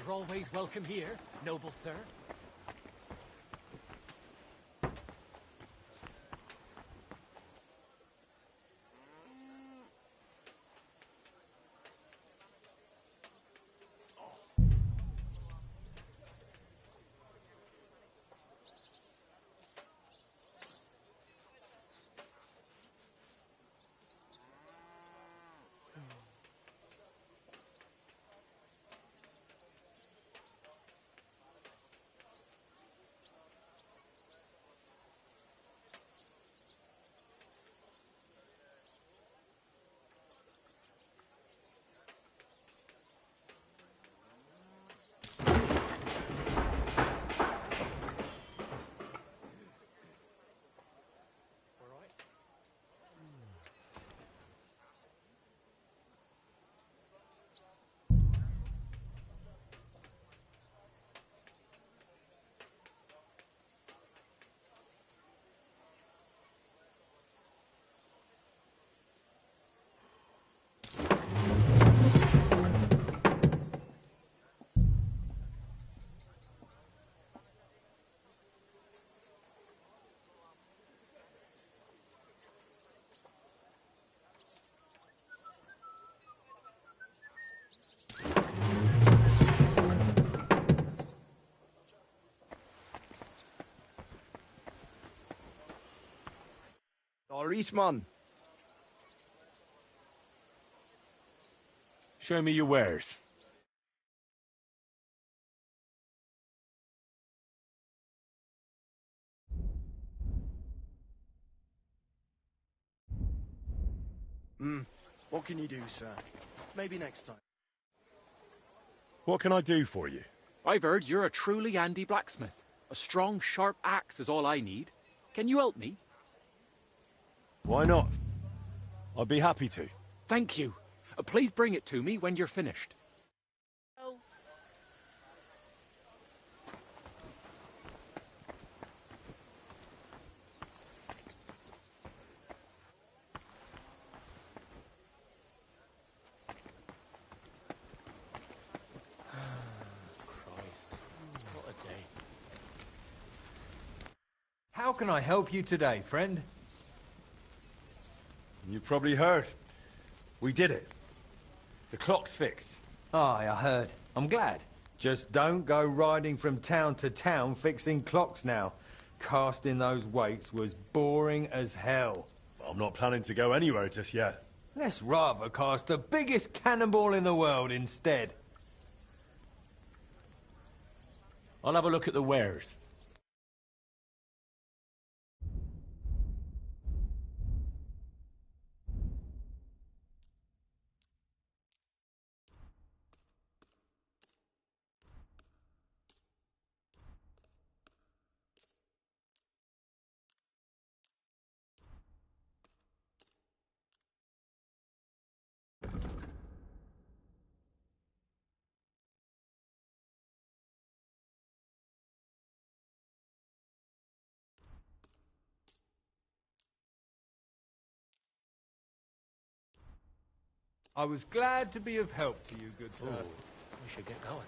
You're always welcome here, noble sir. Man. Show me your wares. What can you do, sir? Maybe next time. What can I do for you? I've heard you're a truly handy blacksmith. A strong, sharp axe is all I need. Can you help me? Why not? I'd be happy to. Thank you. Please bring it to me when you're finished. How can I help you today, friend? You probably heard. We did it. The clock's fixed. Aye, I heard. I'm glad. Just don't go riding from town to town fixing clocks now. Casting those weights was boring as hell. I'm not planning to go anywhere just yet. Let's rather cast the biggest cannonball in the world instead. I'll have a look at the wares. I was glad to be of help to you, good sir. We should get going.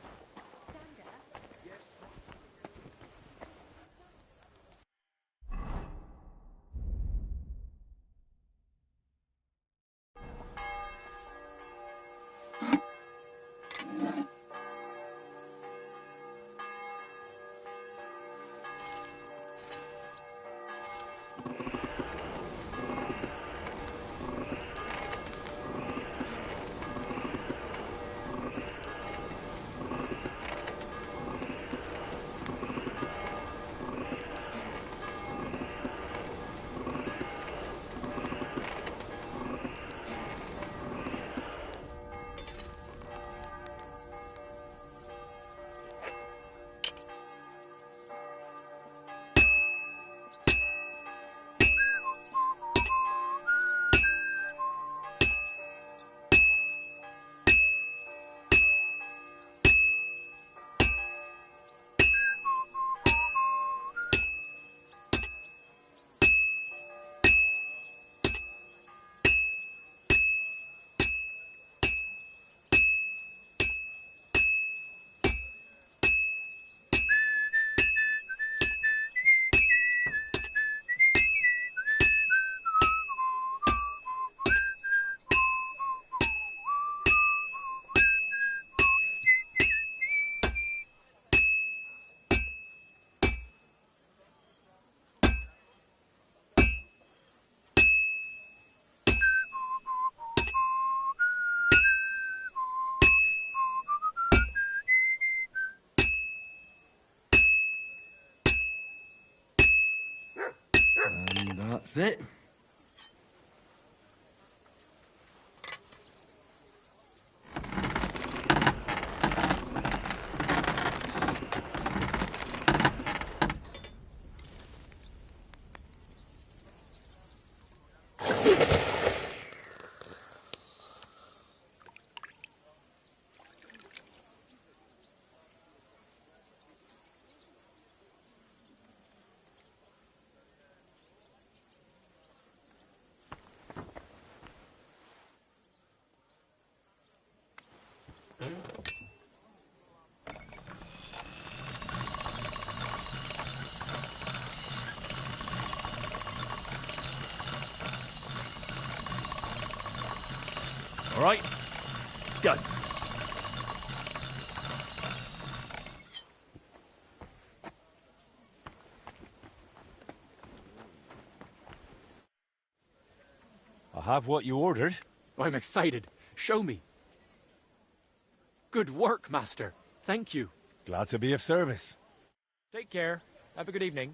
And that's it. All right, go. I have what you ordered. I'm excited. Show me. Good work, Master. Thank you. Glad to be of service. Take care. Have a good evening.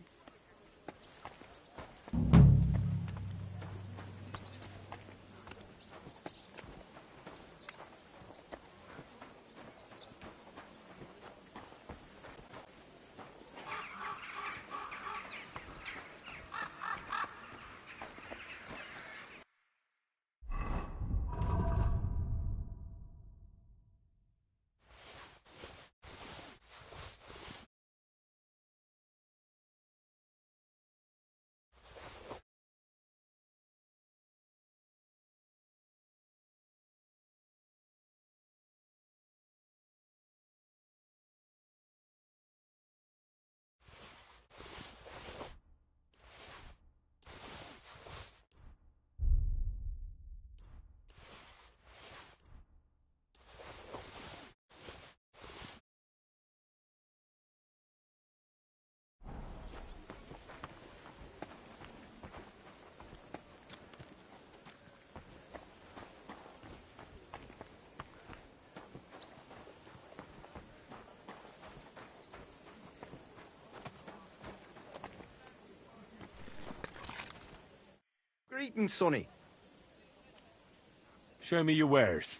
Greetings, Sonny. Show me your wares.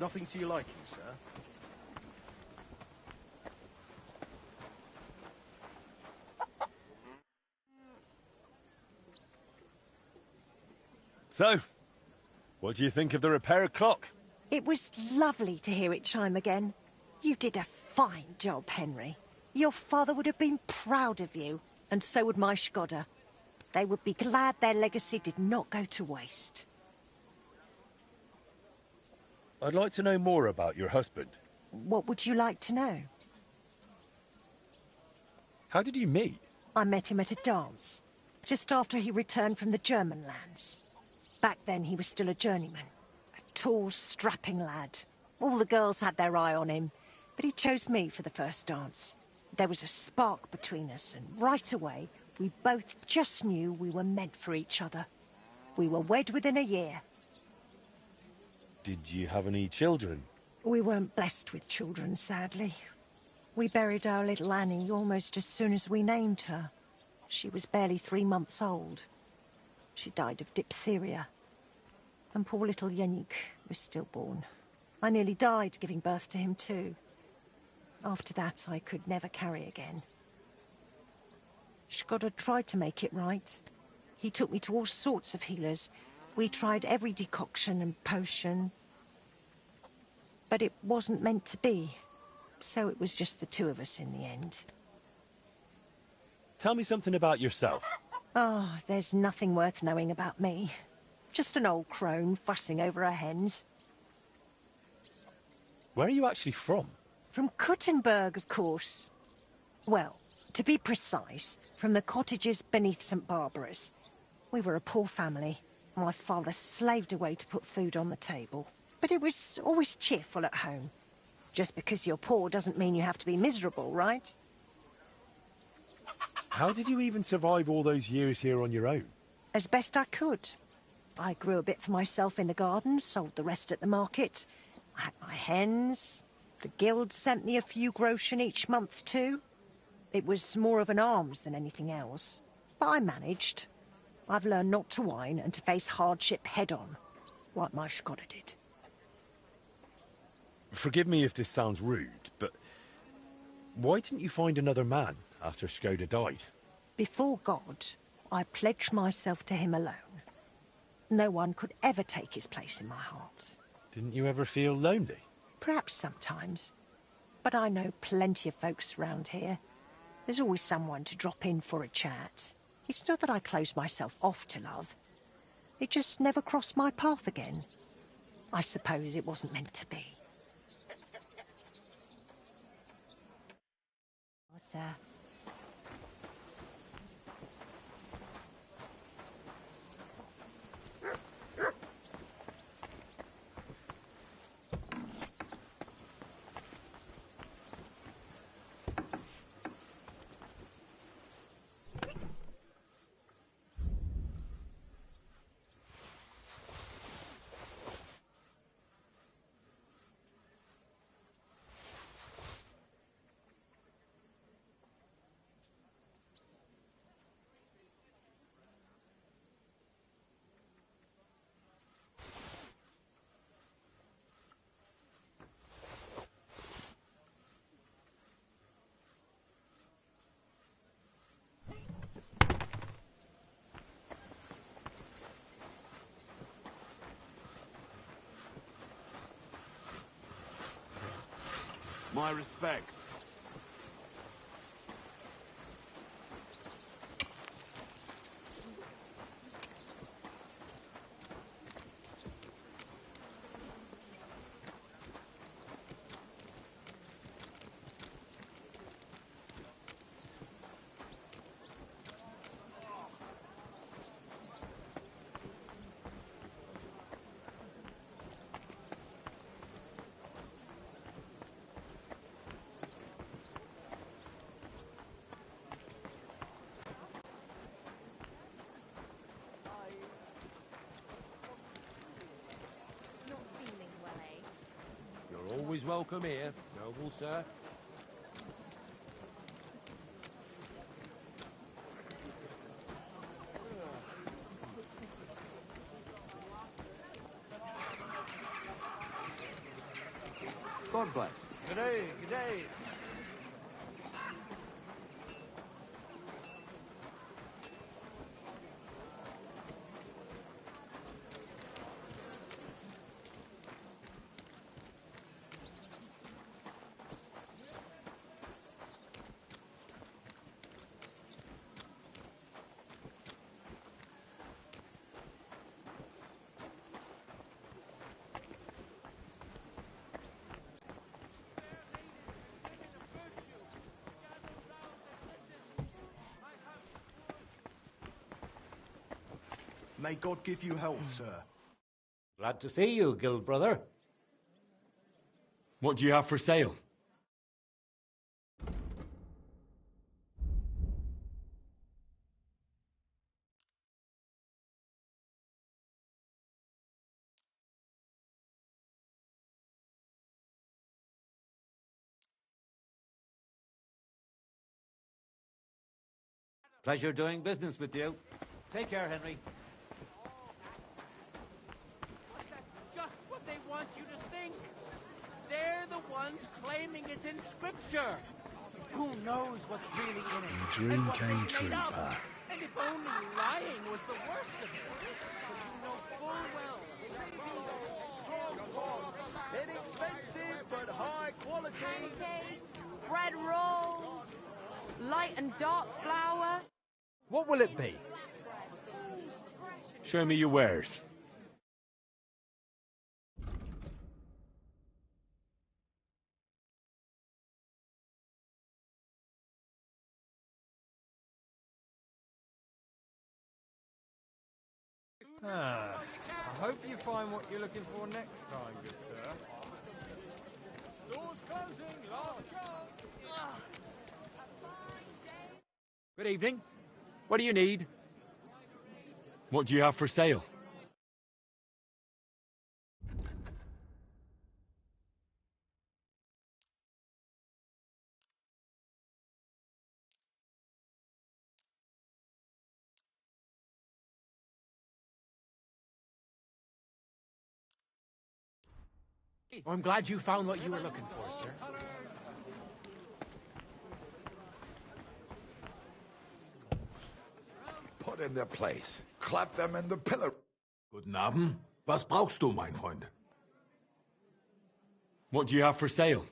Nothing to your liking, sir? So, what do you think of the repair clock? It was lovely to hear it chime again. You did a fine job, Henry. Your father would have been proud of you, and so would my Skoda. They would be glad their legacy did not go to waste. I'd like to know more about your husband. What would you like to know? How did you meet? I met him at a dance, just after he returned from the German lands. Back then he was still a journeyman. A tall, strapping lad. All the girls had their eye on him, but he chose me for the first dance. There was a spark between us, and right away, we both just knew we were meant for each other. We were wed within a year. Did you have any children? We weren't blessed with children, sadly. We buried our little Annie almost as soon as we named her. She was barely 3 months old. She died of diphtheria. And poor little Yannick was stillborn. I nearly died giving birth to him too. After that, I could never carry again. Skoda tried to make it right. He took me to all sorts of healers. We tried every decoction and potion. But it wasn't meant to be. So it was just the two of us in the end. Tell me something about yourself. Oh, there's nothing worth knowing about me. Just an old crone fussing over her hens. Where are you actually from? From Kuttenberg, of course. Well, to be precise, from the cottages beneath St. Barbara's. We were a poor family. My father slaved away to put food on the table. But it was always cheerful at home. Just because you're poor doesn't mean you have to be miserable, right? How did you even survive all those years here on your own? As best I could. I grew a bit for myself in the garden, sold the rest at the market. I had my hens. The guild sent me a few groschen each month too. It was more of an alms than anything else. But I managed. I've learned not to whine and to face hardship head-on, like my Skoda did. Forgive me if this sounds rude, but why didn't you find another man after Skoda died? Before God, I pledged myself to him alone. No one could ever take his place in my heart. Didn't you ever feel lonely? Perhaps sometimes. But I know plenty of folks around here. There's always someone to drop in for a chat. It's not that I closed myself off to love. It just never crossed my path again. I suppose it wasn't meant to be. Sir. My respects. Always welcome here, noble sir. God bless. Good day, good day. May God give you health, sir. Glad to see you, guild brother. What do you have for sale? Pleasure doing business with you. Take care, Henry. That's just what they want you to think. They're the ones claiming it's in Scripture. Who knows what's really in it? Your dream and what came they true, made up. Pa. And if only lying was the worst of it. But you know full well Inexpensive, but high quality. Pancakes, bread rolls, light and dark flour. What will it be? Show me your wares. Ah, I hope you find what you're looking for next time, good sir. Doors closing, last chance. Good evening. What do you need? What do you have for sale? Oh, I'm glad you found what you were looking for, sir. Put in their place. Clap them in the pillar. Guten Abend. Was brauchst du, mein Freund? What do you have for sale?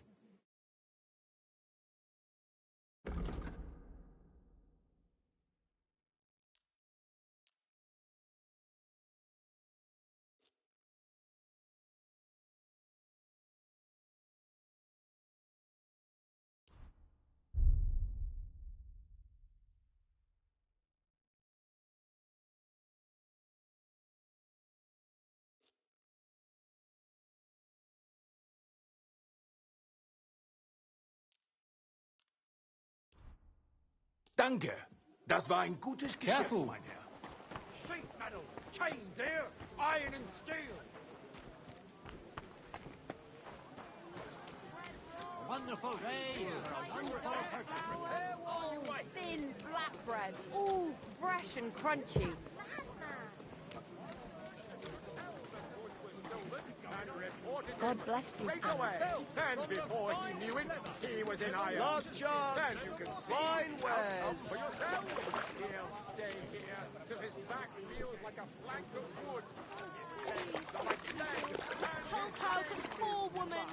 Danke. Das war ein gutes Geschäft, mein Herr. Sheet metal, chains here, iron and steel. A wonderful day for a wonderful purchase. Oh, thin flatbread. All fresh and crunchy. God bless you, son. And before he knew it, he was in irons. Last chance. And you can see Fine wares. out for yourself. He'll stay here till his back feels like a plank of wood. His legs are like lead. Help out a poor woman.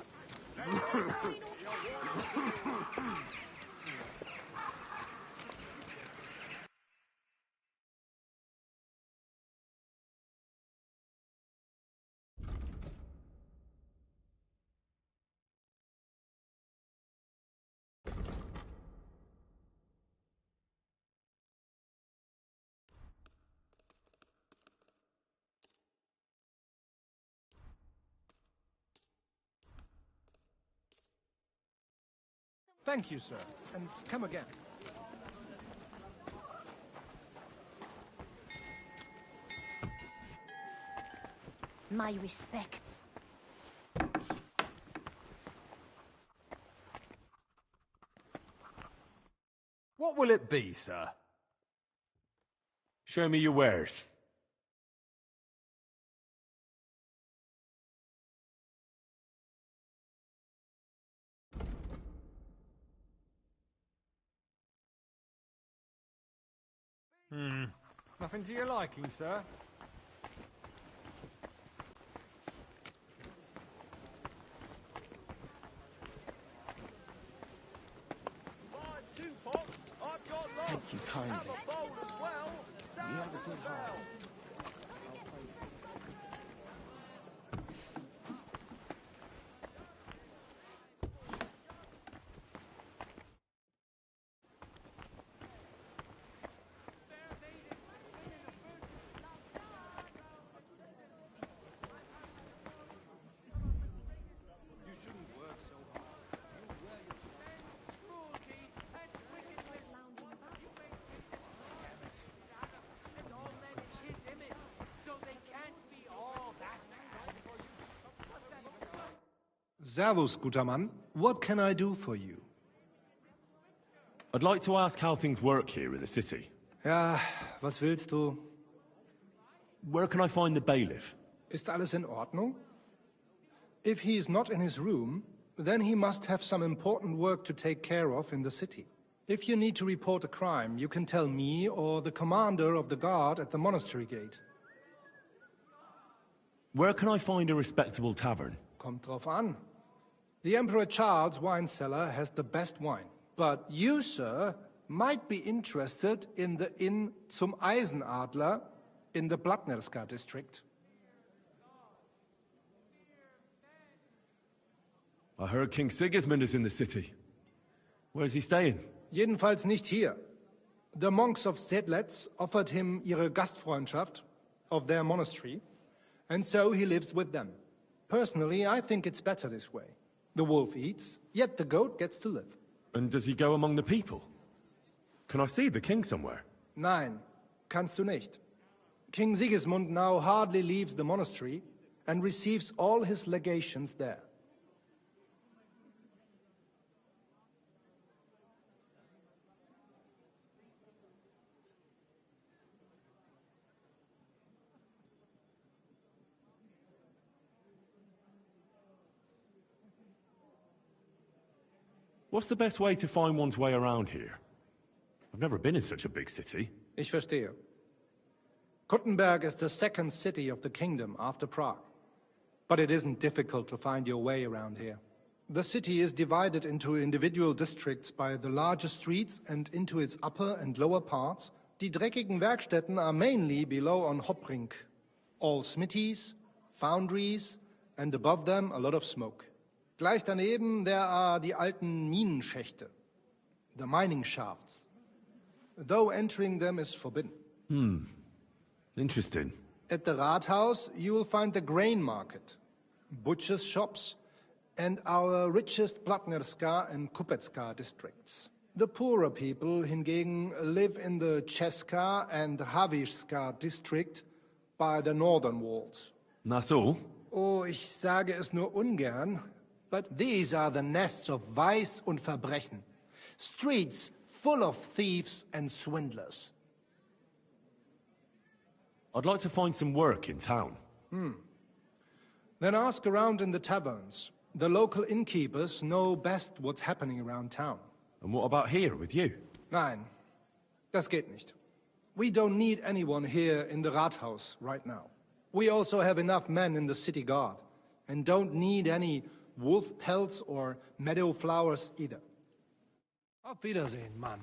Thank you, sir. And come again. My respects. What will it be, sir? Show me your wares. Nothing to your liking, sir? Two pots. I've got lots. Thank you kindly. Have a bowl as well. You have a good heart. Servus, guter Mann. What can I do for you? I'd like to ask how things work here in the city. Ja, was willst du? Where can I find the bailiff? Ist alles in Ordnung? If he is not in his room, then he must have some important work to take care of in the city. If you need to report a crime, you can tell me or the commander of the guard at the monastery gate. Where can I find a respectable tavern? Kommt drauf an. The Emperor Charles' wine cellar has the best wine. But you, sir, might be interested in the Inn zum Eisenadler in the Blatnerska district. I heard King Sigismund is in the city. Where's he staying? Jedenfalls nicht hier. The monks of Sedlitz offered him ihre Gastfreundschaft, of their monastery, and so he lives with them. Personally, I think it's better this way. The wolf eats, yet the goat gets to live. And does he go among the people? Can I see the king somewhere? Nein, kannst du nicht. King Sigismund now hardly leaves the monastery and receives all his legations there. What's the best way to find one's way around here? I've never been in such a big city. Ich verstehe. Kuttenberg is the second city of the kingdom after Prague. But it isn't difficult to find your way around here. The city is divided into individual districts by the larger streets, and into its upper and lower parts, die dreckigen Werkstätten are mainly below on Hopbrink. All smithies, foundries, and above them a lot of smoke. Gleich daneben there are die alten Minenschächte, the mining shafts, though entering them is forbidden. Interesting. At the Rathaus, you will find the grain market, butchers' shops, and our richest Blatnerska and Kupecka districts. The poorer people, hingegen, live in the Česká and Havířská district by the northern walls. That's all? Oh, ich sage es nur ungern, but these are the nests of vice und Verbrechen. Streets full of thieves and swindlers. I'd like to find some work in town. Then ask around in the taverns. The local innkeepers know best what's happening around town. And what about here with you? Nein, das geht nicht. We don't need anyone here in the Rathaus right now. We also have enough men in the city guard, and don't need any wolf pelts or meadow flowers either. Auf Wiedersehen, Mann.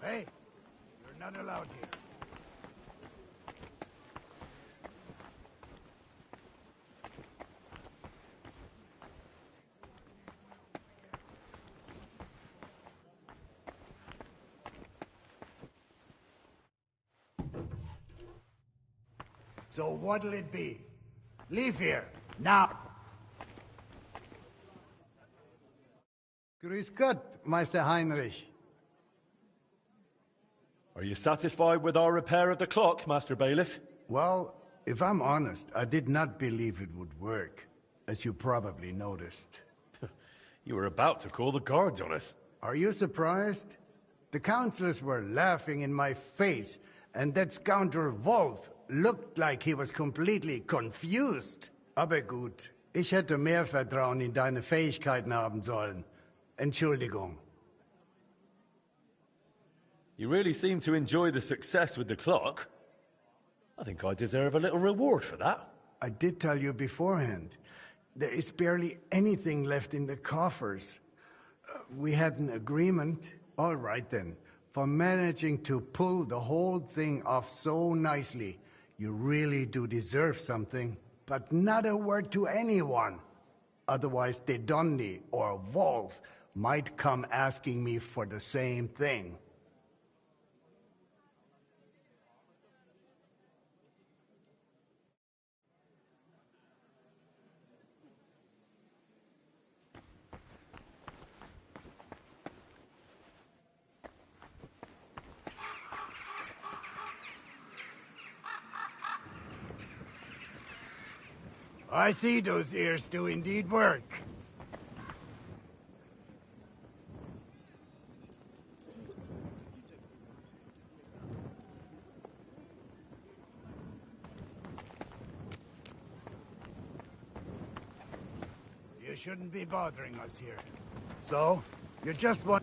Hey, you're not allowed here. So what'll it be? Leave here, now! Grüß Gott, Meister Heinrich. Are you satisfied with our repair of the clock, Master Bailiff? Well, if I'm honest, I did not believe it would work, as you probably noticed. You were about to call the guards on us. Are you surprised? The councillors were laughing in my face, and that scoundrel Wolf looked like he was completely confused. Aber gut, ich hätte mehr Vertrauen in deine Fähigkeiten haben sollen. Entschuldigung. You really seem to enjoy the success with the clock. I think I deserve a little reward for that. I did tell you beforehand. There is barely anything left in the coffers. We had an agreement. All right then. For managing to pull the whole thing off so nicely, you really do deserve something. But not a word to anyone. Otherwise, the Dondi or Wolf might come asking me for the same thing. I see those ears do indeed work. You shouldn't be bothering us here. So, you just want...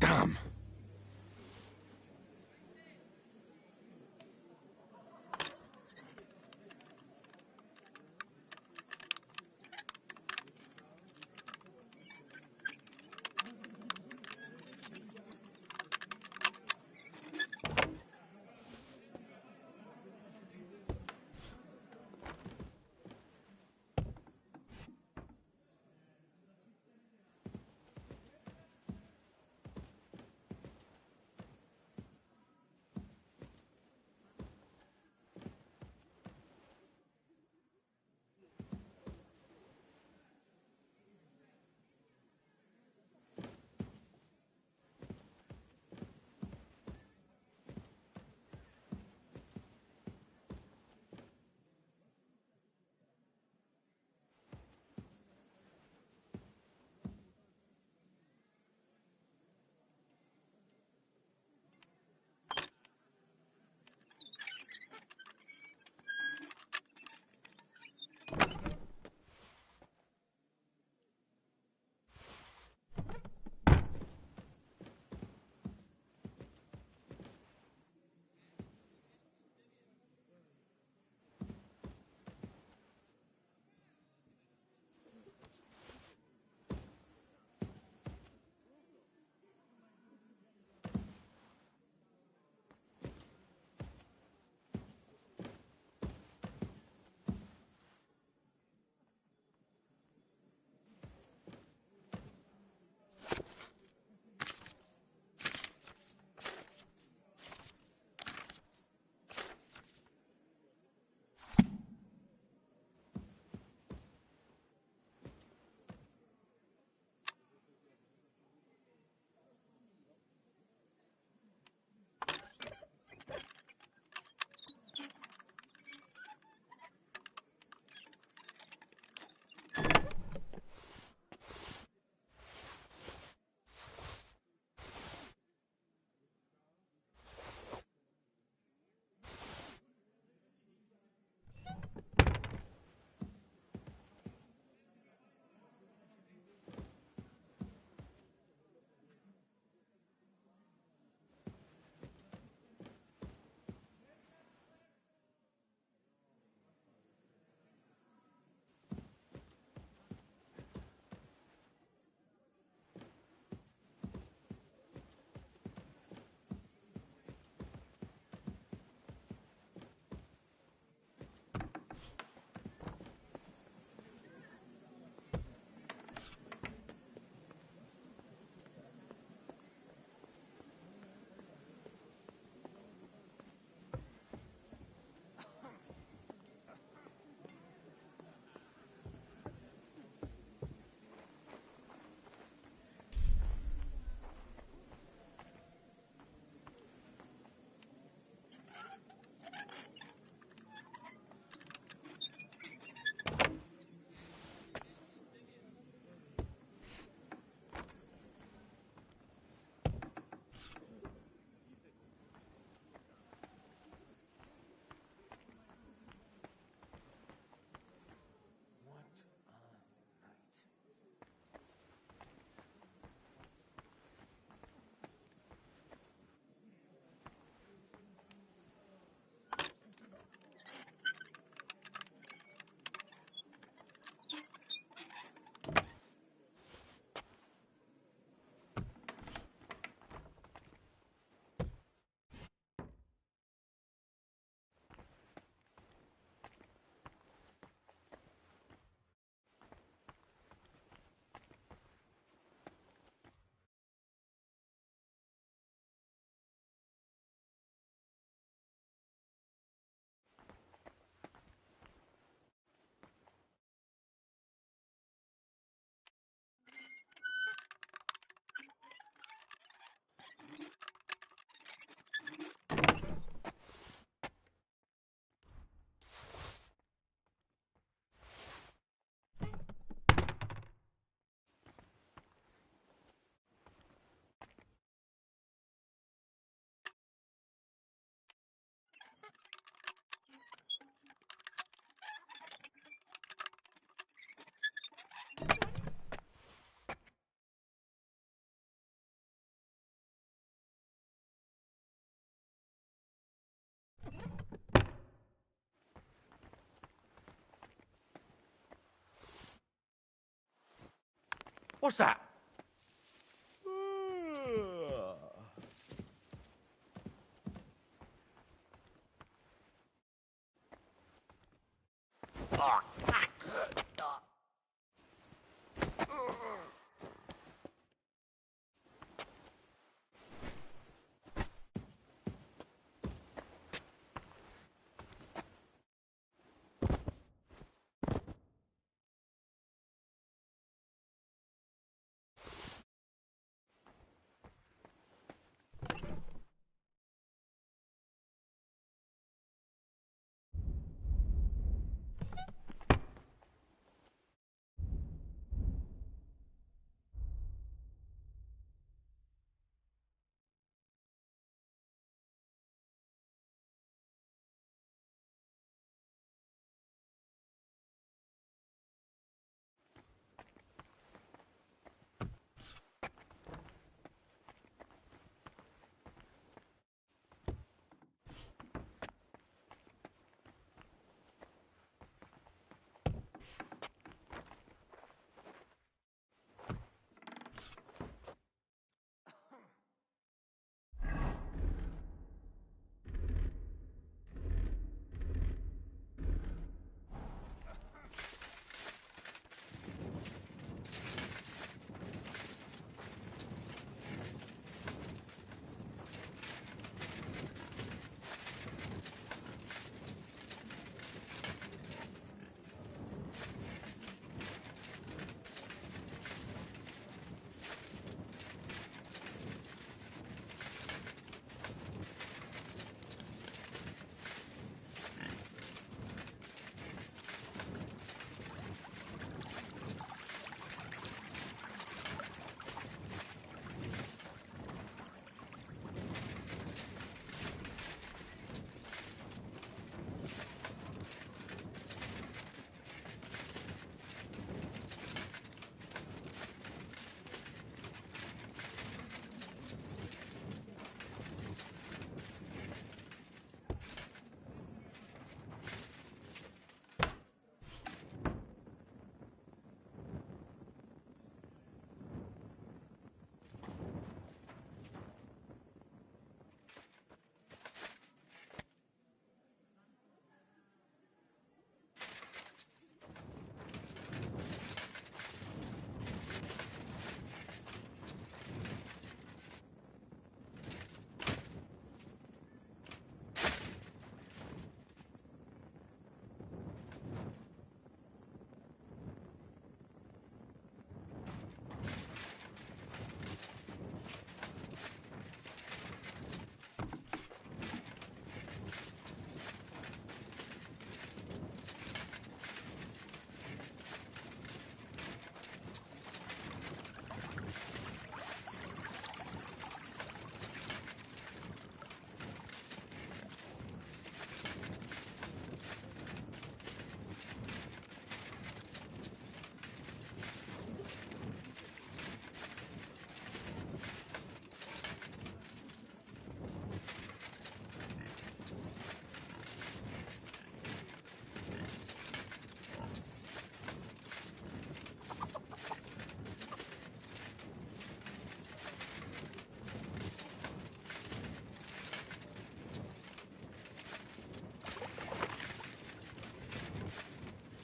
Damn. What's that?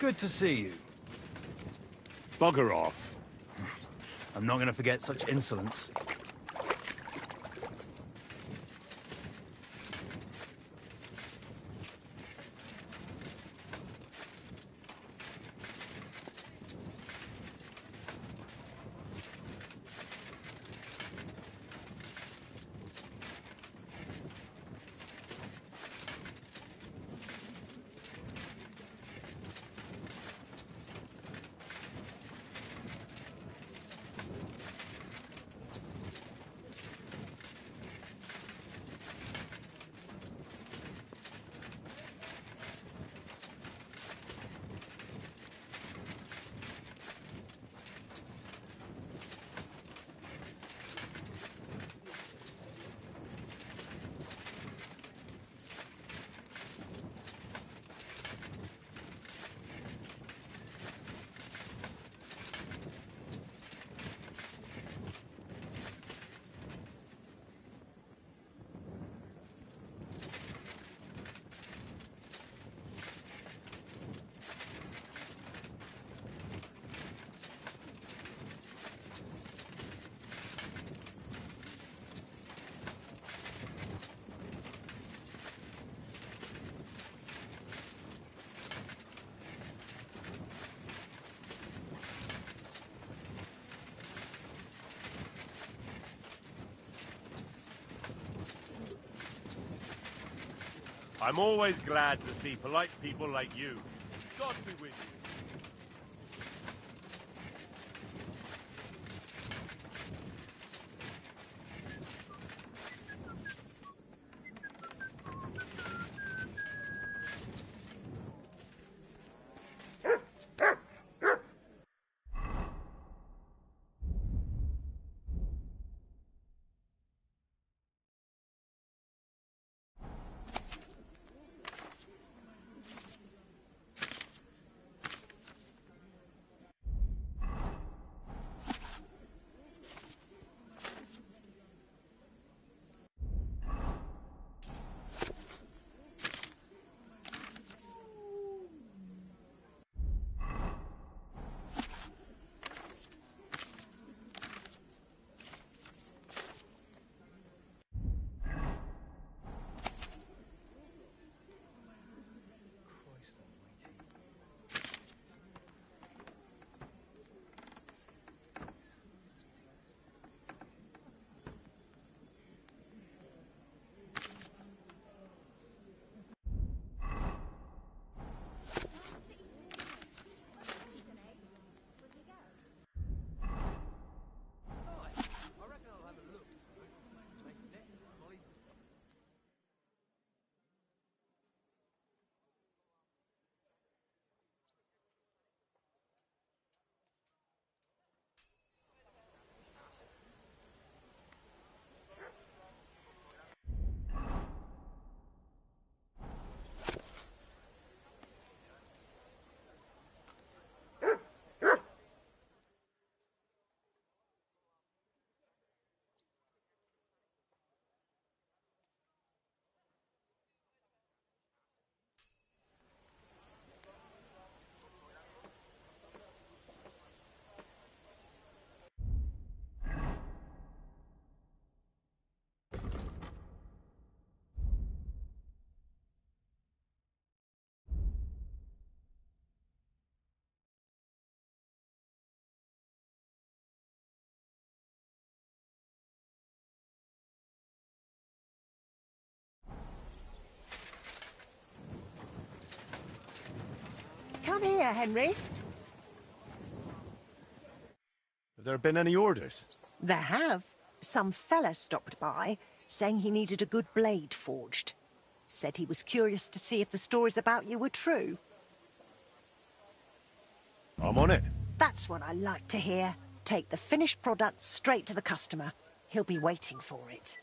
Good to see you. Bugger off. I'm not going to forget such insolence. I'm always glad to see polite people like you. God be with you. Come here, Henry. Have there been any orders? There have. Some fella stopped by, saying he needed a good blade forged. Said he was curious to see if the stories about you were true. I'm on it. That's what I like to hear. Take the finished product straight to the customer. He'll be waiting for it.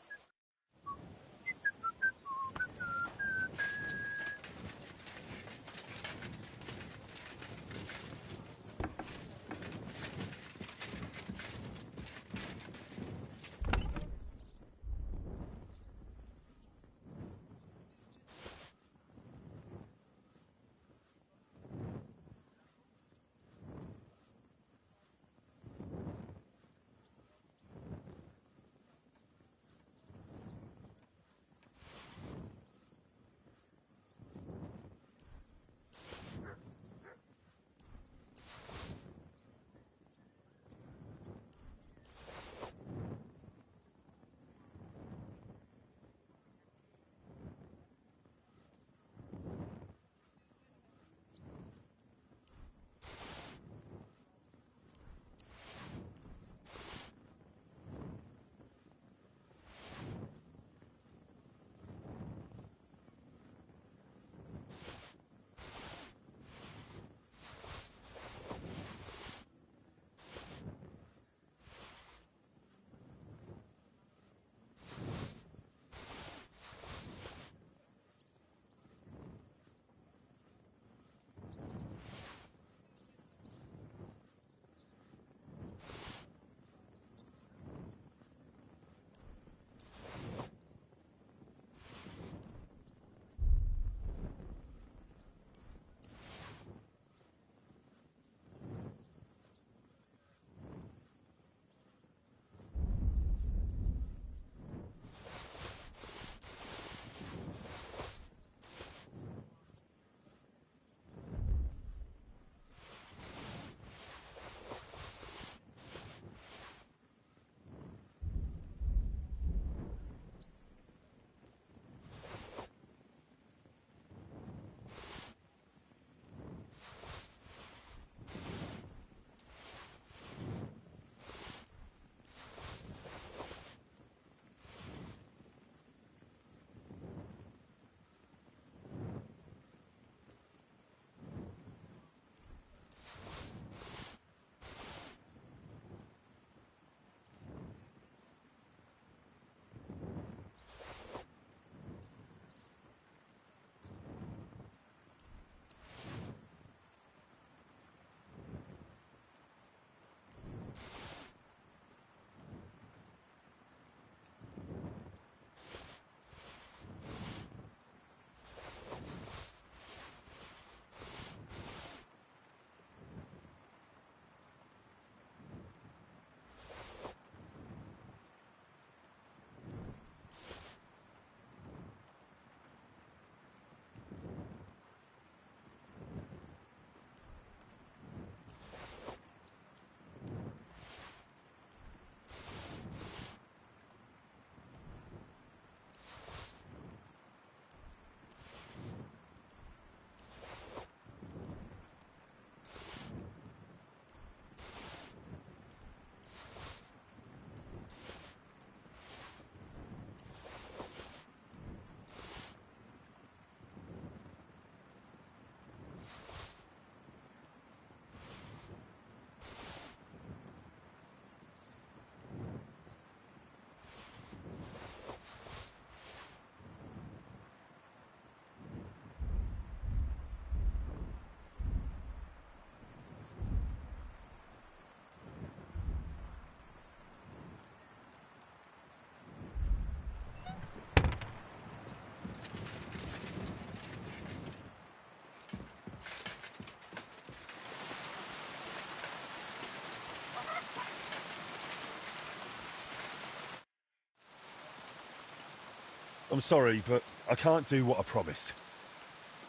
I'm sorry, but I can't do what I promised.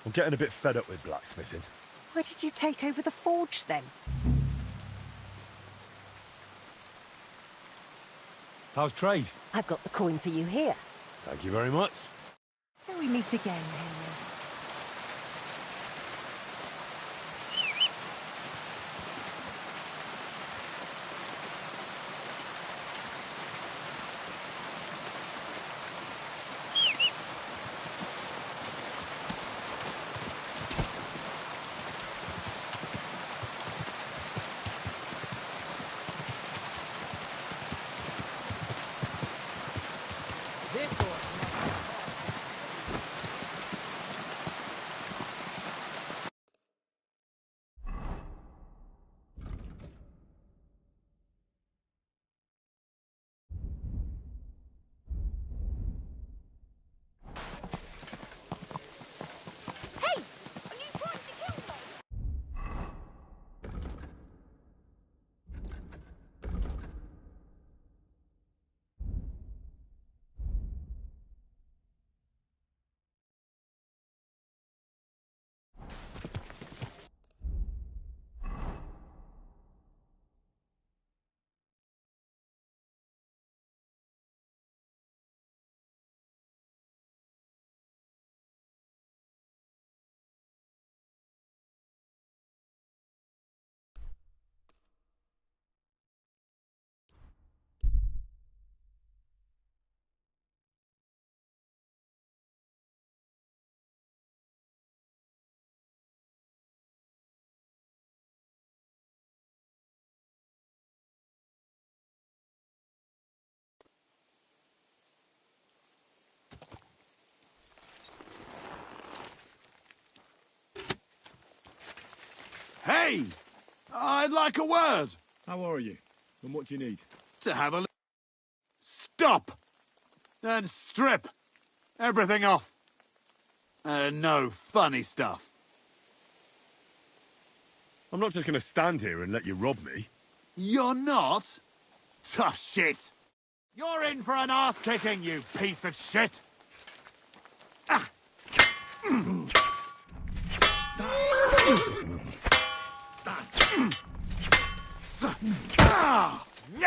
I'm getting a bit fed up with blacksmithing. Why did you take over the forge, then? How's trade? I've got the coin for you here. Thank you very much. Till we meet again, Henry. Hey! I'd like a word. How are you? And what do you need? To have a look. Stop! And strip everything off. No funny stuff. I'm not just going to stand here and let you rob me. You're not? Tough shit. You're in for an ass-kicking, you piece of shit. Ah.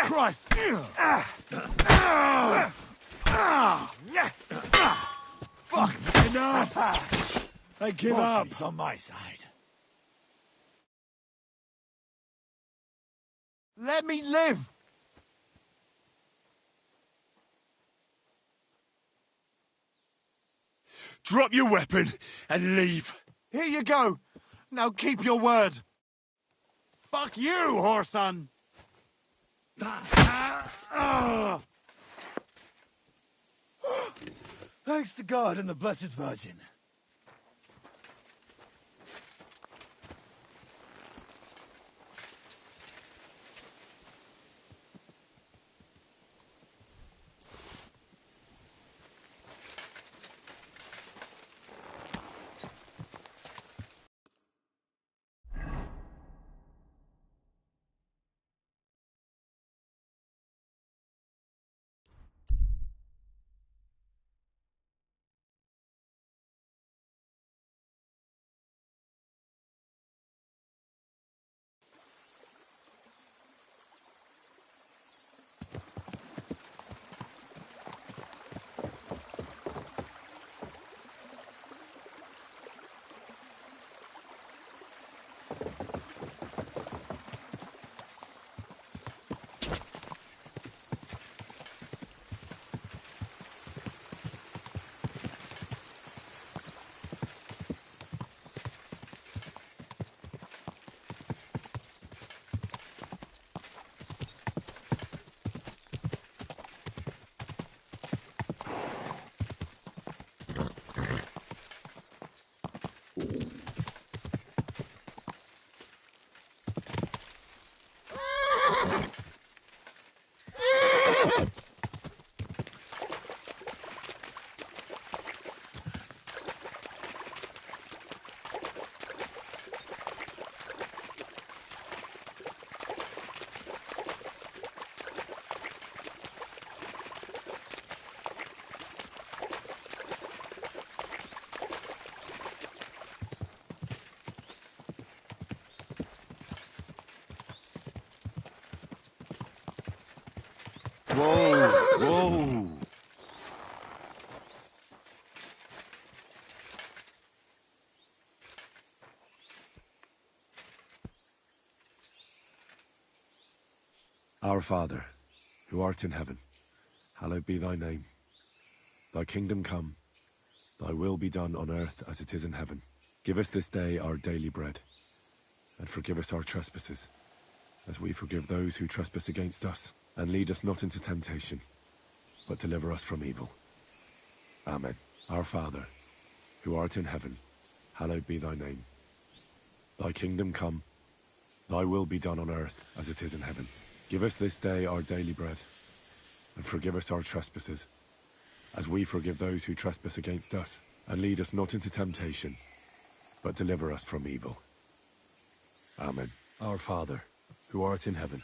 Christ! Fuck! Enough! I give up. He's on my side. Let me live! Drop your weapon and leave. Here you go. Now keep your word. Fuck you, whoreson! Thanks to God and the Blessed Virgin. Whoa! Whoa! Our Father, who art in heaven, hallowed be thy name. Thy kingdom come, thy will be done on earth as it is in heaven. Give us this day our daily bread, and forgive us our trespasses, as we forgive those who trespass against us. And lead us not into temptation, but deliver us from evil. Amen. Our Father, who art in heaven, hallowed be thy name. Thy kingdom come, thy will be done on earth as it is in heaven. Give us this day our daily bread, and forgive us our trespasses, as we forgive those who trespass against us. And lead us not into temptation, but deliver us from evil. Amen. Our Father, who art in heaven,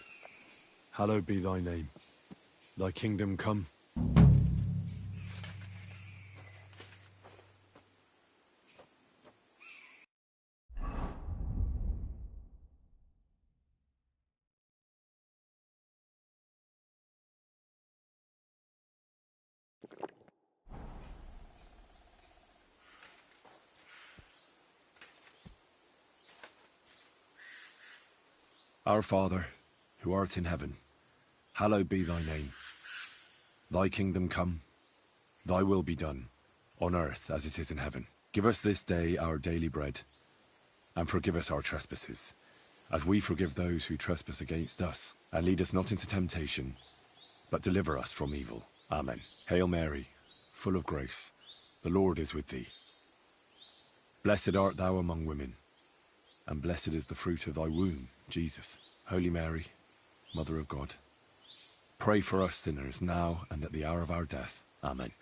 hallowed be thy name. Thy kingdom come. Our Father, who art in heaven, hallowed be thy name. Thy kingdom come, thy will be done, on earth as it is in heaven. Give us this day our daily bread, and forgive us our trespasses, as we forgive those who trespass against us. And lead us not into temptation, but deliver us from evil. Amen. Hail Mary, full of grace, the Lord is with thee. Blessed art thou among women, and blessed is the fruit of thy womb, Jesus. Holy Mary, Mother of God, pray for us sinners now and at the hour of our death. Amen.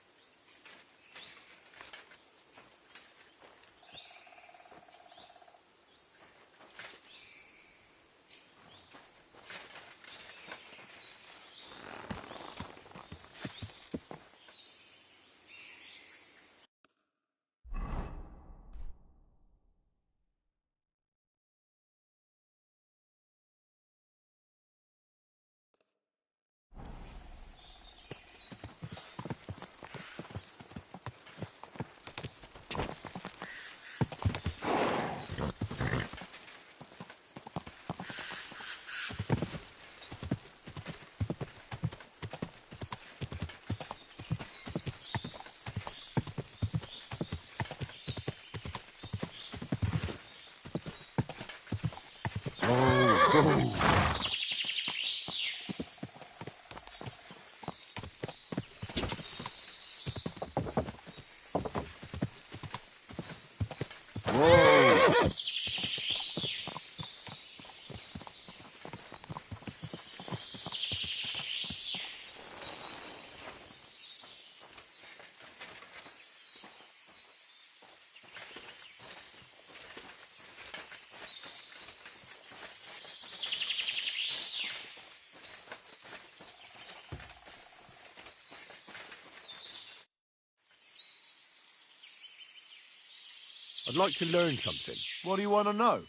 I'd like to learn something. What do you want to know?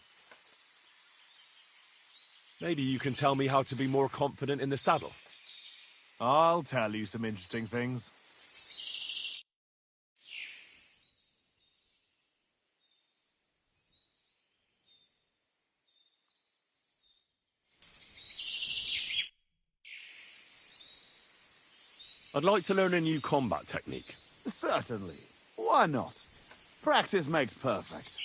Maybe you can tell me how to be more confident in the saddle. I'll tell you some interesting things. I'd like to learn a new combat technique. Certainly. Why not? Practice makes perfect.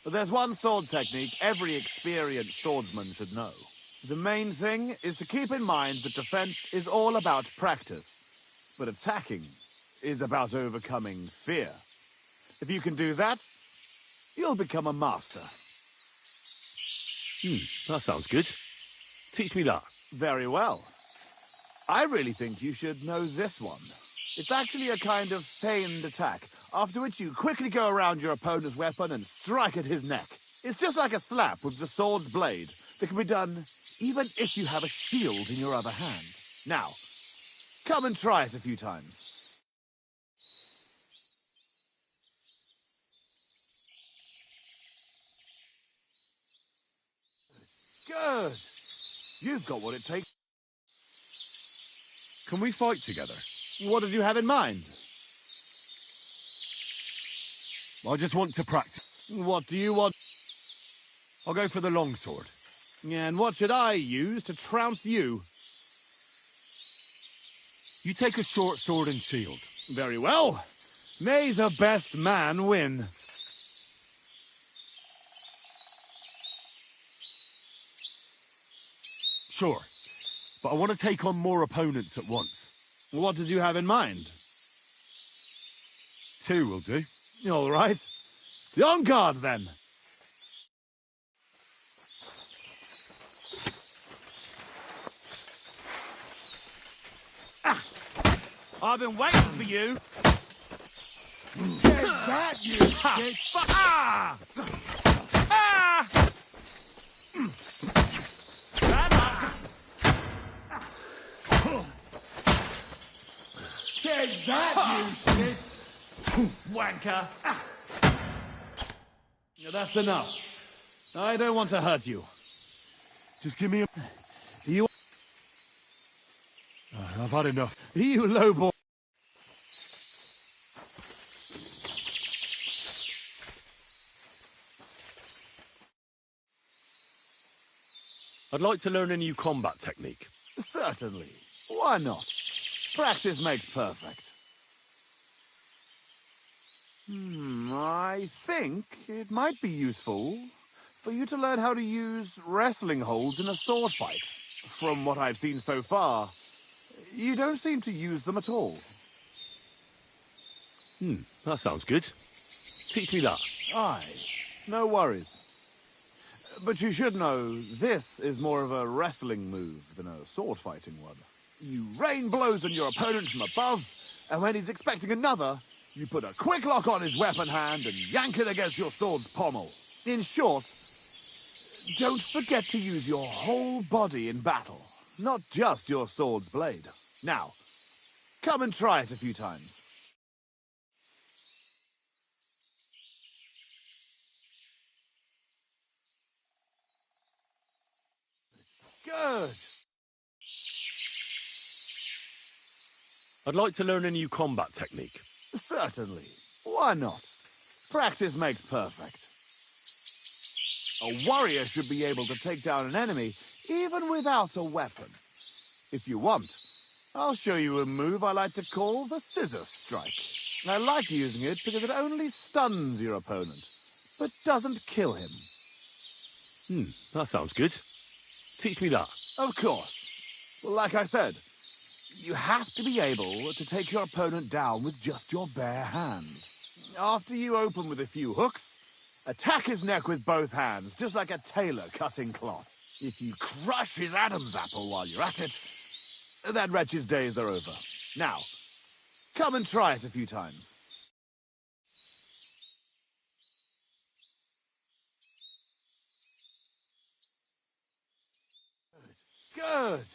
But there's one sword technique every experienced swordsman should know. The main thing is to keep in mind that defense is all about practice, but attacking is about overcoming fear. If you can do that, you'll become a master. That sounds good. Teach me that. Very well. I really think you should know this one. It's actually a kind of feigned attack, after which you quickly go around your opponent's weapon and strike at his neck. It's just like a slap with the sword's blade that can be done even if you have a shield in your other hand. Now, come and try it a few times. Good. You've got what it takes. Can we fight together? What did you have in mind? I just want to practice. What do you want? I'll go for the longsword. And what should I use to trounce you? You take a short sword and shield. Very well. May the best man win. Sure, but I want to take on more opponents at once. What did you have in mind? 2 will do. All right. On guard, then. I've been waiting for you. Take that, you shit! Ah! Ah! Take that, you shit! Wanker! That's enough. I don't want to hurt you. Just give me a... You... I've had enough. You lowboy... I'd like to learn a new combat technique. Certainly. Why not? Practice makes perfect. I think it might be useful for you to learn how to use wrestling holds in a sword fight. From what I've seen so far, you don't seem to use them at all. That sounds good. Teach me that. Aye, no worries. But you should know, this is more of a wrestling move than a sword-fighting one. You rain blows on your opponent from above, and when he's expecting another, you put a quick lock on his weapon hand and yank it against your sword's pommel. In short, don't forget to use your whole body in battle, not just your sword's blade. Now, come and try it a few times. Good. I'd like to learn a new combat technique. Certainly. Why not? Practice makes perfect. A warrior should be able to take down an enemy even without a weapon. If you want, I'll show you a move I like to call the scissor strike. I like using it because it only stuns your opponent, but doesn't kill him. That sounds good. Teach me that. Of course. Well, like I said, you have to be able to take your opponent down with just your bare hands. After you open with a few hooks, attack his neck with both hands, just like a tailor cutting cloth. If you crush his Adam's apple while you're at it, that wretch's days are over. Now, come and try it a few times. Good.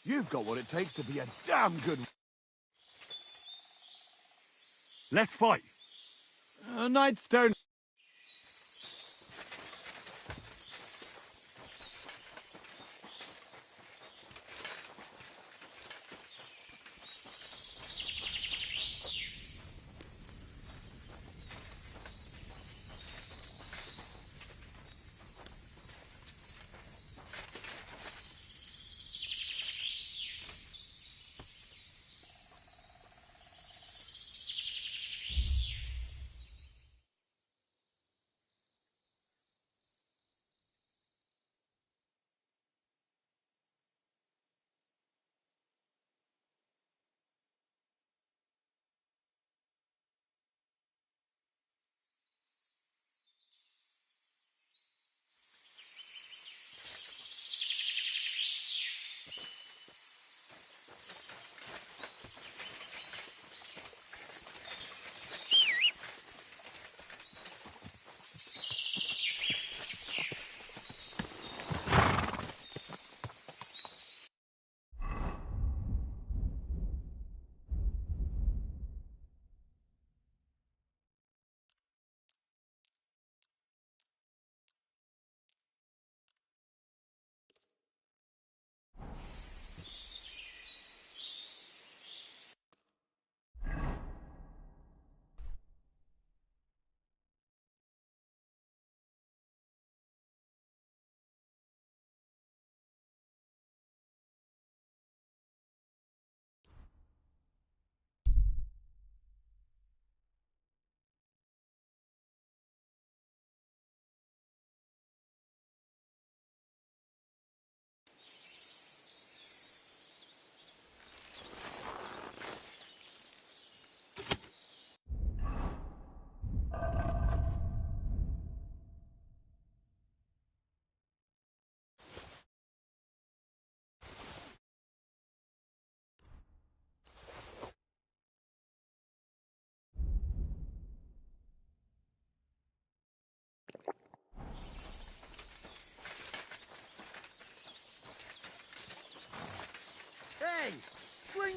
You've got what it takes to be a damn good... Let's fight. Knights don't...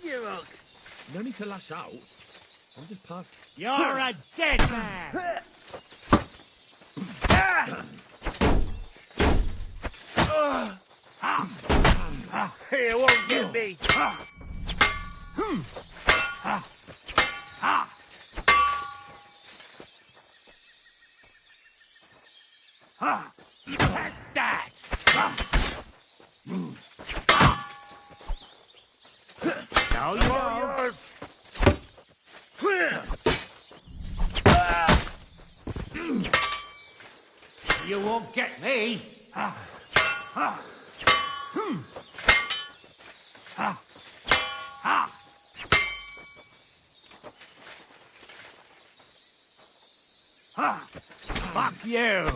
you hook? No need to lash out. I'm just past. You're a dead man! You won't get me! Take that! Now you're yours! You won't get me! Fuck you!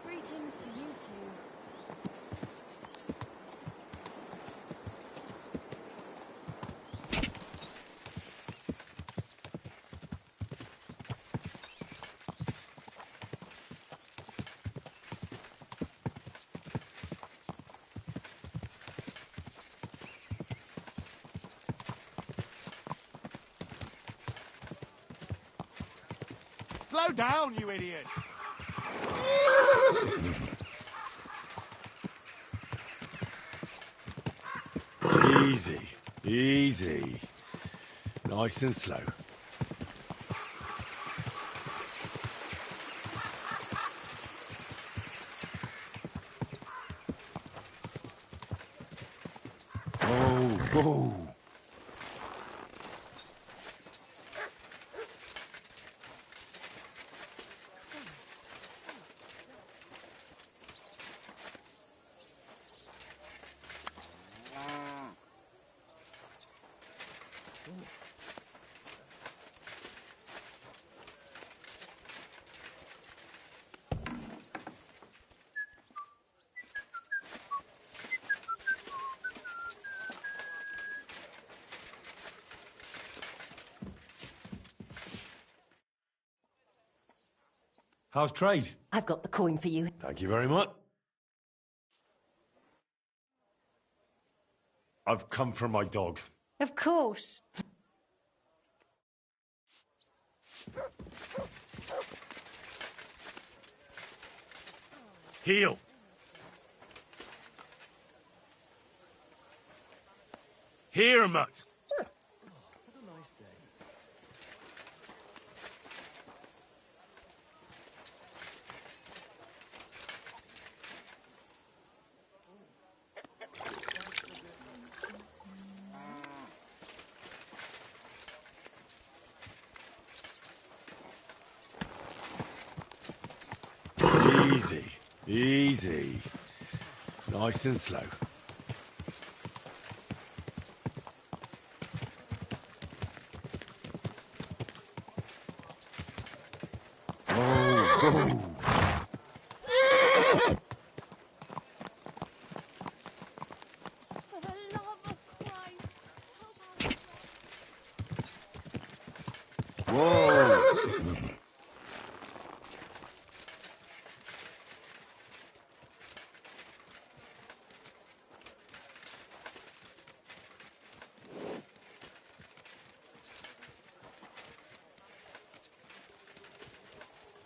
Greetings to you two. Slow down, you idiot! Easy, easy. Nice and slow. Oh. How's trade? I've got the coin for you. Thank you very much. I've come for my dog. Of course. Heel. Here, mutt. Easy, easy. Nice and slow. Oh.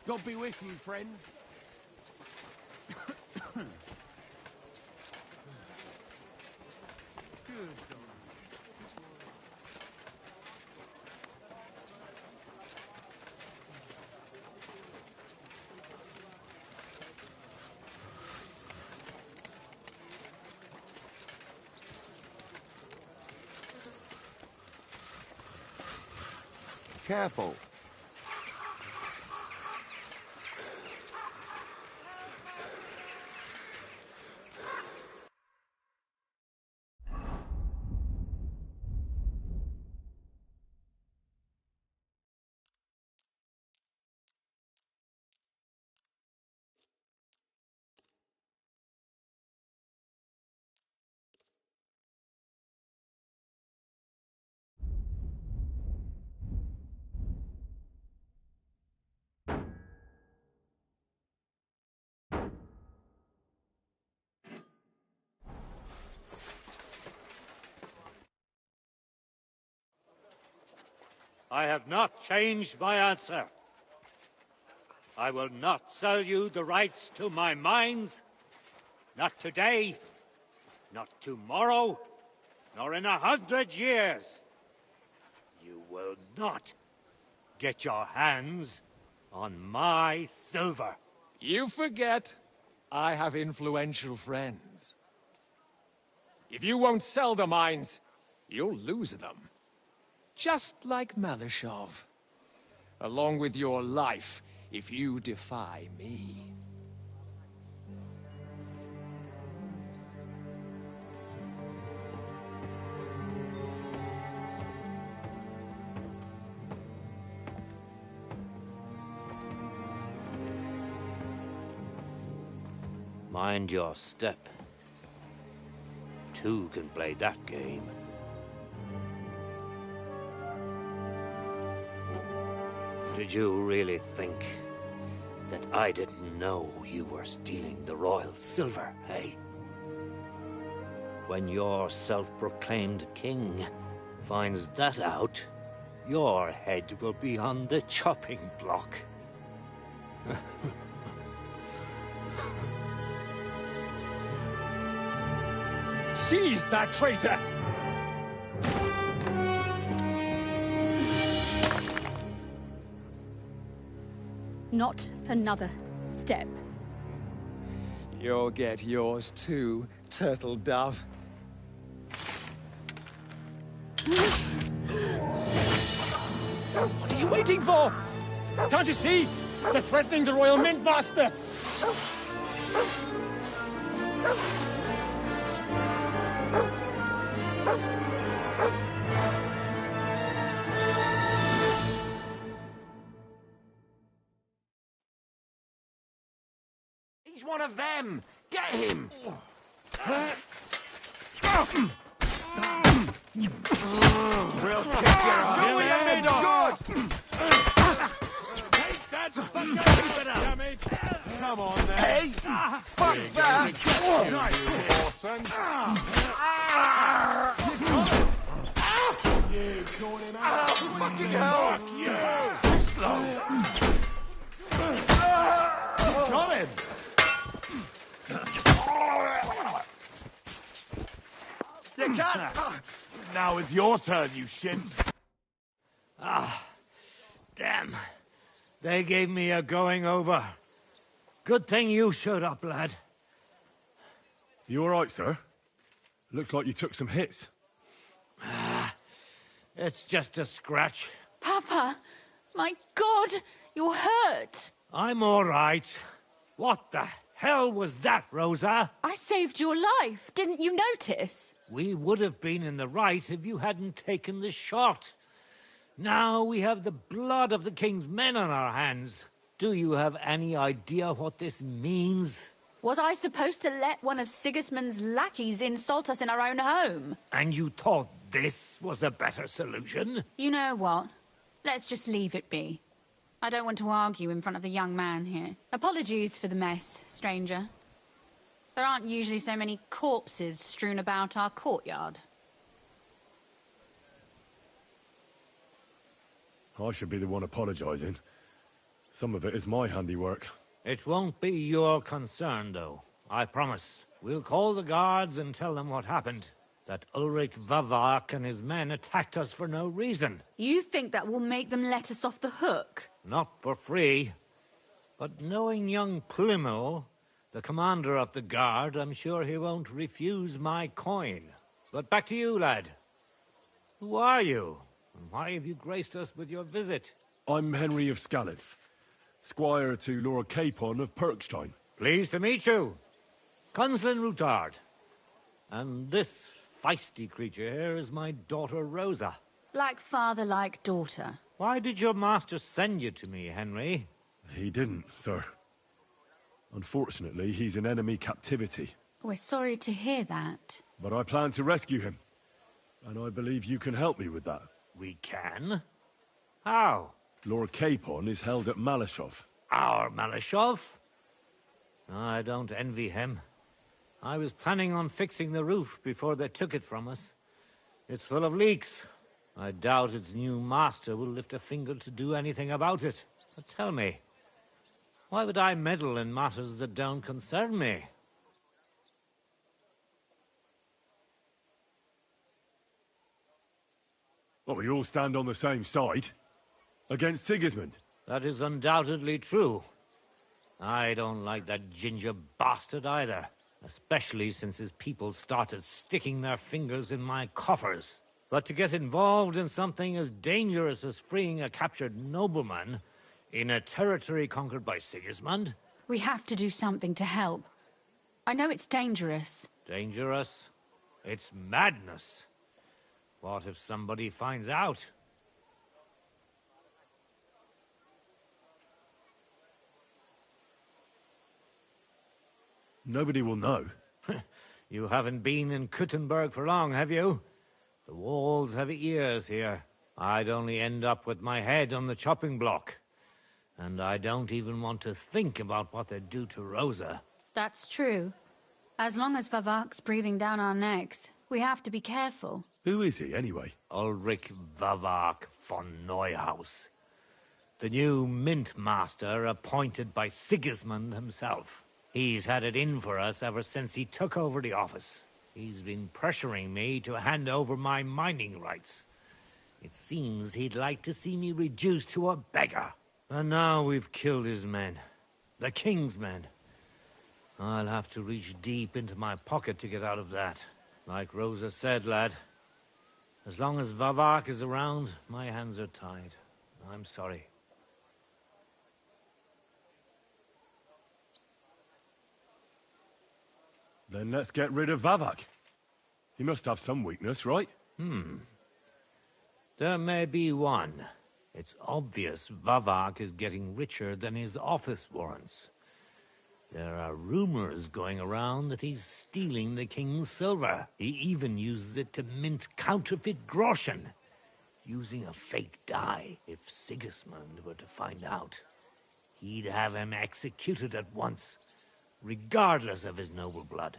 God be with you, friend. Careful. I have not changed my answer. I will not sell you the rights to my mines. Not today, not tomorrow, nor in 100 years. You will not get your hands on my silver. You forget I have influential friends. If you won't sell the mines, you'll lose them. Just like Malishov. Along with your life, if you defy me. Mind your step. Two can play that game. Did you really think that I didn't know you were stealing the royal silver, eh? When your self-proclaimed king finds that out, your head will be on the chopping block. Seize that traitor! Not another step. You'll get yours too, turtle dove. What are you waiting for? Can't you see? They're threatening the Royal Mint Master! He's one of them! Get him! We'll kick your ass. Good! Take that fucker! Come on, then. Hey! Fuck that! You caught him out. Fucking hell! Fuck you! Too slow. Got him! You can't. Now it's your turn, you shit. Ah, damn. They gave me a going over. Good thing you showed up, lad. You all right, sir? Looks like you took some hits. It's just a scratch. Papa! My God! You're hurt! I'm all right. What the hell was that, Rosa? I saved your life. Didn't you notice? We would have been in the right if you hadn't taken the shot. Now we have the blood of the king's men on our hands. Do you have any idea what this means? Was I supposed to let one of Sigismund's lackeys insult us in our own home? And you thought this was a better solution? You know what? Let's just leave it be. I don't want to argue in front of the young man here. Apologies for the mess, stranger. There aren't usually so many corpses strewn about our courtyard. I should be the one apologising. Some of it is my handiwork. It won't be your concern, though. I promise. We'll call the guards and tell them what happened. That Ulrich Vavak and his men attacked us for no reason. You think that will make them let us off the hook? Not for free. But knowing young Plymouth, the commander of the guard, I'm sure he won't refuse my coin. But back to you, lad. Who are you? And why have you graced us with your visit? I'm Henry of Skalitz, squire to Lord Capon of Perkstein. Pleased to meet you. Conslin Routard. And this feisty creature here is my daughter Rosa. Like father, like daughter. Why did your master send you to me, Henry? He didn't, sir. Unfortunately, he's in enemy captivity. We're sorry to hear that. But I plan to rescue him. And I believe you can help me with that. We can? How? Lord Capon is held at Malashov. Our Malashov? I don't envy him. I was planning on fixing the roof before they took it from us. It's full of leaks. I doubt its new master will lift a finger to do anything about it. But tell me, why would I meddle in matters that don't concern me? Well, we all stand on the same side. Against Sigismund. That is undoubtedly true. I don't like that ginger bastard either. Especially since his people started sticking their fingers in my coffers. But to get involved in something as dangerous as freeing a captured nobleman in a territory conquered by Sigismund? We have to do something to help. I know it's dangerous. Dangerous? It's madness. What if somebody finds out? Nobody will know. You haven't been in Kuttenberg for long, have you? The walls have ears here. I'd only end up with my head on the chopping block. And I don't even want to think about what they'd do to Rosa. That's true. As long as Vavak's breathing down our necks, we have to be careful. Who is he, anyway? Ulrich Vavak von Neuhaus. The new mint master appointed by Sigismund himself. He's had it in for us ever since he took over the office. He's been pressuring me to hand over my mining rights. It seems he'd like to see me reduced to a beggar. And now we've killed his men. The king's men. I'll have to reach deep into my pocket to get out of that. Like Rosa said, lad, as long as Vavak is around, my hands are tied. I'm sorry. Then let's get rid of Vavak. He must have some weakness, right? There may be one. It's obvious Vavak is getting richer than his office warrants. There are rumors going around that he's stealing the king's silver. He even uses it to mint counterfeit groschen, using a fake dye. If Sigismund were to find out, he'd have him executed at once, regardless of his noble blood.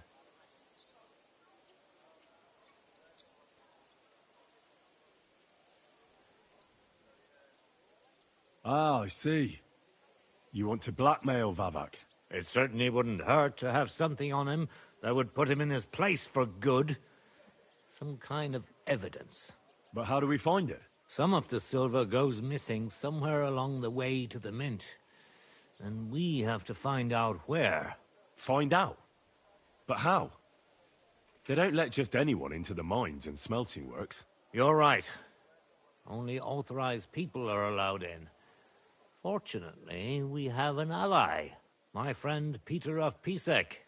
Ah, I see. You want to blackmail Vavak? It certainly wouldn't hurt to have something on him that would put him in his place for good. Some kind of evidence. But how do we find it? Some of the silver goes missing somewhere along the way to the mint. And we have to find out where. Find out? But how? They don't let just anyone into the mines and smelting works. You're right. Only authorized people are allowed in. Fortunately, we have an ally. My friend Peter of Pisek.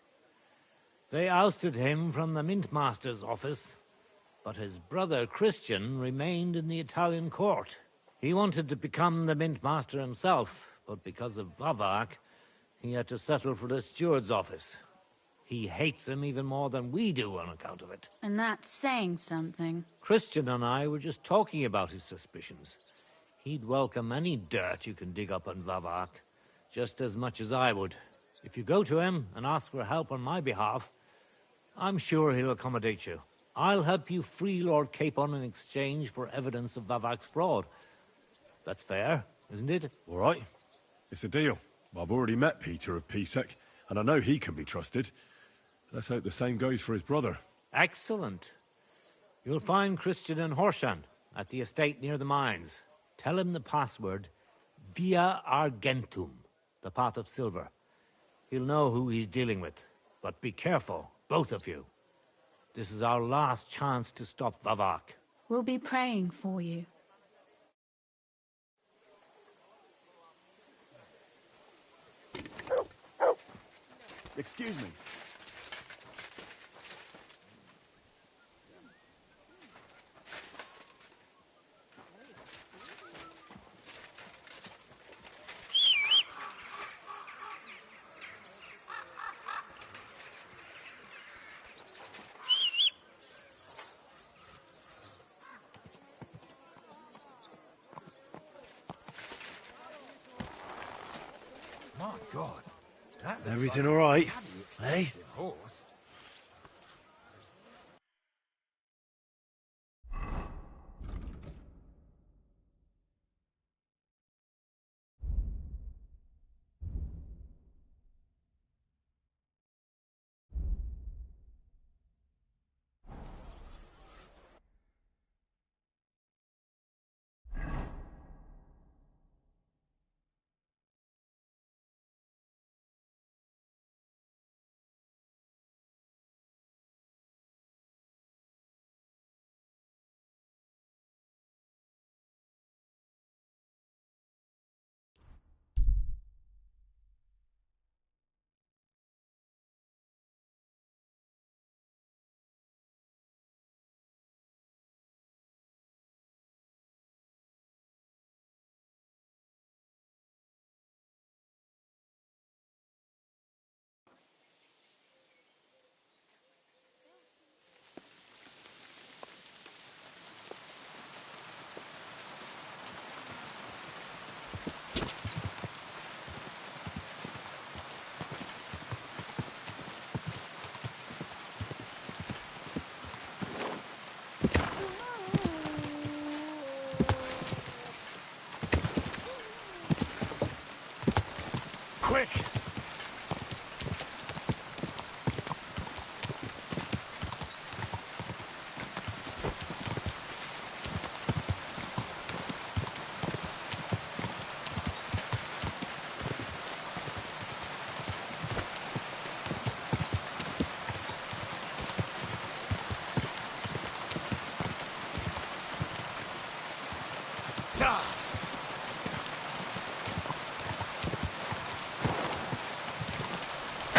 They ousted him from the Mintmaster's office, but his brother Christian remained in the Italian court. He wanted to become the Mintmaster himself, but because of Vavak, he had to settle for the steward's office. He hates him even more than we do on account of it. And that's saying something. Christian and I were just talking about his suspicions. He'd welcome any dirt you can dig up on Vavak, just as much as I would. If you go to him and ask for help on my behalf, I'm sure he'll accommodate you. I'll help you free Lord Capon in exchange for evidence of Vavak's fraud. That's fair, isn't it? All right. It's a deal. I've already met Peter of Pisek, and I know he can be trusted. Let's hope the same goes for his brother. Excellent. You'll find Christian and Horshan at the estate near the mines. Tell him the password, Via Argentum, the pot of silver. He'll know who he's dealing with. But be careful, both of you. This is our last chance to stop Vavak. We'll be praying for you. Excuse me. My God. Everything all right, eh? Quick!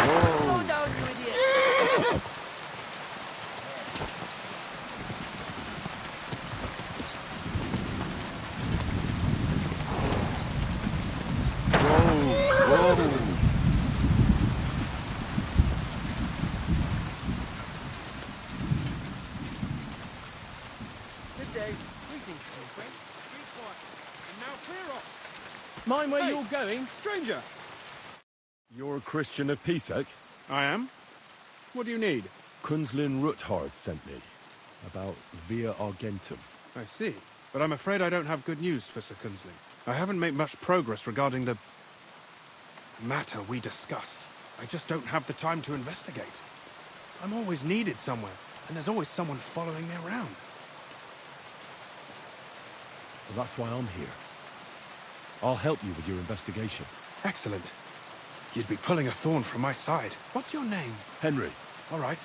Oh no, you idiot! Good day. Greetings, friend. Be quiet. And now clear off. Mind where Hey, you're going? stranger! You're a Christian of Pisek? I am. What do you need? Kunzlin Ruthard sent me. About Via Argentum. I see. But I'm afraid I don't have good news for Sir Kunzling. I haven't made much progress regarding the matter we discussed. I just don't have the time to investigate. I'm always needed somewhere, and there's always someone following me around. Well, that's why I'm here. I'll help you with your investigation. Excellent. You'd be pulling a thorn from my side. What's your name? Henry. All right.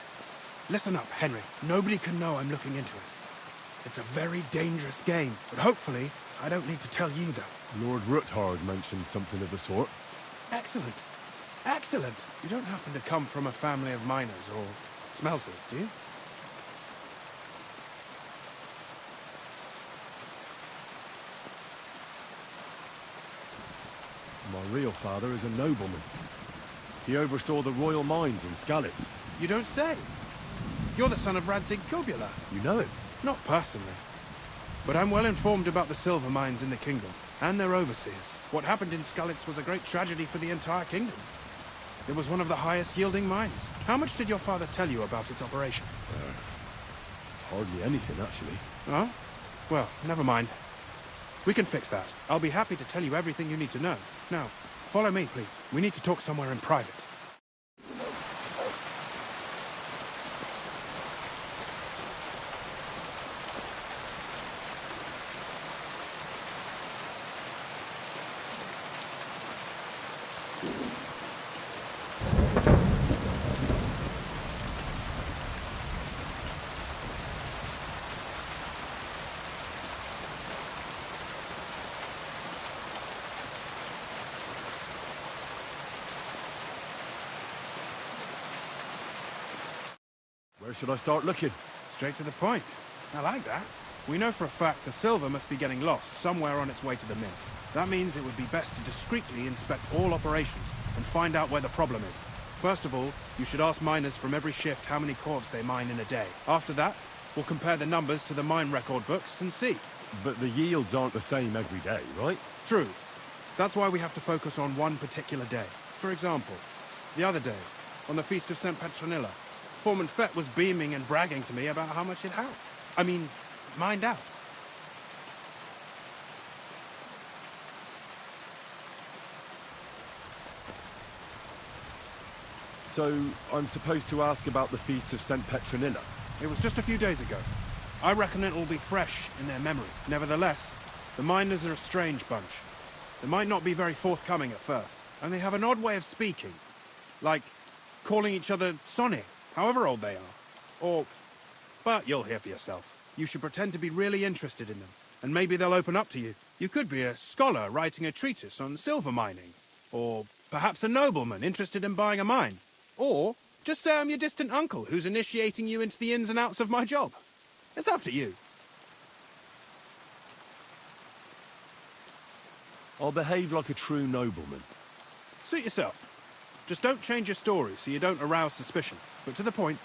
Listen up, Henry. Nobody can know I'm looking into it. It's a very dangerous game, but hopefully I don't need to tell you that. Lord Ruthard mentioned something of the sort. Excellent. Excellent. You don't happen to come from a family of miners or smelters, do you? My real father is a nobleman. He oversaw the royal mines in Skalitz. You don't say. You're the son of Radzig Kobula. You know him? Not personally. But I'm well informed about the silver mines in the kingdom, and their overseers. What happened in Skalitz was a great tragedy for the entire kingdom. It was one of the highest yielding mines. How much did your father tell you about its operation? Hardly anything, actually. Oh? Well, never mind. We can fix that. I'll be happy to tell you everything you need to know. Now, follow me, please. We need to talk somewhere in private. Where should I start looking? Straight to the point. I like that. We know for a fact the silver must be getting lost somewhere on its way to the mint. That means it would be best to discreetly inspect all operations and find out where the problem is. First of all, you should ask miners from every shift how many corves they mine in a day. After that, we'll compare the numbers to the mine record books and see. But the yields aren't the same every day, right? True. That's why we have to focus on one particular day. For example, the other day, on the Feast of St. Petronilla, Foreman Fett was beaming and bragging to me about how much it had. I mean, mined out. So, I'm supposed to ask about the Feast of St. Petronilla? It was just a few days ago. I reckon it will be fresh in their memory. Nevertheless, the miners are a strange bunch. They might not be very forthcoming at first, and they have an odd way of speaking. Like, calling each other Sonny, however old they are. But you'll hear for yourself. You should pretend to be really interested in them, and maybe they'll open up to you. You could be a scholar writing a treatise on silver mining, or perhaps a nobleman interested in buying a mine. Or just say I'm your distant uncle who's initiating you into the ins and outs of my job. It's up to you. I'll behave like a true nobleman. Suit yourself. Just don't change your story so you don't arouse suspicion. But to the point,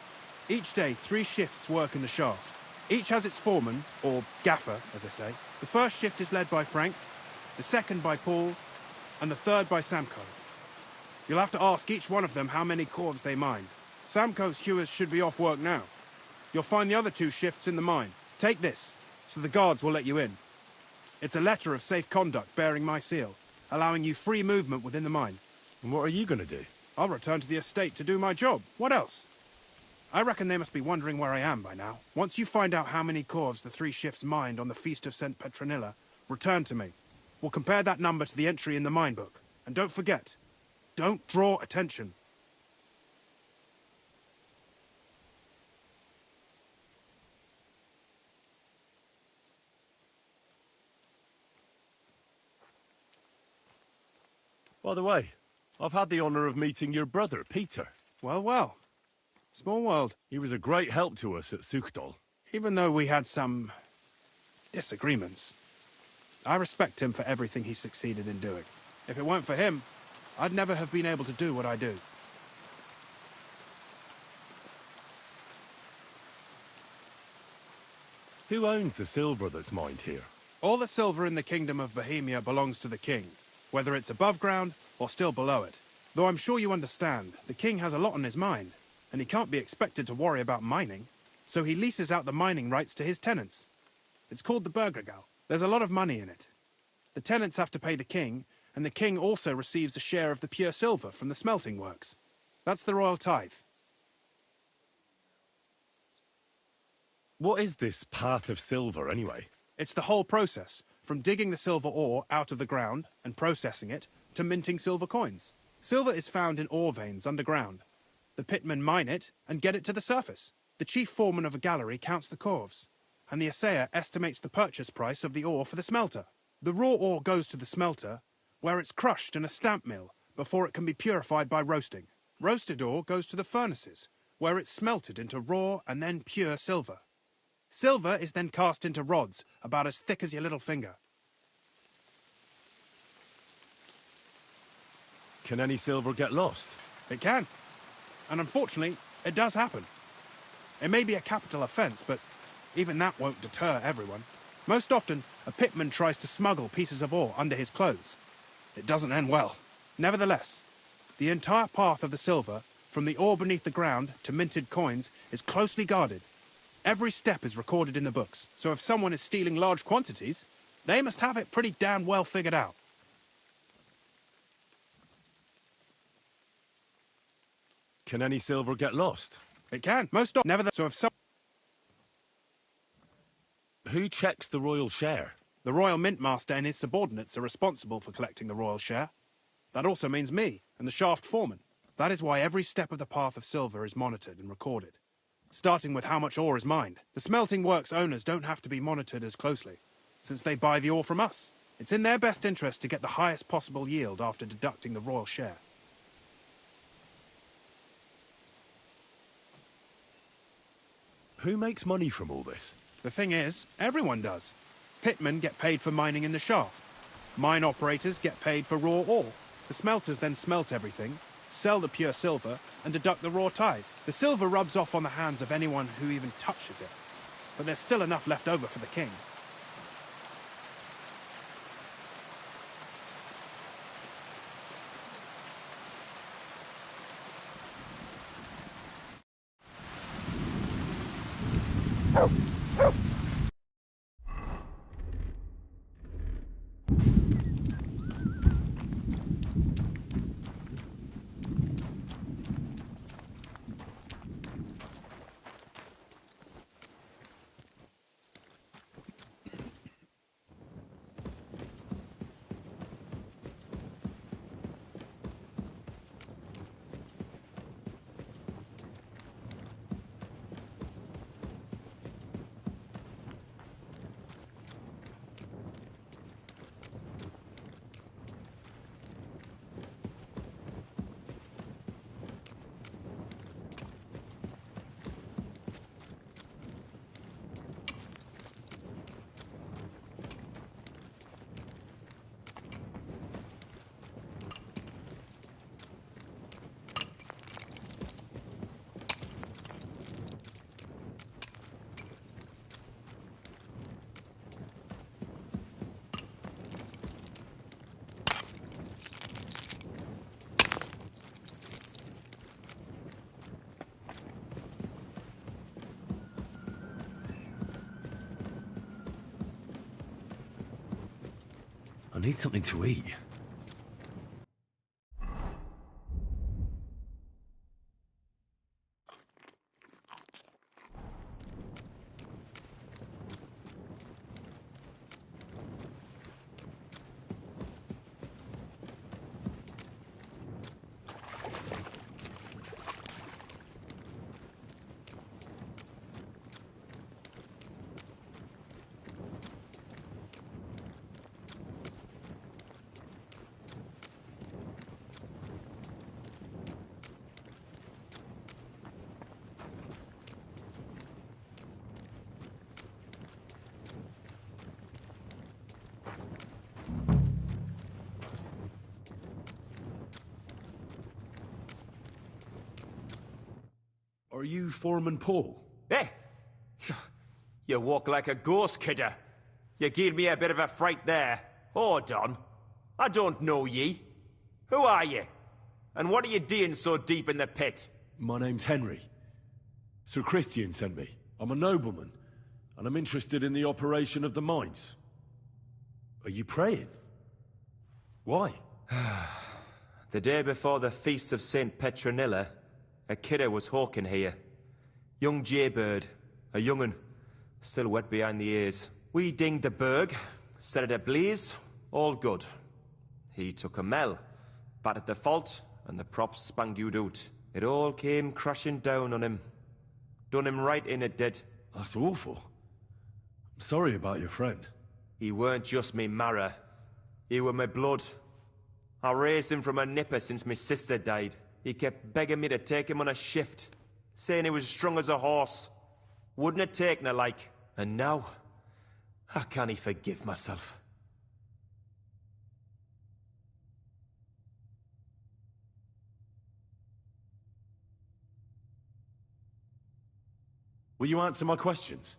each day 3 shifts work in the shaft. Each has its foreman, or gaffer, as they say. The first shift is led by Frank, the second by Paul, and the third by Samko. You'll have to ask each one of them how many corves they mine. Samko's hewers should be off work now. You'll find the other 2 shifts in the mine. Take this, so the guards will let you in. It's a letter of safe conduct bearing my seal, allowing you free movement within the mine. And what are you going to do? I'll return to the estate to do my job. What else? I reckon they must be wondering where I am by now. Once you find out how many corves the 3 shifts mined on the Feast of St. Petronilla, return to me. We'll compare that number to the entry in the mine book. And don't forget, don't draw attention. By the way, I've had the honour of meeting your brother, Peter. Well, well. Small world. He was a great help to us at Sukdal. Even though we had some disagreements, I respect him for everything he succeeded in doing. If it weren't for him, I'd never have been able to do what I do. Who owns the silver that's mined here? All the silver in the Kingdom of Bohemia belongs to the king, whether it's above ground or still below it. Though I'm sure you understand, the king has a lot on his mind, and he can't be expected to worry about mining, so he leases out the mining rights to his tenants. It's called the Burgergal. There's a lot of money in it. The tenants have to pay the king, and the king also receives a share of the pure silver from the smelting works. That's the royal tithe. What is this path of silver, anyway? It's the whole process, from digging the silver ore out of the ground and processing it, to minting silver coins. Silver is found in ore veins underground. The pitmen mine it and get it to the surface. The chief foreman of a gallery counts the corves, and the assayer estimates the purchase price of the ore for the smelter. The raw ore goes to the smelter, where it's crushed in a stamp mill before it can be purified by roasting. Roasted ore goes to the furnaces, where it's smelted into raw and then pure silver. Silver is then cast into rods about as thick as your little finger. Can any silver get lost? It can. And unfortunately, it does happen. It may be a capital offence, but even that won't deter everyone. Most often, a pitman tries to smuggle pieces of ore under his clothes. It doesn't end well. Nevertheless, the entire path of the silver, from the ore beneath the ground to minted coins, is closely guarded. Every step is recorded in the books, so if someone is stealing large quantities, They must have it pretty damn well figured out. Can any silver get lost? It can. Most never that. So if some... Who checks the royal share? The Royal Mint Master and his subordinates are responsible for collecting the royal share. That also means me, and the shaft foreman. That is why every step of the path of silver is monitored and recorded. Starting with how much ore is mined. The smelting works owners don't have to be monitored as closely, since they buy the ore from us. It's in their best interest to get the highest possible yield after deducting the royal share. Who makes money from all this? The thing is, everyone does. Pitmen get paid for mining in the shaft. Mine operators get paid for raw ore. The smelters then smelt everything, sell the pure silver, and deduct the raw tithe. The silver rubs off on the hands of anyone who even touches it. But there's still enough left over for the king. I need something to eat. Are you Foreman Paul? Hey! You walk like a ghost, kidder. You gave me a bit of a fright there. Hold on. I don't know ye. Who are you? And what are you doing so deep in the pit? My name's Henry. Sir Christian sent me. I'm a nobleman, and I'm interested in the operation of the mines. Are you praying? Why? The day before the feast of St. Petronilla, a kidder was hawking here. Young jaybird, a young'un, still wet behind the ears. We dinged the berg, set it ablaze, all good. He took a mell, battered the fault, and the props spangued out. It all came crashing down on him. Done him right in, it did. That's awful. I'm sorry about your friend. He weren't just me marrow. He were my blood. I raised him from a nipper since my sister died. He kept begging me to take him on a shift, saying he was strong as a horse. Wouldn't have taken her like. And now, I can't forgive myself. Will you answer my questions?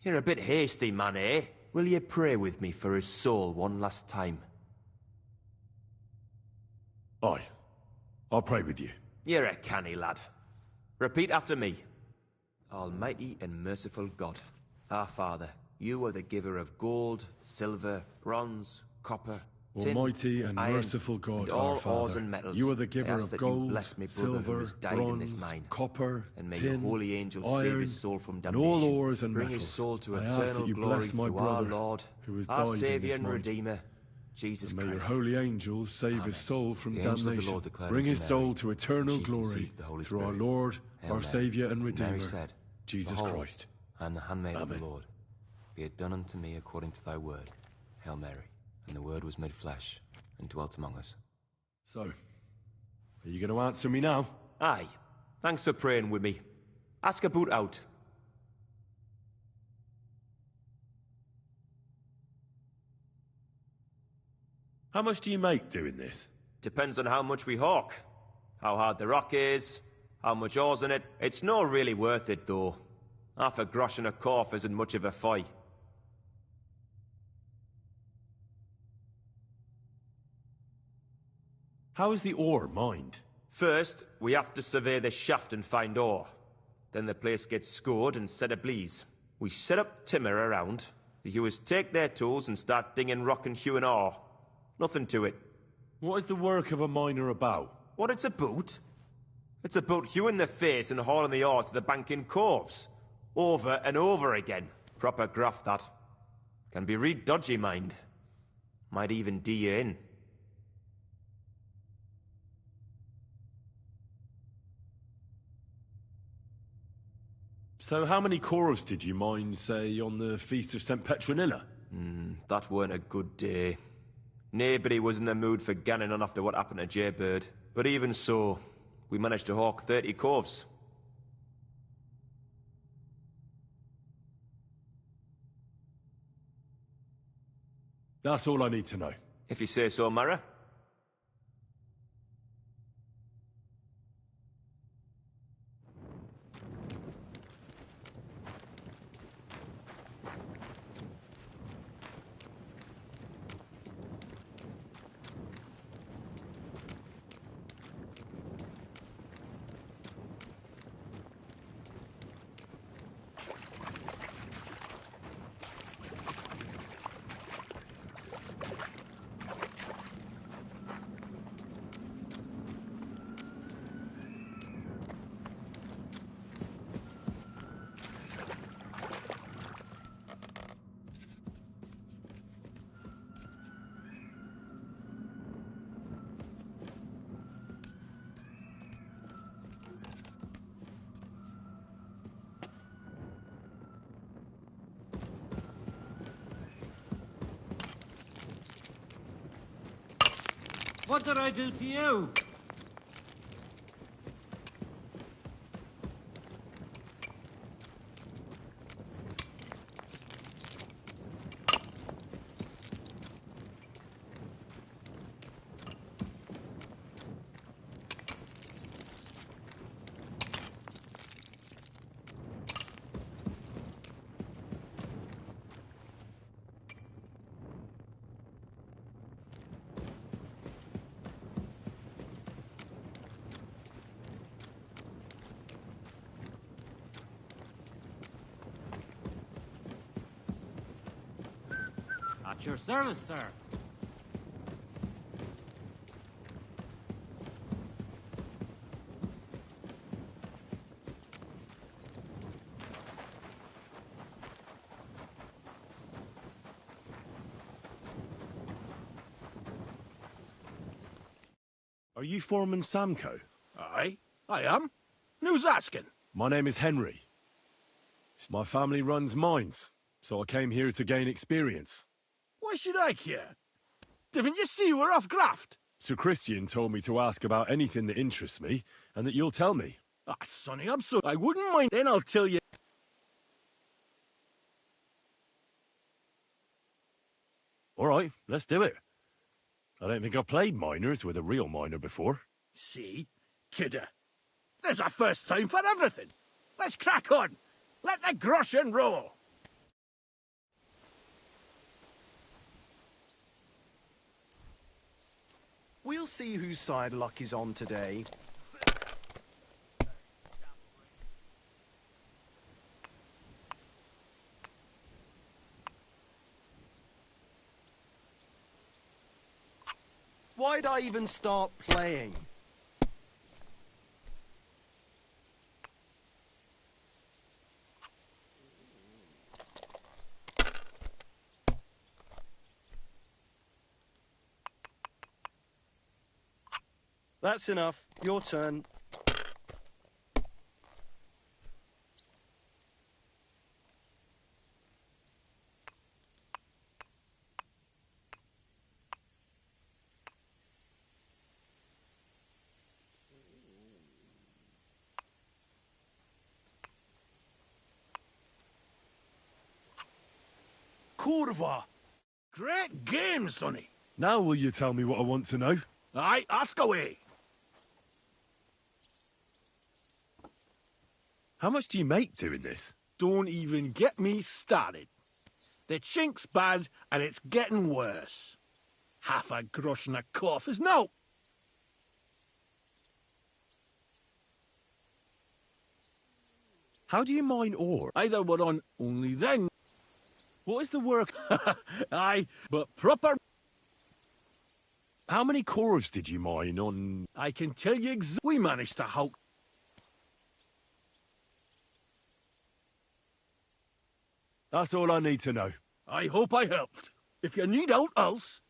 You're a bit hasty, man, eh? Will you pray with me for his soul one last time? Aye. I'll pray with you. You're a canny lad. Repeat after me. Almighty and merciful God, our Father, You are the giver of gold, silver, bronze, copper, tin, Almighty and iron, merciful God, and all our Father, ores and metals. you are the I giver ask of that you gold, bless me brother who silver, has died in this bronze, mine. copper, And may tin, your holy angels iron, save his soul from and damnation. all ores and Bring metals. his soul to I ask that eternal you glory bless my through our brother Lord, who has our died in Saviour this and mine. Redeemer, Jesus And may Christ. your holy angels save his soul from The angel of the damnation. Lord declared Bring unto his Mary, soul to eternal she glory conceived the Holy through our Spirit. Lord, Hail our Mary. Saviour and And Redeemer, Mary said, Jesus Behold, Christ. I am the handmaid of the Amen. Lord. Be it done unto me according to thy word. Hail Mary. And the word was made flesh and dwelt among us. So, are you going to answer me now? Aye. Thanks for praying with me. Ask a boot out. How much do you make doing this? Depends on how much we hawk. How hard the rock is, how much ore's in it. It's not really worth it, though. Half a grosh and a corf isn't much of a fight. How is the ore mined? First, we have to survey the shaft and find ore. Then the place gets scored and set ablaze. We set up timber around. The hewers take their tools and start dinging rock and hewing ore. Nothing to it. What is the work of a miner about? What it's about? It's about hewing the face and hauling the ore to the bank in coves. Over and over again. Proper graft, that. Can be real dodgy, mind. Might even D you in. So how many corves did you mine, say, on the Feast of St. Petronilla? That weren't a good day. Nobody was in the mood for ganning on after what happened to Jaybird. But even so, we managed to hawk 30 corves. That's all I need to know. If you say so, Mara. What did I do to you? At your service, sir. Are you Foreman Samco? Aye, I am. Who's asking? My name is Henry. My family runs mines, so I came here to gain experience. Why should I care? Didn't you see we're off graft? Sir Christian told me to ask about anything that interests me, and that you'll tell me. Ah, Sonny, I'm so... I wouldn't mind. Then I'll tell you. All right, let's do it. I don't think I've played miners with a real miner before. See? Kidder. There's a first time for everything. Let's crack on. Let the groschen roll. We'll see whose side luck is on today. I even start playing? That's enough. Your turn. Curva! Great game, Sonny. Now will you tell me what I want to know? Aye, ask away. How much do you make doing this? Don't even get me started. The chink's bad, and it's getting worse. Half a grosh and a cough is no. How do you mine ore? Either we're on only then. What is the work? Aye, but proper. How many cores did you mine on? I can tell you we managed to hulk. That's all I need to know. I hope I helped. If you need out else.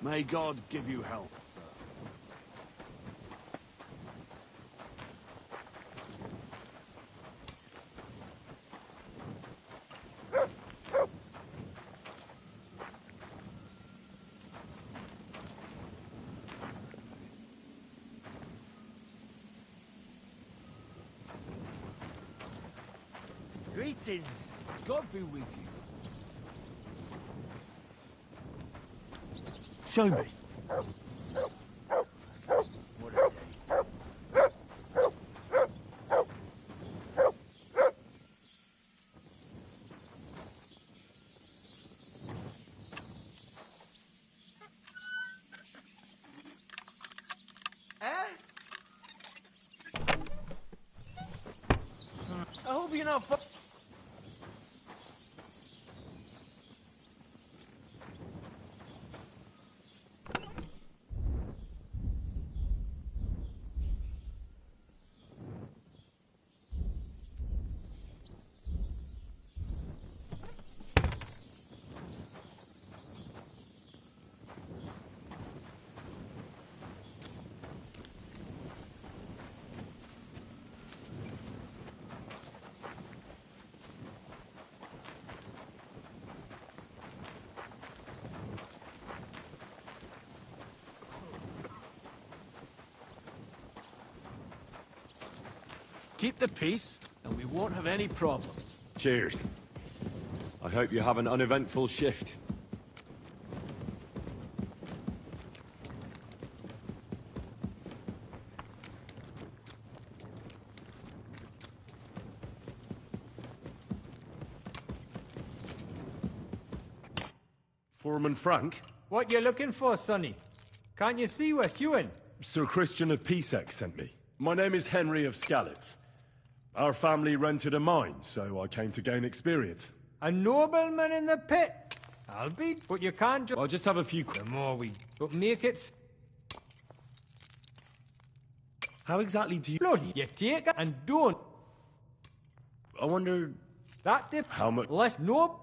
May God give you health, sir. Greetings. God be with you. Show me. What a day. I hope you're not Keep the peace, and we won't have any problems. Cheers. I hope you have an uneventful shift. Foreman Frank? What you looking for, Sonny? Can't you see we're queuing? Sir Christian of Pisek sent me. My name is Henry of Skalitz. Our family rented a mine, so I came to gain experience. A nobleman in the pit? I'll be, but you can't just... I'll just have a few... The more we... But make it... How exactly do you... Bloody, you take it and don't. I wonder... That dip... How much... Let's know...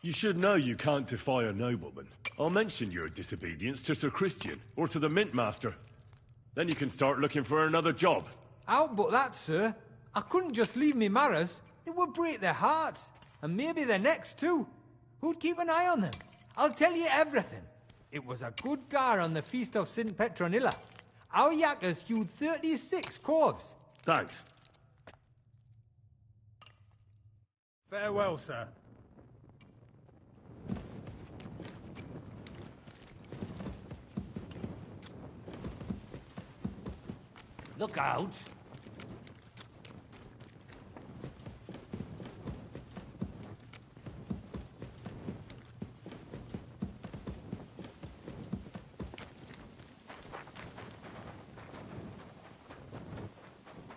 You should know you can't defy a nobleman. I'll mention your disobedience to Sir Christian, or to the Mint Master. Then you can start looking for another job. Out but that, sir. I couldn't just leave me marrows. It would break their hearts. And maybe their necks, too. Who'd keep an eye on them? I'll tell you everything. It was a good gar on the Feast of St. Petronilla. Our yakkers hewed 36 corves. Thanks. Farewell, sir. Look out!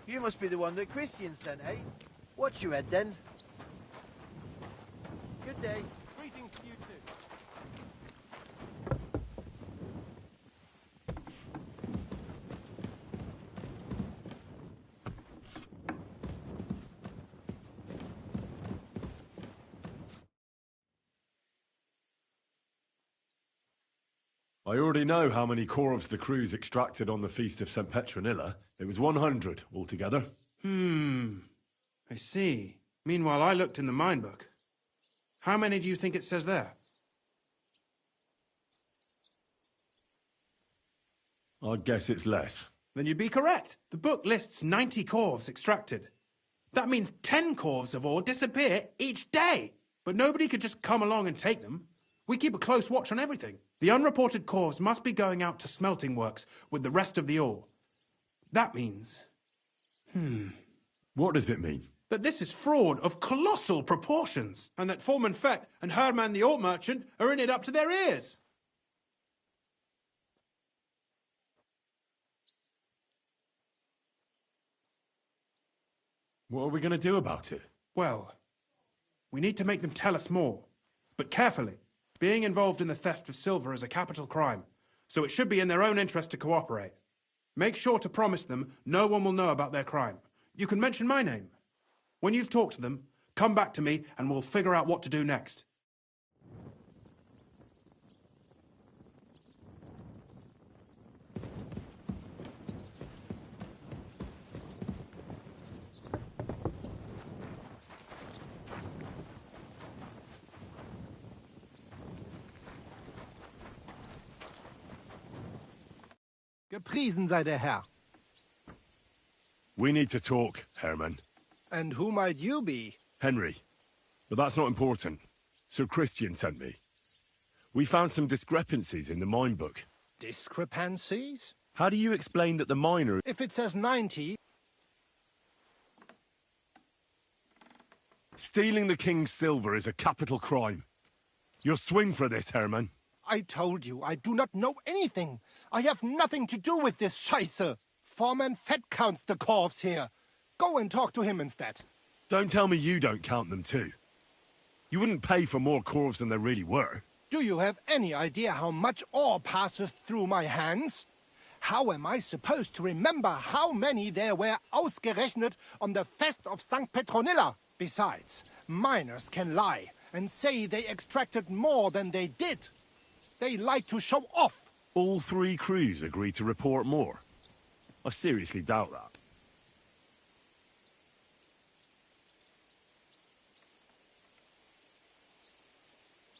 You must be the one that Christian sent, eh? Watch your head, then. Good day. Greetings to you too. I already know how many corves the crews extracted on the Feast of St. Petronilla. It was 100 altogether. I see. Meanwhile, I looked in the mine book. How many do you think it says there? I'd guess it's less. Then you'd be correct. The book lists 90 corves extracted. That means 10 corves of ore disappear each day. But nobody could just come along and take them. We keep a close watch on everything. The unreported corves must be going out to smelting works with the rest of the ore. That means... What does it mean? That this is fraud of colossal proportions, and that Foreman Fett and Herman the ore merchant are in it up to their ears. What are we going to do about it? Well, we need to make them tell us more. But carefully. Being involved in the theft of silver is a capital crime, so it should be in their own interest to cooperate. Make sure to promise them no one will know about their crime. You can mention my name. When you've talked to them, come back to me and we'll figure out what to do next. Gepriesen sei der Herr. We need to talk, Herman. And who might you be? Henry. But that's not important. Sir Christian sent me. We found some discrepancies in the mine book. Discrepancies? How do you explain that the miner... If it says 90... Stealing the king's silver is a capital crime. You'll swing for this, Herman. I told you, I do not know anything. I have nothing to do with this Scheiße. Foreman Fett counts the corves here. Go and talk to him instead. Don't tell me you don't count them too. You wouldn't pay for more corves than there really were. Do you have any idea how much ore passes through my hands? How am I supposed to remember how many there were ausgerechnet on the Fest of St. Petronilla? Besides, miners can lie and say they extracted more than they did. They like to show off. All 3 crews agreed to report more. I seriously doubt that.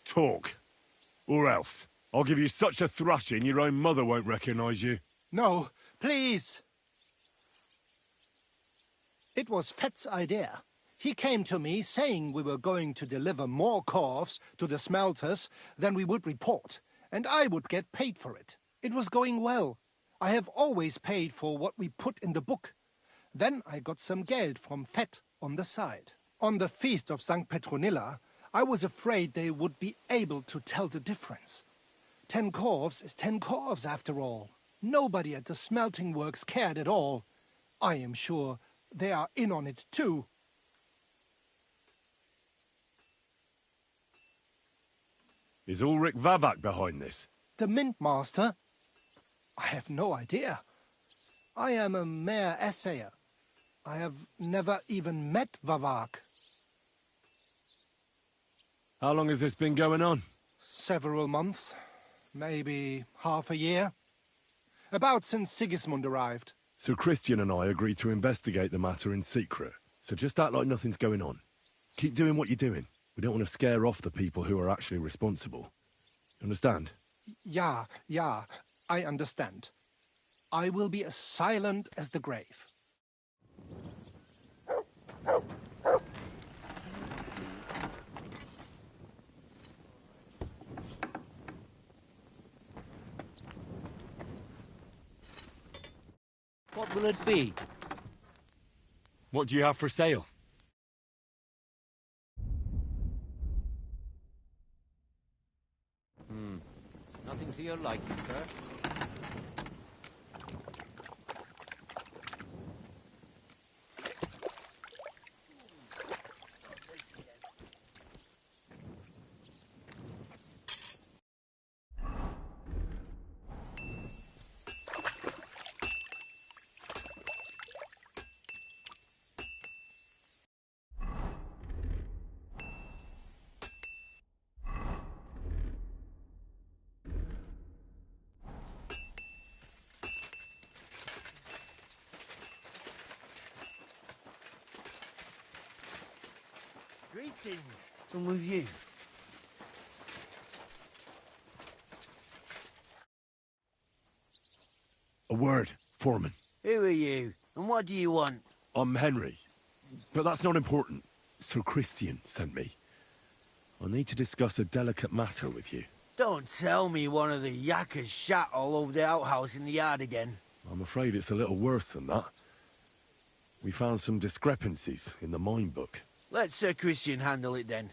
Talk. Or else. I'll give you such a thrashing your own mother won't recognize you. No, please. It was Fett's idea. He came to me saying we were going to deliver more corves to the smelters than we would report, and I would get paid for it. It was going well. I have always paid for what we put in the book. Then I got some geld from Fett on the side. On the Feast of St. Petronilla, I was afraid they would be able to tell the difference. 10 corves is 10 corves after all. Nobody at the smelting works cared at all. I am sure they are in on it too. Is Ulrich Vavak behind this? The Mint Master? I have no idea. I am a mere assayer. I have never even met Vavak. How long has this been going on? Several months. Maybe half a year. About since Sigismund arrived. So Christian and I agreed to investigate the matter in secret. So just act like nothing's going on. Keep doing what you're doing. We don't want to scare off the people who are actually responsible. Understand? Yeah, I understand. I will be as silent as the grave. What will it be? What do you have for sale? Nothing to your liking, sir. Greetings from with you. A word, Foreman. Who are you, and what do you want? I'm Henry. But that's not important. Sir Christian sent me. I need to discuss a delicate matter with you. Don't tell me one of the yakkers shat all over the outhouse in the yard again. I'm afraid it's a little worse than that. We found some discrepancies in the mine book. Let Sir Christian handle it then.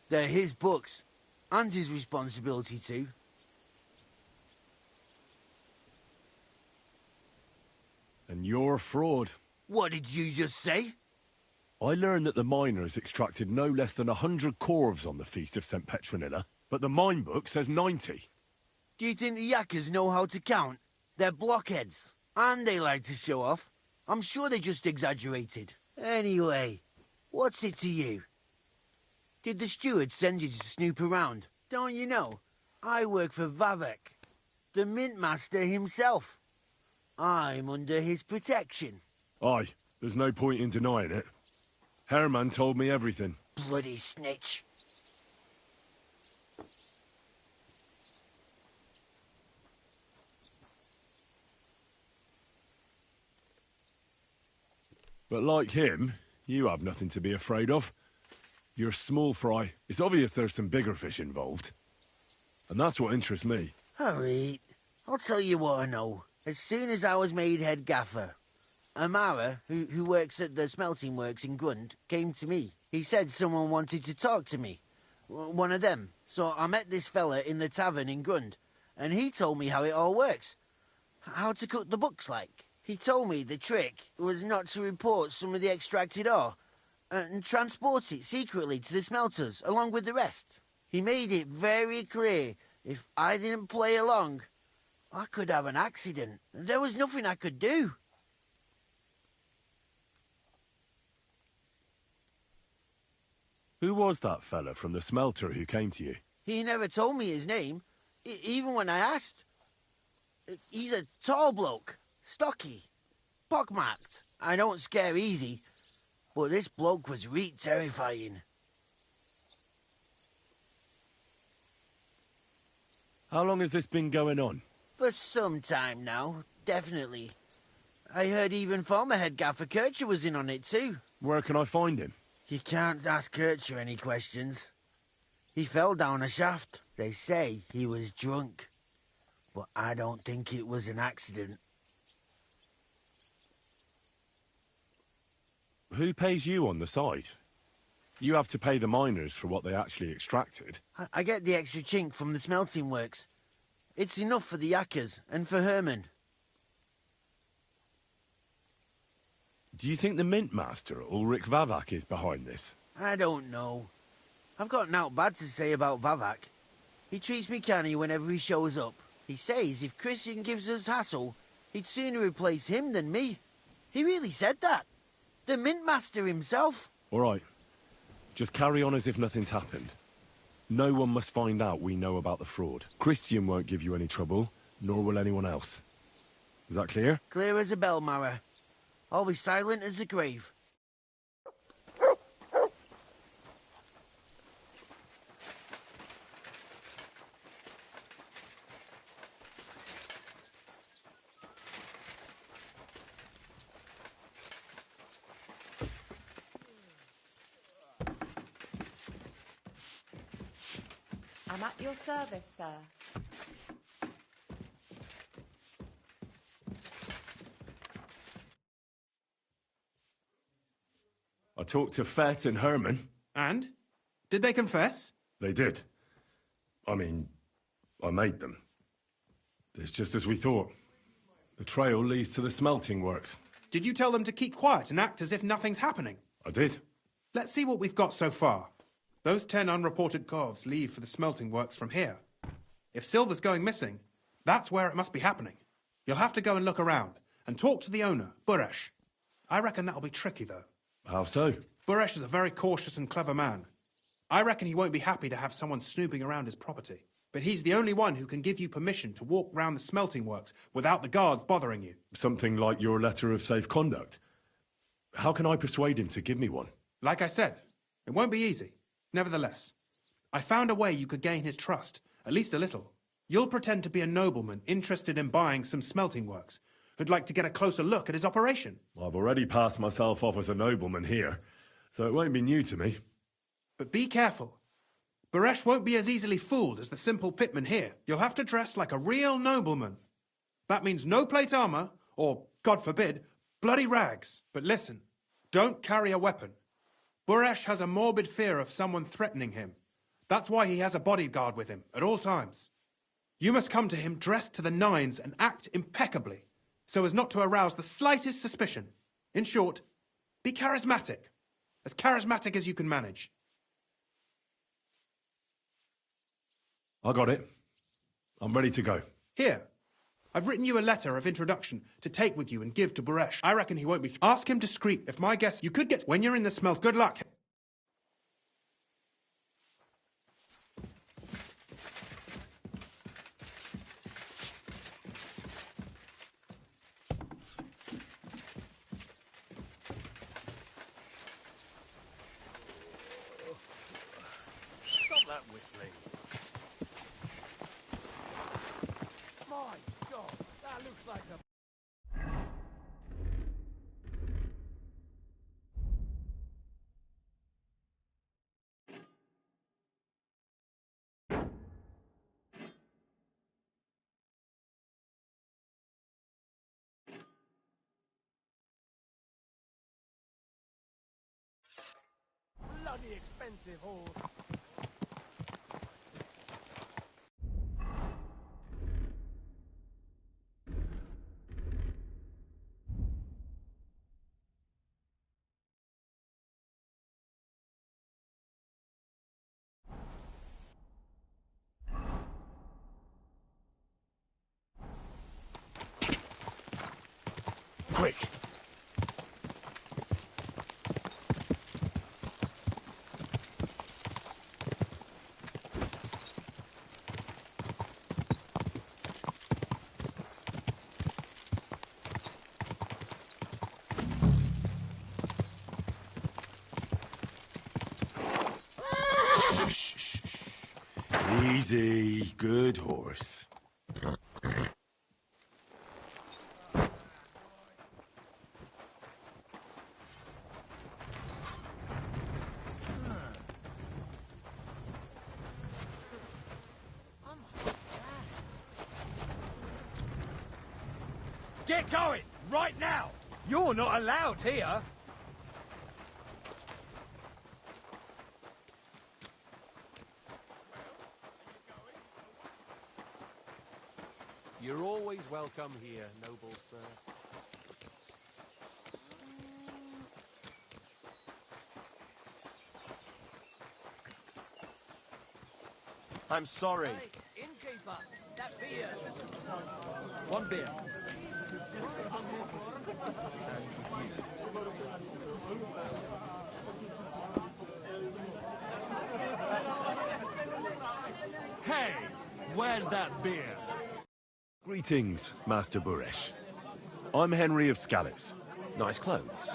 They're his books, and his responsibility too. And you're a fraud. What did you just say? I learned that the miners extracted no less than 100 corves on the Feast of St. Petronilla, but the mine book says 90. Do you think the yakkers know how to count? They're blockheads, and they like to show off. I'm sure they just exaggerated. Anyway, what's it to you? Did the steward send you to snoop around? Don't you know? I work for Vavak, the mint master himself. I'm under his protection. Aye, there's no point in denying it. Herman told me everything. Bloody snitch. But like him, you have nothing to be afraid of. You're small fry. It's obvious there's some bigger fish involved. And that's what interests me. Alright, I'll tell you what I know. As soon as I was made head gaffer, Amara, who works at the smelting works in Grund, came to me. He said someone wanted to talk to me. One of them. So I met this fella in the tavern in Grund, and he told me how it all works. How to cook the books like. He told me the trick was not to report some of the extracted ore, and transport it secretly to the smelters, along with the rest. He made it very clear, if I didn't play along, I could have an accident. There was nothing I could do. Who was that fella from the smelter who came to you? He never told me his name, even when I asked. He's a tall bloke, stocky, pockmarked. I don't scare easy, but this bloke was reet terrifying. How long has this been going on? For some time now, definitely. I heard even former head gaffer Kircher was in on it too. Where can I find him? You can't ask Kircher any questions. He fell down a shaft. They say he was drunk, but I don't think it was an accident. Who pays you on the side? You have to pay the miners for what they actually extracted. I get the extra chink from the smelting works. It's enough for the yakkers and for Herman. Do you think the mint master, Ulrich Vavak, is behind this? I don't know. I've got naught bad to say about Vavak. He treats me canny whenever he shows up. He says if Christian gives us hassle, he'd sooner replace him than me. He really said that. The Mint Master himself. All right. Just carry on as if nothing's happened. No one must find out we know about the fraud. Christian won't give you any trouble, nor will anyone else. Is that clear? Clear as a bell, Mara. I'll be silent as the grave. I'm at your service, sir. I talked to Fett and Herman. And? Did they confess? They did. I mean, I made them. It's just as we thought. The trail leads to the smelting works. Did you tell them to keep quiet and act as if nothing's happening? I did. Let's see what we've got so far. Those 10 unreported corves leave for the smelting works from here. If silver's going missing, that's where it must be happening. You'll have to go and look around, and talk to the owner, Buresh. I reckon that'll be tricky, though. How so? Buresh is a very cautious and clever man. I reckon he won't be happy to have someone snooping around his property. But he's the only one who can give you permission to walk round the smelting works without the guards bothering you. Something like your letter of safe conduct. How can I persuade him to give me one? Like I said, it won't be easy. Nevertheless, I found a way you could gain his trust, at least a little. You'll pretend to be a nobleman interested in buying some smelting works, who'd like to get a closer look at his operation. I've already passed myself off as a nobleman here, so it won't be new to me. But be careful. Buresh won't be as easily fooled as the simple pitman here. You'll have to dress like a real nobleman. That means no plate armor, or, God forbid, bloody rags. But listen, don't carry a weapon. Buresh has a morbid fear of someone threatening him. That's why he has a bodyguard with him at all times. You must come to him dressed to the nines and act impeccably, so as not to arouse the slightest suspicion. In short, be charismatic as you can manage. I got it. I'm ready to go. Here, I've written you a letter of introduction to take with you and give to Buresh. I reckon he won't be... Ask him discreet. If my guess, you could get... When you're in the smelt, good luck. Stop that whistling. My God, that looks like a... bloody expensive horse. Quick! Easy, good horse. Get going, right now! You're not allowed here! You're always welcome here, noble sir. I'm sorry. Hey, innkeeper, that One beer. Hey, where's that beer? Greetings, Master Buresh. I'm Henry of Scalitz. Nice clothes.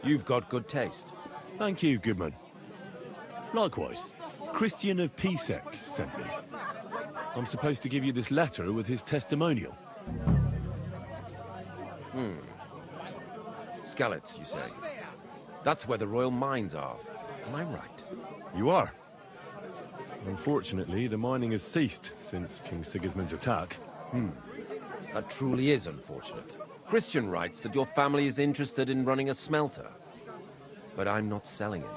You've got good taste. Thank you, Goodman. Likewise, Christian of Pisek sent me. I'm supposed to give you this letter with his testimonial. Scalitz, you say? That's where the royal mines are. Am I right? You are. Unfortunately, the mining has ceased since King Sigismund's attack. That truly is unfortunate. Christian writes that your family is interested in running a smelter. But I'm not selling it.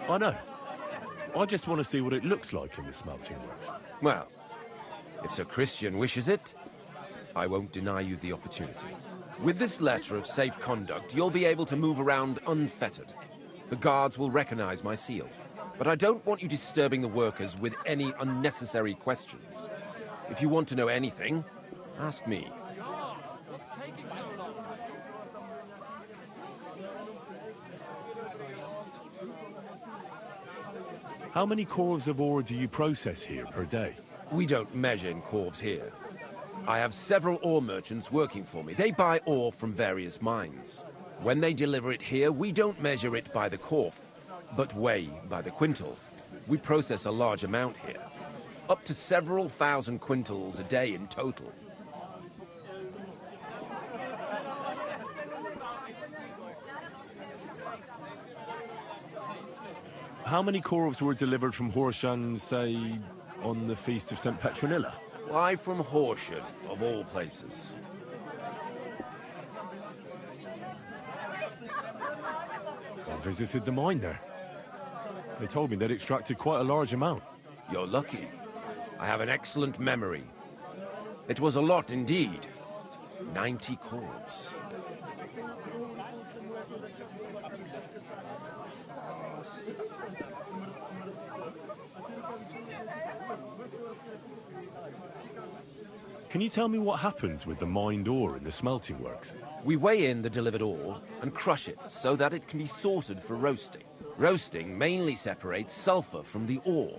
I know. I just want to see what it looks like in the smelting works. Well, if Sir Christian wishes it, I won't deny you the opportunity. With this letter of safe conduct, you'll be able to move around unfettered. The guards will recognize my seal. But I don't want you disturbing the workers with any unnecessary questions. If you want to know anything, ask me. How many corves of ore do you process here per day? We don't measure in corves here. I have several ore merchants working for me. They buy ore from various mines. When they deliver it here, we don't measure it by the corf, but weigh by the quintal. We process a large amount here. Up to several thousand quintals a day in total. How many corves were delivered from Horshan, say, on the Feast of St. Petronilla? Why from Horsham, of all places? I visited the mine there. They told me they'd extracted quite a large amount. You're lucky. I have an excellent memory. It was a lot indeed. 90 corves. Can you tell me what happens with the mined ore in the smelting works? We weigh in the delivered ore and crush it so that it can be sorted for roasting. Roasting mainly separates sulfur from the ore,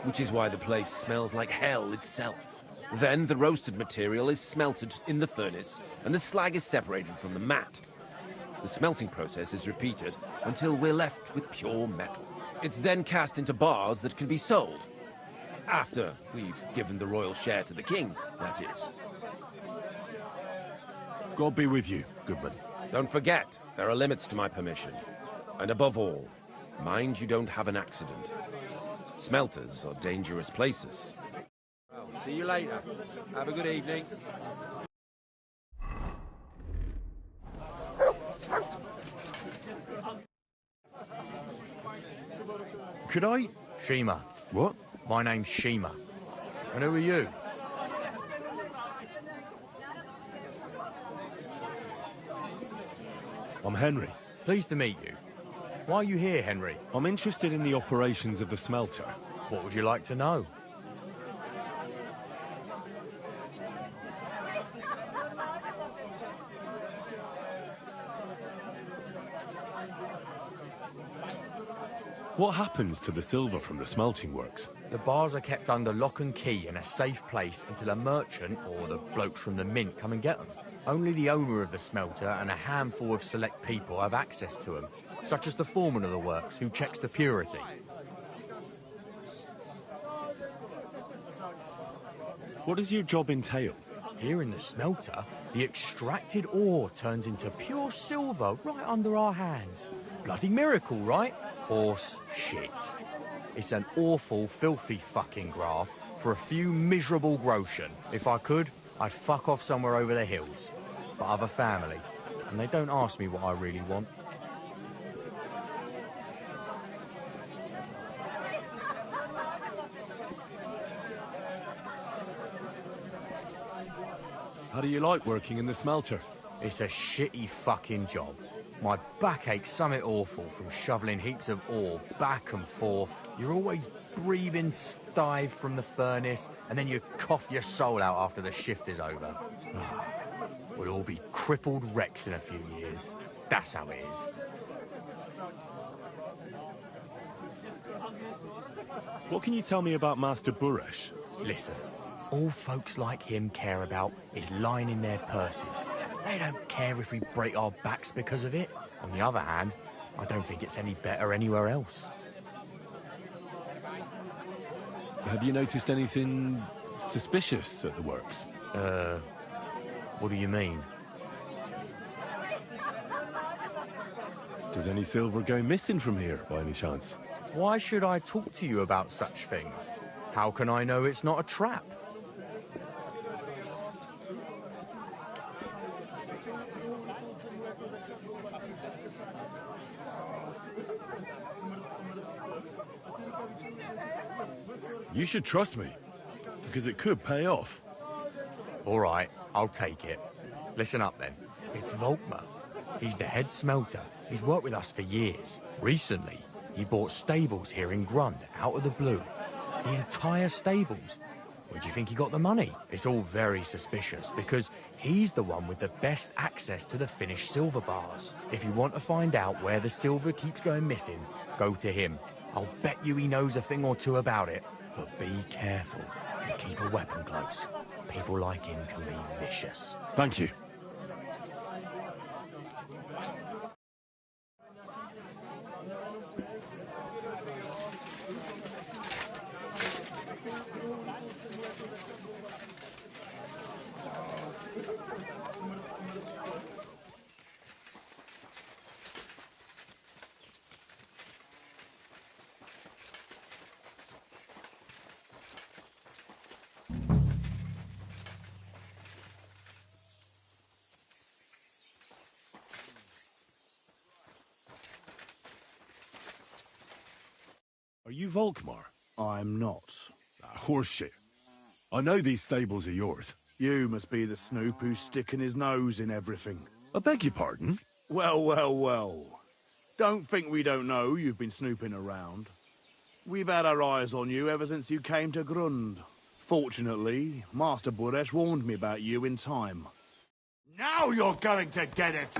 which is why the place smells like hell itself. Then the roasted material is smelted in the furnace and the slag is separated from the matte. The smelting process is repeated until we're left with pure metal. It's then cast into bars that can be sold. After we've given the royal share to the king, that is. God be with you, Goodman. Don't forget, there are limits to my permission. And above all, mind you don't have an accident. Smelters are dangerous places. Well, see you later. Have a good evening. Could I... Shima. What? My name's Shima. And who are you? I'm Henry. Pleased to meet you. Why are you here, Henry? I'm interested in the operations of the smelter. What would you like to know? What happens to the silver from the smelting works? The bars are kept under lock and key in a safe place until a merchant or the blokes from the mint come and get them. Only the owner of the smelter and a handful of select people have access to them, such as the foreman of the works, who checks the purity. What does your job entail? Here in the smelter, the extracted ore turns into pure silver right under our hands. Bloody miracle, right? Horse shit. It's an awful, filthy fucking graft for a few miserable groschen. If I could, I'd fuck off somewhere over the hills. But I have a family, and they don't ask me what I really want. How do you like working in the smelter? It's a shitty fucking job. My back aches something awful from shoveling heaps of ore back and forth. You're always breathing stive from the furnace, and then you cough your soul out after the shift is over. We'll all be crippled wrecks in a few years. That's how it is. What can you tell me about Master Buresh? Listen, all folks like him care about is lining their purses. They don't care if we break our backs because of it. On the other hand, I don't think it's any better anywhere else. Have you noticed anything suspicious at the works? What do you mean? Does any silver go missing from here, by any chance? Why should I talk to you about such things? How can I know it's not a trap? You should trust me, because it could pay off. All right, I'll take it. Listen up then. It's Volkmar. He's the head smelter. He's worked with us for years. Recently, he bought stables here in Grund, out of the blue. The entire stables. Where do you think he got the money? It's all very suspicious, because he's the one with the best access to the finished silver bars. If you want to find out where the silver keeps going missing, go to him. I'll bet you he knows a thing or two about it. But be careful and keep a weapon close. People like him can be vicious. Thank you. Are you Volkmar? I'm not. Horseshit. I know these stables are yours. You must be the snoop who's sticking his nose in everything. I beg your pardon? Well, well, well. Don't think we don't know you've been snooping around. We've had our eyes on you ever since you came to Grund. Fortunately, Master Buresh warned me about you in time. Now you're going to get it!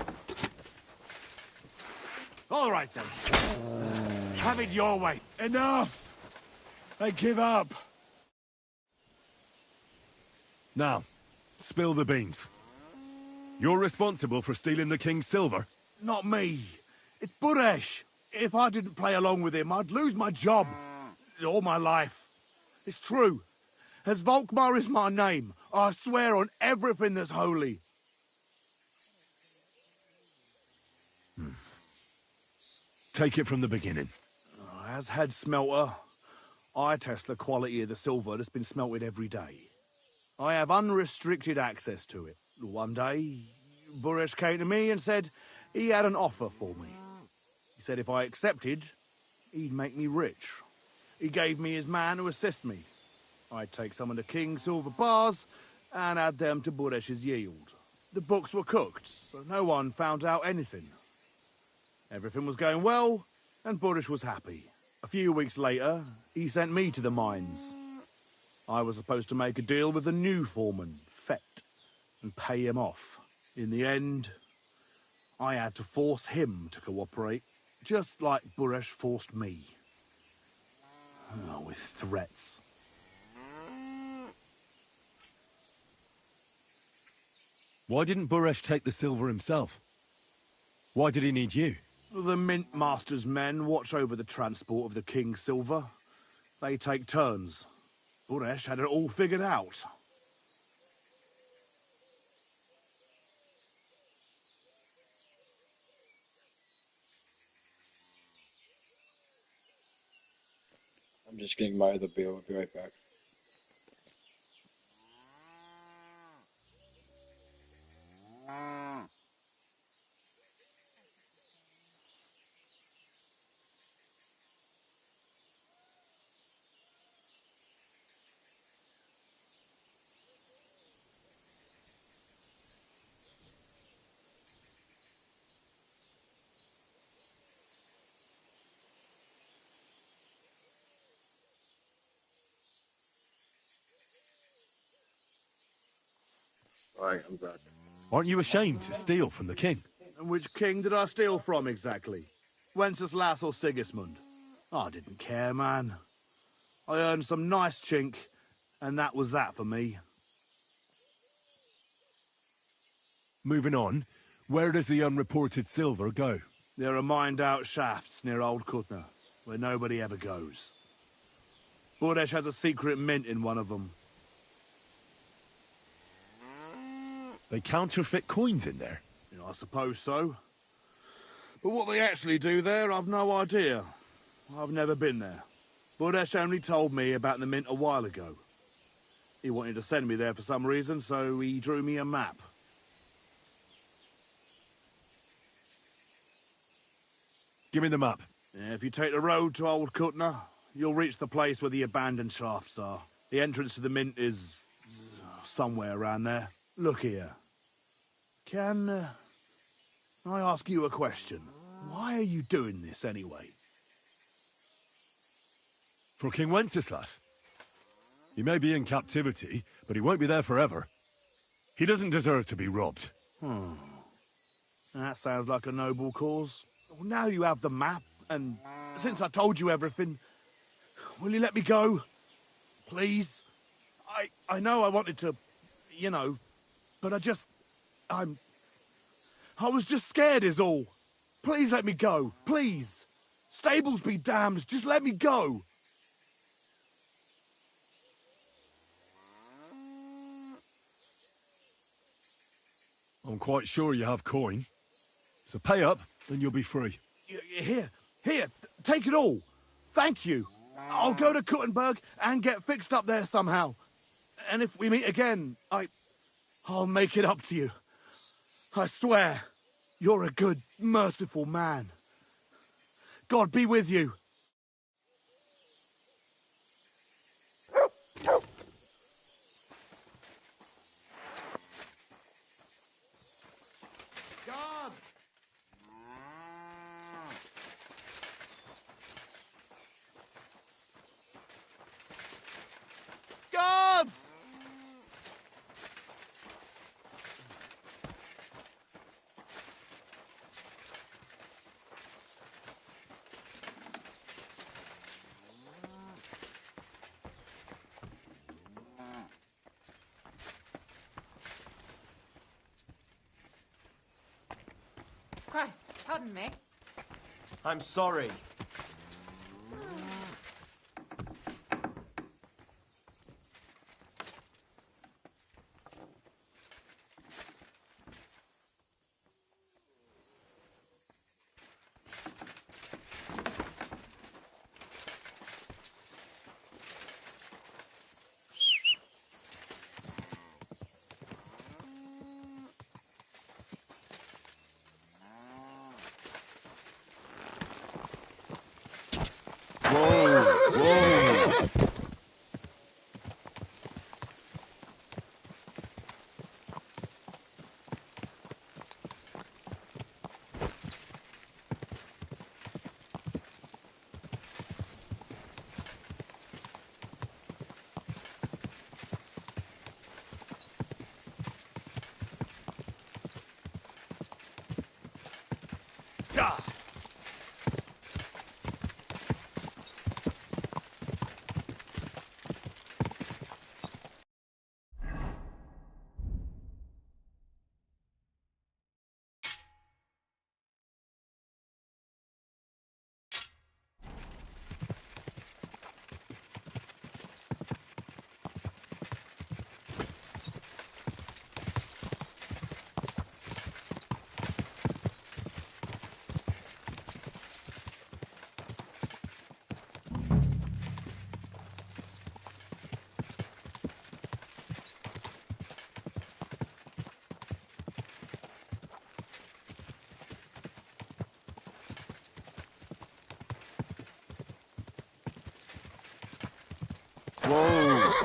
All right, then. Have it your way. Enough! I give up. Now, spill the beans. You're responsible for stealing the king's silver? Not me. It's Buresh. If I didn't play along with him, I'd lose my job. All my life. It's true. As Volkmar is my name, I swear on everything that's holy. Take it from the beginning. As head smelter, I test the quality of the silver that's been smelted every day. I have unrestricted access to it. One day, Buresh came to me and said he had an offer for me. He said if I accepted, he'd make me rich. He gave me his man to assist me. I'd take some of the king's silver bars and add them to Buresh's yield. The books were cooked, so no one found out anything. Everything was going well, and Buresh was happy. A few weeks later, he sent me to the mines. I was supposed to make a deal with the new foreman, Fett, and pay him off. In the end, I had to force him to cooperate, just like Buresh forced me. With threats. Why didn't Buresh take the silver himself? Why did he need you? The Mint Master's men watch over the transport of the king's silver. They take turns. Buresh had it all figured out. I'm just getting my other beer. I'll be right back. Alright, I'm back. Aren't you ashamed to steal from the king? And which king did I steal from exactly? Wenceslas or Sigismund? I didn't care, man. I earned some nice chink, and that was that for me. Moving on, where does the unreported silver go? There are mined-out shafts near Old Kutna, where nobody ever goes. Bohemia has a secret mint in one of them. They counterfeit coins in there? Yeah, I suppose so. But what they actually do there, I've no idea. I've never been there. Bohemia only told me about the mint a while ago. He wanted to send me there for some reason, so he drew me a map. Give me the map. Yeah, if you take the road to Old Kutna, you'll reach the place where the abandoned shafts are. The entrance to the mint is somewhere around there. Look here. Can I ask you a question? Why are you doing this anyway? For King Wenceslas. He may be in captivity, but he won't be there forever. He doesn't deserve to be robbed. That sounds like a noble cause. Well, now you have the map, and since I told you everything, will you let me go? Please? I know I wanted to, you know, but I was just scared is all. Please let me go, please. Stables be damned, just let me go. I'm quite sure you have coin. So pay up, and you'll be free. Here, take it all. Thank you. I'll go to Kuttenberg and get fixed up there somehow. And if we meet again, I'll make it up to you. I swear, you're a good, merciful man. God be with you. God! Guards! Christ, pardon me. I'm sorry.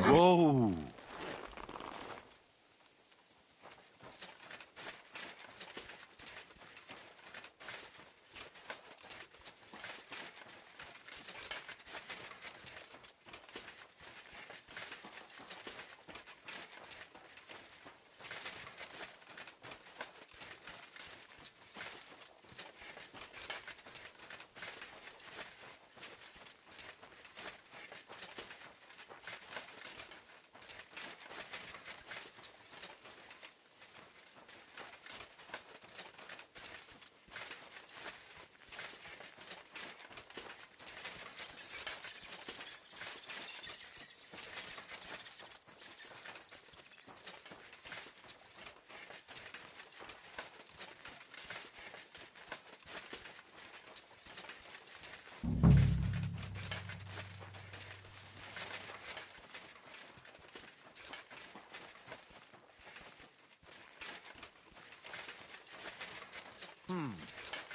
Whoa!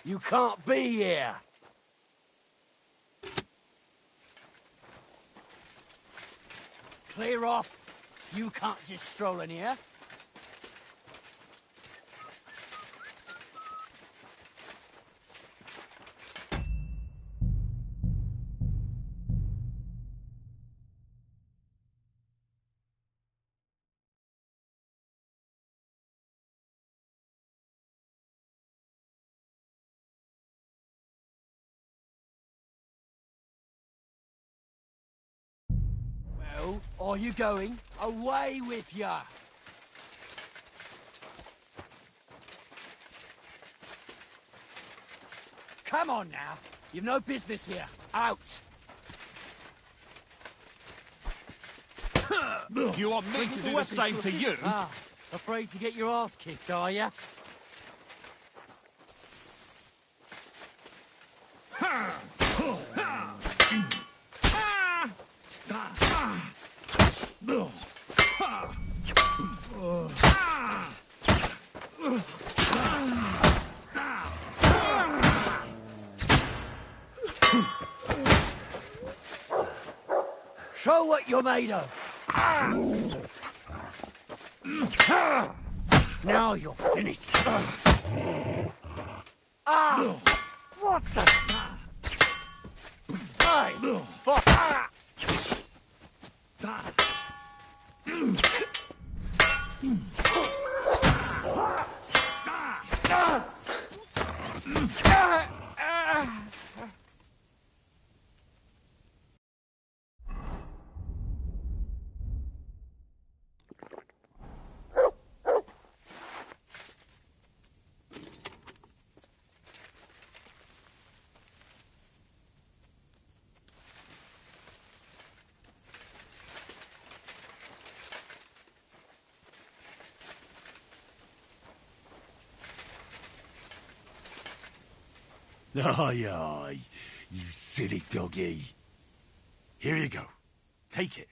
You can't be here. Clear off. You can't just stroll in here. Well, are you going? Away with ya! Come on now. You've no business here. Out! You want me to do the same to you? Ah, afraid to get your ass kicked, are ya? Show what you're made of. Now you're finished. What the? Hey, fuck. Aye, aye, you silly doggy. Here you go. Take it.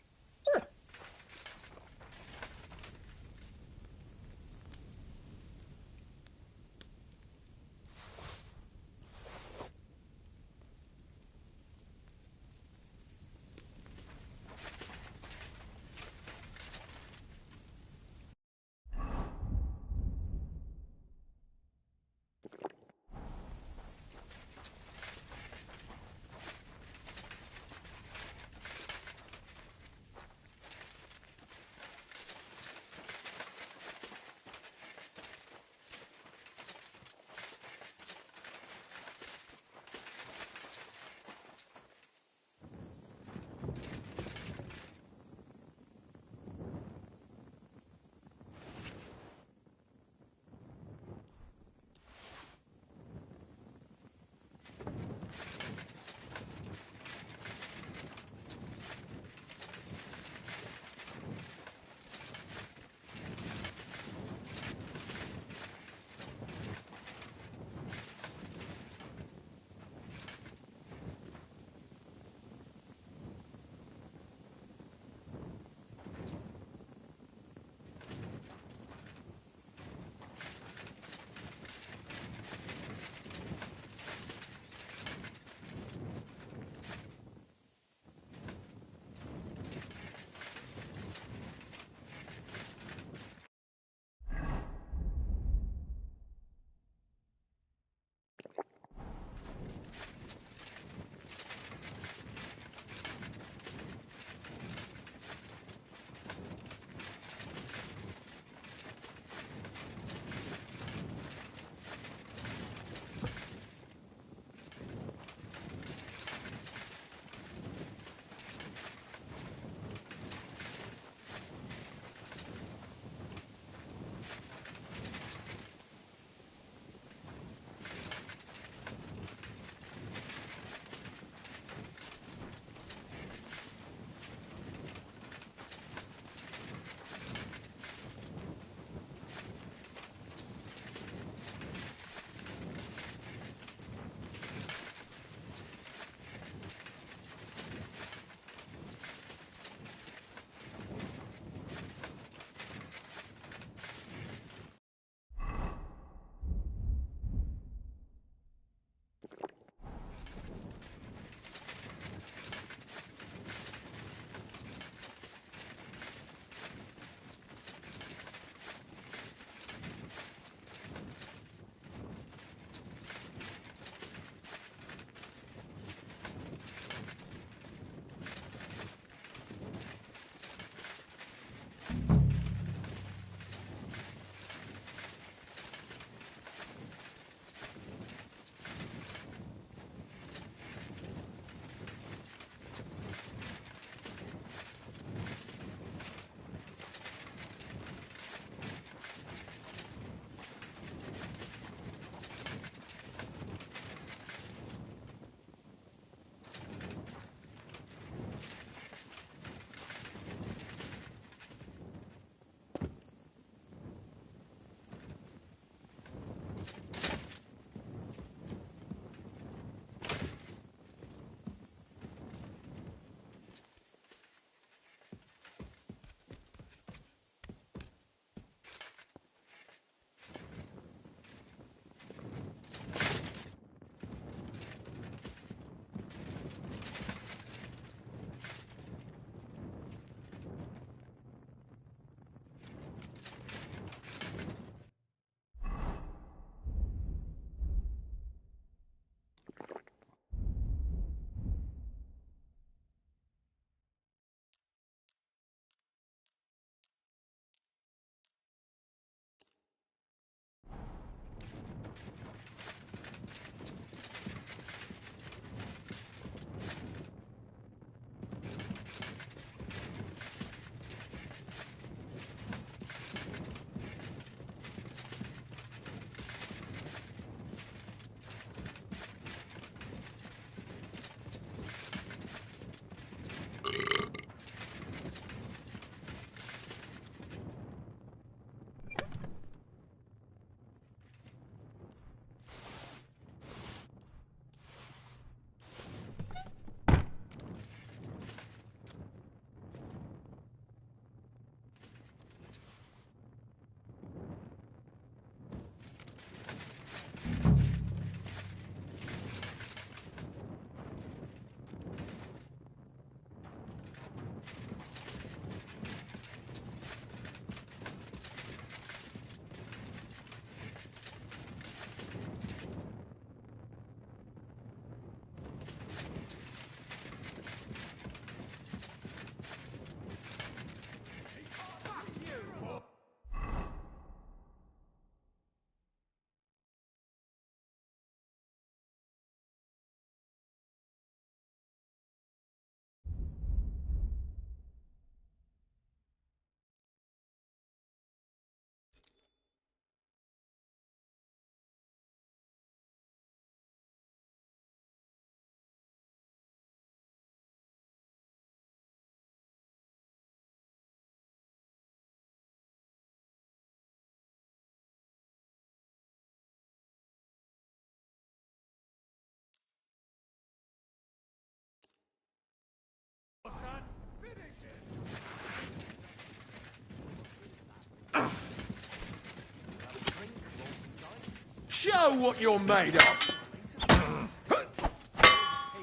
know what you're made of.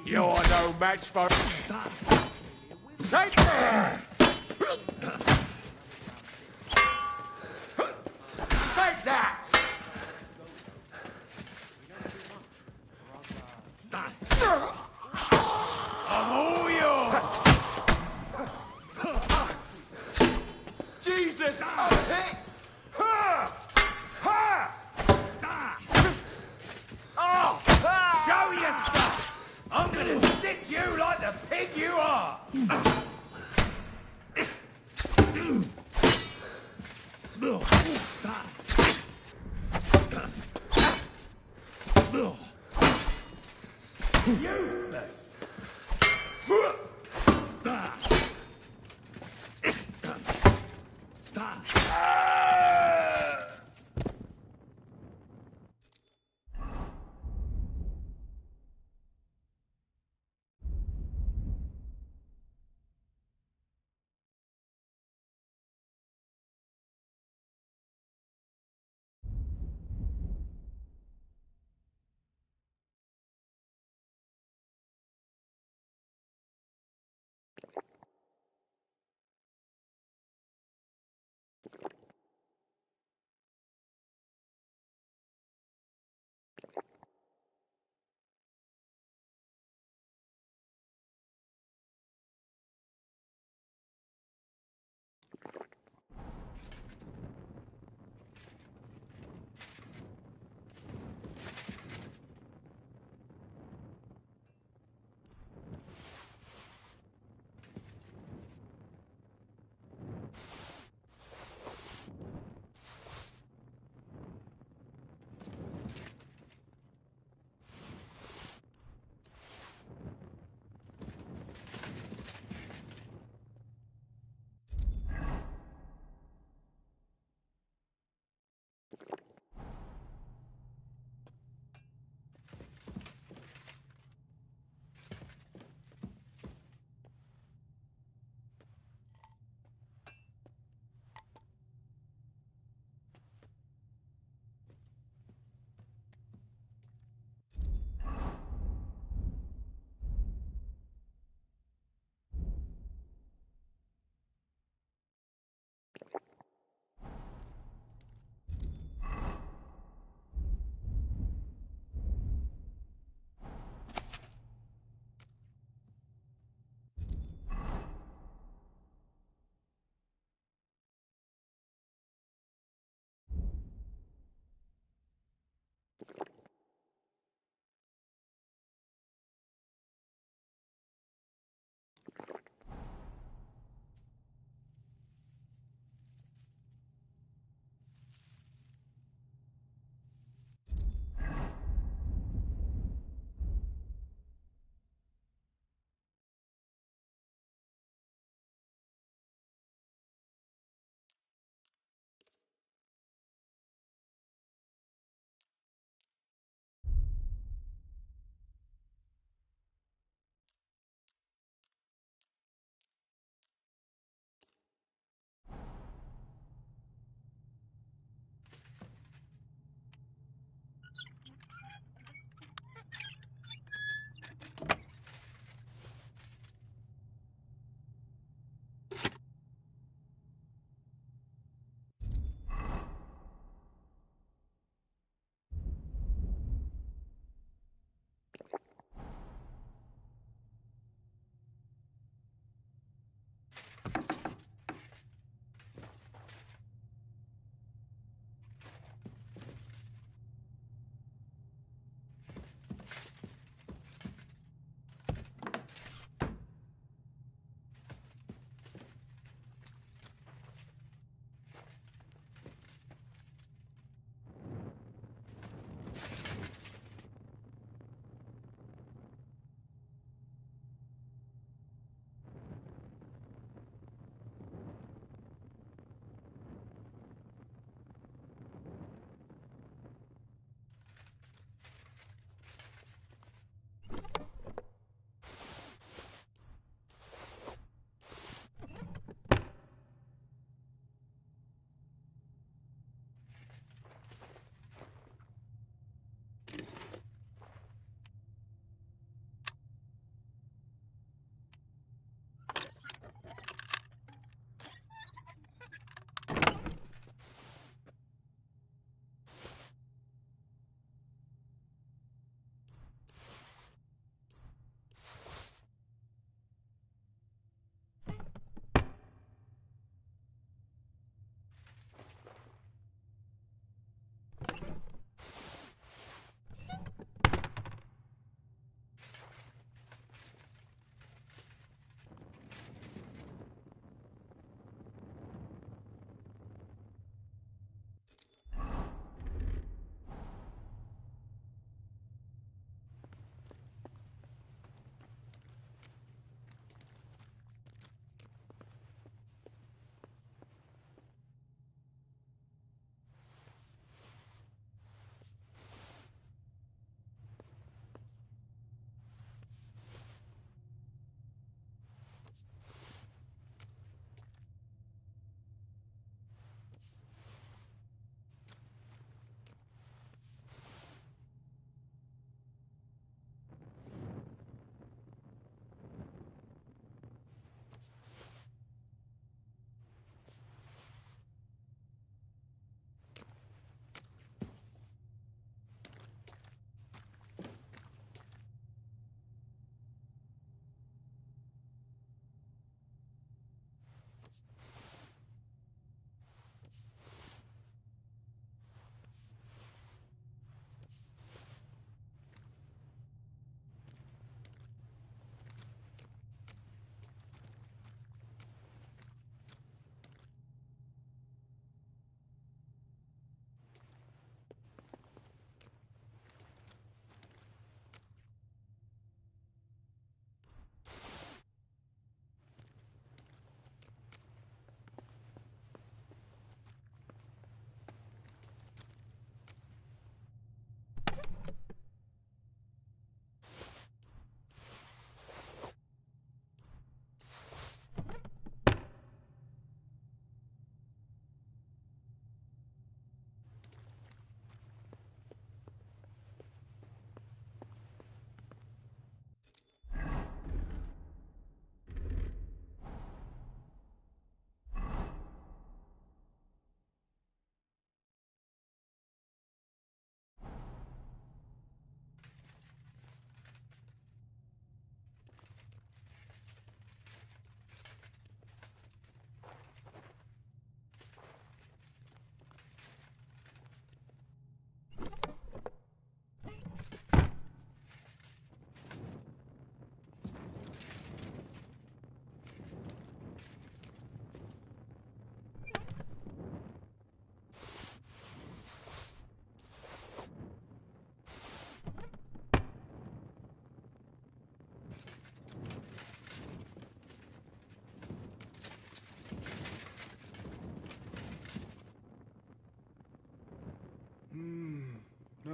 You're no match for... Take... Take that! I'm all yours! Jesus! I'm hit! Oh! Show your stuff! I'm gonna stick you like the pig you are! Useless!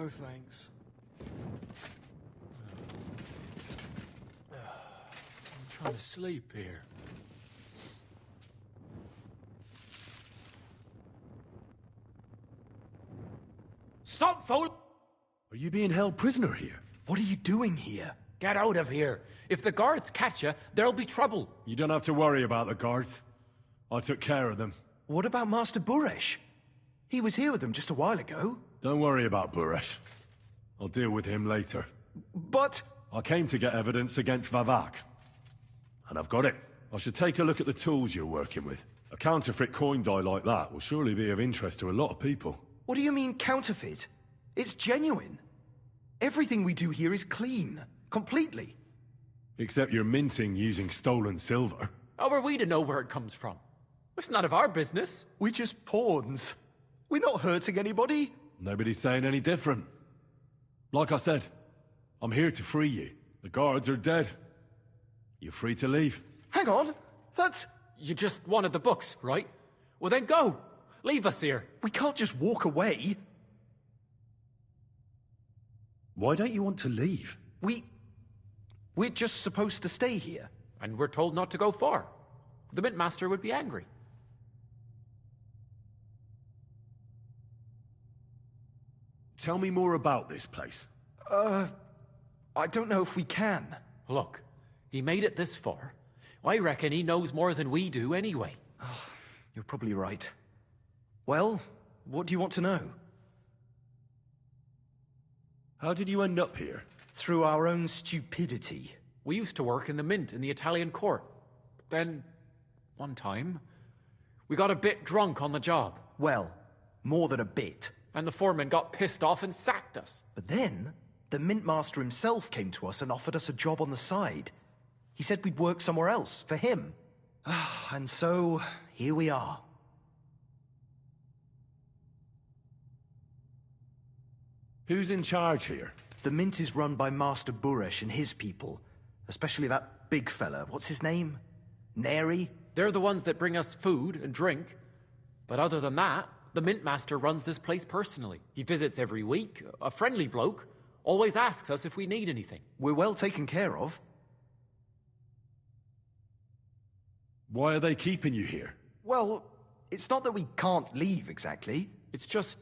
No thanks. I'm trying to sleep here. Stop, fool! Are you being held prisoner here? What are you doing here? Get out of here. If the guards catch you, there'll be trouble. You don't have to worry about the guards. I took care of them. What about Master Buresh? He was here with them just a while ago. Don't worry about Buresh. I'll deal with him later. But... I came to get evidence against Vavak. And I've got it. I should take a look at the tools you're working with. A counterfeit coin die like that will surely be of interest to a lot of people. What do you mean counterfeit? It's genuine. Everything we do here is clean. Completely. Except you're minting using stolen silver. How are we to know where it comes from? It's none of our business. We're just pawns. We're not hurting anybody. Nobody's saying any different. Like I said, I'm here to free you. The guards are dead. You're free to leave. Hang on. That's... You just wanted the books, right? Well then go. Leave us here. We can't just walk away. Why don't you want to leave? We're just supposed to stay here. And we're told not to go far. The Mint Master would be angry. Tell me more about this place. I don't know if we can. Look, he made it this far. I reckon he knows more than we do anyway. You're probably right. Well, what do you want to know? How did you end up here? Through our own stupidity. We used to work in the Mint in the Italian court. Then, one time, we got a bit drunk on the job. Well, more than a bit. And the foreman got pissed off and sacked us. But then, the Mint Master himself came to us and offered us a job on the side. He said we'd work somewhere else, for him. And so, here we are. Who's in charge here? The Mint is run by Master Buresh and his people. Especially that big fella. What's his name? Neri? They're the ones that bring us food and drink. But other than that, the Mint Master runs this place personally. He visits every week, a friendly bloke. Always asks us if we need anything. We're well taken care of. Why are they keeping you here? Well, it's not that we can't leave exactly. It's just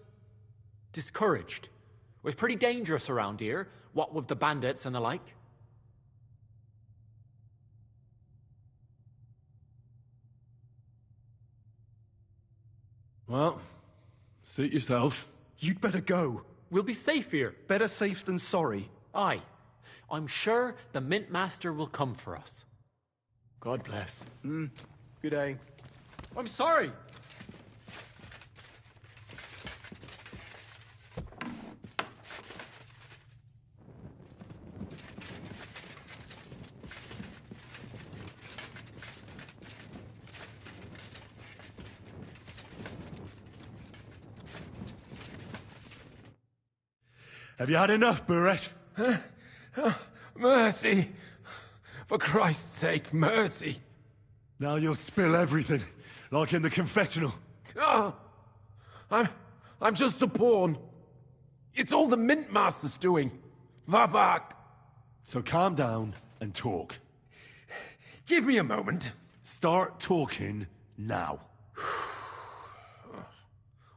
discouraged. It was pretty dangerous around here, what with the bandits and the like. Well, suit yourselves. You'd better go. We'll be safe here. Better safe than sorry. Aye. I'm sure the Mint Master will come for us. God bless. Good day. I'm sorry. Have you had enough, Buresh? Mercy. For Christ's sake, mercy. Now you'll spill everything, like in the confessional. Oh, I'm just a pawn. It's all the Mint Master's doing. Vavak. So calm down and talk. Give me a moment. Start talking now.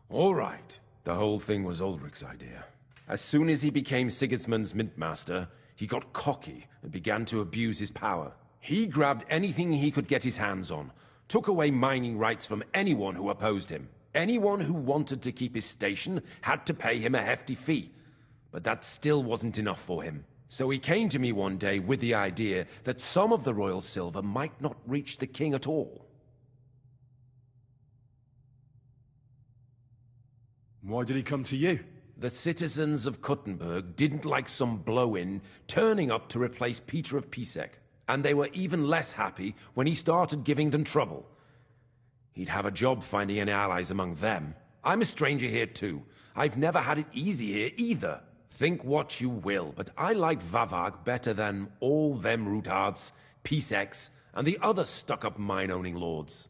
All right. The whole thing was Ulrich's idea. As soon as he became Sigismund's Mint Master, he got cocky and began to abuse his power. He grabbed anything he could get his hands on, took away mining rights from anyone who opposed him. Anyone who wanted to keep his station had to pay him a hefty fee. But that still wasn't enough for him. So he came to me one day with the idea that some of the royal silver might not reach the king at all. Why did he come to you? The citizens of Kuttenberg didn't like some blow-in turning up to replace Peter of Pisek, and they were even less happy when he started giving them trouble. He'd have a job finding any allies among them. I'm a stranger here too. I've never had it easy here either. Think what you will, but I like Vavag better than all them Rutards, Piseks, and the other stuck-up mine-owning lords.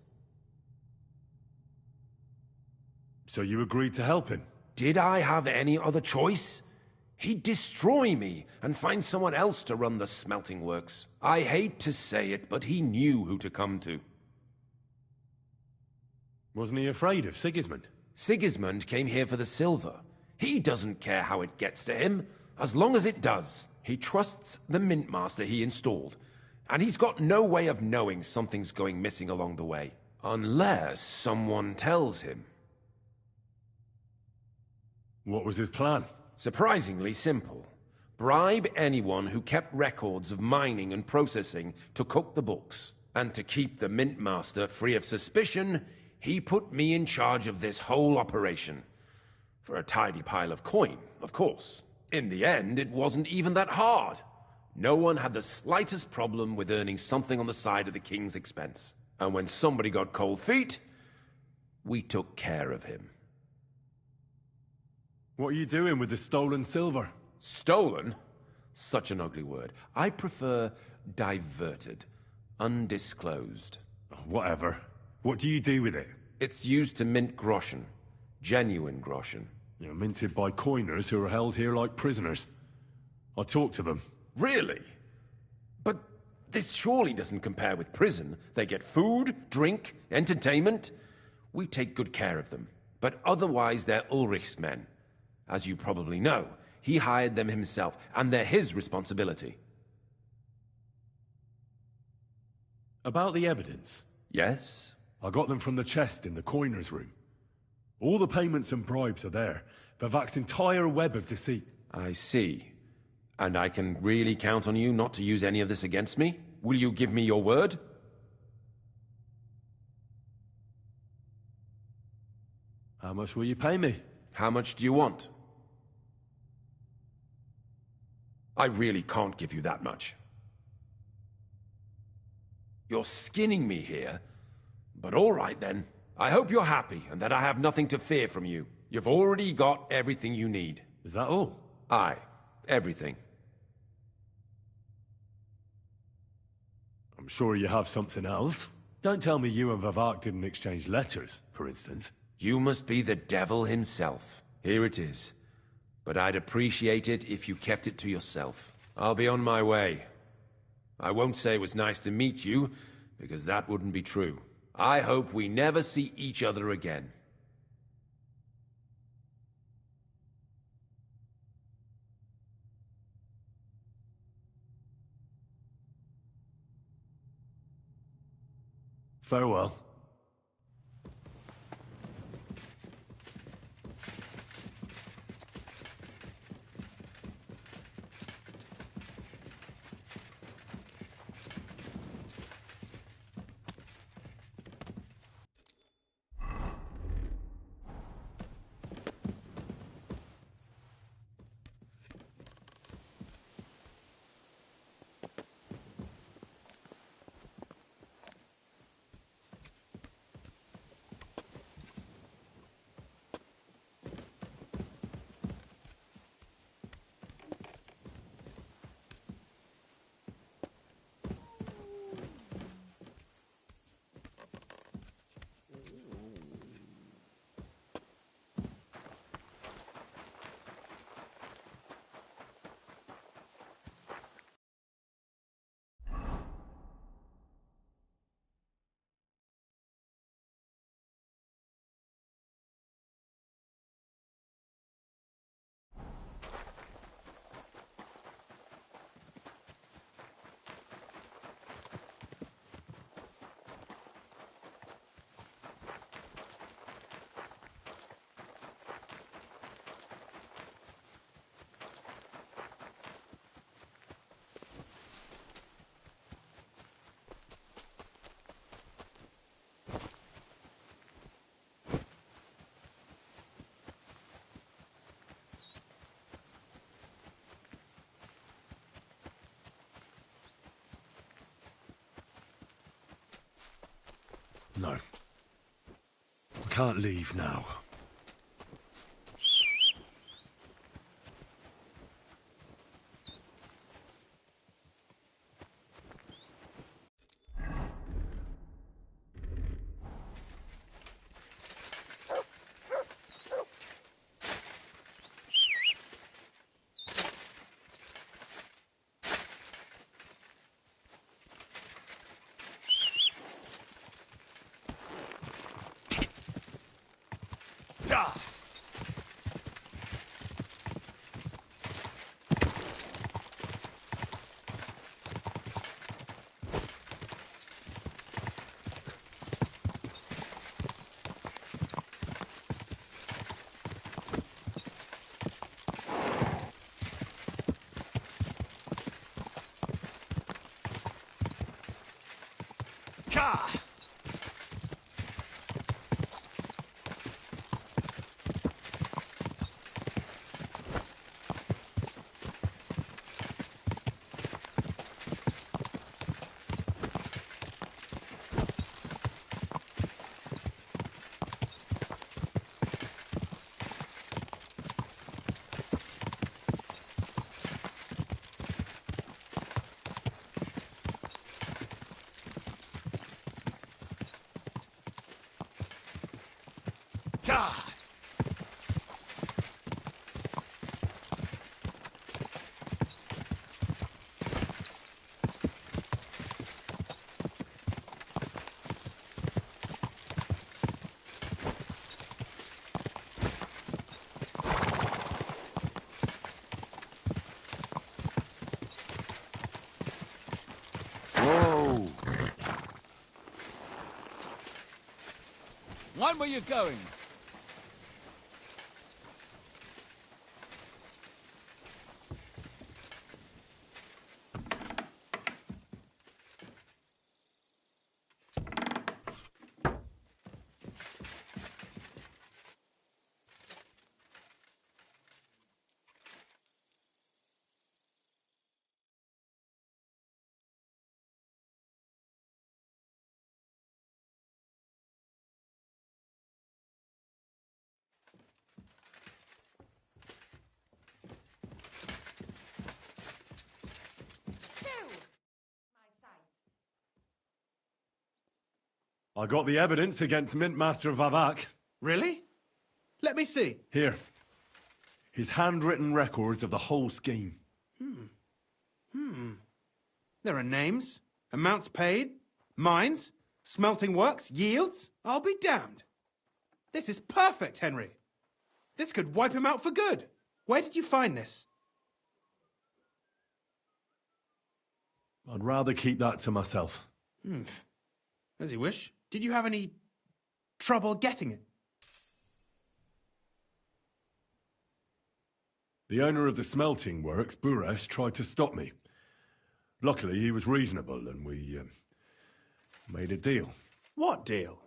So you agreed to help him? Did I have any other choice? He'd destroy me and find someone else to run the smelting works. I hate to say it, but he knew who to come to. Wasn't he afraid of Sigismund? Sigismund came here for the silver. He doesn't care how it gets to him, as long as it does. He trusts the Mint Master he installed, and he's got no way of knowing something's going missing along the way. Unless someone tells him. What was his plan? Surprisingly simple. Bribe anyone who kept records of mining and processing to cook the books. And to keep the Mint Master free of suspicion, he put me in charge of this whole operation. For a tidy pile of coin, of course. In the end, it wasn't even that hard. No one had the slightest problem with earning something on the side of the king's expense. And when somebody got cold feet, we took care of him. What are you doing with the stolen silver? Stolen? Such an ugly word. I prefer diverted. Undisclosed. Oh, whatever. What do you do with it? It's used to mint groschen. Genuine groschen. You're minted by coiners who are held here like prisoners. I talked to them. Really? But this surely doesn't compare with prison. They get food, drink, entertainment. We take good care of them. But otherwise they're Ulrich's men. As you probably know, he hired them himself, and they're his responsibility. About the evidence? Yes? I got them from the chest in the coiner's room. All the payments and bribes are there. Vivac's entire web of deceit. I see. And I can really count on you not to use any of this against me? Will you give me your word? How much will you pay me? How much do you want? I really can't give you that much. You're skinning me here, but all right then. I hope you're happy and that I have nothing to fear from you. You've already got everything you need. Is that all? Aye, everything. I'm sure you have something else. Don't tell me you and Vivac didn't exchange letters, for instance. You must be the devil himself. Here it is. But I'd appreciate it if you kept it to yourself. I'll be on my way. I won't say it was nice to meet you, because that wouldn't be true. I hope we never see each other again. Farewell. No. I can't leave now. Ka! God! Whoa! When were you going? I got the evidence against Mintmaster Vavak. Really? Let me see. Here. His handwritten records of the whole scheme. There are names, amounts paid, mines, smelting works, yields. I'll be damned. This is perfect, Henry. This could wipe him out for good. Where did you find this? I'd rather keep that to myself. As you wish. Did you have any trouble getting it? The owner of the smelting works, Buresh, tried to stop me. Luckily, he was reasonable, and we made a deal. What deal?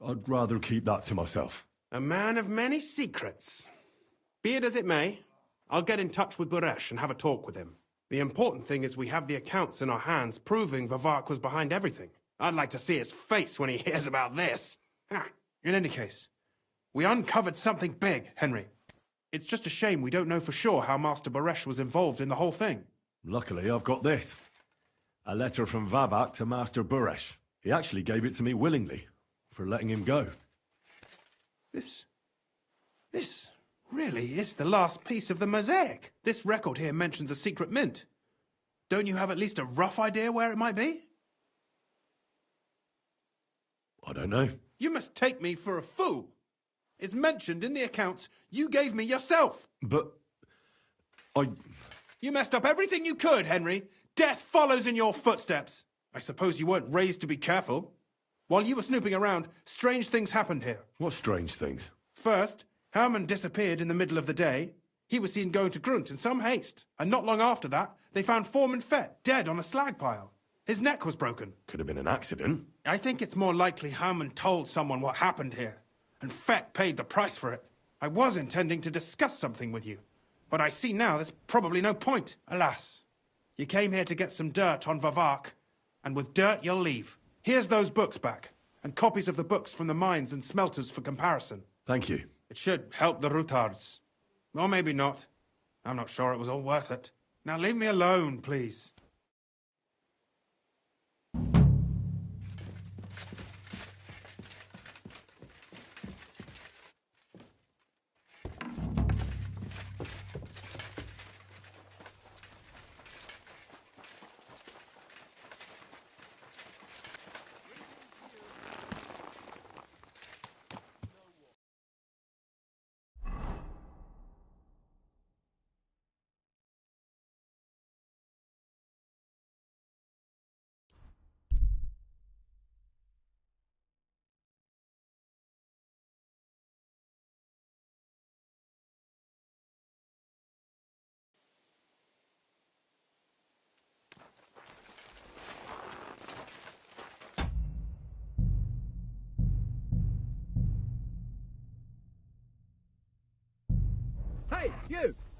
I'd rather keep that to myself. A man of many secrets. Be it as it may, I'll get in touch with Buresh and have a talk with him. The important thing is we have the accounts in our hands proving Vavak was behind everything. I'd like to see his face when he hears about this. In any case, we uncovered something big, Henry. It's just a shame we don't know for sure how Master Buresh was involved in the whole thing. Luckily, I've got this. A letter from Vavak to Master Buresh. He actually gave it to me willingly, for letting him go. This really is the last piece of the mosaic. This record here mentions a secret mint. Don't you have at least a rough idea where it might be? I don't know. You must take me for a fool. It's mentioned in the accounts you gave me yourself. But You messed up everything you could, Henry. Death follows in your footsteps. I suppose you weren't raised to be careful. While you were snooping around, strange things happened here. What strange things? First, Herman disappeared in the middle of the day. He was seen going to Grunt in some haste. And not long after that, they found Foreman Fett dead on a slag pile. His neck was broken. Could have been an accident. I think it's more likely Herman told someone what happened here. And Fett paid the price for it. I was intending to discuss something with you. But I see now there's probably no point. Alas, you came here to get some dirt on Vavak. And with dirt, you'll leave. Here's those books back. And copies of the books from the mines and smelters for comparison. Thank you. It should help the Rutards. Or maybe not. I'm not sure it was all worth it. Now leave me alone, please.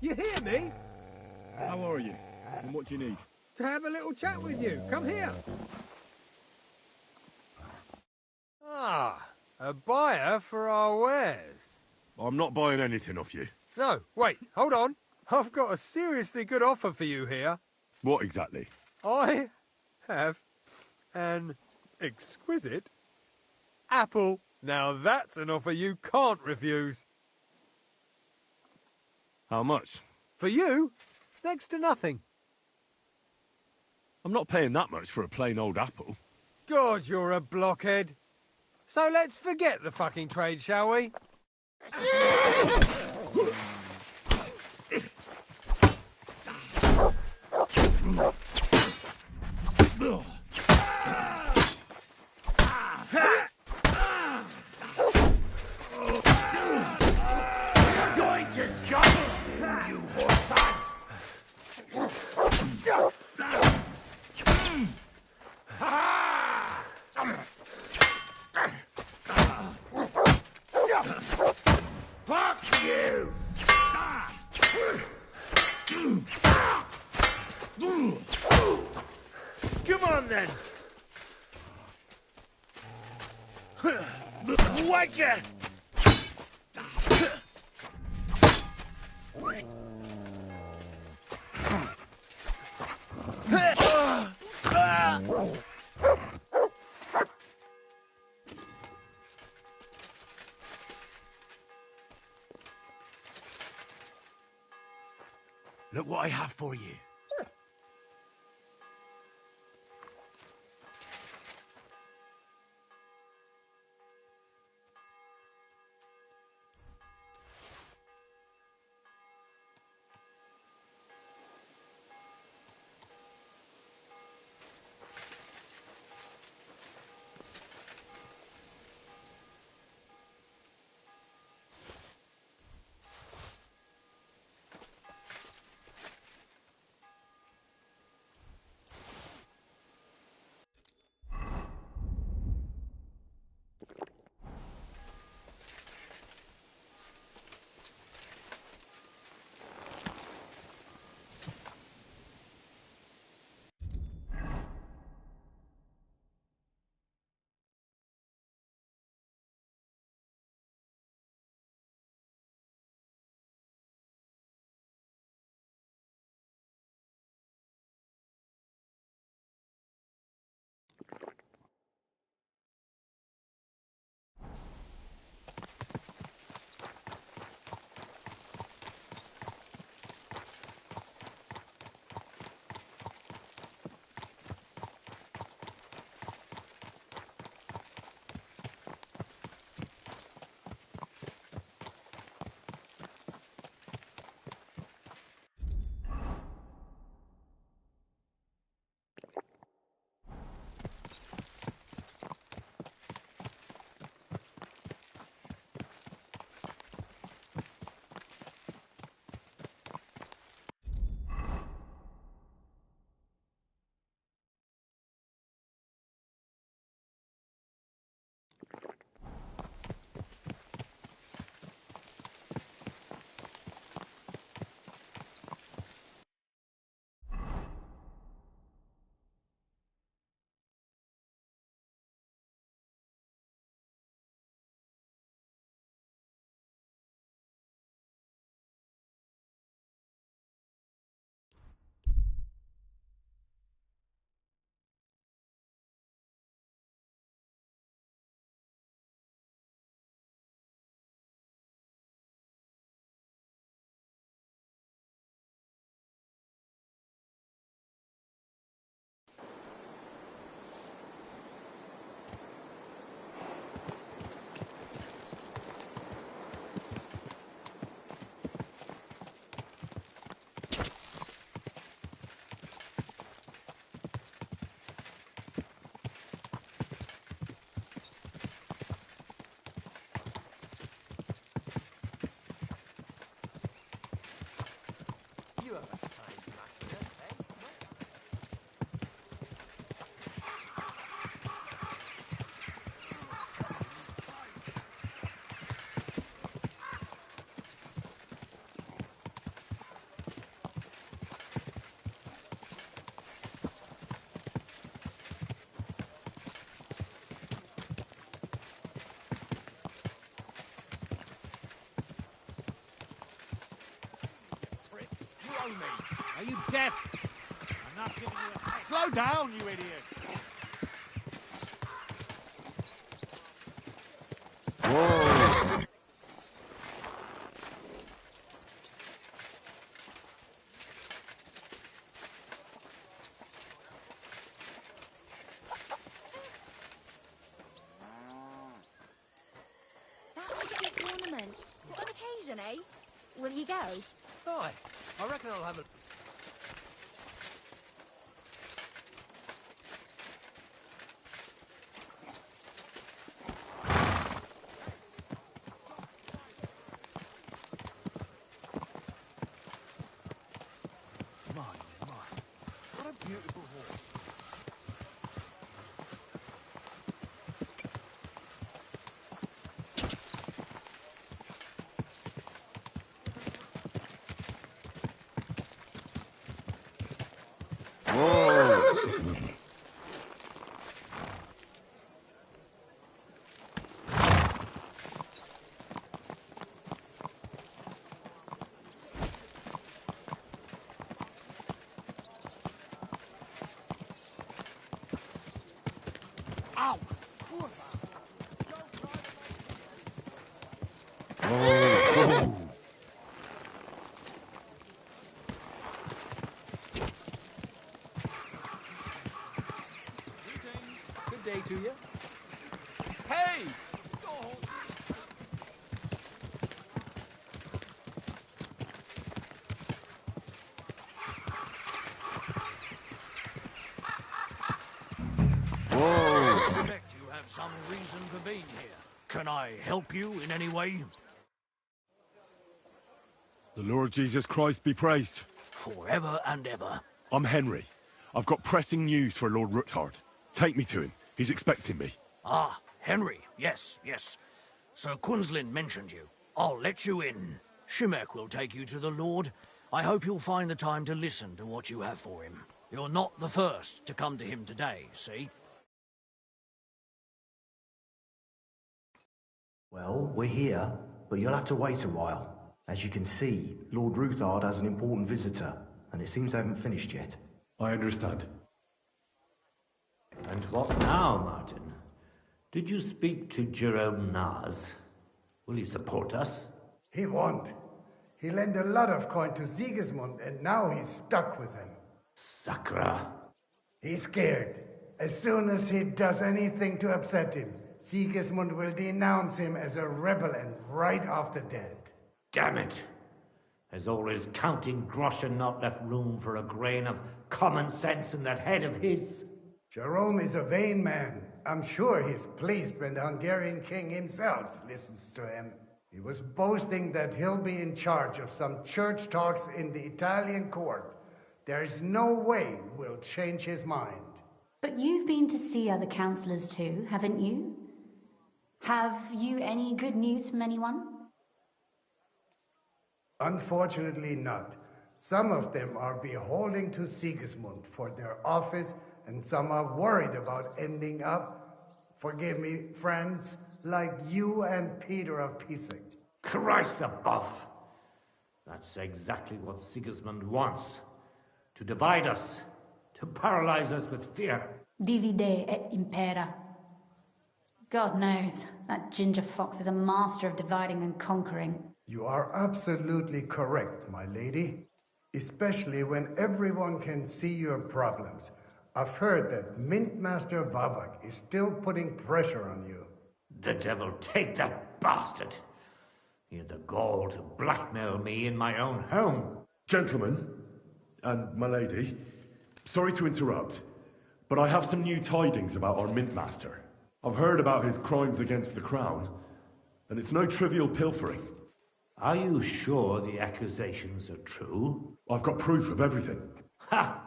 You hear me? How are you? And what do you need? To have a little chat with you. Come here. Ah, a buyer for our wares. I'm not buying anything off you. No, wait, hold on. I've got a seriously good offer for you here. What exactly? I have an exquisite apple. Now that's an offer you can't refuse. How much? For you, next to nothing. I'm not paying that much for a plain old apple. God, you're a blockhead. So let's forget the fucking trade, shall we? Going to jump, you horse. Fuck you! Come on then! Whacker! Look what I have for you. me. Are you deaf? I'm not giving you a... Slow down, you idiot! Whoa! That was a good tournament. What an occasion, eh? Will you go? Aye, I reckon I'll have a... What a beautiful horse. Whoa! Ow! Whoa! Good day to you. Hey! Whoa! I suspect you have some reason for being here. Can I help you in any way? The Lord Jesus Christ be praised. Forever and ever. I'm Henry. I've got pressing news for Lord Ruthard. Take me to him. He's expecting me. Ah, Henry. Yes, yes. Sir Quinslin mentioned you. I'll let you in. Shimek will take you to the Lord. I hope you'll find the time to listen to what you have for him. You're not the first to come to him today, see? Well, we're here, but you'll have to wait a while. As you can see, Lord Ruthard has an important visitor, and it seems they haven't finished yet. I understand. And what now, Martin? Did you speak to Jerome Naz? Will he support us? He won't. He lent a lot of coin to Sigismund, and now he's stuck with him. Sakra. He's scared. As soon as he does anything to upset him, Sigismund will denounce him as a rebel and right off the dead. Damn it! Has all his counting groschen not left room for a grain of common sense in that head of his? Jerome is a vain man. I'm sure he's pleased when the Hungarian king himself listens to him. He was boasting that he'll be in charge of some church talks in the Italian court. There's no way we'll change his mind. But you've been to see other councillors too, haven't you? Have you any good news from anyone? Unfortunately not. Some of them are beholden to Sigismund for their office, and some are worried about ending up, forgive me, friends, like you and Peter of Pisek. Christ above! That's exactly what Sigismund wants. To divide us. To paralyze us with fear. Divide et impera. God knows, that ginger fox is a master of dividing and conquering. You are absolutely correct, my lady. Especially when everyone can see your problems. I've heard that Mint Master Vavak is still putting pressure on you. The devil take that bastard! He had the gall to blackmail me in my own home. Gentlemen, and my lady, sorry to interrupt, but I have some new tidings about our Mint Master. I've heard about his crimes against the Crown, and it's no trivial pilfering. Are you sure the accusations are true? I've got proof of everything. Ha!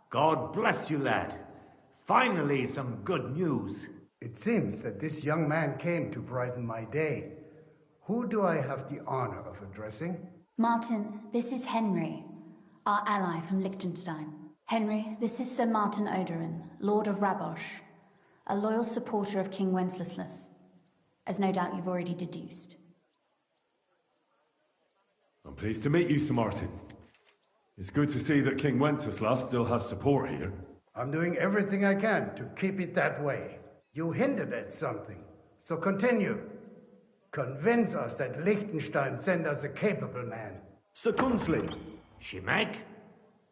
God bless you, lad. Finally, some good news. It seems that this young man came to brighten my day. Who do I have the honor of addressing? Martin, this is Henry, our ally from Liechtenstein. Henry, this is Sir Martin Oderin, Lord of Rabosh, a loyal supporter of King Wenceslas, as no doubt you've already deduced. I'm pleased to meet you, Sir Martin. It's good to see that King Wenceslas still has support here. I'm doing everything I can to keep it that way. You hinted at something, so continue. Convince us that Liechtenstein sent us a capable man. Sir Kunzlin. Shimek?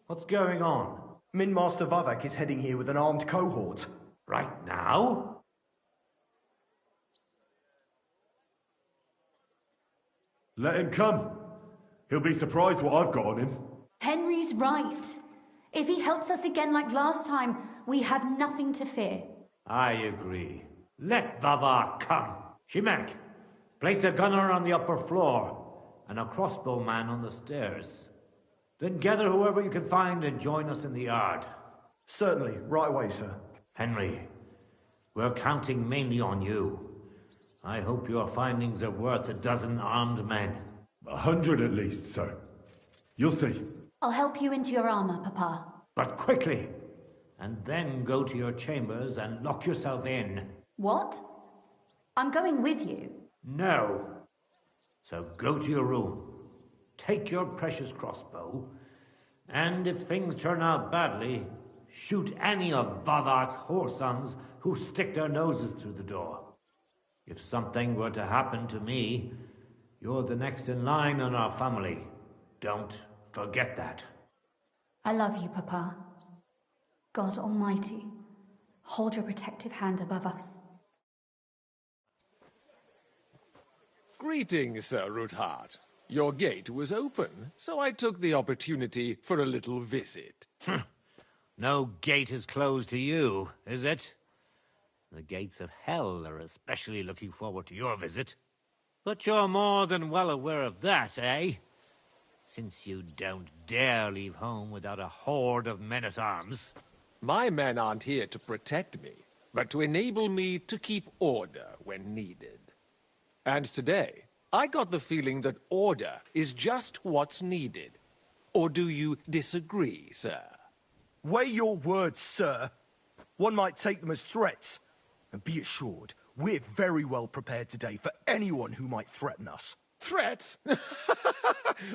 What's going on? Mint Master Vavak is heading here with an armed cohort. Right now? Let him come. He'll be surprised what I've got on him. Henry's right. If he helps us again like last time, we have nothing to fear. I agree. Let Vavak come. Shimek, place a gunner on the upper floor and a crossbowman on the stairs. Then gather whoever you can find and join us in the yard. Certainly, right away, sir. Henry, we're counting mainly on you. I hope your findings are worth 12 armed men. 100 at least, sir. You'll see. I'll help you into your armor, Papa. But quickly! And then go to your chambers and lock yourself in. What? I'm going with you. No. So go to your room. Take your precious crossbow. And if things turn out badly, shoot any of Vavak's whoresons who stick their noses through the door. If something were to happen to me, you're the next in line in our family. Don't forget that. I love you, Papa. God Almighty, hold your protective hand above us. Greetings, Sir Ruthard. Your gate was open, so I took the opportunity for a little visit. No gate is closed to you, is it? The gates of hell are especially looking forward to your visit. But you're more than well aware of that, eh? Since you don't dare leave home without a horde of men-at-arms. My men aren't here to protect me, but to enable me to keep order when needed. And today, I got the feeling that order is just what's needed. Or do you disagree, sir? Weigh your words, sir. One might take them as threats. And be assured, we're very well prepared today for anyone who might threaten us. Threat?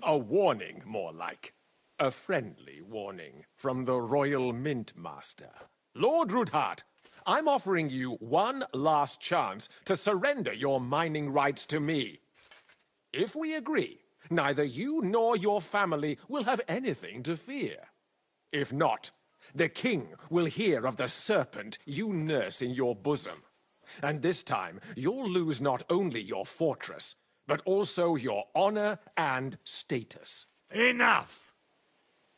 A warning, more like. A friendly warning from the Royal Mint Master. Lord Ruthard, I'm offering you one last chance to surrender your mining rights to me. If we agree, neither you nor your family will have anything to fear. If not, the king will hear of the serpent you nurse in your bosom. And this time, you'll lose not only your fortress, but also your honor and status. Enough!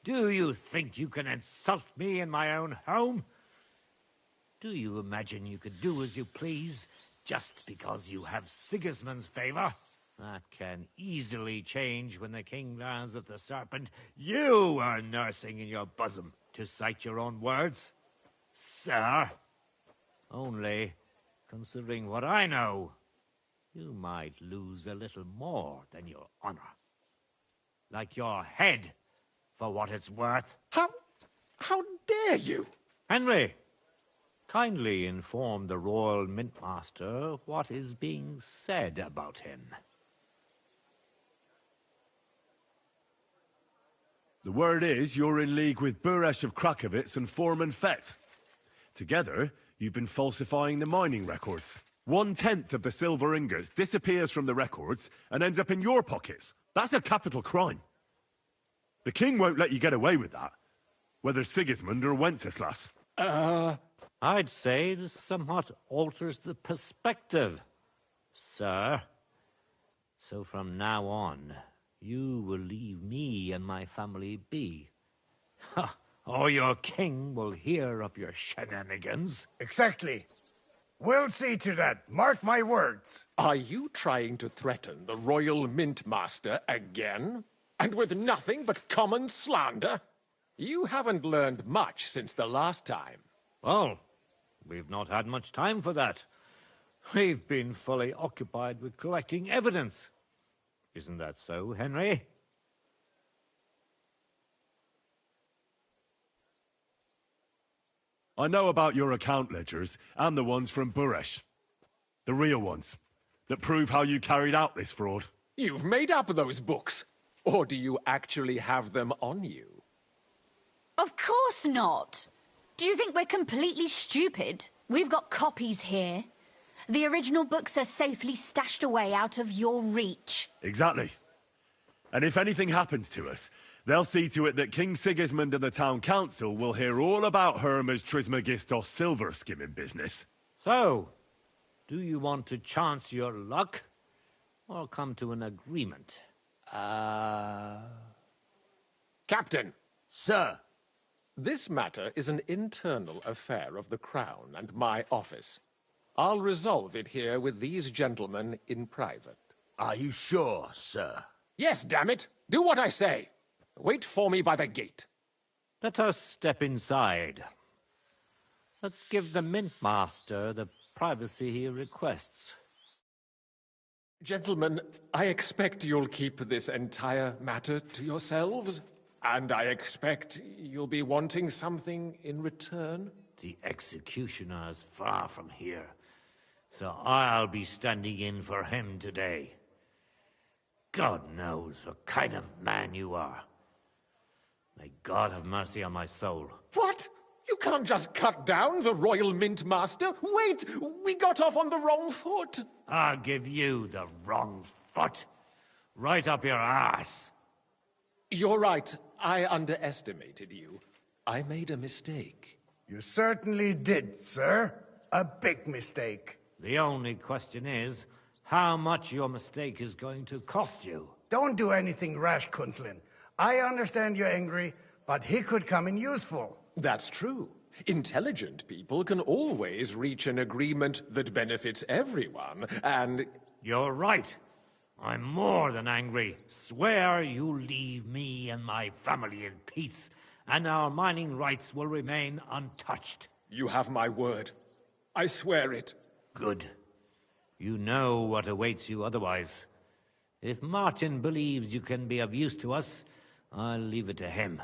Do you think you can insult me in my own home? Do you imagine you could do as you please, just because you have Sigismund's favor? That can easily change when the king learns of the serpent you are nursing in your bosom, to cite your own words. Sir, only, considering what I know, you might lose a little more than your honor. Like your head, for what it's worth. How dare you? Henry, kindly inform the Royal Mintmaster what is being said about him. The word is you're in league with Buresh of Krakowitz and Foreman Fett. Together, you've been falsifying the mining records. 1/10 of the silver ingots disappears from the records and ends up in your pockets. That's a capital crime. The king won't let you get away with that, whether Sigismund or Wenceslas. I'd say this somewhat alters the perspective, sir. So from now on, you will leave me and my family be. Or your king will hear of your shenanigans. Exactly. We'll see to that. Mark my words. Are you trying to threaten the Royal Mint Master again? And with nothing but common slander? You haven't learned much since the last time. Well, we've not had much time for that. We've been fully occupied with collecting evidence. Isn't that so, Henry? I know about your account ledgers and the ones from Buresh. The real ones, that prove how you carried out this fraud. You've made up those books. Or do you actually have them on you? Of course not. Do you think we're completely stupid? We've got copies here. The original books are safely stashed away out of your reach. Exactly. And if anything happens to us, they'll see to it that King Sigismund and the town council will hear all about Herma's Trismegistos silver skimming business. So, do you want to chance your luck, or come to an agreement? Captain! Sir! This matter is an internal affair of the Crown and my office. I'll resolve it here with these gentlemen in private. Are you sure, sir? Yes, damn it! Do what I say! Wait for me by the gate. Let us step inside. Let's give the Mint Master the privacy he requests. Gentlemen, I expect you'll keep this entire matter to yourselves, and I expect you'll be wanting something in return. The executioner is far from here, so I'll be standing in for him today. God knows what kind of man you are. May God have mercy on my soul. What? You can't just cut down the Royal Mint Master. Wait! We got off on the wrong foot. I'll give you the wrong foot. Right up your ass. You're right. I underestimated you. I made a mistake. You certainly did, sir. A big mistake. The only question is, how much your mistake is going to cost you. Don't do anything rash, Kunzlin. I understand you're angry, but he could come in useful. That's true. Intelligent people can always reach an agreement that benefits everyone, and... You're right. I'm more than angry. Swear you'll leave me and my family in peace, and our mining rights will remain untouched. You have my word. I swear it. Good. You know what awaits you otherwise. If Martin believes you can be of use to us, I'll leave it to him.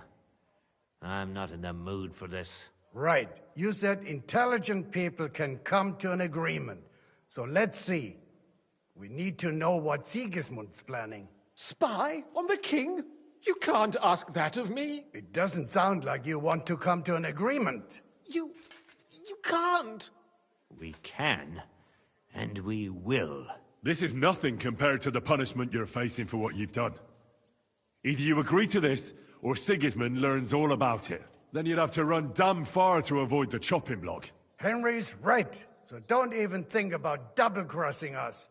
I'm not in the mood for this. Right. You said intelligent people can come to an agreement. So let's see. We need to know what Sigismund's planning. Spy on the king? You can't ask that of me. It doesn't sound like you want to come to an agreement. You can't. We can, and we will. This is nothing compared to the punishment you're facing for what you've done. Either you agree to this, or Sigismund learns all about it. Then you'd have to run damn far to avoid the chopping block. Henry's right, so don't even think about double-crossing us.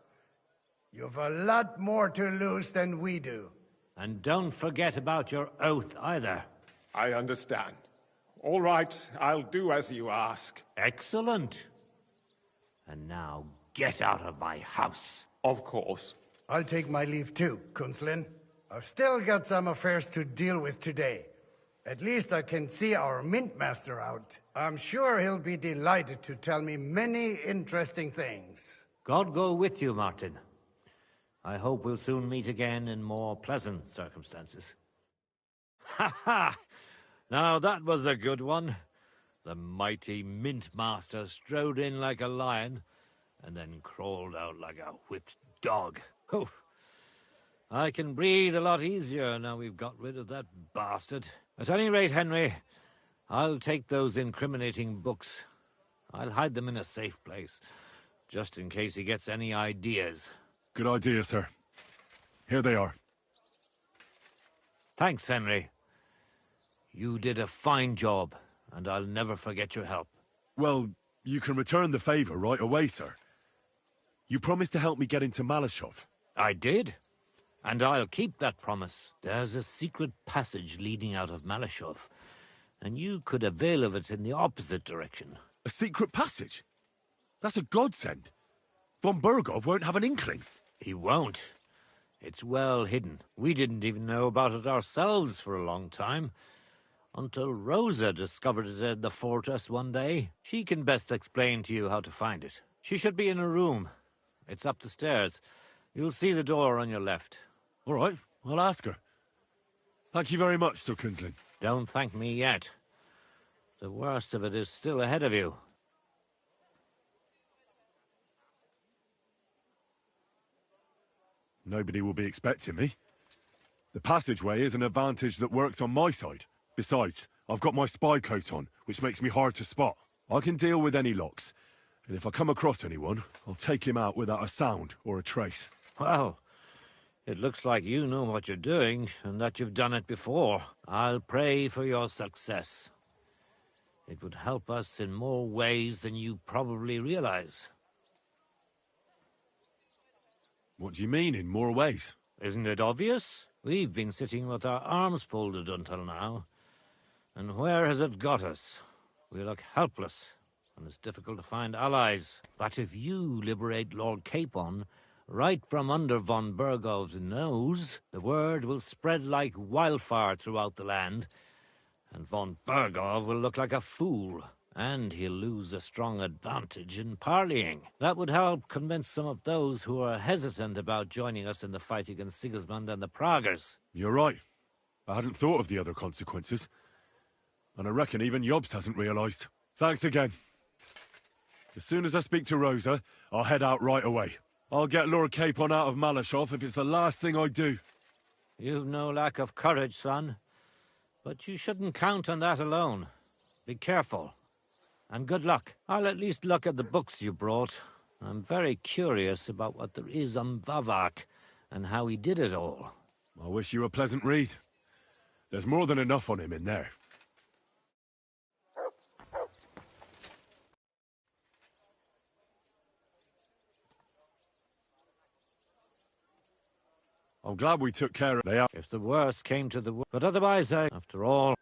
You've a lot more to lose than we do. And don't forget about your oath either. I understand. All right, I'll do as you ask. Excellent. And now get out of my house. Of course. I'll take my leave too, Kunzlin. I've still got some affairs to deal with today. At least I can see our Mint Master out. I'm sure he'll be delighted to tell me many interesting things. God go with you, Martin. I hope we'll soon meet again in more pleasant circumstances. Ha ha! Now that was a good one. The mighty Mint Master strode in like a lion, and then crawled out like a whipped dog. Oof. I can breathe a lot easier now we've got rid of that bastard. At any rate, Henry, I'll take those incriminating books. I'll hide them in a safe place, just in case he gets any ideas. Good idea, sir. Here they are. Thanks, Henry. You did a fine job, and I'll never forget your help. Well, you can return the favor right away, sir. You promised to help me get into Malashov. I did. And I'll keep that promise. There's a secret passage leading out of Malashov, and you could avail of it in the opposite direction. A secret passage? That's a godsend. Von Bergov won't have an inkling. He won't. It's well hidden. We didn't even know about it ourselves for a long time, until Rosa discovered it in the fortress one day. She can best explain to you how to find it. She should be in her room. It's up the stairs. You'll see the door on your left. All right, I'll ask her. Thank you very much, Sir Kunzlin. Don't thank me yet. The worst of it is still ahead of you. Nobody will be expecting me. The passageway is an advantage that works on my side. Besides, I've got my spy coat on, which makes me hard to spot. I can deal with any locks, and if I come across anyone, I'll take him out without a sound or a trace. Well, it looks like you know what you're doing, and that you've done it before. I'll pray for your success. It would help us in more ways than you probably realize. What do you mean, in more ways? Isn't it obvious? We've been sitting with our arms folded until now. And where has it got us? We look helpless, and it's difficult to find allies. But if you liberate Lord Capon, right from under von Burgov's nose, the word will spread like wildfire throughout the land, and von Burgov will look like a fool, and he'll lose a strong advantage in parleying. That would help convince some of those who are hesitant about joining us in the fight against Sigismund and the Praguers. You're right. I hadn't thought of the other consequences. And I reckon even Jobst hasn't realised. Thanks again. As soon as I speak to Rosa, I'll head out right away. I'll get Lord Capon out of Malashov if it's the last thing I do. You've no lack of courage, son. But you shouldn't count on that alone. Be careful. And good luck. I'll at least look at the books you brought. I'm very curious about what there is on Vavak and how he did it all. I wish you a pleasant read. There's more than enough on him in there. I'm glad we took care of it. If the worst came to the worst. But otherwise, after all...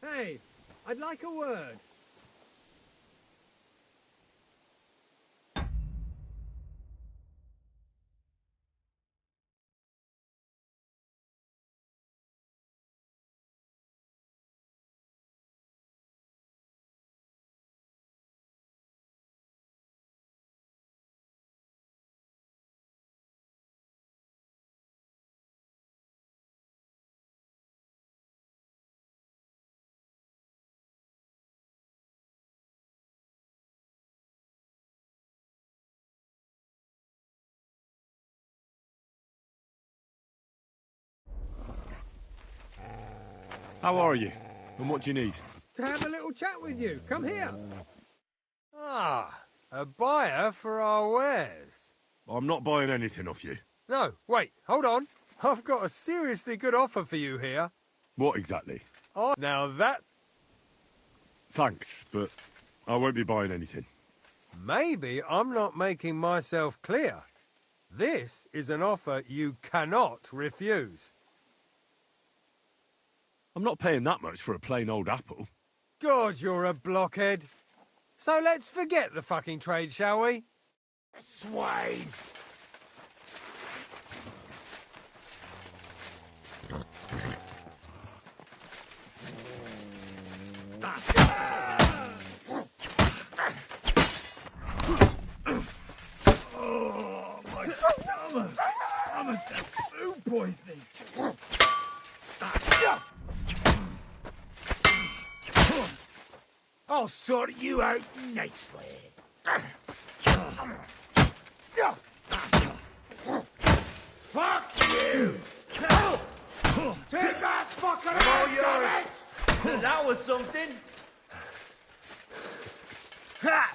Hey, I'd like a word. How are you? And what do you need? To have a little chat with you. Come here. Ah, a buyer for our wares. I'm not buying anything off you. No, wait, hold on. I've got a seriously good offer for you here. What exactly? Oh, now that... Thanks, but I won't be buying anything. Maybe I'm not making myself clear. This is an offer you cannot refuse. I'm not paying that much for a plain old apple. God, you're a blockhead. So let's forget the fucking trade, shall we? Swine! Oh, my stomach! I'm a food poisoning! I'll sort you out nicely. Fuck you! Take that fucking all yours! That was something. Ha!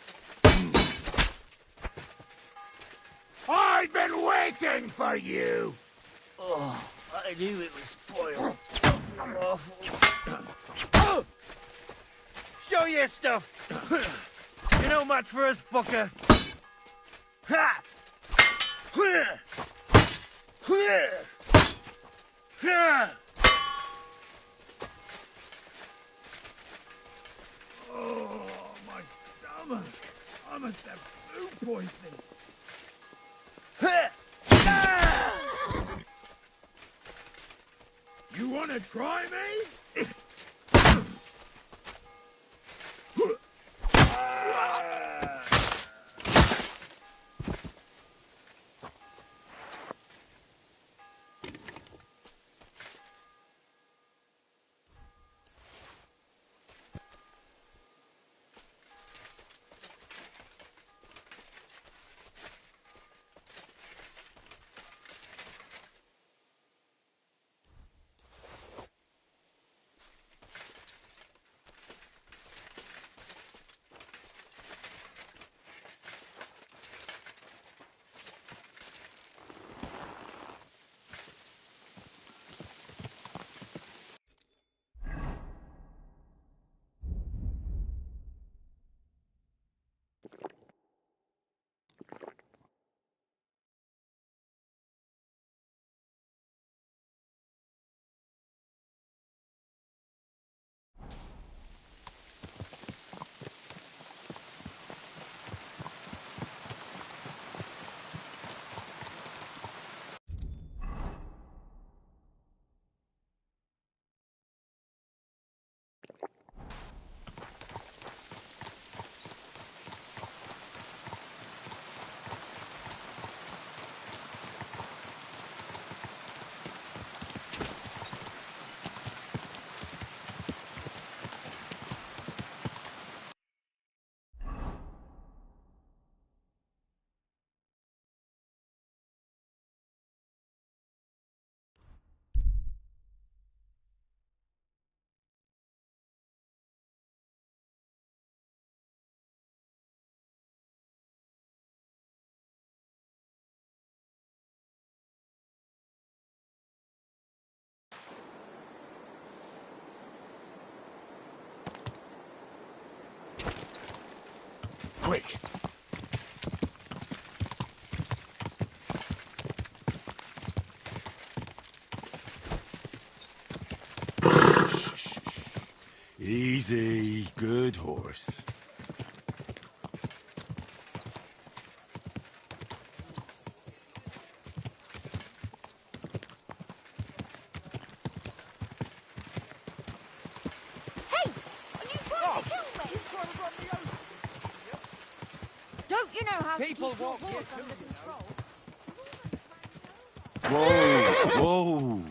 I've been waiting for you! Oh, I knew it was spoiled. Oh! Show your stuff! You're no match for us, fucker! Ha! stomach. I must have food poisoning. You want to try me? Quick! Easy, good horse. Hey! Are you trying to kill me? You trying to run me over? Don't you know how People to keep your walk here horse too, under you know. control? Whoa, whoa.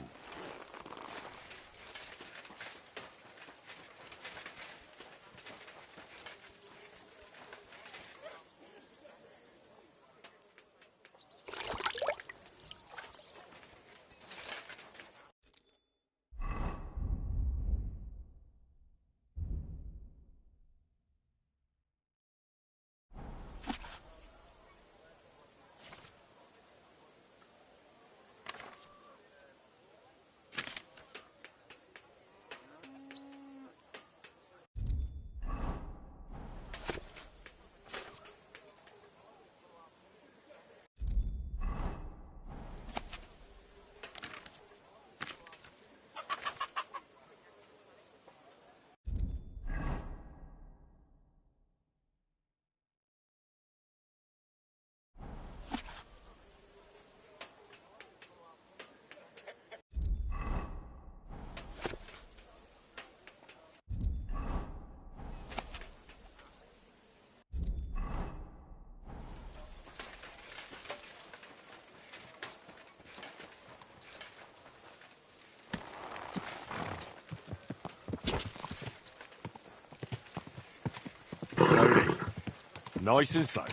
Slowly. Nice and slow.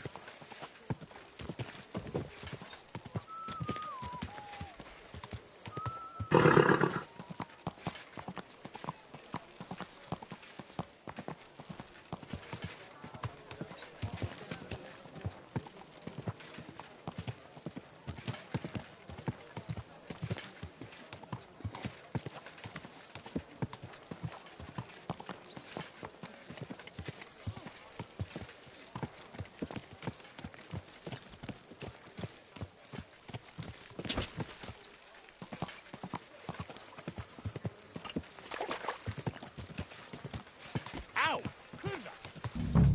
Ow!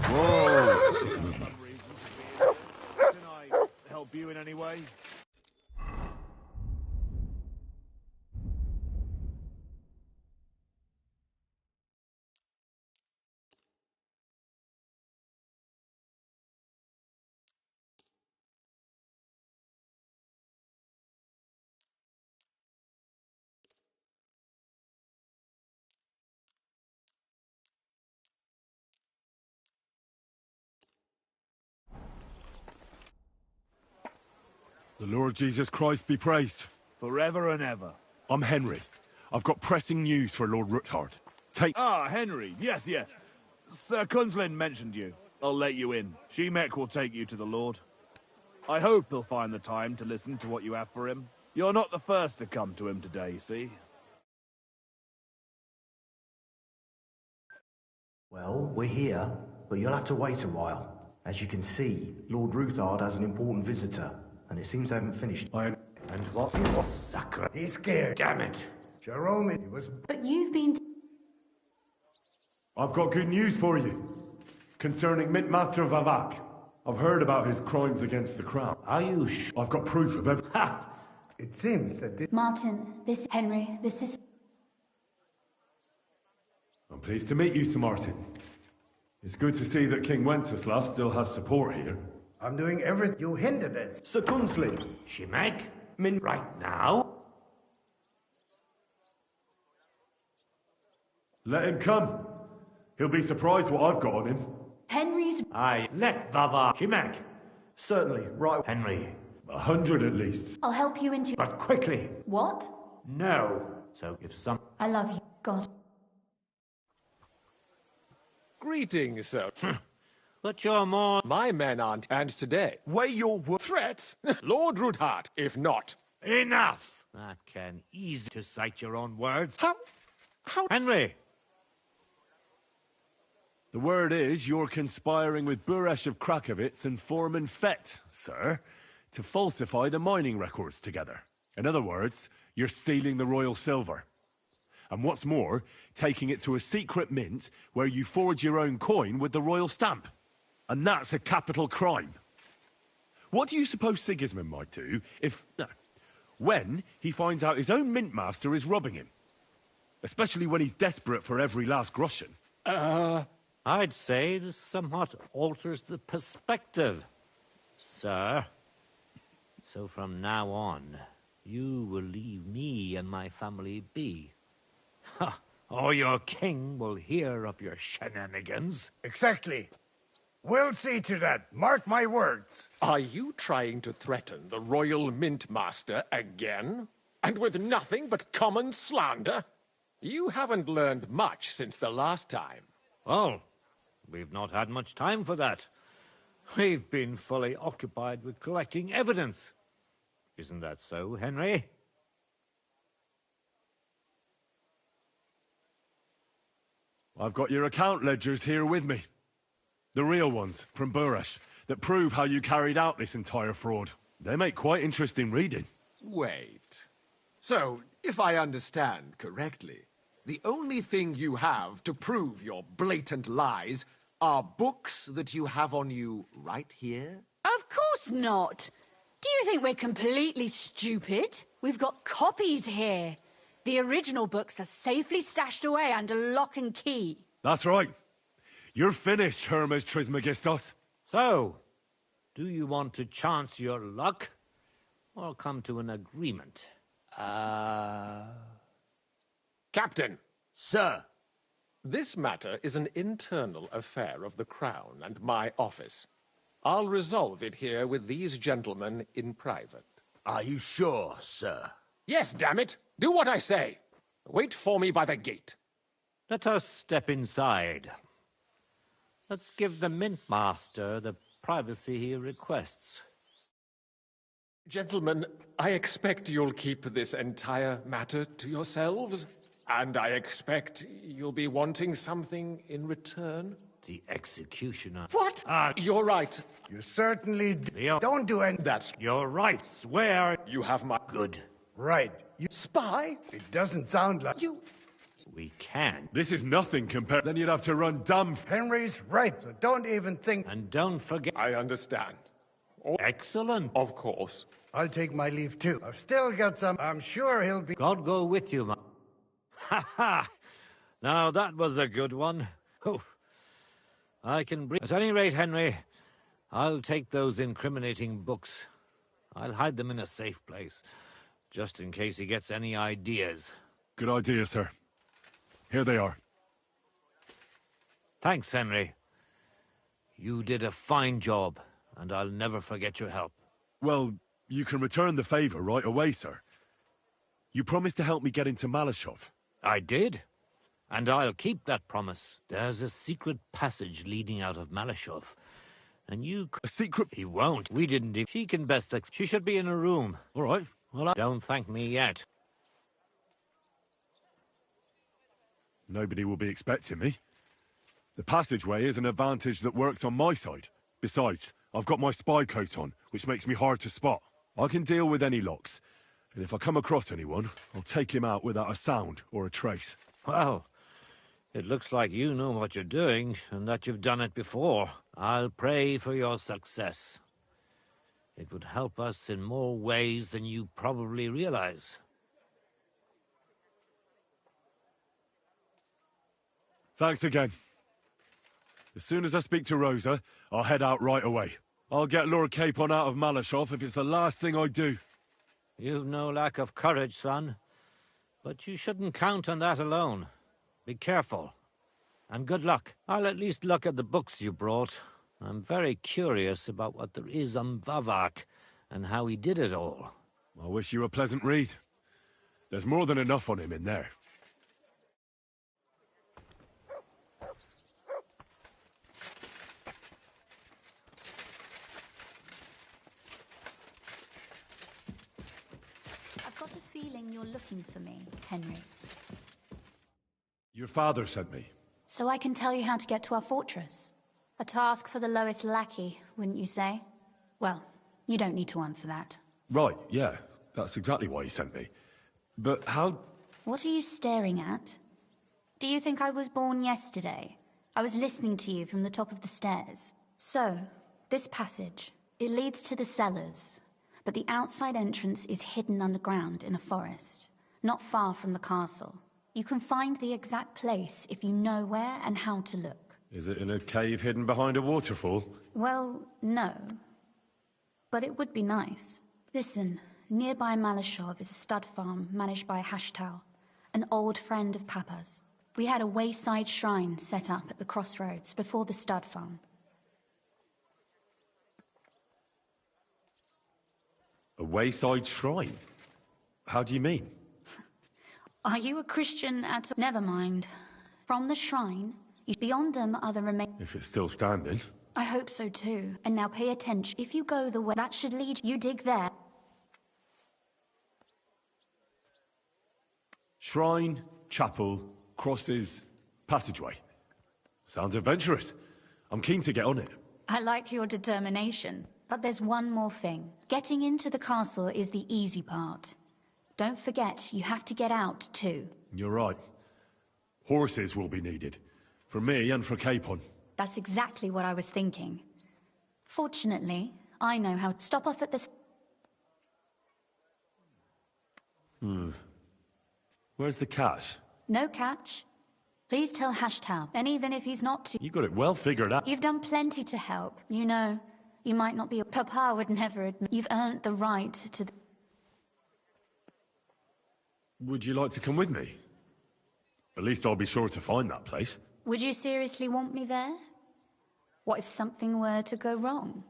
Whoa! way. The Lord Jesus Christ be praised. Forever and ever. I'm Henry. I've got pressing news for Lord Ruthard. Ah, Henry. Yes, yes. Sir Kunzlin mentioned you. I'll let you in. Shemek will take you to the Lord. I hope he'll find the time to listen to what you have for him. You're not the first to come to him today, see? Well, we're here, but you'll have to wait a while. As you can see, Lord Ruthard has an important visitor, and it seems they haven't finished. And what was sacred? He's scared. Damn it! Jerome, he was... But you've been... I've got good news for you. Concerning Mintmaster Vavak. I've heard about his crimes against the crown. Are you I've got proof of everything. It seems that this... Martin, this... Henry, this is... I'm pleased to meet you, Sir Martin. It's good to see that King Wenceslas still has support here. I'm doing everything you hinted at. Sir Kunzlin. Shemek? Right now? Let him come. He'll be surprised what I've got on him. Henry's... I let Vava. Shemek. Certainly, right. Henry. 100 at least. I'll help you into... But quickly. What? No. So if some... I love you, God. Greetings, sir. But you're more... My men aren't, and today... Weigh your Threat? Lord Ruthard, if not. Enough! That can easy to cite your own words. How... Henry! The word is you're conspiring with Buresh of Krakowitz and Foreman Fett, sir, to falsify the mining records together. In other words, you're stealing the royal silver. And what's more, taking it to a secret mint where you forge your own coin with the royal stamp. And that's a capital crime. What do you suppose Sigismund might do if... when he finds out his own mint master is robbing him? Especially when he's desperate for every last groschen. I'd say this somewhat alters the perspective, sir. So from now on, you will leave me and my family be. Or your king will hear of your shenanigans. Exactly. We'll see to that. Mark my words. Are you trying to threaten the royal mint master again? And with nothing but common slander? You haven't learned much since the last time. Well, we've not had much time for that. We've been fully occupied with collecting evidence. Isn't that so, Henry? I've got your account ledgers here with me. The real ones, from Buresh, that prove how you carried out this entire fraud. They make quite interesting reading. Wait. So, if I understand correctly, the only thing you have to prove your blatant lies are books that you have on you right here? Of course not. Do you think we're completely stupid? We've got copies here. The original books are safely stashed away under lock and key. That's right. You're finished, Hermes Trismegistos. So, do you want to chance your luck, or come to an agreement? Captain. Sir. This matter is an internal affair of the Crown and my office. I'll resolve it here with these gentlemen in private. Are you sure, sir? Yes, damn it! Do what I say! Wait for me by the gate. Let us step inside. Let's give the Mint Master the privacy he requests. Gentlemen, I expect you'll keep this entire matter to yourselves. And I expect you'll be wanting something in return. The executioner. What? You're right. You certainly Leo. don't do anything. That's... You're right. Swear. You have my... Good. Right. You spy? It doesn't sound like... You... We can. This is nothing compared... Then you'd have to run dumb... Henry's right, so don't even think... And don't forget... I understand. Excellent. Of course. I'll take my leave too. I've still got some. I'm sure he'll be. God go with you, man. Ha ha! Now that was a good one. Oh, I can breathe. At any rate, Henry, I'll take those incriminating books. I'll hide them in a safe place, just in case he gets any ideas. Good idea, sir. Here they are. Thanks, Henry. You did a fine job, and I'll never forget your help. Well, you can return the favor right away, sir. You promised to help me get into Malashov. I did, and I'll keep that promise. There's a secret passage leading out of Malashov, and you... A secret? He won't. We didn't... She can best... She should be in a room. All right. Well, don't thank me yet. Nobody will be expecting me. The passageway is an advantage that works on my side. Besides, I've got my spy coat on, which makes me hard to spot. I can deal with any locks, and if I come across anyone, I'll take him out without a sound or a trace. Well, it looks like you know what you're doing, and that you've done it before. I'll pray for your success. It would help us in more ways than you probably realize. Thanks again. As soon as I speak to Rosa, I'll head out right away. I'll get Lord Capon out of Malashov if it's the last thing I do. You've no lack of courage, son. But you shouldn't count on that alone. Be careful. And good luck. I'll at least look at the books you brought. I'm very curious about what there is on Vavak and how he did it all. I wish you a pleasant read. There's more than enough on him in there. I've got a feeling you're looking for me, Henry. Your father sent me. So I can tell you how to get to our fortress. A task for the lowest lackey, wouldn't you say? Well, you don't need to answer that. Right, yeah. That's exactly why he sent me. But how... What are you staring at? Do you think I was born yesterday? I was listening to you from the top of the stairs. So, this passage, it leads to the cellars, but the outside entrance is hidden underground in a forest, not far from the castle. You can find the exact place if you know where and how to look. Is it in a cave hidden behind a waterfall? Well, no. But it would be nice. Listen, nearby Malashov is a stud farm managed by Hashtal, an old friend of Papa's. We had a wayside shrine set up at the crossroads before the stud farm. A wayside shrine? How do you mean? Are you a Christian at all? Never mind. From the shrine, beyond them are the remains. If it's still standing. I hope so too. And now pay attention. If you go the way that should lead you, dig there. Shrine, chapel, crosses, passageway. Sounds adventurous. I'm keen to get on it. I like your determination. But there's one more thing. Getting into the castle is the easy part. Don't forget, you have to get out too. You're right. Horses will be needed. For me and for Capon. That's exactly what I was thinking. Fortunately, I know how to stop off at the... Where's the catch? No catch. Please tell Hashtal, and even if he's not too... You got it well figured out. You've done plenty to help. You know, you might not be... Papa would never admit... You've earned the right to... Would you like to come with me? At least I'll be sure to find that place. Would you seriously want me there? What if something were to go wrong?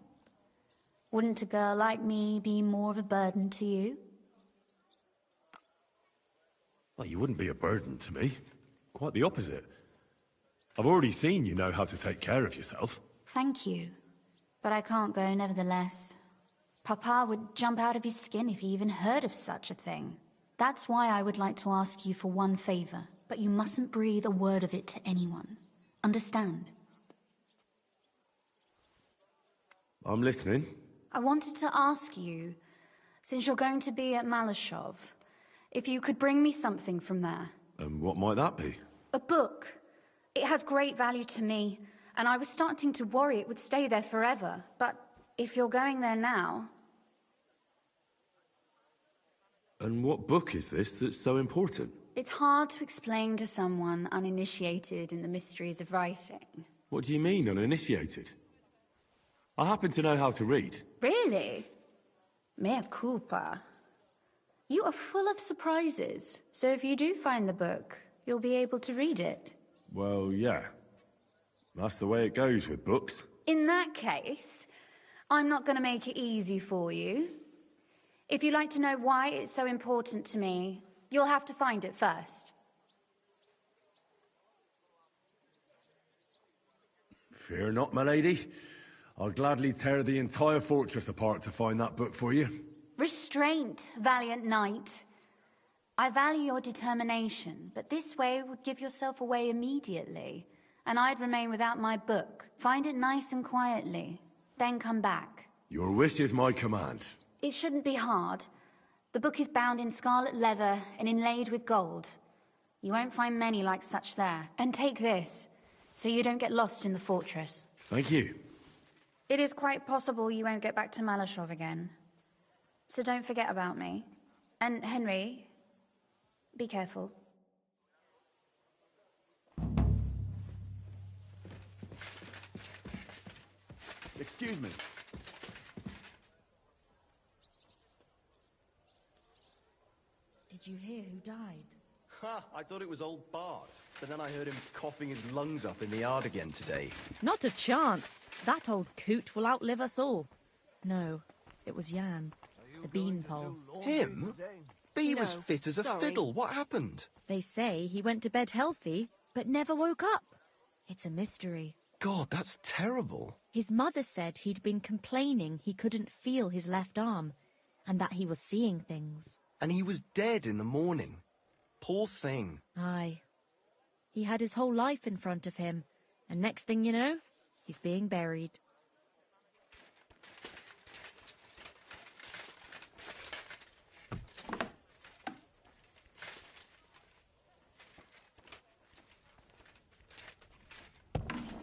Wouldn't a girl like me be more of a burden to you? Well, you wouldn't be a burden to me. Quite the opposite. I've already seen you know how to take care of yourself. Thank you. But I can't go nevertheless. Papa would jump out of his skin if he even heard of such a thing. That's why I would like to ask you for one favor, but you mustn't breathe a word of it to anyone. Understand? I'm listening. I wanted to ask you, since you're going to be at Malashov, if you could bring me something from there. And what might that be? A book. It has great value to me, and I was starting to worry it would stay there forever. But if you're going there now... And what book is this that's so important? It's hard to explain to someone uninitiated in the mysteries of writing. What do you mean, uninitiated? I happen to know how to read. Really? Mea culpa. You are full of surprises, so if you do find the book, you'll be able to read it. Well, yeah. That's the way it goes with books. In that case, I'm not going to make it easy for you. If you'd like to know why it's so important to me, you'll have to find it first. Fear not, my lady. I'll gladly tear the entire fortress apart to find that book for you. Restraint, valiant knight. I value your determination, but this way would give yourself away immediately, and I'd remain without my book. Find it nice and quietly, then come back. Your wish is my command. It shouldn't be hard. The book is bound in scarlet leather and inlaid with gold. You won't find many like such there. And take this, so you don't get lost in the fortress. Thank you. It is quite possible you won't get back to Malashov again. So don't forget about me. And Henry, be careful. Excuse me. Did you hear who died? Ha! I thought it was old Bart, but then I heard him coughing his lungs up in the yard again today. Not a chance. That old coot will outlive us all. No, it was Jan, the beanpole. Him? B was fit as a fiddle. What happened? They say he went to bed healthy, but never woke up. It's a mystery. God, that's terrible. His mother said he'd been complaining he couldn't feel his left arm, and that he was seeing things. And he was dead in the morning. Poor thing. Aye. He had his whole life in front of him, and next thing you know, he's being buried.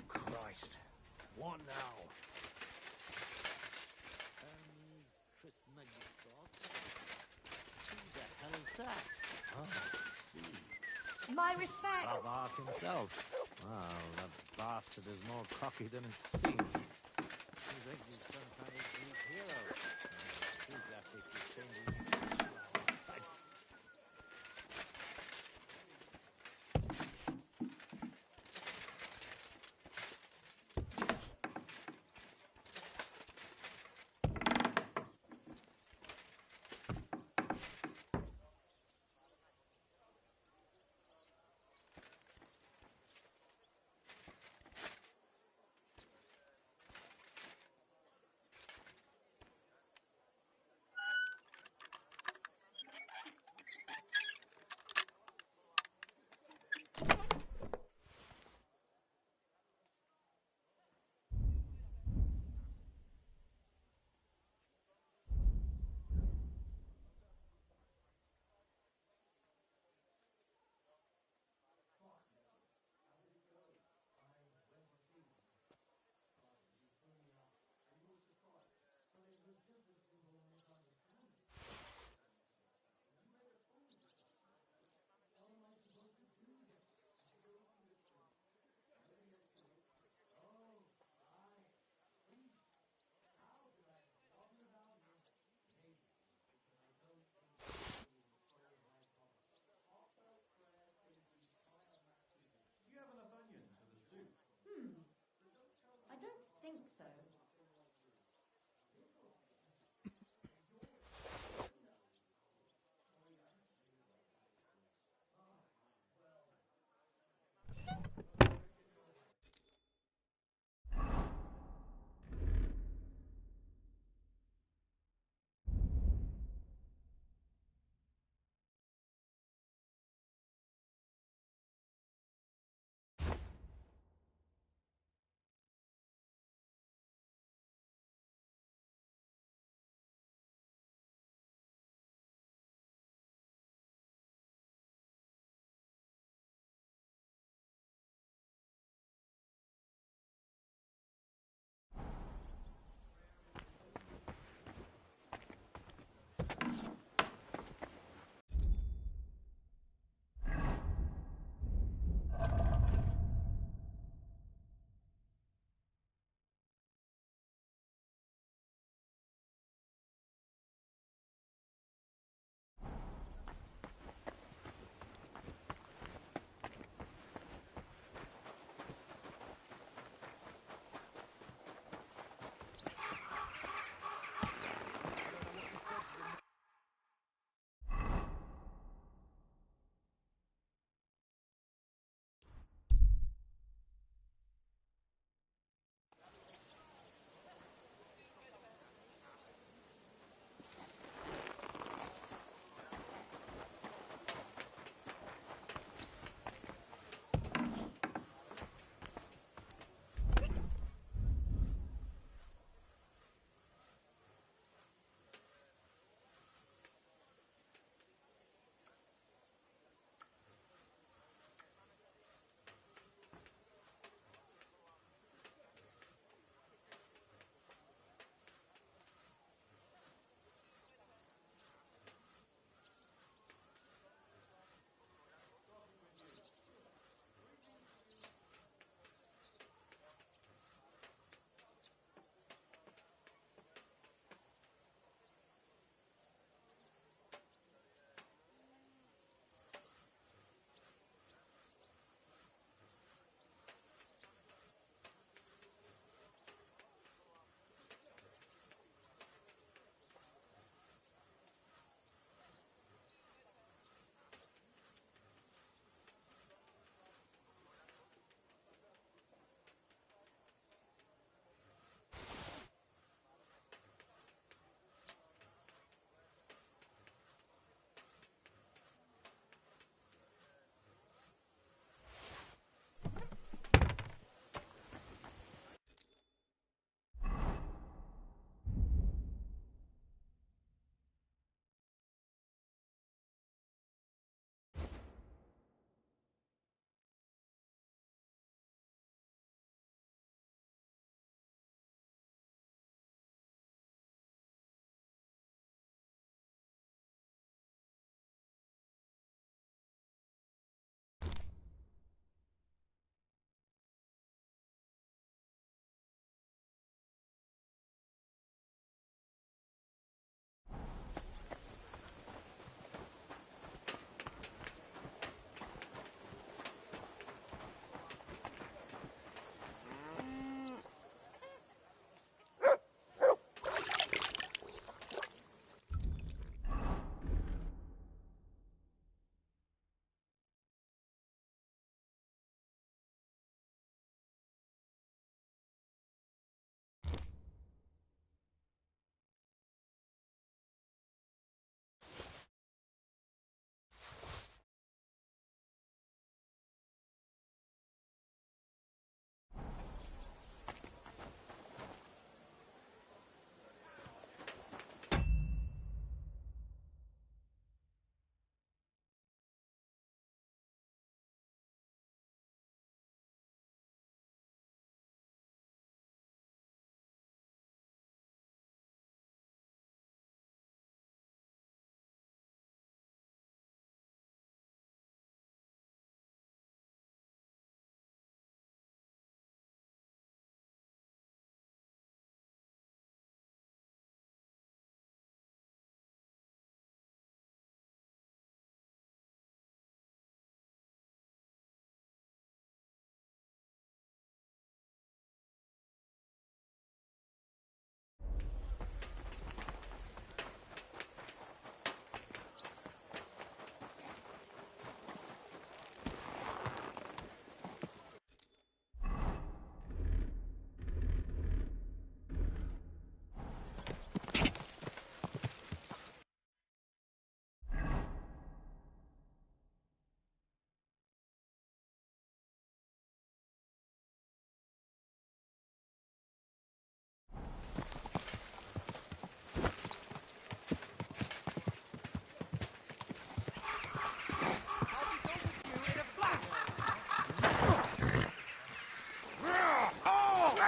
Christ. What now? Who the hell is that? My respect. Bavard himself. Well, that bastard is more cocky than it seems. He thinks he's some kind of Greek hero. He's actually changing.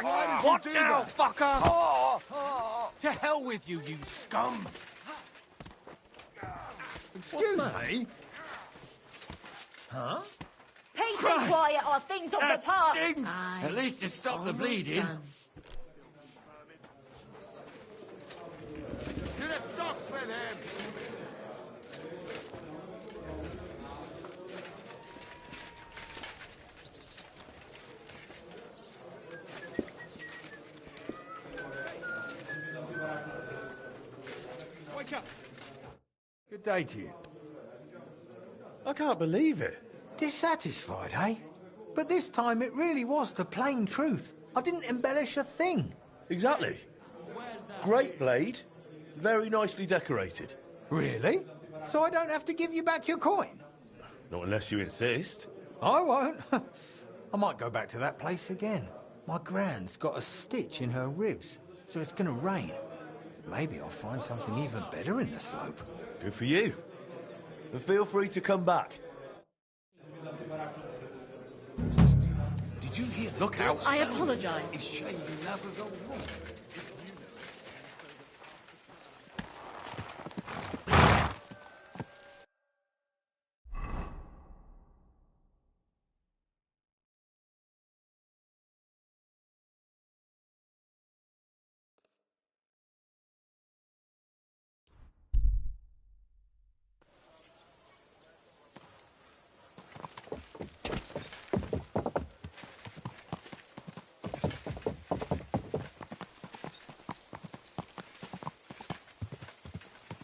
What now, fucker? To hell with you, you scum! Excuse me? Huh? Peace and quiet are things of the past. Stings! At least to stop the bleeding. To the stocks with him! Wake up! Good day to you. I can't believe it. Dissatisfied, eh? But this time it really was the plain truth. I didn't embellish a thing. Exactly. Great blade. Very nicely decorated. Really? So I don't have to give you back your coin? Not unless you insist. I won't. I might go back to that place again. My gran's got a stitch in her ribs, so it's gonna rain. Maybe I'll find something even better in the slope. Good for you. And feel free to come back. Did you hear? Look out! I apologise. It's shame you Lazar's old woman.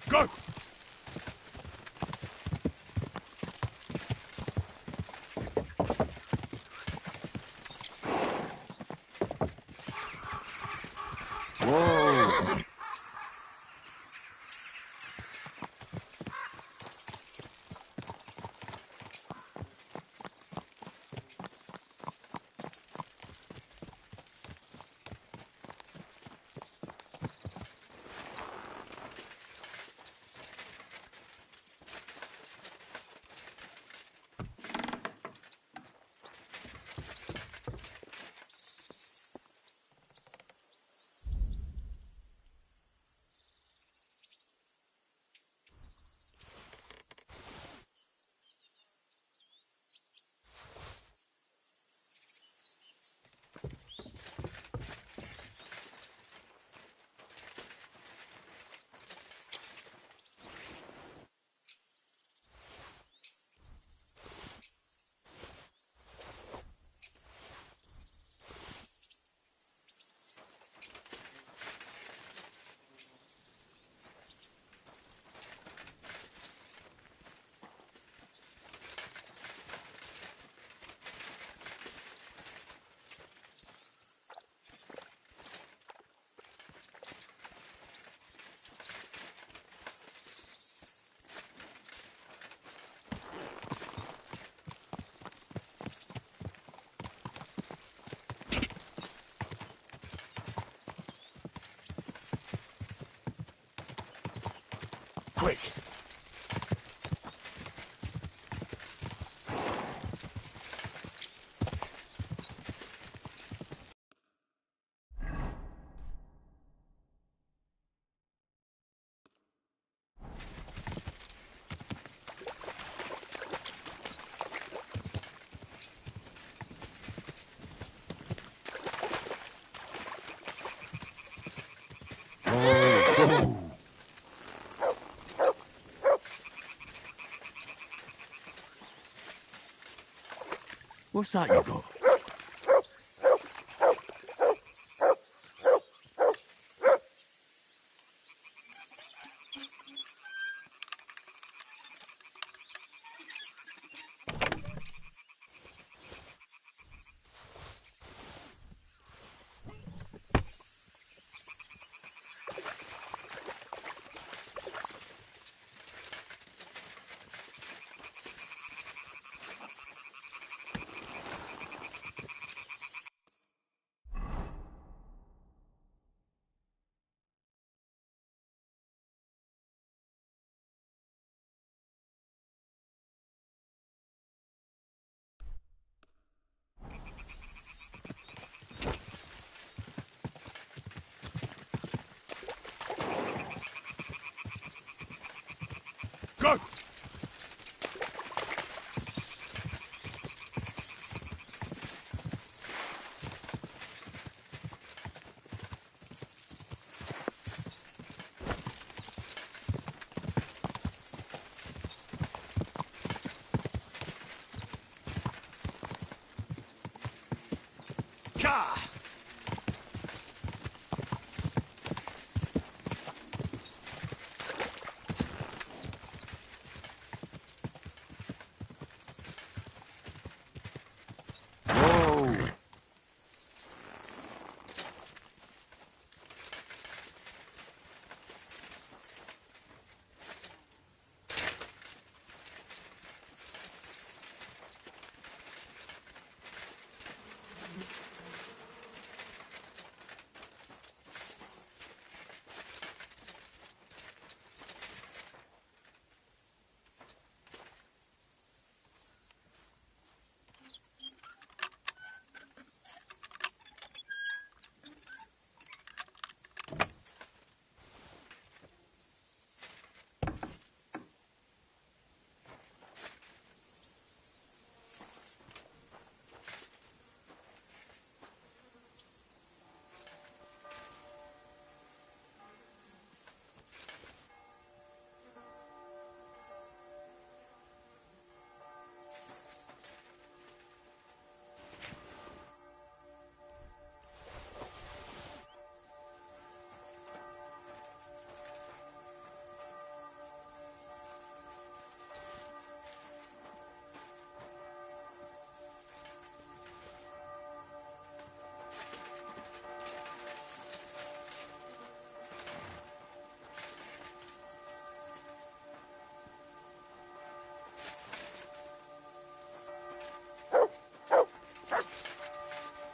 Go! Whoa! Quick! What's that you got?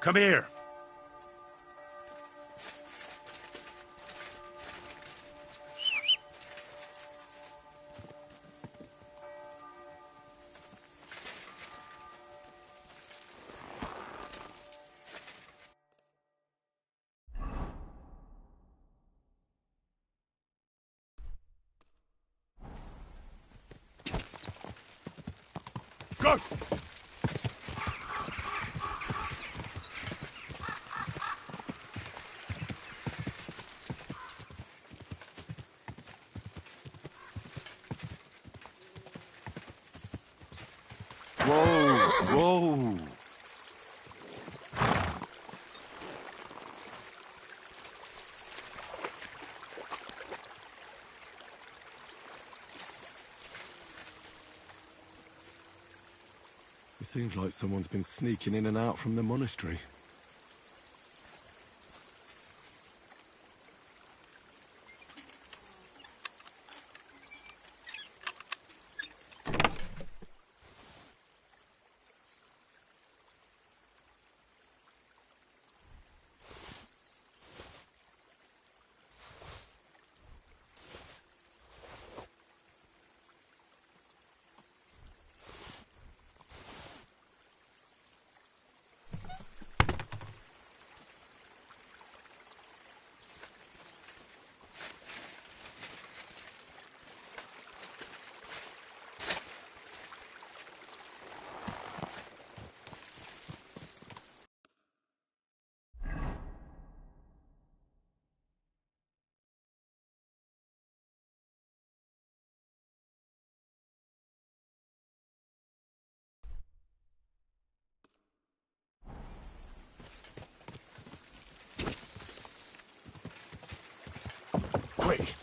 Come here. Go! Whoa! It seems like someone's been sneaking in and out from the monastery. Quick!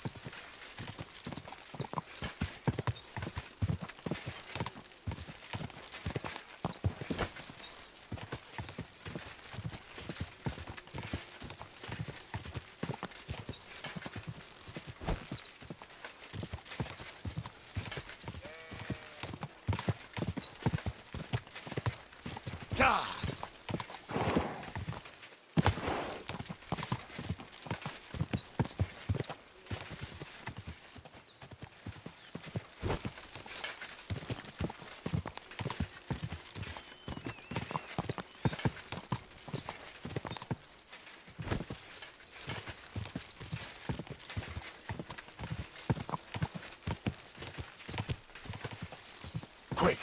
Quick!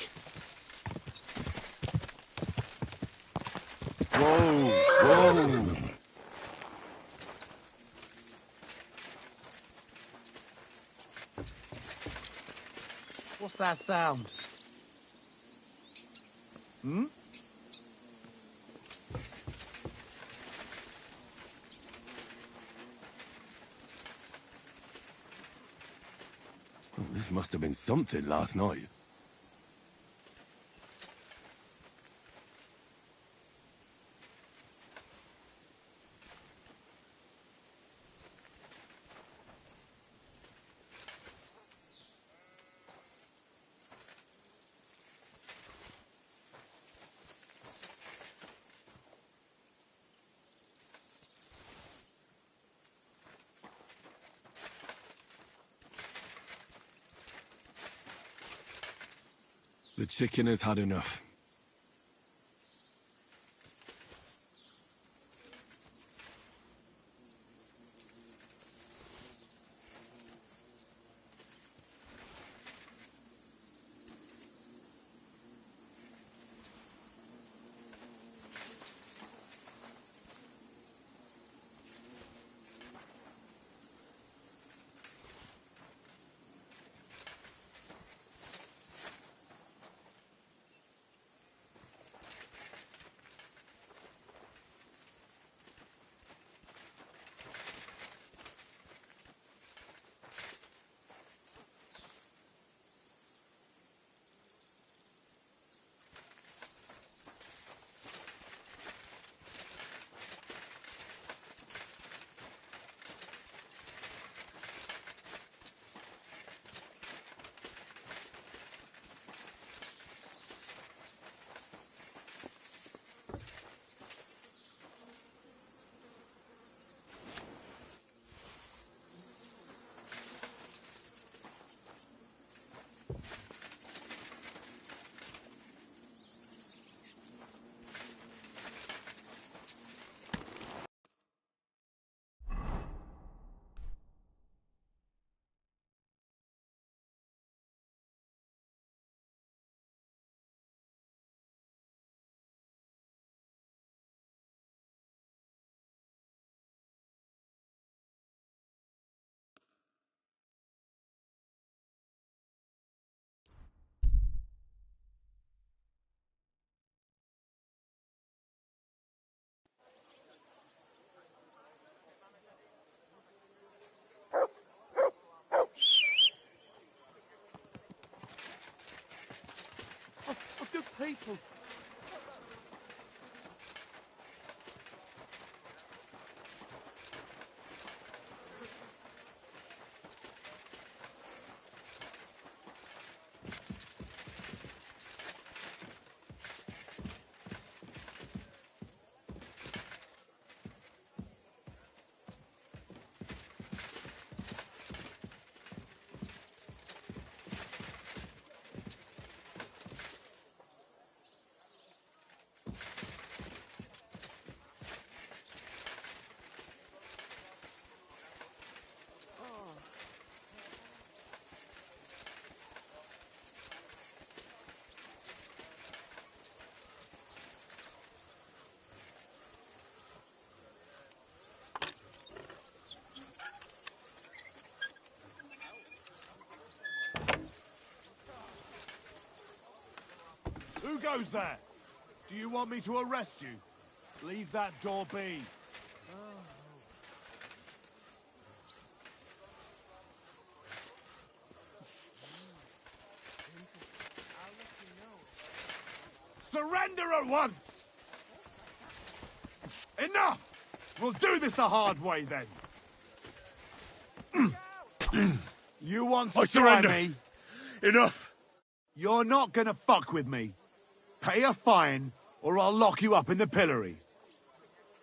Whoa! What's that sound? Hmm? This must have been something last night. The chicken has had enough. Good people. Who goes there? Do you want me to arrest you? Leave that door be. Surrender at once! Enough! We'll do this the hard way then. You want to try me? Enough! You're not gonna fuck with me. Pay a fine, or I'll lock you up in the pillory.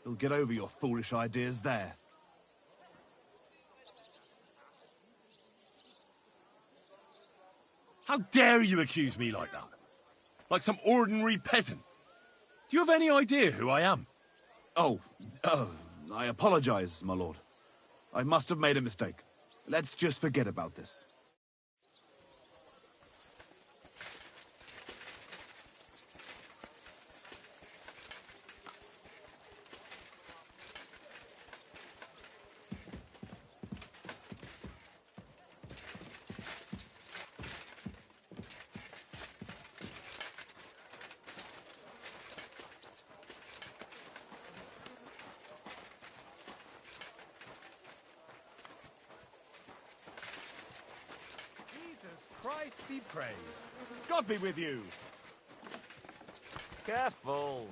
You'll get over your foolish ideas there. How dare you accuse me like that? Like some ordinary peasant? Do you have any idea who I am? Oh, I apologize, my lord. I must have made a mistake. Let's just forget about this. Christ be praised. God be with you. Careful.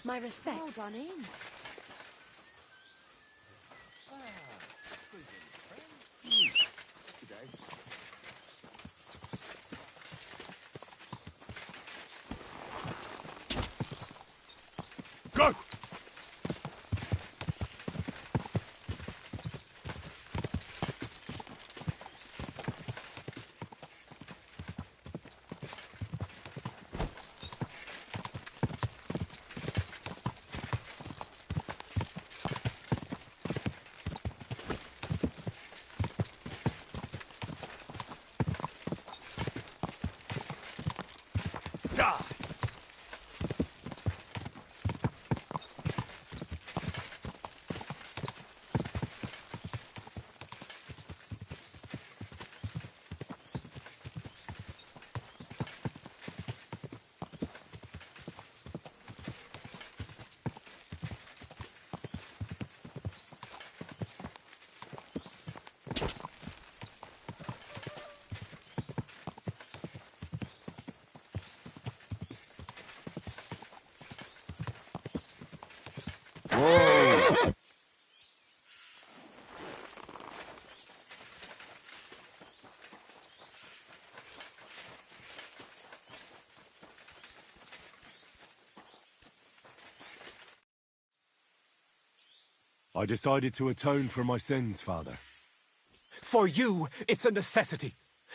My respect. Well done in. Go! Whoa! I decided to atone for my sins, Father. For you, it's a necessity.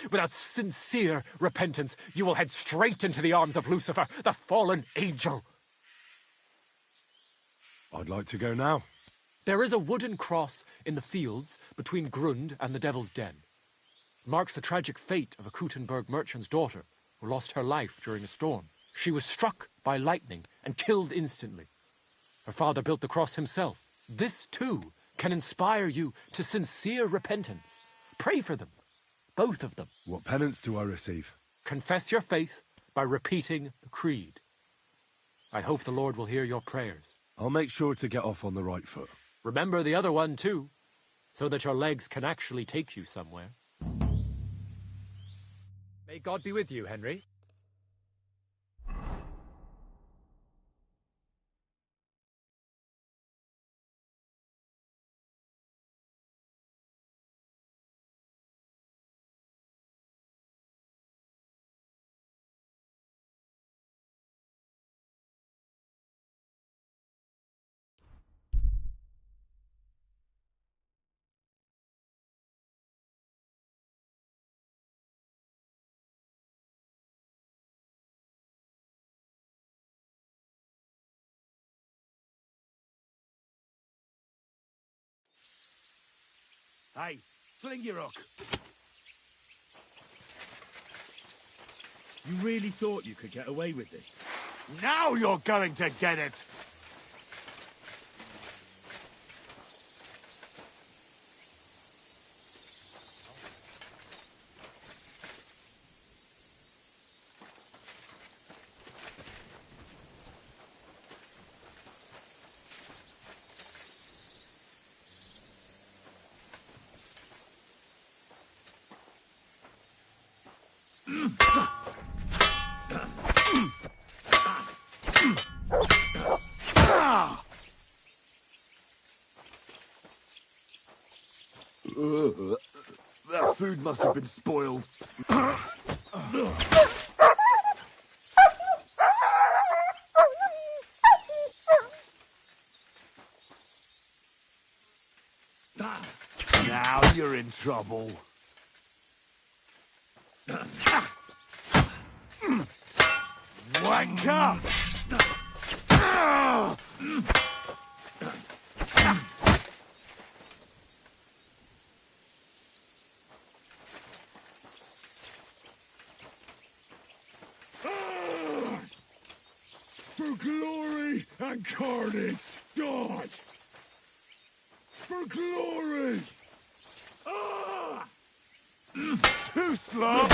Without sincere repentance, you will head straight into the arms of Lucifer, the fallen angel. I'd like to go now. There is a wooden cross in the fields between Grund and the Devil's Den. It marks the tragic fate of a Kuttenberg merchant's daughter who lost her life during a storm. She was struck by lightning and killed instantly. Her father built the cross himself. This, too, can inspire you to sincere repentance. Pray for them, both of them. What penance do I receive? Confess your faith by repeating the creed. I hope the Lord will hear your prayers. I'll make sure to get off on the right foot. Remember the other one, too, so that your legs can actually take you somewhere. May God be with you, Henry. Hey, sling your hook. You really thought you could get away with this? Now you're going to get it! That food must have been spoiled. Now you're in trouble. Wanker! For glory and carnage, die! For glory! Too slow!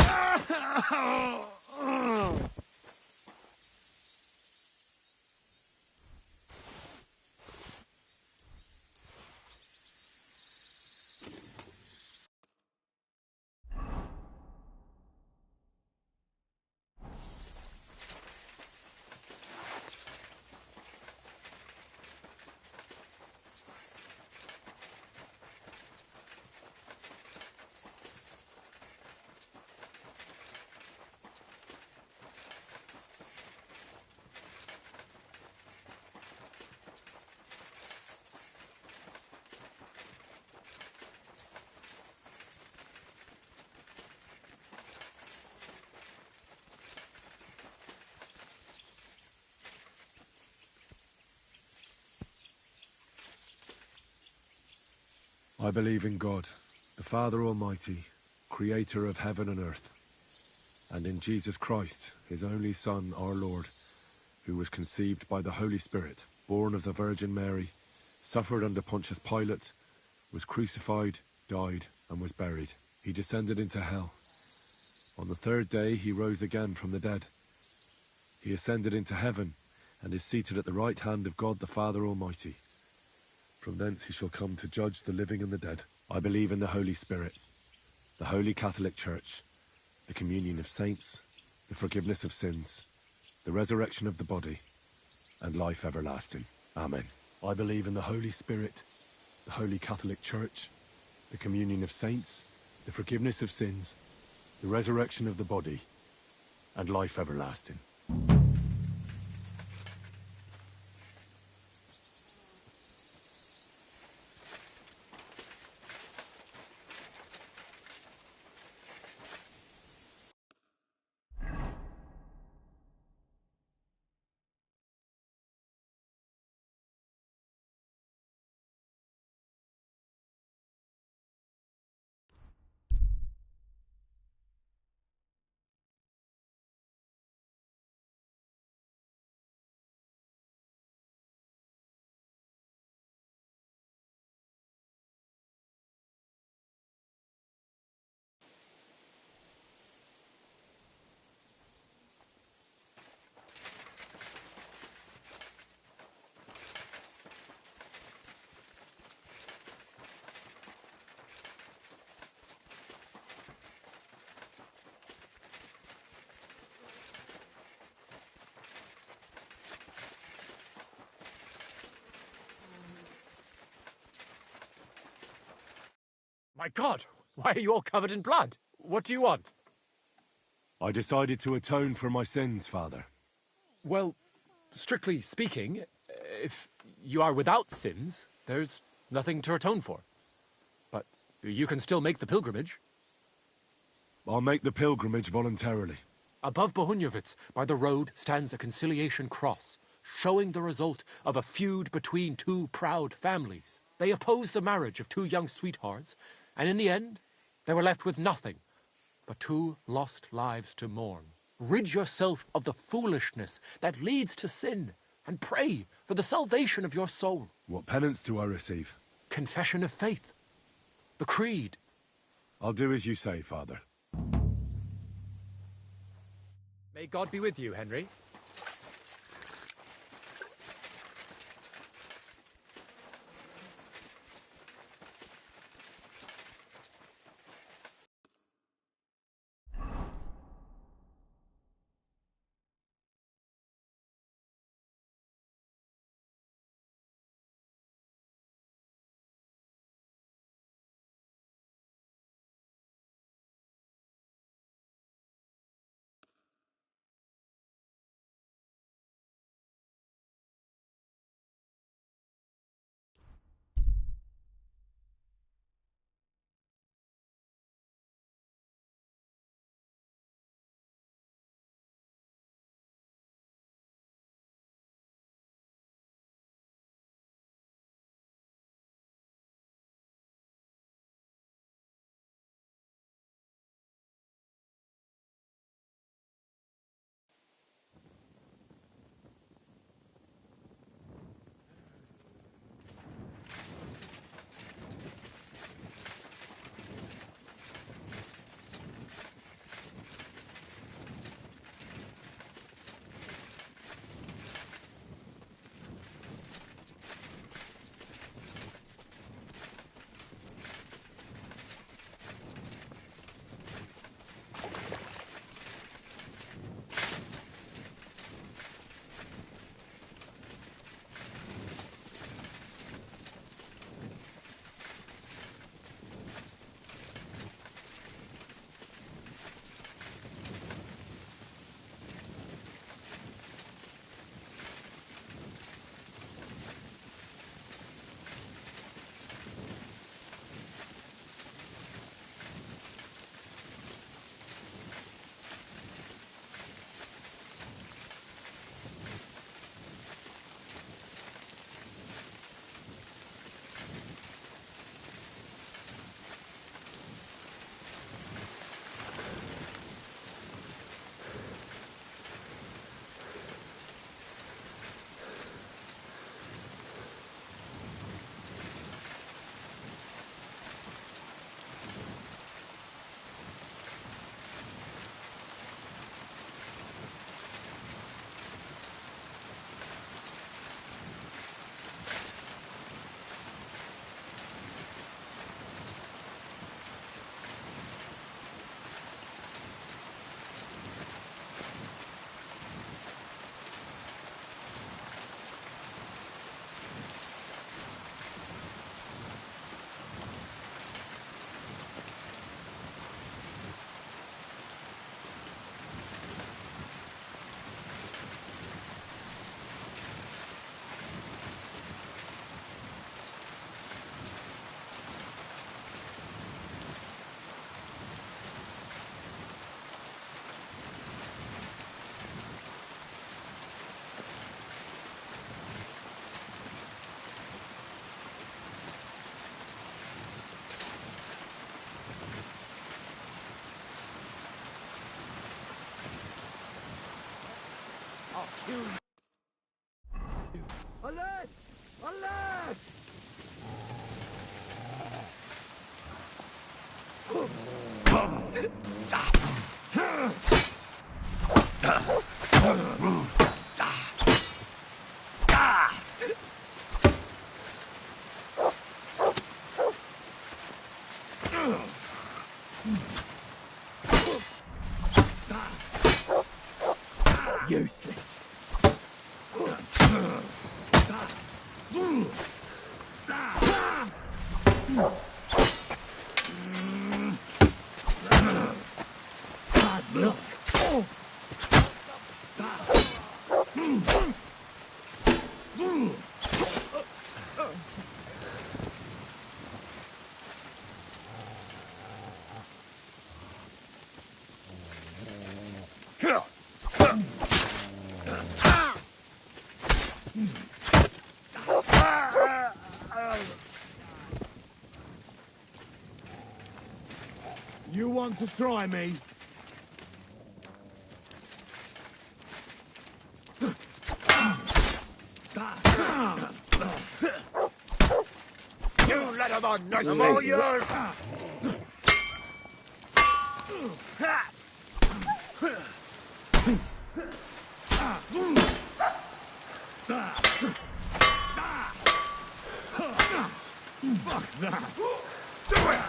I believe in God, the Father Almighty, creator of heaven and earth, and in Jesus Christ, his only Son, our Lord, who was conceived by the Holy Spirit, born of the Virgin Mary, suffered under Pontius Pilate, was crucified, died, and was buried. He descended into hell. On the third day he rose again from the dead. He ascended into heaven, and is seated at the right hand of God the Father Almighty. From thence he shall come to judge the living and the dead. I believe in the Holy Spirit, the Holy Catholic Church, the communion of saints, the forgiveness of sins, the resurrection of the body, and life everlasting. Amen. I believe in the Holy Spirit, the Holy Catholic Church, the communion of saints, the forgiveness of sins, the resurrection of the body, and life everlasting. My God! Why are you all covered in blood? What do you want? I decided to atone for my sins, Father. Well, strictly speaking, if you are without sins, there's nothing to atone for. But you can still make the pilgrimage. I'll make the pilgrimage voluntarily. Above Bohuniovitz, by the road, stands a conciliation cross, showing the result of a feud between two proud families. They oppose the marriage of two young sweethearts, And in the end, they were left with nothing but 2 lost lives to mourn. Rid yourself of the foolishness that leads to sin, and pray for the salvation of your soul. What penance do I receive? Confession of faith. The creed. I'll do as you say, Father. May God be with you, Henry. Alert! Alert! Useless. Bad luck. want to try me? You let him on nicely. I'm all yours. Fuck that. Do it!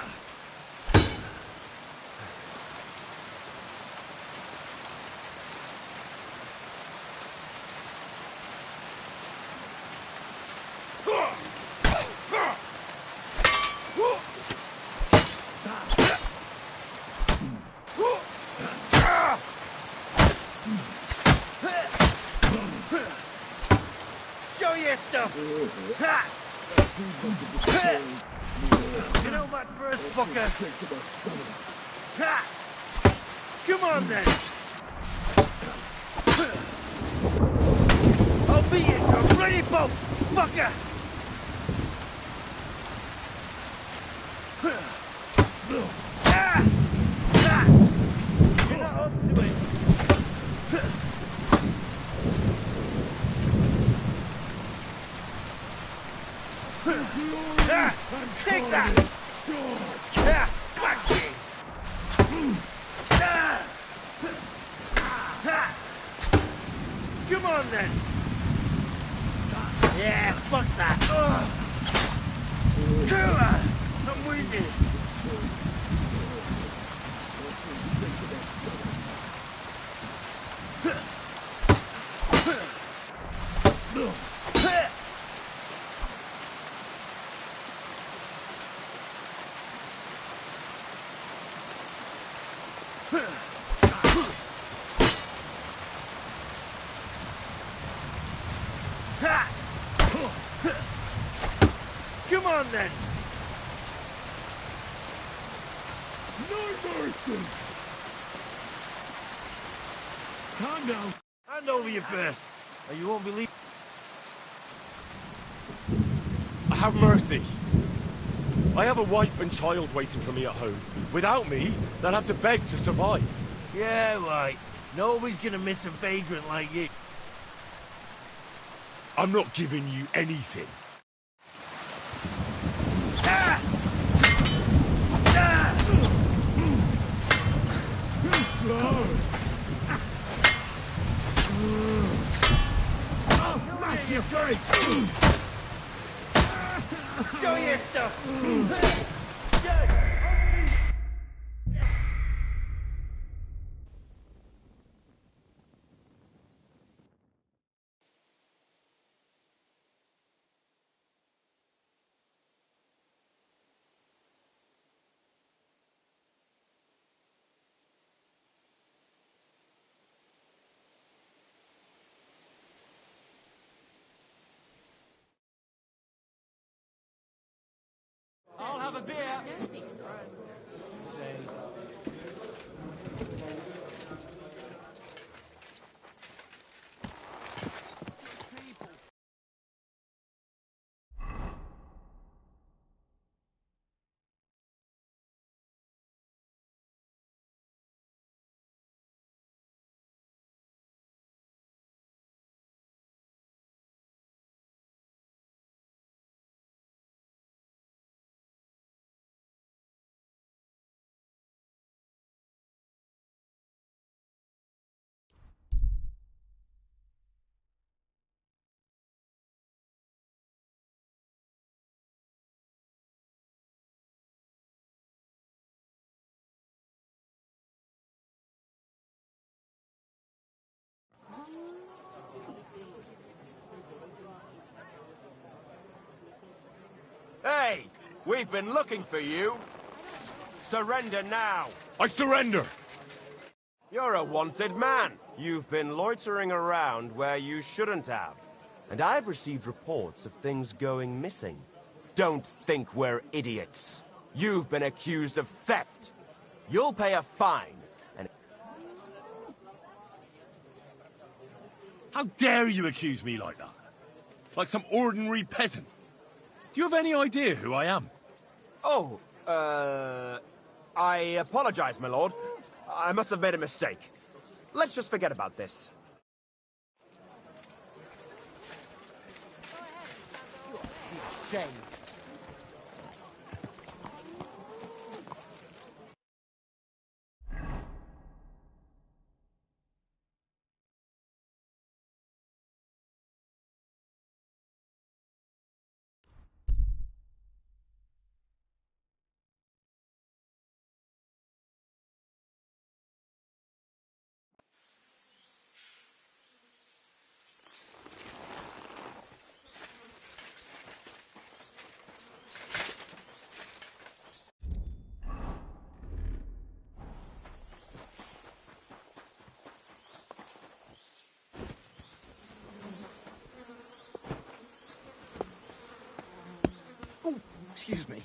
Show your stuff. You know what first, fucker? Ha! Come on then! I'll beat you to a bloody boat, fucker! Ah! Ah! You're not up to it. Ah! Take that! Ah! Fuck you! Ah! Ah! Come on then! Yeah, fuck that! Come on! I'm with you! Come on then! No mercy! Calm down. Hand over your purse, or you won't believe. Have mercy. I have a wife and child waiting for me at home. Without me, they'll have to beg to survive. Yeah, right. Nobody's gonna miss a vagrant like you. I'm not giving you anything. Ah! Ah! Smash your face! Show your stuff! I'll have a beer. Hey, we've been looking for you. Surrender now. I surrender! You're a wanted man. You've been loitering around where you shouldn't have. And I've received reports of things going missing. Don't think we're idiots. You've been accused of theft. You'll pay a fine. And How dare you accuse me like that? Like some ordinary peasant. Do you have any idea who I am? Oh, I apologize, my lord. I must have made a mistake. Let's just forget about this. Shame. Excuse me.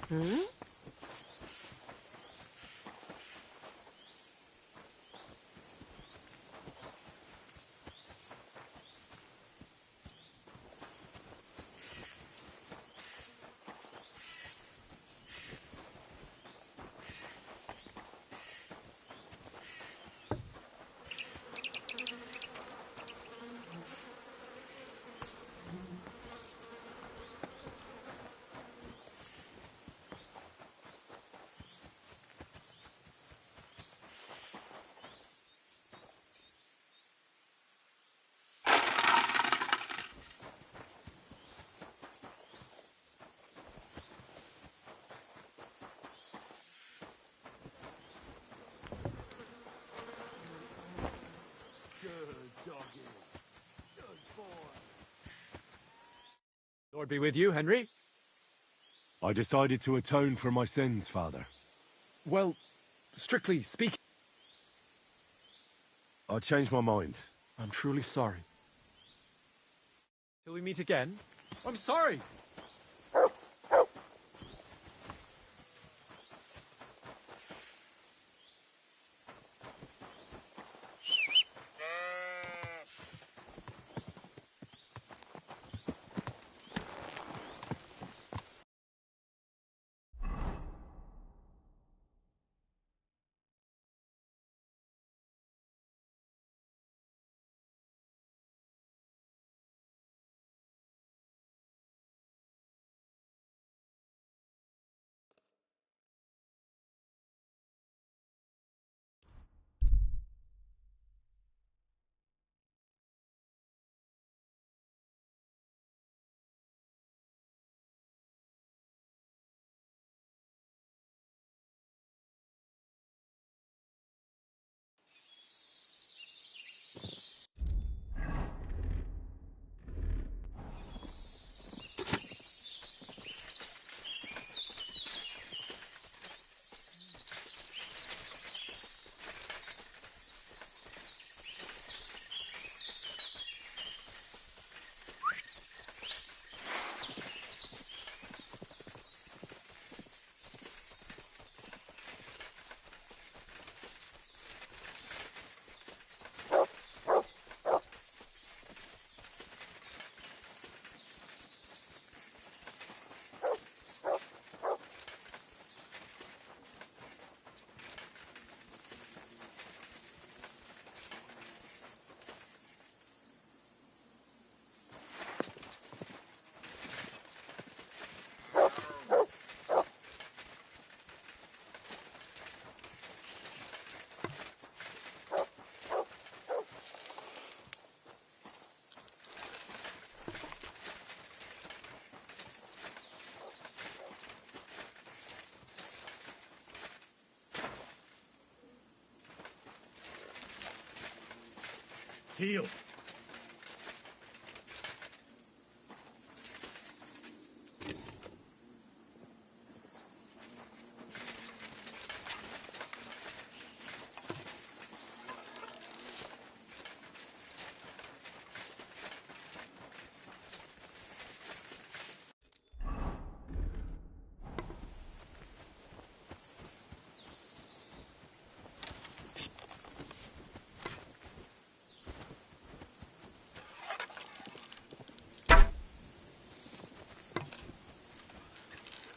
Hmm? Lord be with you, Henry. I decided to atone for my sins, Father. Well, strictly speaking, I changed my mind. I'm truly sorry. Till we meet again, I'm sorry. Heal.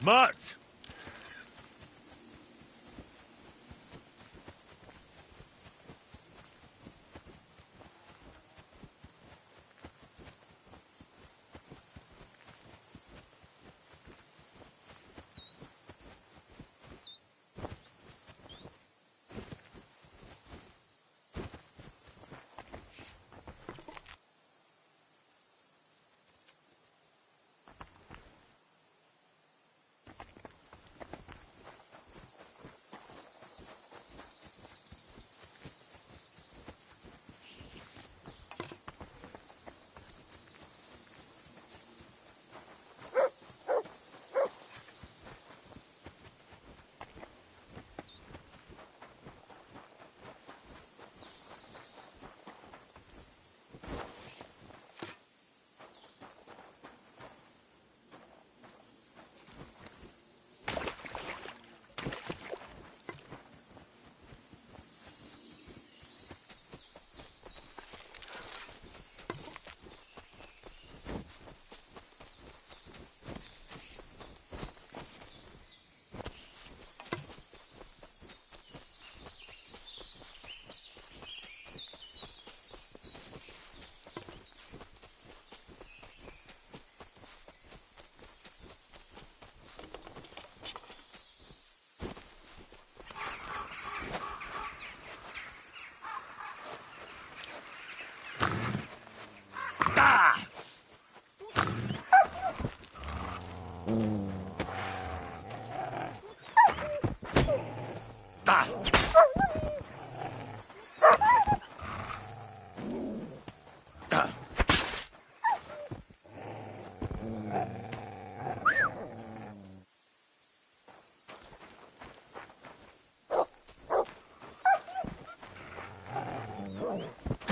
Mutt!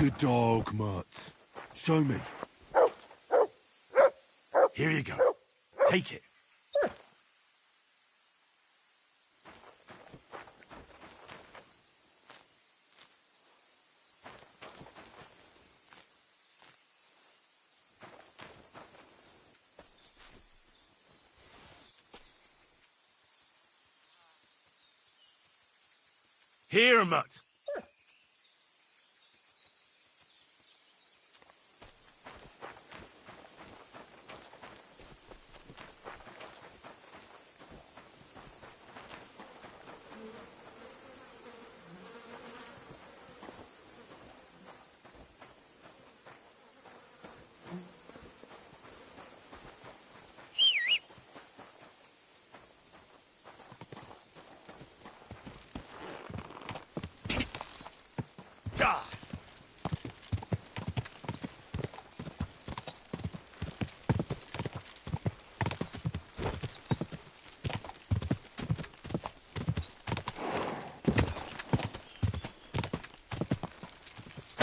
Good dog, Mutt. Show me. Here you go. Take it. Here, Mutt.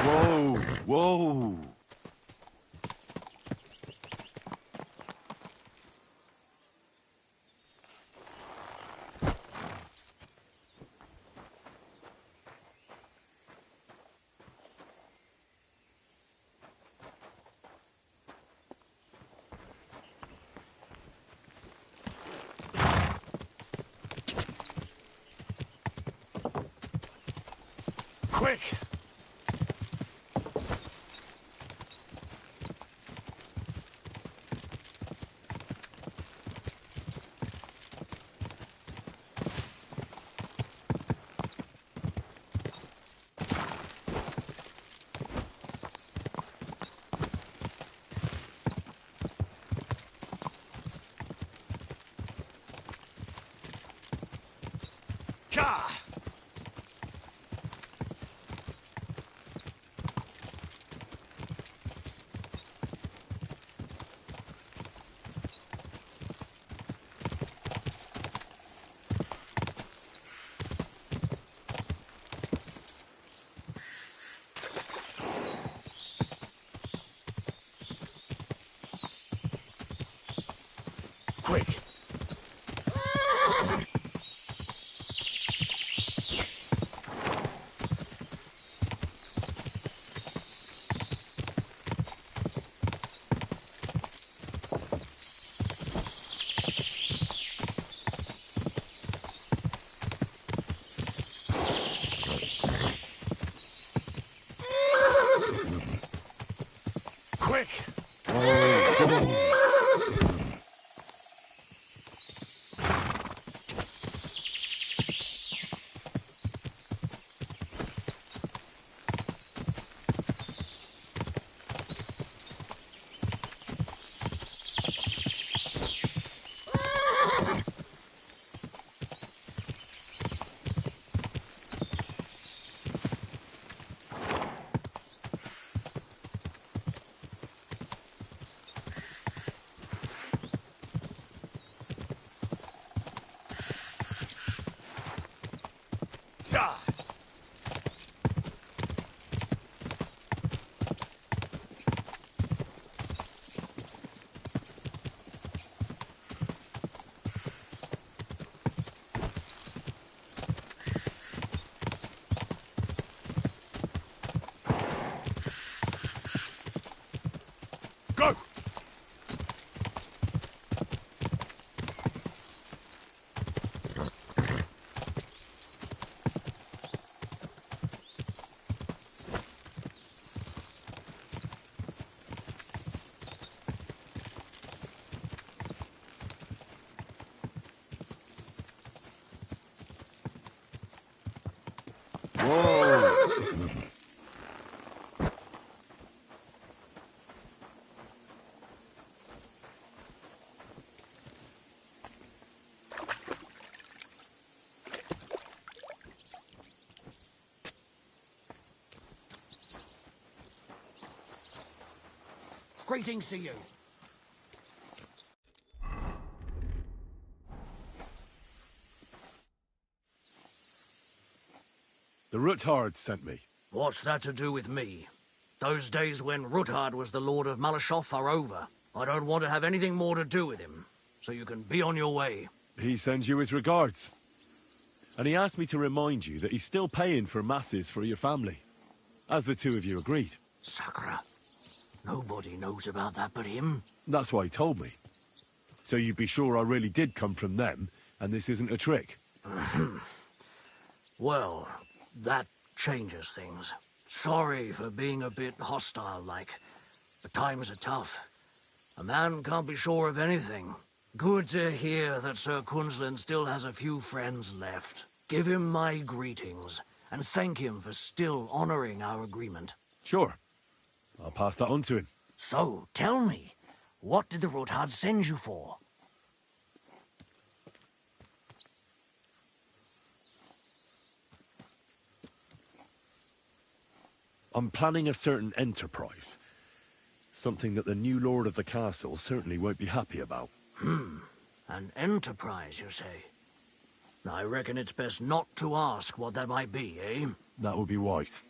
Whoa, whoa. Quick! Ka! Quick! quick! Go! Greetings to you. The Ruthard sent me. What's that to do with me? Those days when Ruthard was the Lord of Malashoff are over. I don't want to have anything more to do with him, so you can be on your way. He sends you his regards. And he asked me to remind you that he's still paying for masses for your family, as the two of you agreed. Sakura. Nobody knows about that but him. That's why he told me. So you'd be sure I really did come from them, and this isn't a trick. Well, that changes things. Sorry for being a bit hostile-like, but times are tough. A man can't be sure of anything. Good to hear that Sir Kunzlin still has a few friends left. Give him my greetings, and thank him for still honoring our agreement. Sure. I'll pass that on to him. So, tell me, what did the Ruthard send you for? I'm planning a certain enterprise. Something that the new lord of the castle certainly won't be happy about. An enterprise, you say? I reckon it's best not to ask what that might be, eh? That would be wise.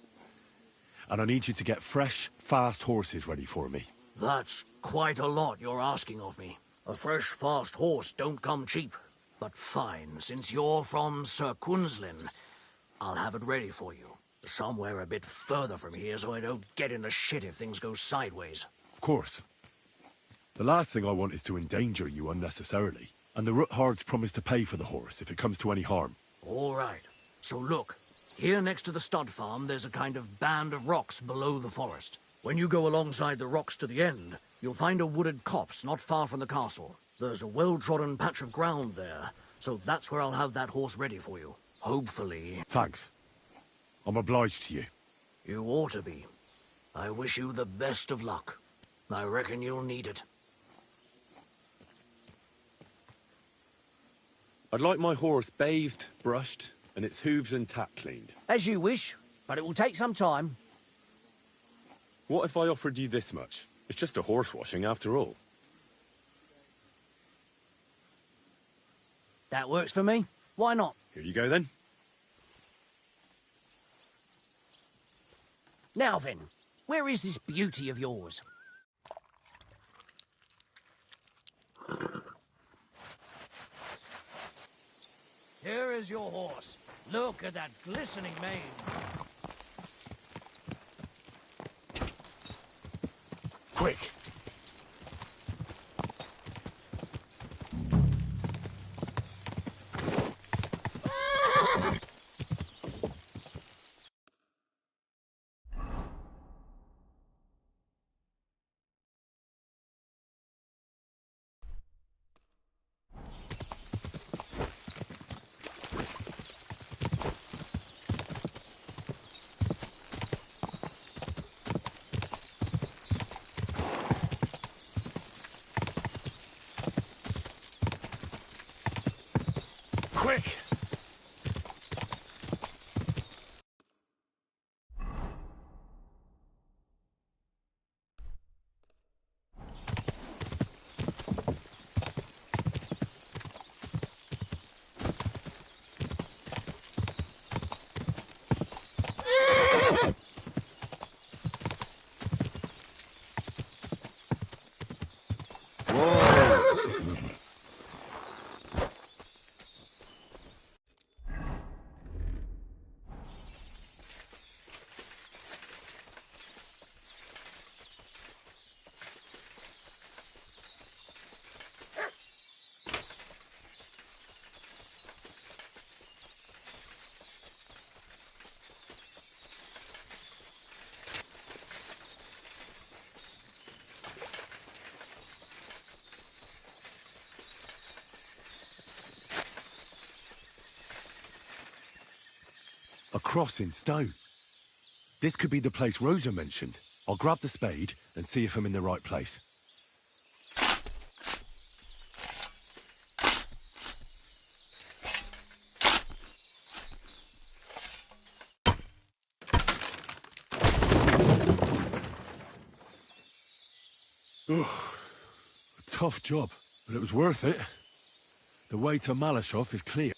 And I need you to get fresh, fast horses ready for me. That's quite a lot you're asking of me. A fresh, fast horse don't come cheap. But fine, since you're from Sir Kunzlin, I'll have it ready for you. Somewhere a bit further from here so I don't get in the shit if things go sideways. Of course. The last thing I want is to endanger you unnecessarily. And the Ruthards promise to pay for the horse if it comes to any harm. All right. So look. Here next to the stud farm, there's a kind of band of rocks below the forest. When you go alongside the rocks to the end, you'll find a wooded copse not far from the castle. There's a well-trodden patch of ground there, so that's where I'll have that horse ready for you. Hopefully... Thanks. I'm obliged to you. You ought to be. I wish you the best of luck. I reckon you'll need it. I'd like my horse bathed, brushed, and its hooves and tack cleaned. As you wish, but it will take some time. What if I offered you this much? It's just a horse washing after all. That works for me. Why not? Here you go then. Now then, where is this beauty of yours? Here is your horse. Look at that glistening mane. Quick! quick! A cross in stone. This could be the place Rosa mentioned. I'll grab the spade and see if I'm in the right place. Ugh. A tough job, but it was worth it. The way to Malashov is clear.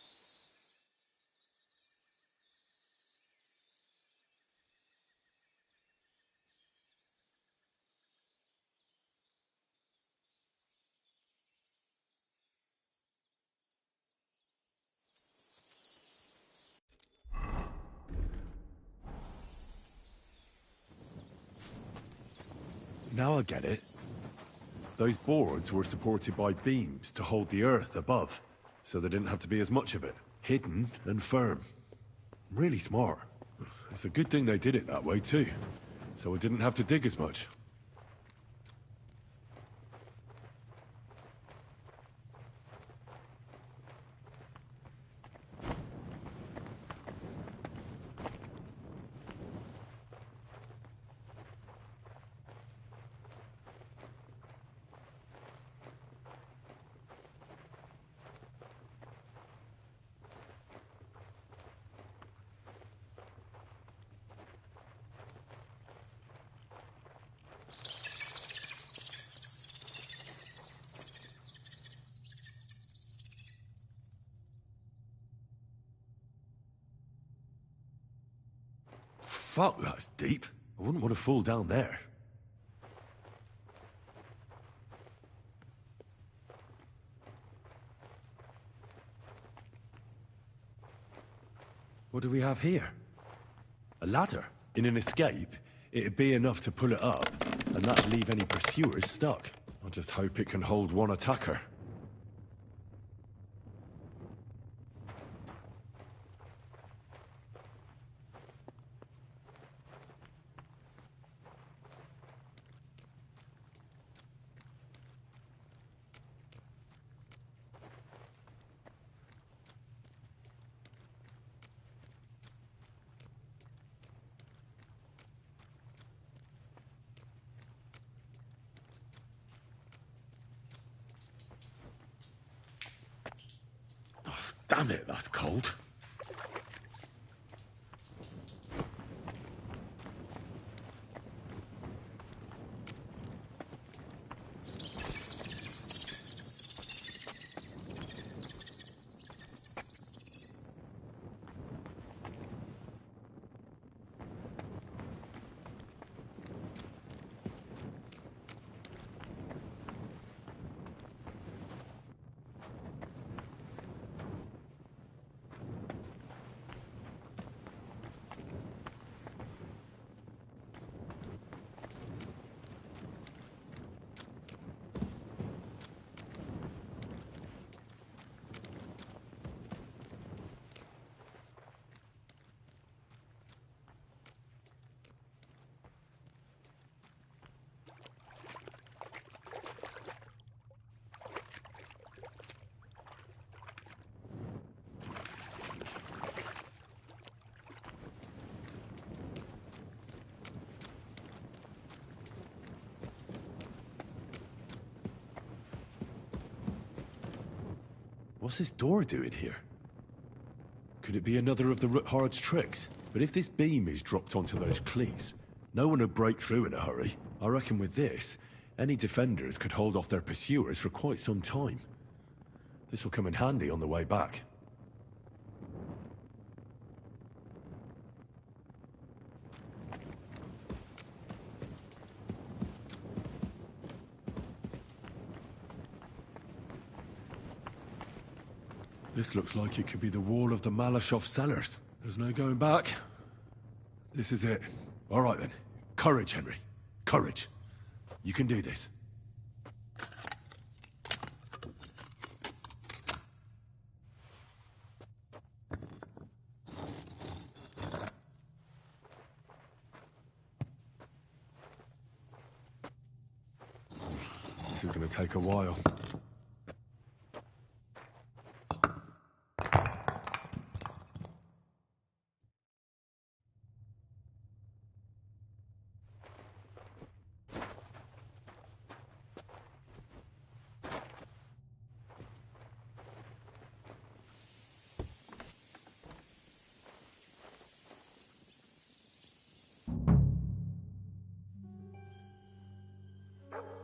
Now I get it. Those boards were supported by beams to hold the earth above, so there didn't have to be as much of it. Hidden and firm. Really smart. It's a good thing they did it that way too, so I didn't have to dig as much. Fuck, that's deep. I wouldn't want to fall down there. What do we have here? A ladder. In an escape, it'd be enough to pull it up, and that'd leave any pursuers stuck. I just hope it can hold one attacker. Damn it, that's cold. What's this door doing here? Could it be another of the Roothards' tricks? But if this beam is dropped onto those cleats, no one would break through in a hurry. I reckon with this, any defenders could hold off their pursuers for quite some time. This will come in handy on the way back. This looks like it could be the wall of the Malashov cellars. There's no going back. This is it. All right then. Courage, Henry. Courage. You can do this. This is going to take a while.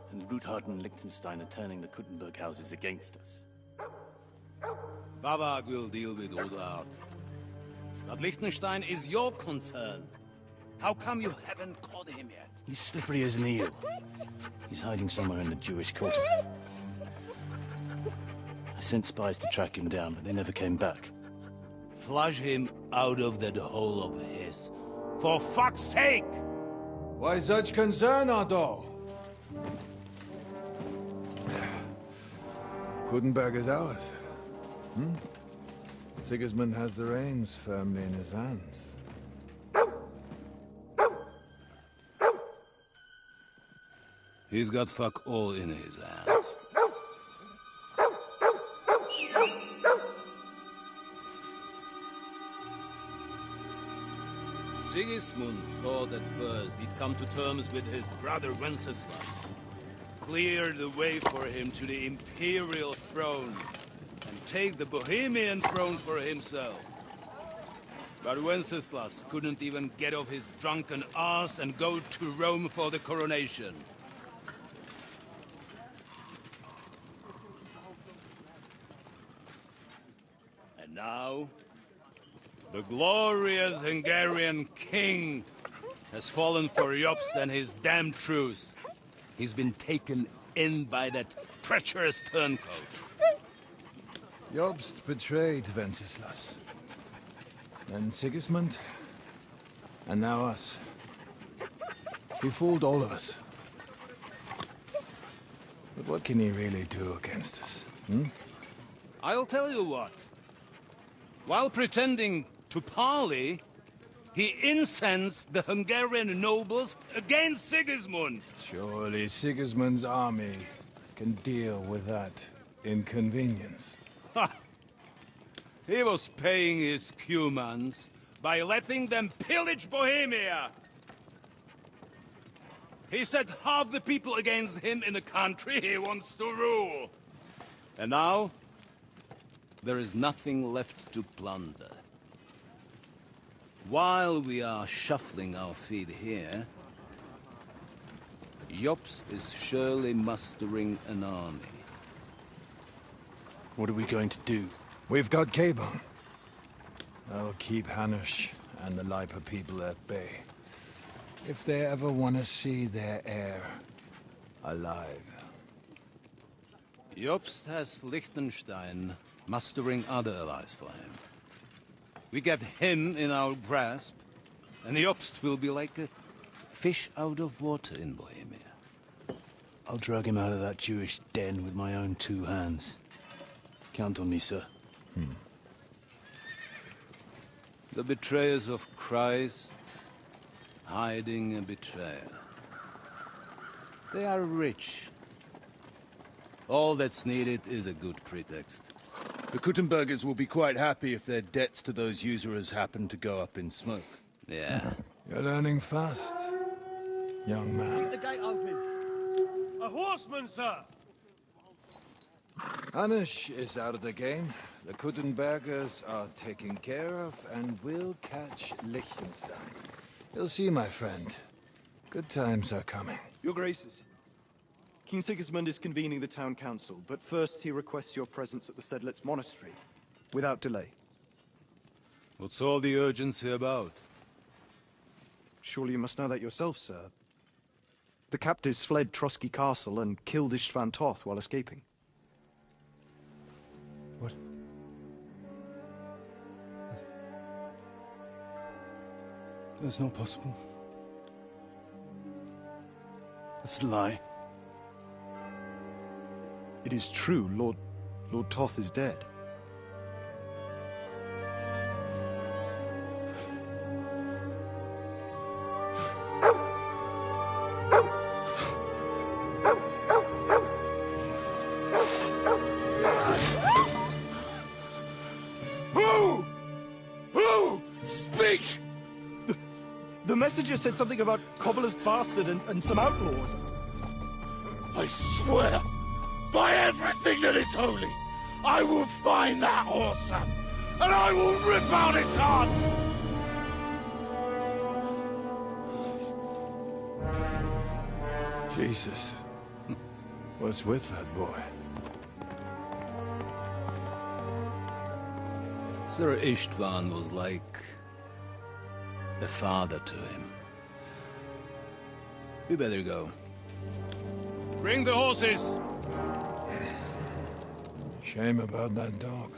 And Ruthard and Liechtenstein are turning the Kuttenberg houses against us. Bavag will deal with Ruthard. But Liechtenstein is your concern. How come you haven't caught him yet? He's slippery as an eel. He's hiding somewhere in the Jewish quarter. I sent spies to track him down, but they never came back. Flush him out of that hole of his. For fuck's sake! Why such concern, Otto? Kuttenberg is ours. Sigismund has the reins firmly in his hands. He's got fuck all in his hands. Sigismund thought at first he'd come to terms with his brother Wenceslas. Clear the way for him to the imperial throne and take the Bohemian throne for himself. But Wenceslas couldn't even get off his drunken ass and go to Rome for the coronation. And now, the glorious Hungarian king has fallen for Jobst and his damned truce. He's been taken in by that treacherous turncoat. Jobst betrayed Wenceslas. Then Sigismund. And now us. He fooled all of us. But what can he really do against us, I'll tell you what. While pretending to parley, he incensed the Hungarian nobles against Sigismund. Surely Sigismund's army can deal with that inconvenience. Ha! He was paying his Cumans by letting them pillage Bohemia. He set half the people against him in the country he wants to rule. And now, there is nothing left to plunder. While we are shuffling our feet here, Jobst is surely mustering an army. What are we going to do? We've got Cabon. I'll keep Hanush and the Lipa people at bay. If they ever want to see their heir alive. Jobst has Liechtenstein mustering other allies for him. We get him in our grasp, and Jobst will be like a fish out of water in Bohemia. I'll drag him out of that Jewish den with my own two hands. Count on me, sir. The betrayers of Christ, hiding a betrayer. They are rich. All that's needed is a good pretext. The Kuttenbergers will be quite happy if their debts to those usurers happen to go up in smoke. Yeah. You're learning fast, young man. Keep the gate open. A horseman, sir! Anish is out of the game. The Kuttenbergers are taken care of, and we'll catch Liechtenstein. You'll see, my friend. Good times are coming. Your Graces, King Sigismund is convening the town council, but first he requests your presence at the Sedlitz monastery, without delay. What's all the urgency about? Surely you must know that yourself, sir. The captives fled Trotsky Castle and killed Istvan Toth while escaping. What? That's not possible. That's a lie. It is true, Lord Toth is dead. Who? Speak! The messenger said something about Cobbler's bastard and some outlaws. I swear, by everything that is holy, I will find that whoreson, and I will rip out his heart! Jesus. What's with that boy? Sir Istvan was like a father to him. We better go. Bring the horses! Shame about that dog.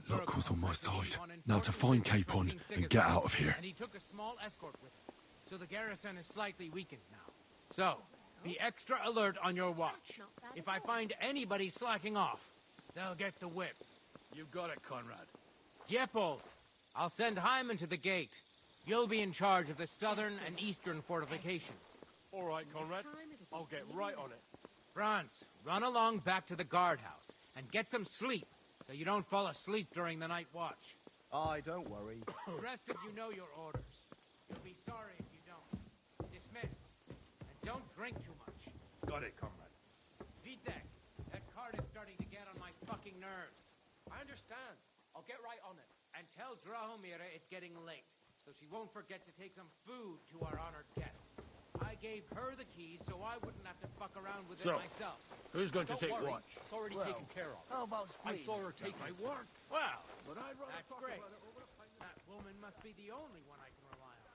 Luck was on my side. Now to find Capon and get out of here. And he took a small escort with him, so the garrison is slightly weakened now. So, be extra alert on your watch. If I find anybody slacking off, they'll get the whip. You got it, Conrad. Diepold, I'll send Hyman to the gate. You'll be in charge of the southern and eastern fortifications. All right, Conrad. I'll get right on it. Franz, run along back to the guardhouse and get some sleep so you don't fall asleep during the night watch. Aye, don't worry. The rest of you know your orders. You'll be sorry if you don't. Dismissed. And don't drink too much. Got it, comrade. Vitek, that cart is starting to get on my fucking nerves. I understand. I'll get right on it. And tell Drahomira it's getting late, so she won't forget to take some food to our honored guests. I gave her the keys so I wouldn't have to fuck around with it myself. Who's going to Don't take worry. watch? It's already taken care of. How about I Spleen? saw her take my it. work. Well, But I'd rather that's talk great. about it over the fire. That woman must be the only one I can rely on.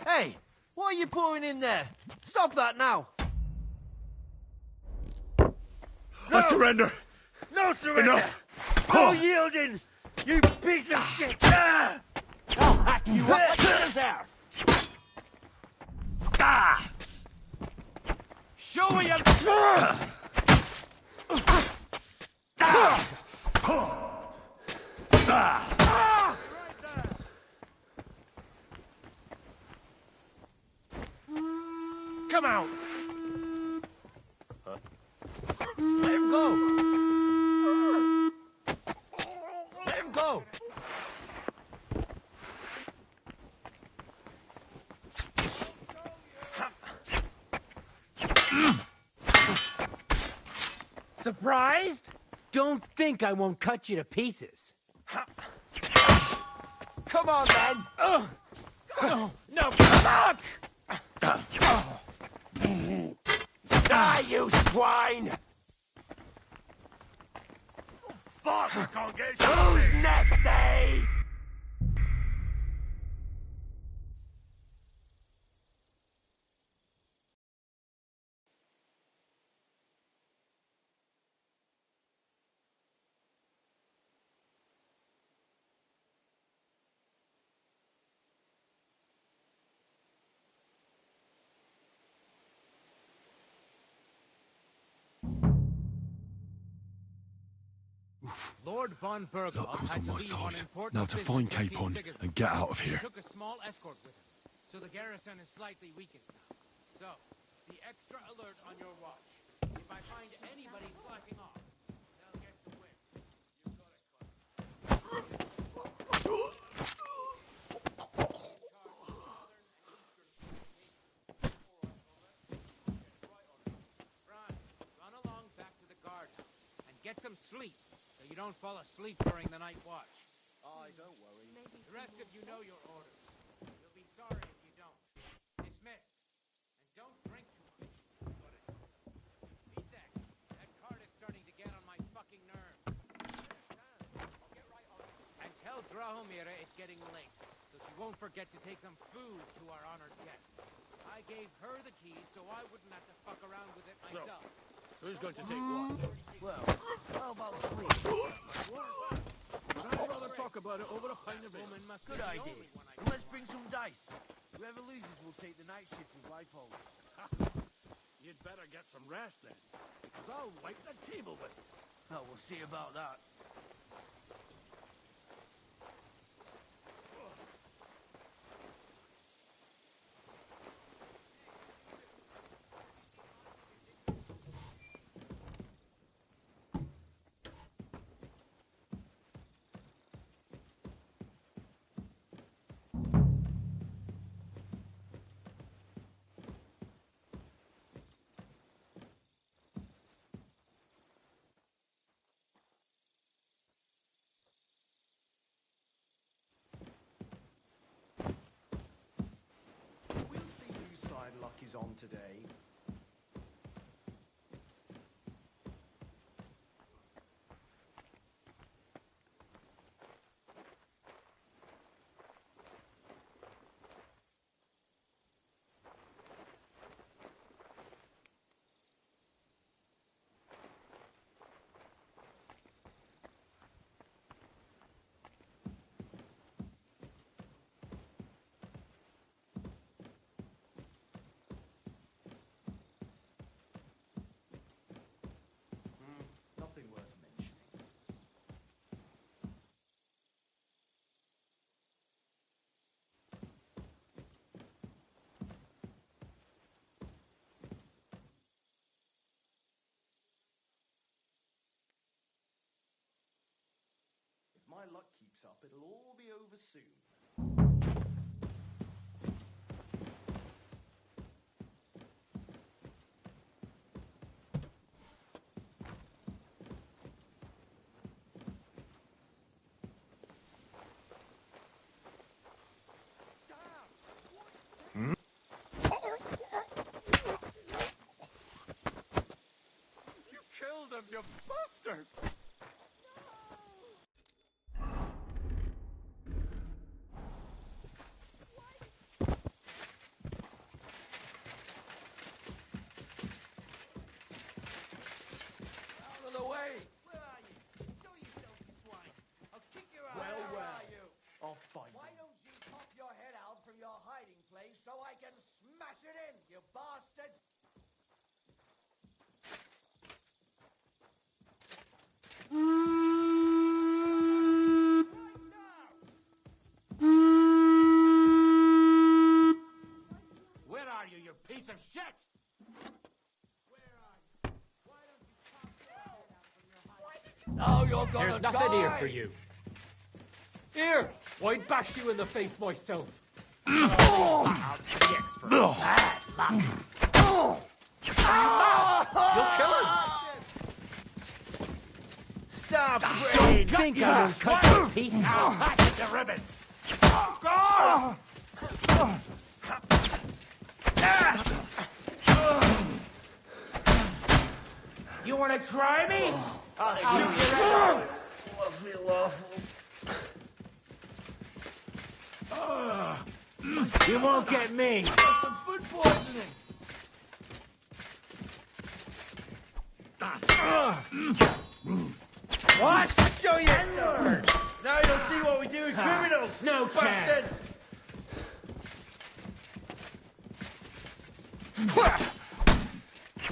Hey, what are you pouring in there? Stop that now! I surrender! No surrender! Enough! No yielding! You piece of shit! I'll hack you up like there! Show me your... Come out! Let him go! Let him go! Surprised? Don't think I won't cut you to pieces. Come on, then! No, no, fuck! Die, you swine! Fuck, I can't get Who's next, eh? Lord von Berghoff Luck was had on to my leave on side. important Now to business find with King Capon Sigismund. and get out of He here. took a small escort with him, so the garrison is slightly weakened now. So, be extra alert on your watch. If I find anybody slacking off, they'll get the whip. You've got it, run along back to the guardhouse and get some sleep so you don't fall asleep during the night watch. Don't worry. The rest of you know your orders. You'll be sorry if you don't. Dismissed. And don't drink too much. Got it. Beat that. That card is starting to get on my fucking nerves. I'll get right on it. And tell Bohemia it's getting late, so she won't forget to take some food to our honored guests. I gave her the keys so I wouldn't have to fuck around with it myself. Who's going to take what? Well, how about sleep? I'd rather talk about it over a pint of ale. Good idea. And let's bring some dice. Whoever loses will take the night shift with Leipold. You'd better get some rest then, because I'll wipe the table with it. Oh, we'll see about that. Luck is on today. Nothing worth mentioning. If my luck keeps up, it'll all be over soon. You killed him, you bastard! Out of the way! Where are you? Show yourself, you swine! I'll kick your ass! Well, Where are you? I'll find Why him. don't you pop your head out from your hiding place so I can smash it in, you bastard! Where are you, you piece of shit? Now you're gonna There's nothing die. here for you. Here, I'd bash you in the face myself. You'll kill him. Stop Don't think I will cut your piece out back into ribbons. You want to try me? I feel awful. You won't get me. Some food poisoning. What? Show you. Now you'll see what we do with criminals. No chance.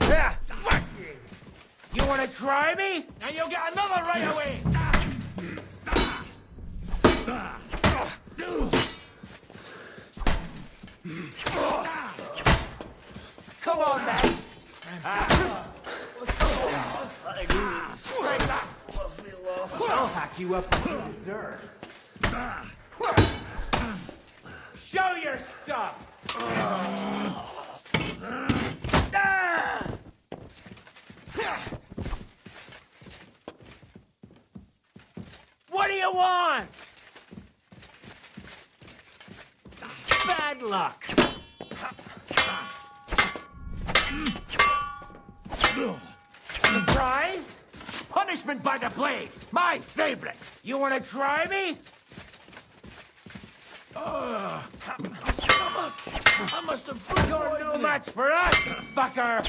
Yeah. You want to try me? And you'll get another right away. Come on, then! I'll hack you up as you deserve. Show your stuff! What do you want? Bad luck. Surprised? Punishment by the blade. My favorite. You want to try me? My stomach! I must have food You're no match for us, fucker!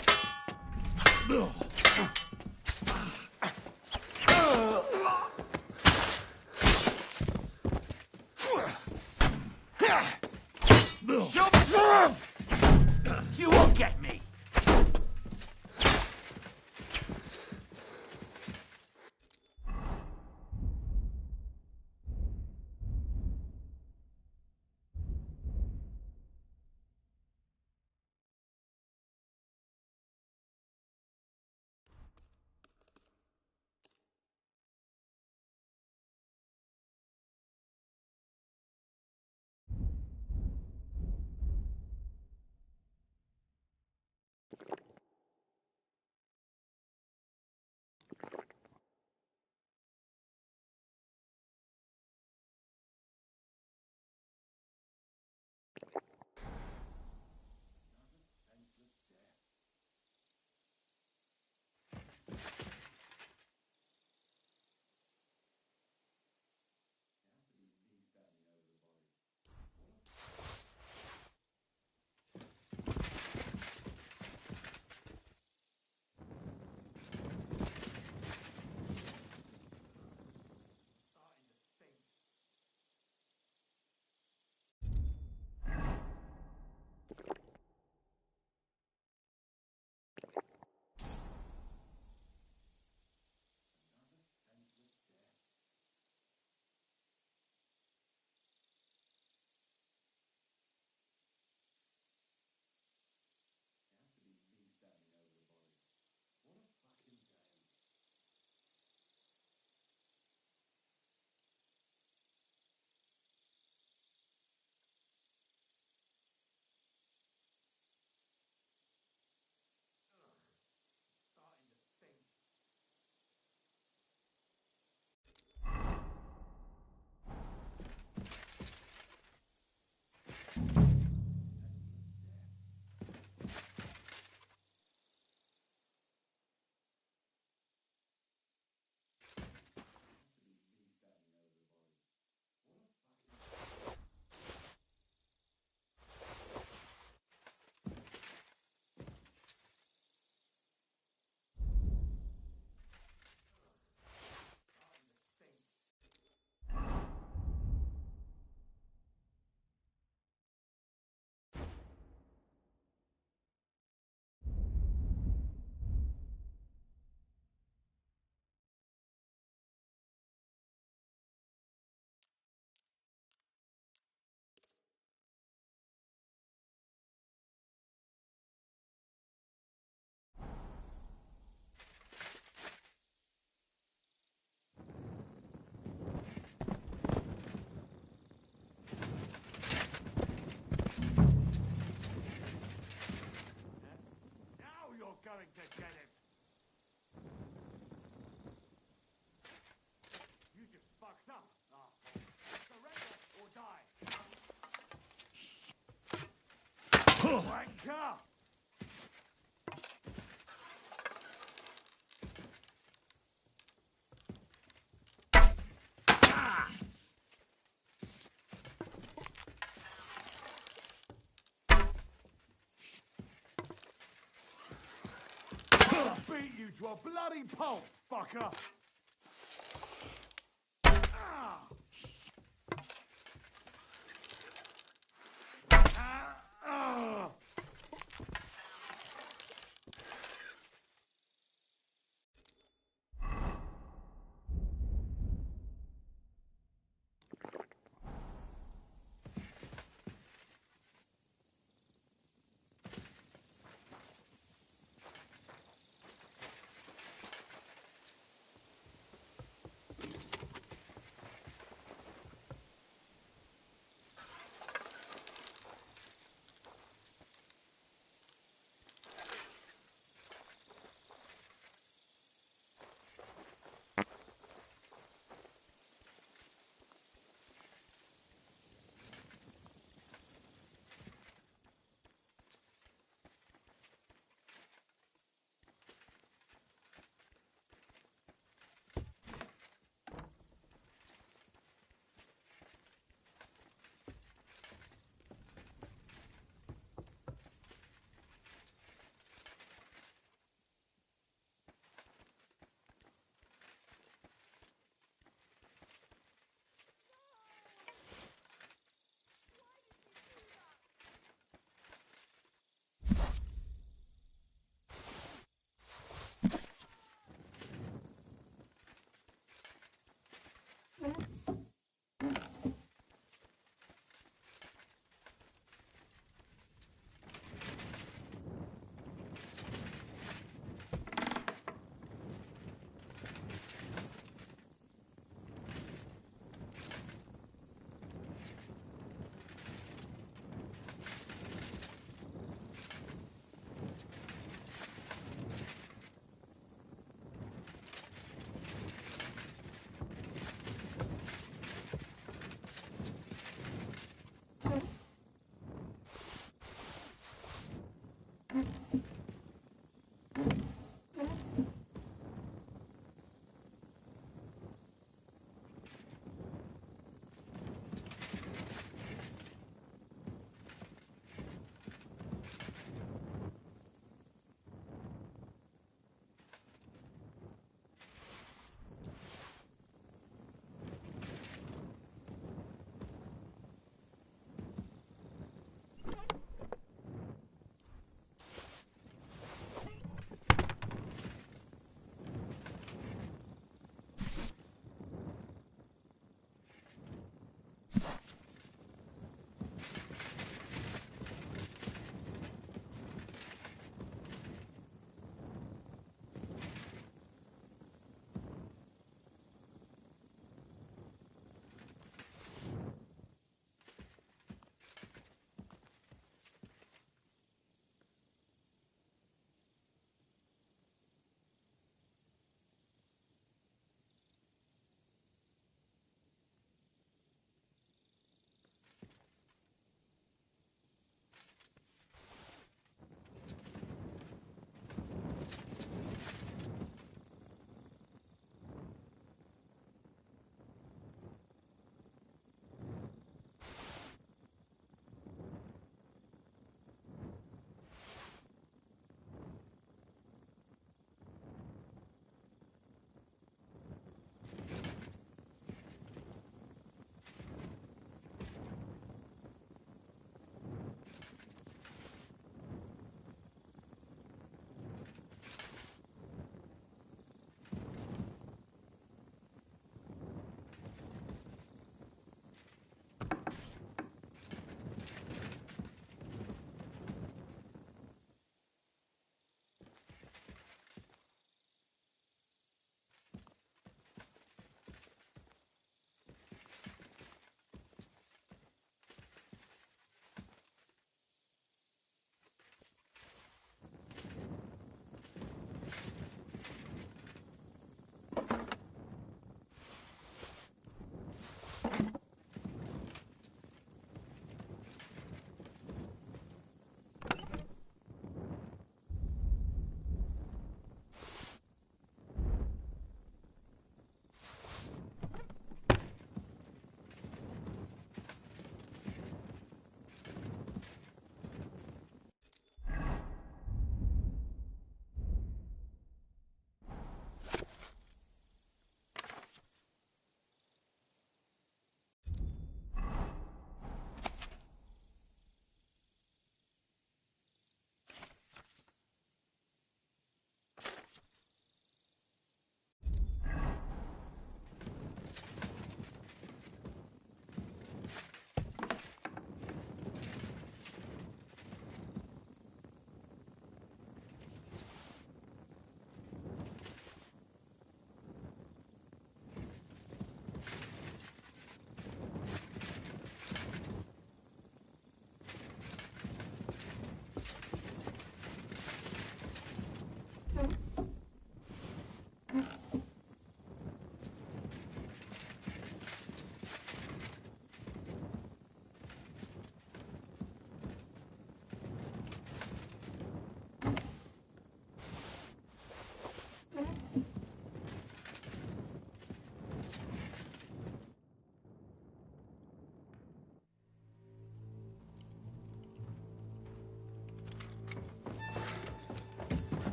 You won't get me! Going to get him. You just fucked up. Surrender or die. Wanker! Beat you to a bloody pulp, fucker!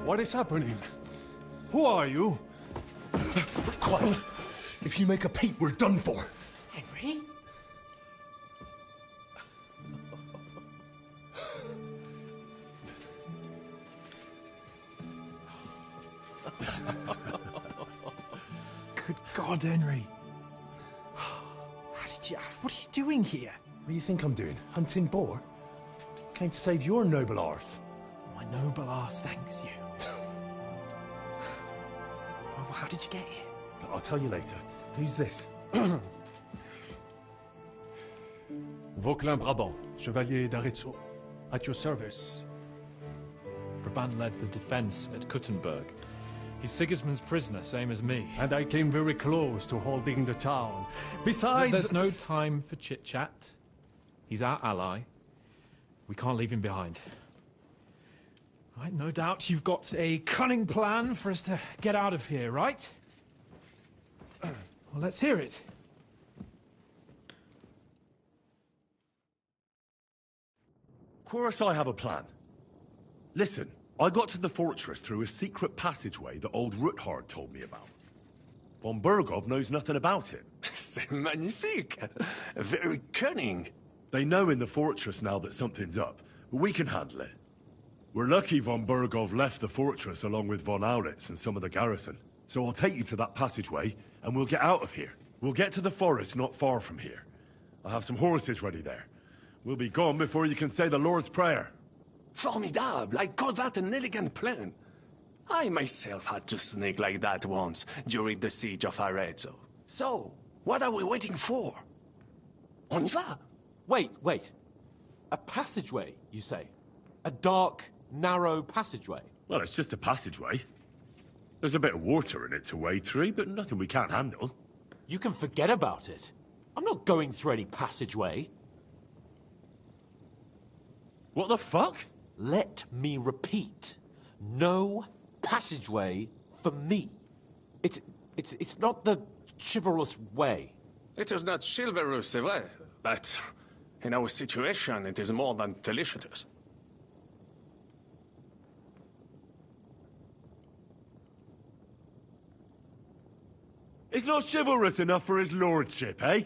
What is happening? Who are you? Quiet. If you make a peep, we're done for. Henry? Good God, Henry. What are you doing here? What do you think I'm doing? Hunting boar? Came to save your noble arse. My noble arse thanks you. Well, how did you get here? I'll tell you later. Who's this? Vauquelin-Brabant, Chevalier d'Arezzo. At your service. Brabant led the defense at Kuttenberg. He's Sigismund's prisoner, same as me. And I came very close to holding the town. Besides... There's no time for chit-chat. He's our ally. We can't leave him behind. Right, no doubt you've got a cunning plan for us to get out of here, right? Well, let's hear it. Of course I have a plan. Listen, I got to the fortress through a secret passageway that old Ruthard told me about. Von Bergov knows nothing about it. C'est magnifique! Very cunning. They know in the fortress now that something's up, but we can handle it. We're lucky von Bergov left the fortress along with von Aulitz and some of the garrison. So I'll take you to that passageway, and we'll get out of here. We'll get to the forest not far from here. I have some horses ready there. We'll be gone before you can say the Lord's Prayer. Formidable! I call that an elegant plan. I myself had to sneak like that once, during the siege of Arezzo. So, what are we waiting for? On y va! Wait. A passageway, you say? A dark, narrow passageway? Well, it's just a passageway. There's a bit of water in it to wade through, but nothing we can't handle. You can forget about it. I'm not going through any passageway. What the fuck? Let me repeat. No passageway for me. It's not the chivalrous way. It is not chivalrous, c'est vrai, but in our situation, it is more than delicious. It's not chivalrous enough for his lordship, eh?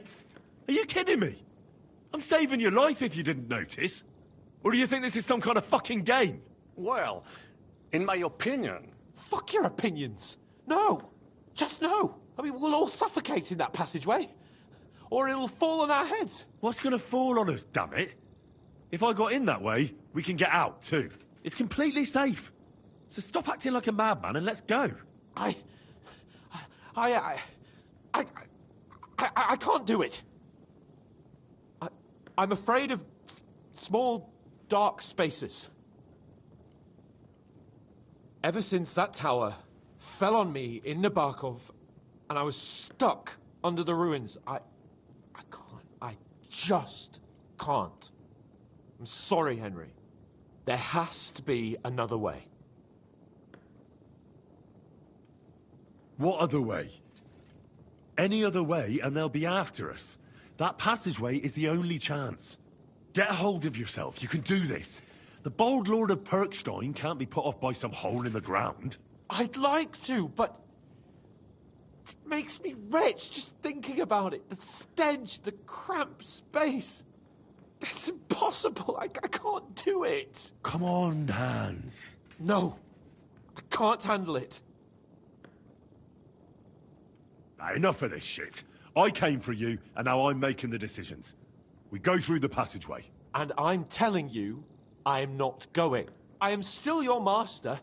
Are you kidding me? I'm saving your life if you didn't notice. Or do you think this is some kind of fucking game? Well, in my opinion... Fuck your opinions. No. Just no. I mean, we'll all suffocate in that passageway. Or it'll fall on our heads. What's gonna fall on us, damn it? If I got in that way, we can get out, too. It's completely safe. So stop acting like a madman and let's go. I can't do it. I'm afraid of small, dark spaces. Ever since that tower fell on me in Nabokov, and I was stuck under the ruins, I just can't. I'm sorry, Henry. There has to be another way. What other way? Any other way and they'll be after us. That passageway is the only chance. Get a hold of yourself. You can do this. The bold Lord of Perkstein can't be put off by some hole in the ground. I'd like to, but it makes me wretched just thinking about it. The stench, the cramped space. It's impossible. I can't do it. Come on, Hans. No, I can't handle it. Enough of this shit. I came for you, and now I'm making the decisions. We go through the passageway. And I'm telling you, I am not going. I am still your master,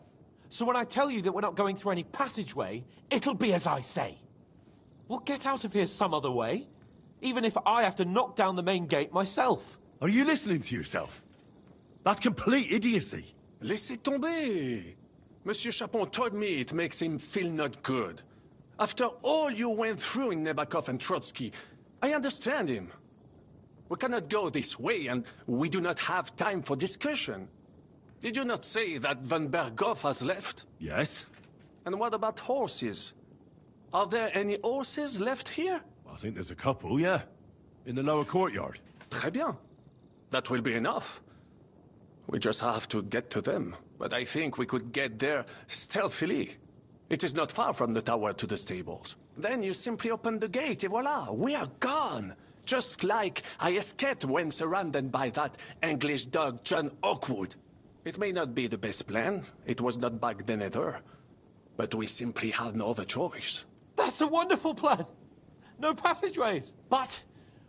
so when I tell you that we're not going through any passageway, it'll be as I say. We'll get out of here some other way, even if I have to knock down the main gate myself. Are you listening to yourself? That's complete idiocy. Laissez tomber. Monsieur Chapon told me it makes him feel not good. After all you went through in Nabokov and Trotsky, I understand him. We cannot go this way, and we do not have time for discussion. Did you not say that von Bergov has left? Yes. And what about horses? Are there any horses left here? I think there's a couple, yeah. In the lower courtyard. Très bien. That will be enough. We just have to get to them. But I think we could get there stealthily. It is not far from the tower to the stables. Then you simply open the gate, et voila, we are gone! Just like I escaped when surrounded by that English dog John Oakwood. It may not be the best plan, it was not back then either. But we simply had no other choice. That's a wonderful plan! No passageways! But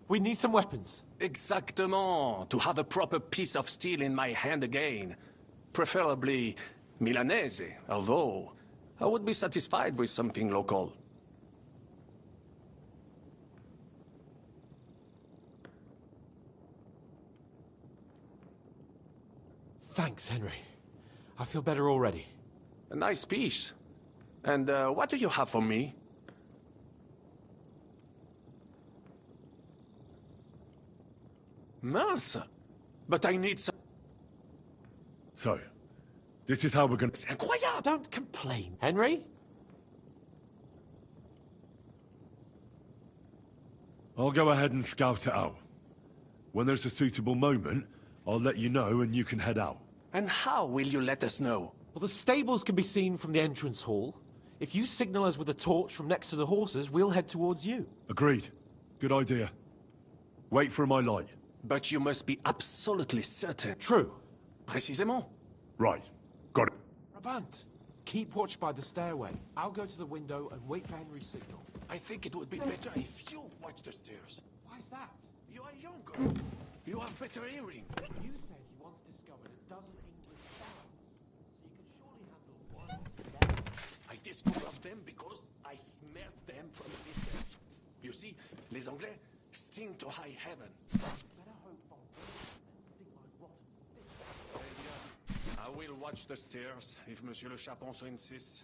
we need some weapons. Exactement, to have a proper piece of steel in my hand again. Preferably Milanese, although I would be satisfied with something local. Thanks, Henry. I feel better already. A nice piece. And what do you have for me? Mince! But I need some... So, this is how we're gonna... C'est incroyable! Don't complain, Henry. I'll go ahead and scout it out. When there's a suitable moment, I'll let you know and you can head out. And how will you let us know? Well, the stables can be seen from the entrance hall. If you signal us with a torch from next to the horses, we'll head towards you. Agreed. Good idea. Wait for my light. But you must be absolutely certain. True. Précisément. Right. Got it. Brabant, keep watch by the stairway. I'll go to the window and wait for Henry's signal. I think it would be better if you watch the stairs. Why's that? You are younger. You have better hearing. You said you once discovered a dozen English sounds, so you can surely handle one together. I discovered them because I smelled them from a distance. You see, les Anglais sting to high heaven. Better hope on sting like rotten fish. I will watch the stairs if Monsieur le Chapon so insists.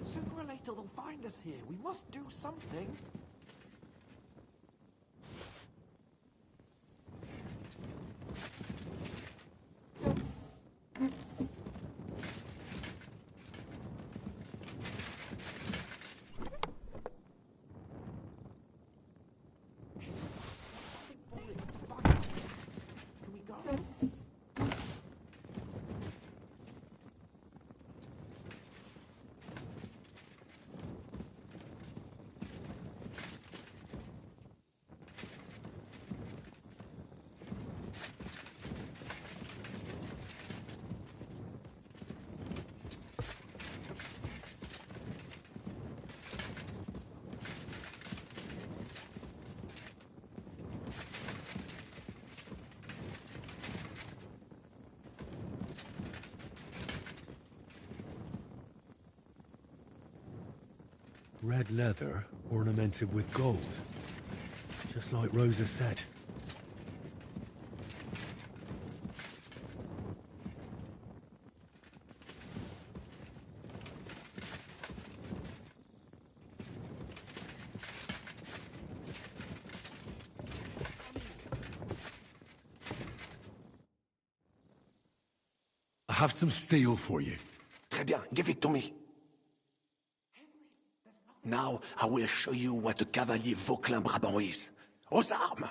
Sooner or later they'll find us here. We must do something. Can we go? Red leather ornamented with gold. Just like Rosa said. I have some steel for you. Très bien, give it to me. Now I will show you what a cavalier Vauclin-Brabant is. Aux armes!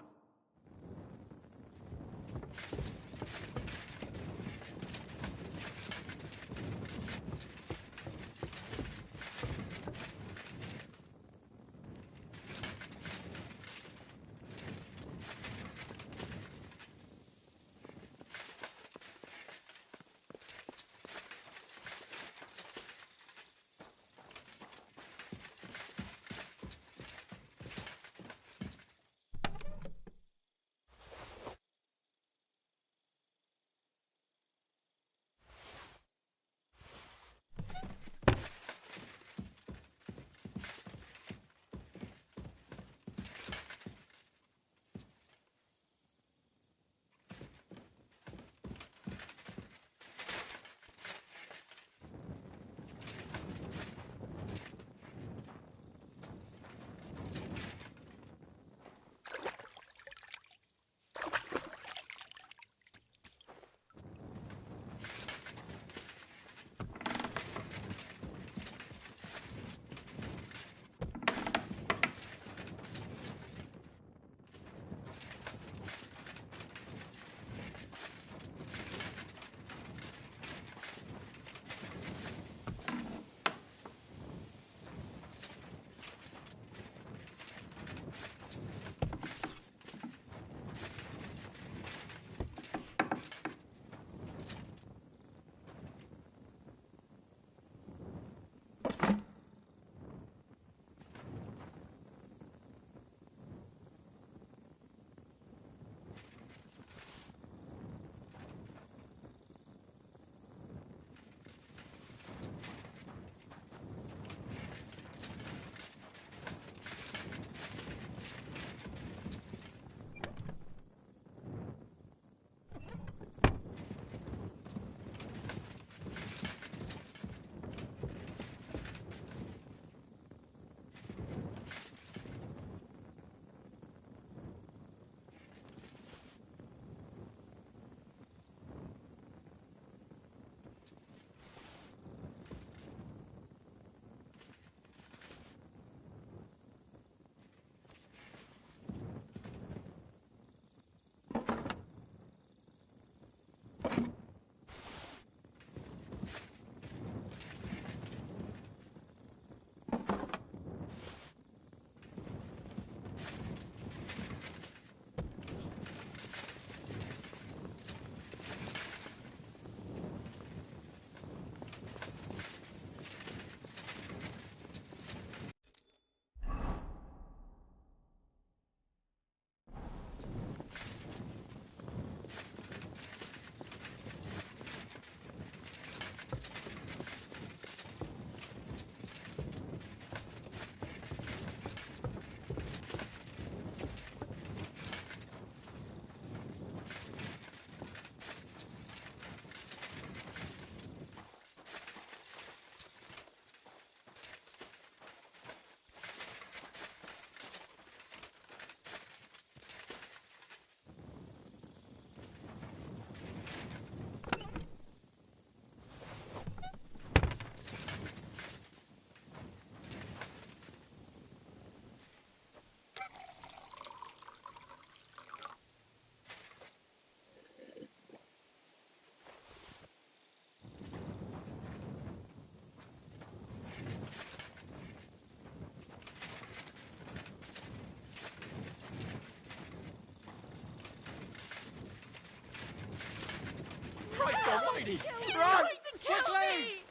lady! You're Run! going to kill Quickly! me!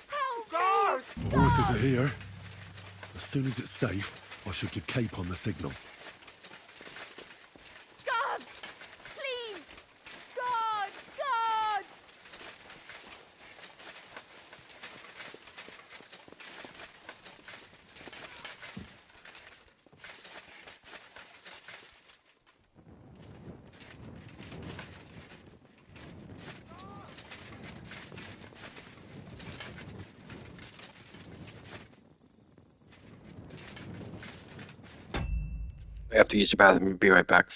Help Guard! The horses are here. As soon as it's safe, I should give Capon the signal. God! Please! God! God! I have to use the bathroom. Be right back.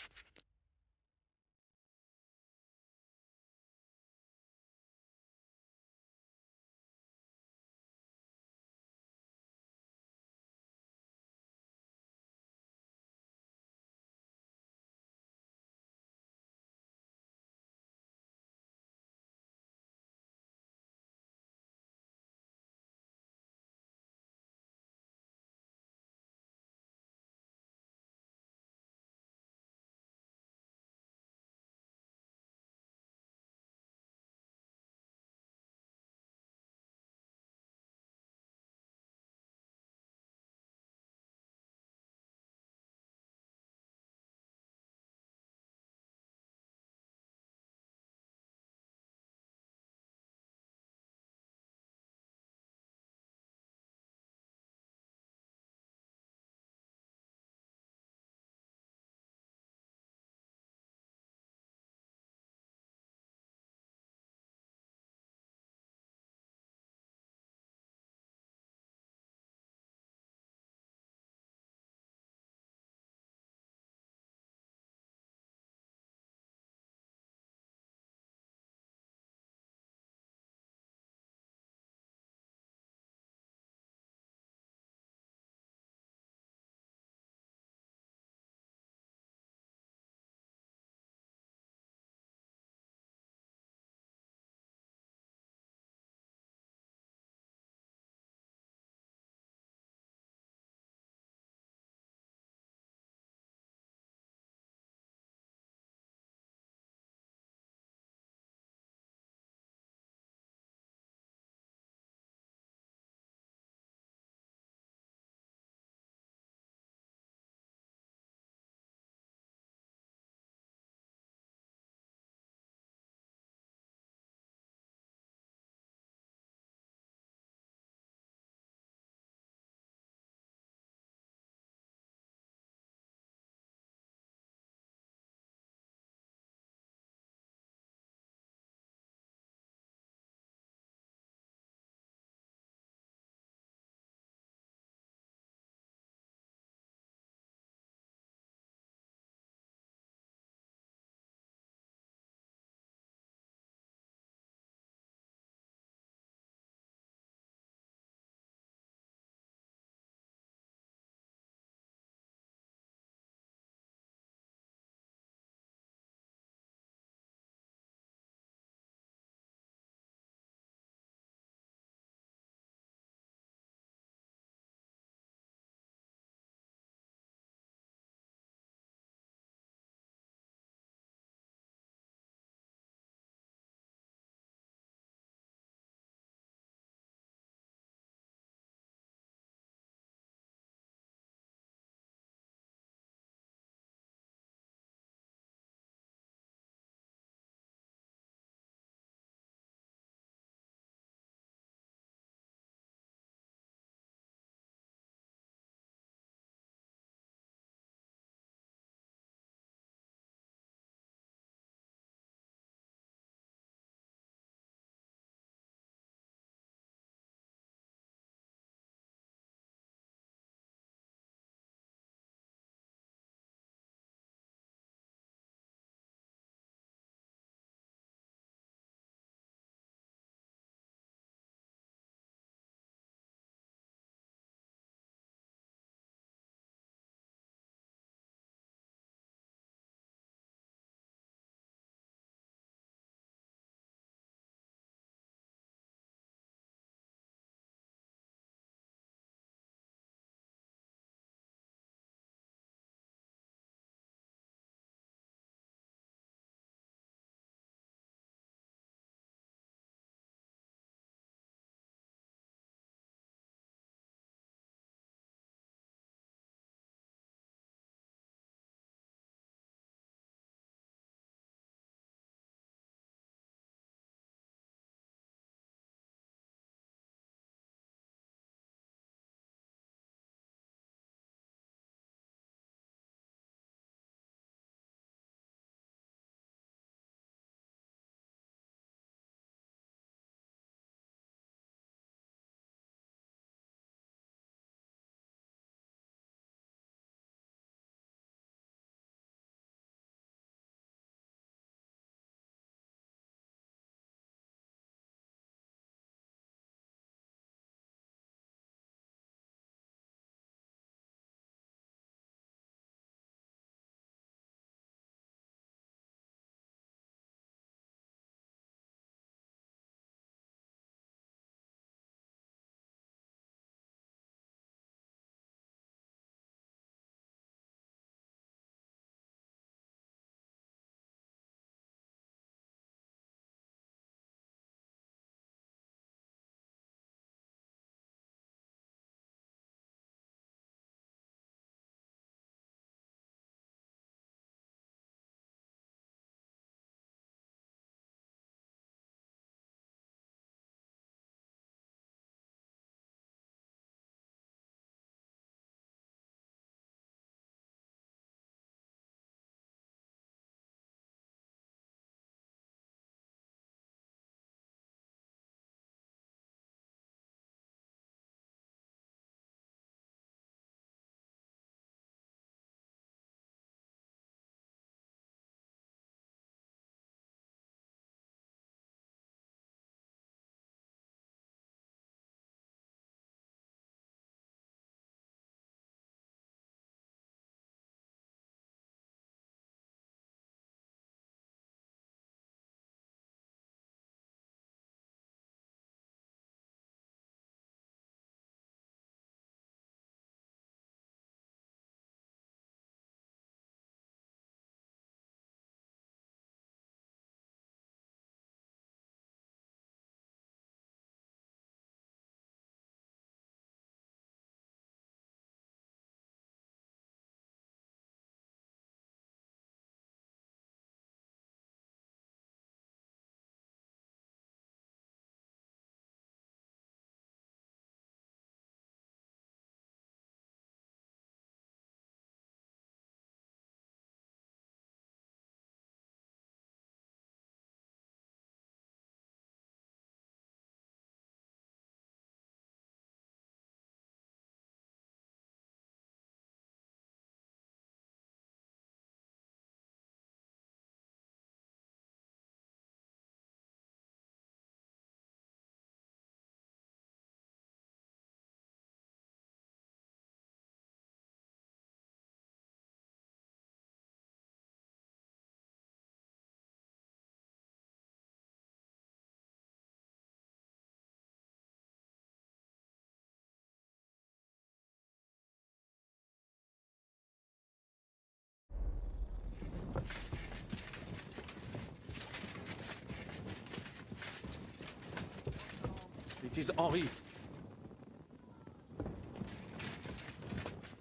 It is Henri.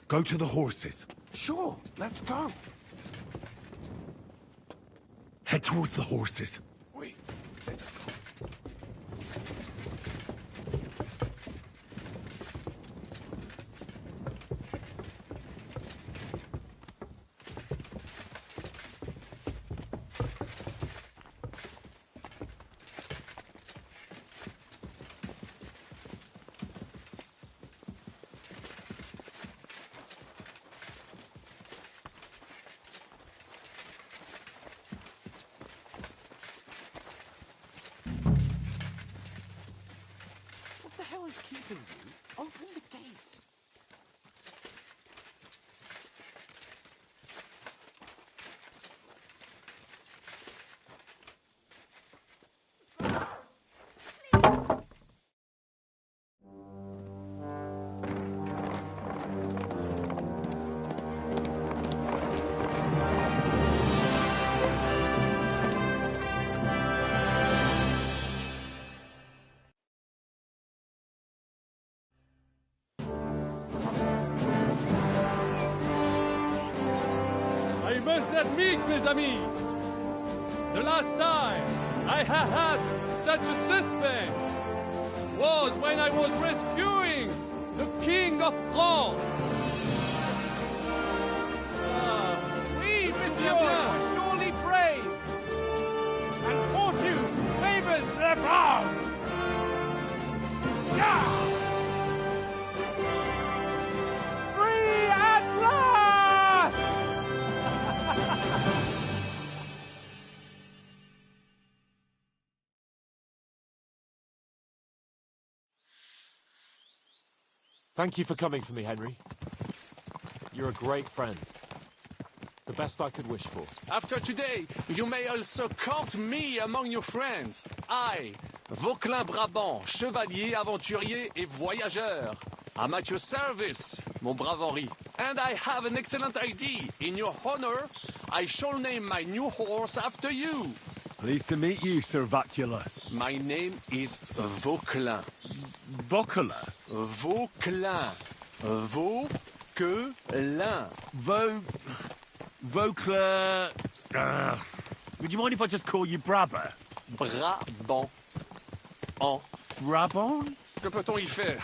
Go to the horses. Sure, let's go. Head towards the horses. Oui. What the hell is keeping you? Open the gate. I must admit, mes amis, the last time I had such a suspense was when I was rescuing the King of France. Oui, monsieur, you are surely brave. And fortune favors the brave. Yeah! Free at last! Thank you for coming for me, Henry. You're a great friend. The best I could wish for. After today, you may also count me among your friends. I, Vauquelin Brabant, chevalier, aventurier et voyageur. I'm at your service, mon brave Henri. And I have an excellent idea. In your honor, I shall name my new horse after you. Pleased to meet you, Sir Vacula. My name is Vauquelin. Vauquelin? Vauquelin. Vauquelin. Vauquelin... would you mind if I just call you Brabber? Brabant. En. Brabant? Que peut-on y faire?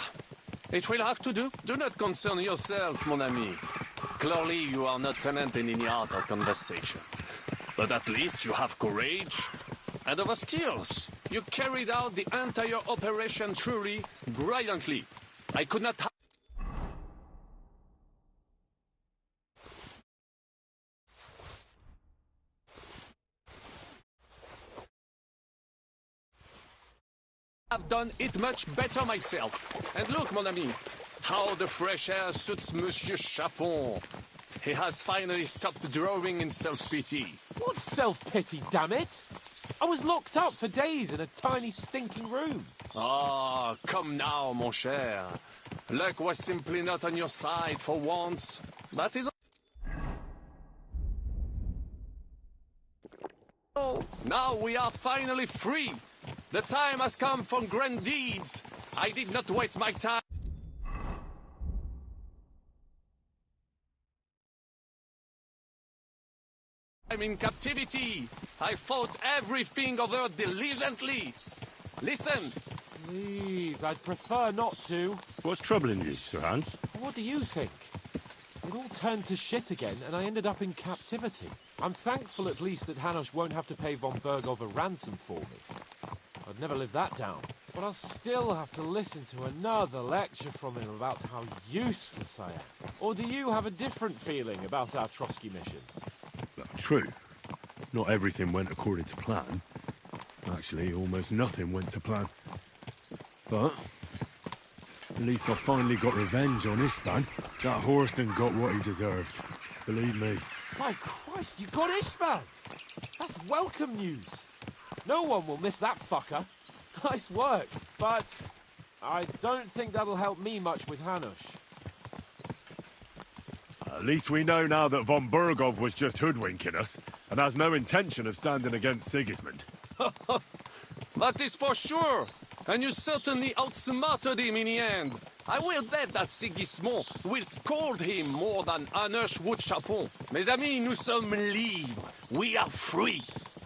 It will have to do. Do not concern yourself, mon ami. Clearly, you are not tenant in any art or conversation. But at least you have courage and other skills. You carried out the entire operation truly brilliantly. I could not have done it much better myself. And look, mon ami, how the fresh air suits Monsieur Chapon. He has finally stopped drawing in self-pity. What self-pity, damn it? I was locked up for days in a tiny stinking room. Ah, come now, mon cher. Luck was simply not on your side for once. That is all. Now we are finally free. The time has come for grand deeds. I did not waste my time. I'm in captivity. I fought everything over diligently. Listen. Please, I'd prefer not to. What's troubling you, Sir Hans? What do you think? It all turned to shit again, and I ended up in captivity. I'm thankful at least that Hanush won't have to pay von Bergov a ransom for me. I'd never live that down. But I'll still have to listen to another lecture from him about how useless I am. Or do you have a different feeling about our Trotsky mission? True. Not everything went according to plan. Actually, almost nothing went to plan. But at least I finally got revenge on Istvan. That Horson got what he deserved. Believe me. My Christ, you got Istvan! That's welcome news. No one will miss that fucker. Nice work, but I don't think that'll help me much with Hanush. At least we know now that von Bergov was just hoodwinking us, and has no intention of standing against Sigismund. That is for sure. And you certainly outsmarted him in the end. I will bet that Sigismond will scold him more than Hanush would Sharpen. Mes amis, nous sommes libres. We are free.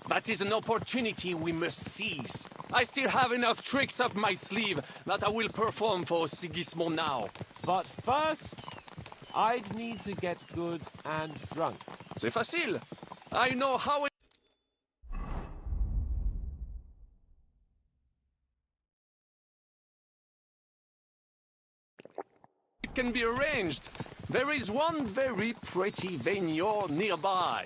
That is an opportunity we must seize. I still have enough tricks up my sleeve that I will perform for Sigismond now. But first, I'd need to get good and drunk. C'est facile. I know how it... It can be arranged. There is one very pretty vineyard nearby.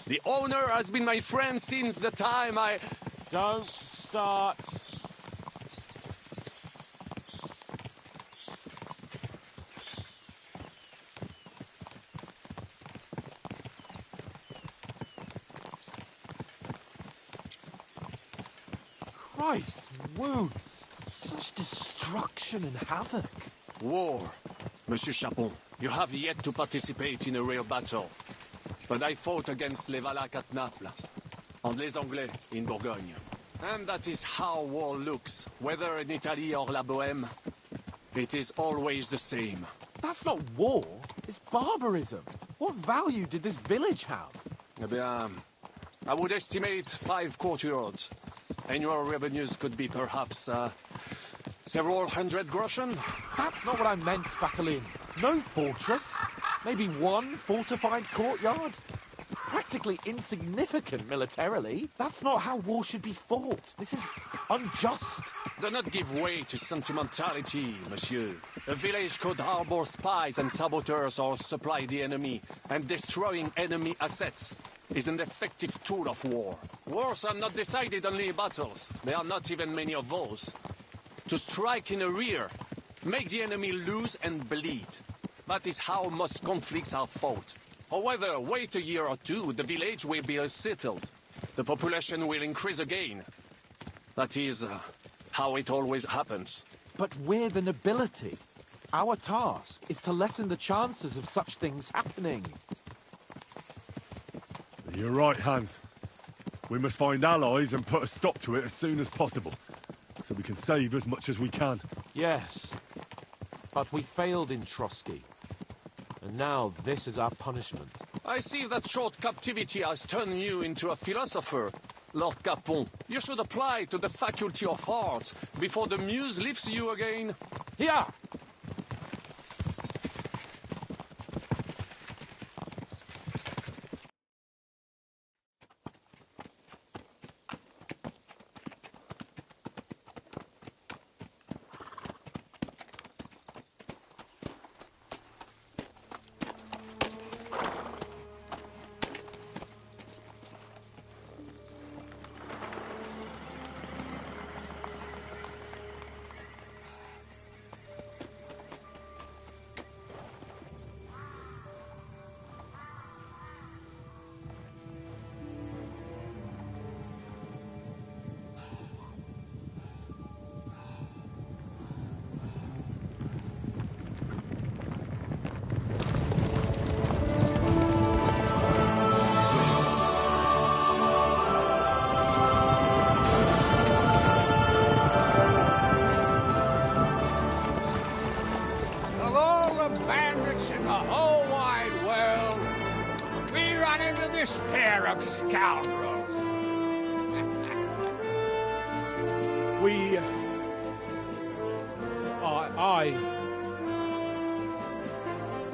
The owner has been my friend since the time I... Don't start. Christ, wounds. Such destruction and havoc. War. Monsieur Sharpen, you have yet to participate in a real battle. But I fought against les Valaques at Naples, and les Anglais in Bourgogne. And that is how war looks, whether in Italy or La Bohème. It is always the same. That's not war, it's barbarism. What value did this village have? Eh bien, I would estimate 5 courtyards. Annual revenues could be perhaps, several hundred groschen. That's not what I meant, Bakalin. No fortress. Maybe one fortified courtyard? Practically insignificant militarily. That's not how war should be fought. This is unjust. Do not give way to sentimentality, monsieur. A village could harbor spies and saboteurs or supply the enemy, and destroying enemy assets is an effective tool of war. Wars are not decided only in battles. There are not even many of those. To strike in the rear, make the enemy lose and bleed. That is how most conflicts are fought. However, wait a year or two, the village will be settled. The population will increase again. That is how it always happens. But we're the nobility. Our task is to lessen the chances of such things happening. You're right, Hans. We must find allies and put a stop to it as soon as possible, so we can save as much as we can. Yes, but we failed in Trotsky. And now this is our punishment. I see that short captivity has turned you into a philosopher, Lord Capon. You should apply to the Faculty of Arts before the muse lifts you again. Here! this pair of scoundrels.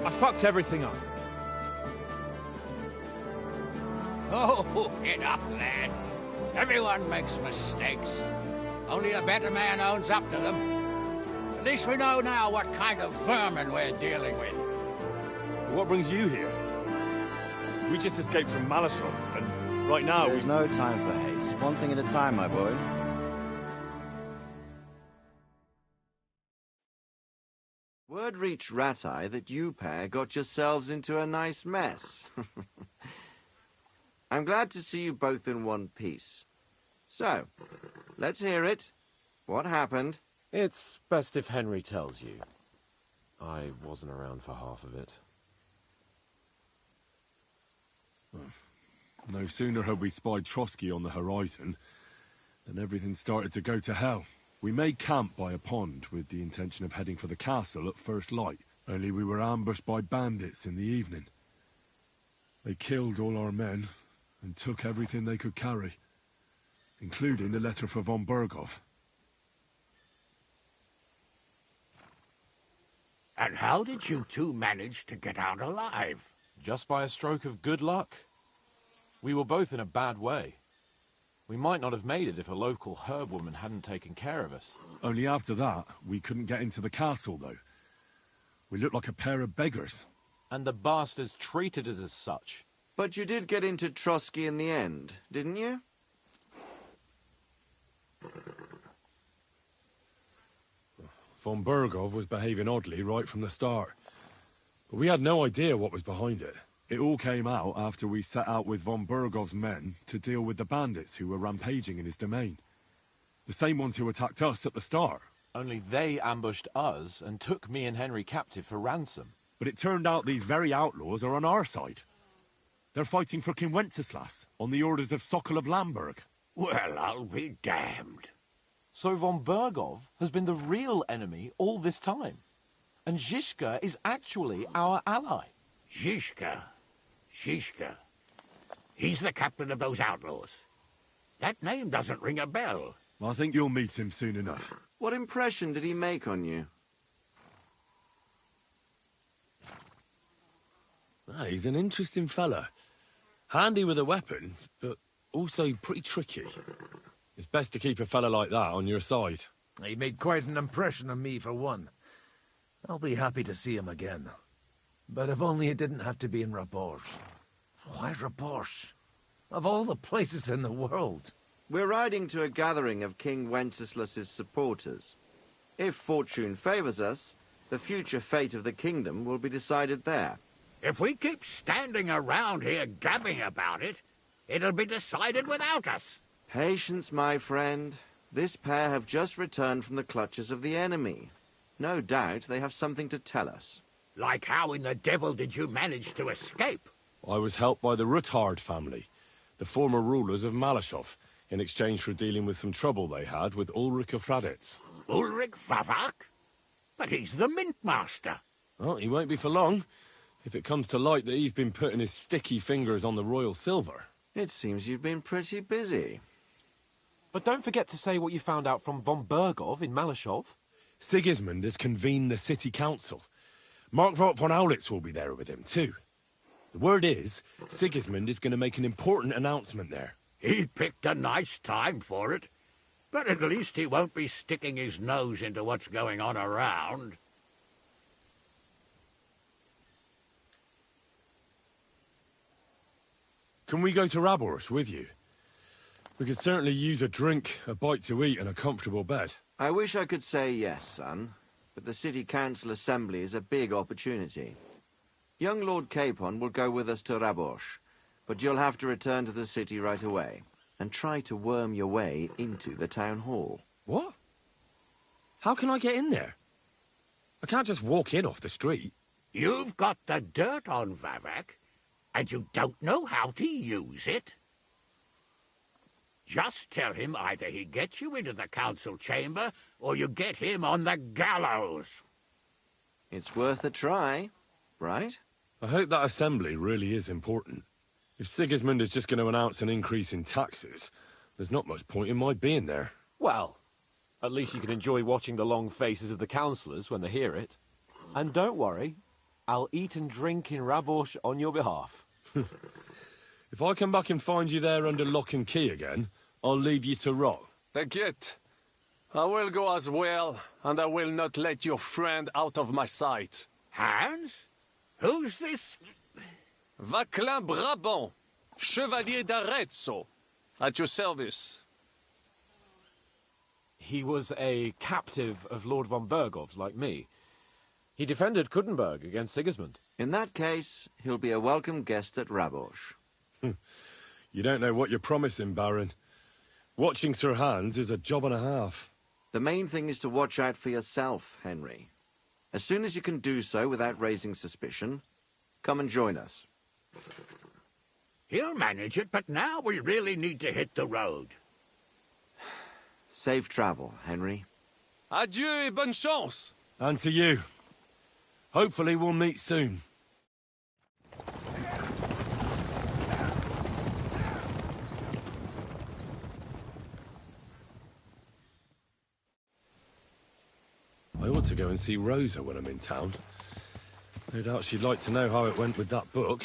I fucked everything up. Oh, get up, lad. Everyone makes mistakes. Only a better man owns up to them. At least we know now what kind of vermin we're dealing with. What brings you here? We just escaped from Malashov, and right now There's no time for haste. One thing at a time, my boy. Word reached Rat-Eye that you pair got yourselves into a nice mess. I'm glad to see you both in one piece. So, let's hear it. What happened? It's best if Henry tells you. I wasn't around for half of it. No sooner had we spied Trotsky on the horizon than everything started to go to hell. We made camp by a pond with the intention of heading for the castle at first light, only we were ambushed by bandits in the evening. They killed all our men and took everything they could carry, including the letter for von Berghoff. And how did you two manage to get out alive? Just by a stroke of good luck. We were both in a bad way. We might not have made it if a local herb woman hadn't taken care of us. Only after that, we couldn't get into the castle, though. We looked like a pair of beggars. And the bastards treated us as such. But you did get into Trotsky in the end, didn't you? Von Berghoff was behaving oddly right from the start. But we had no idea what was behind it. It all came out after we set out with von Berghoff's men to deal with the bandits who were rampaging in his domain. The same ones who attacked us at the start. Only they ambushed us and took me and Henry captive for ransom. But it turned out these very outlaws are on our side. They're fighting for King Wenceslas on the orders of Sokol of Lamberg. Well, I'll be damned. So von Berghoff has been the real enemy all this time. And Zizka is actually our ally. Zizka? Zizka? He's the captain of those outlaws. That name doesn't ring a bell. I think you'll meet him soon enough. What impression did he make on you? He's an interesting fella. Handy with a weapon, but also pretty tricky. It's best to keep a fella like that on your side. He made quite an impression on me, for one. I'll be happy to see him again. But if only it didn't have to be in Rabosh. Why Rabosh? Of all the places in the world. We're riding to a gathering of King Wenceslas's supporters. If fortune favors us, the future fate of the kingdom will be decided there. If we keep standing around here gabbing about it, it'll be decided without us. Patience, my friend. This pair have just returned from the clutches of the enemy. No doubt they have something to tell us. Like how in the devil did you manage to escape? I was helped by the Ruthard family, the former rulers of Malashov, in exchange for dealing with some trouble they had with Ulrich of Raditz. Ulrich Favak? But he's the mint master. Well, he won't be for long, if it comes to light that he's been putting his sticky fingers on the royal silver. It seems you've been pretty busy. But don't forget to say what you found out from von Berghoff in Malashov. Sigismund has convened the city council. Markvart von Aulitz will be there with him, too. The word is, Sigismund is going to make an important announcement there. He picked a nice time for it. But at least he won't be sticking his nose into what's going on around. Can we go to Warhorse with you? We could certainly use a drink, a bite to eat, and a comfortable bed. I wish I could say yes, son, but the City Council Assembly is a big opportunity. Young Lord Capon will go with us to Rabosh, but you'll have to return to the city right away, and try to worm your way into the town hall. What? How can I get in there? I can't just walk in off the street. You've got the dirt on Vavak, and you don't know how to use it? Just tell him either he gets you into the council chamber, or you get him on the gallows. It's worth a try, right? I hope that assembly really is important. If Sigismund is just going to announce an increase in taxes, there's not much point in my being there. Well, at least you can enjoy watching the long faces of the councillors when they hear it. And don't worry, I'll eat and drink in Rabosh on your behalf. If I come back and find you there under lock and key again, I'll leave you to rot. Take it. I will go as well, and I will not let your friend out of my sight. Hans? Who's this? Vaclin Brabant, Chevalier d'Arezzo, at your service. He was a captive of Lord von Berghoff's, like me. He defended Kuttenberg against Sigismund. In that case, he'll be a welcome guest at Rabosh. You don't know what you're promising, Baron. Watching Sir Hans is a job and a half. The main thing is to watch out for yourself, Henry. As soon as you can do so without raising suspicion, come and join us. He'll manage it, but now we really need to hit the road. Safe travel, Henry. Adieu et bonne chance! And to you. Hopefully we'll meet soon. I ought to go and see Rosa when I'm in town. No doubt she'd like to know how it went with that book.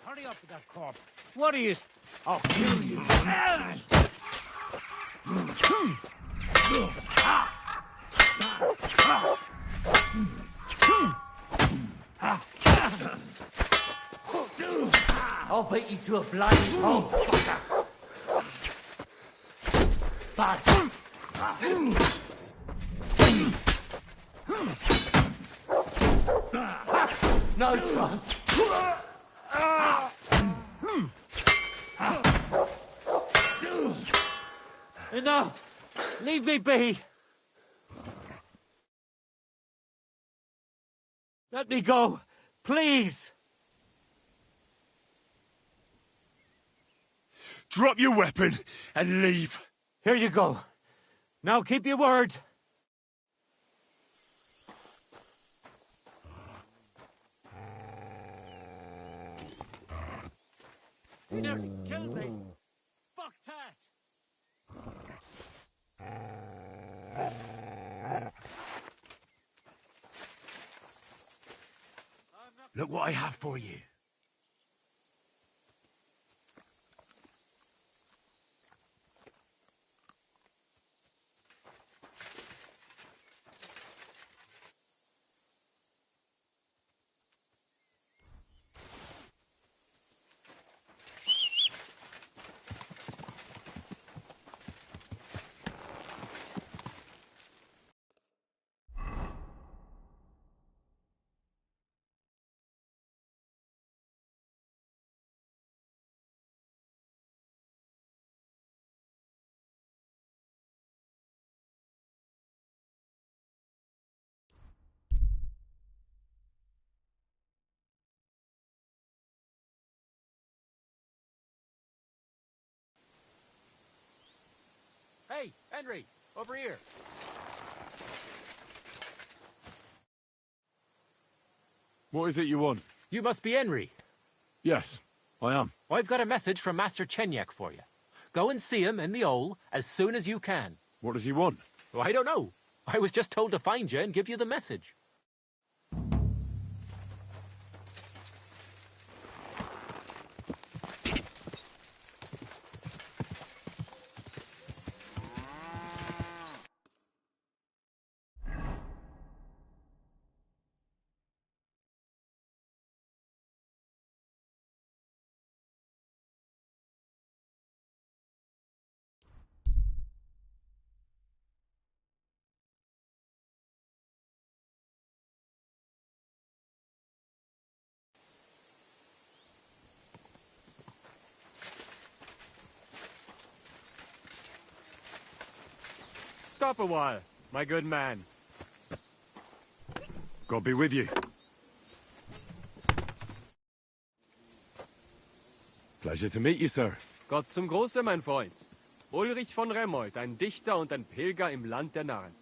Hurry up with that corpse. What are you... I'll kill you. I'll beat you to a bloody pulp, fucker. Bastard. No chance. Enough! Leave me be! Let me go, please! Drop your weapon and leave. Here you go. Now keep your word. He nearly killed me. Fuck that! Look what I have for you. Hey, Henry, over here. What is it you want? You must be Henry. Yes, I am. I've got a message from Master Chenyak for you. Go and see him in the Ole as soon as you can. What does he want? Well, I don't know. I was just told to find you and give you the message. Stop a while, my good man. God be with you. Pleasure to meet you, sir. Gott zum Große, mein Freund. Ulrich von Remold, ein Dichter und ein Pilger im Land der Narren.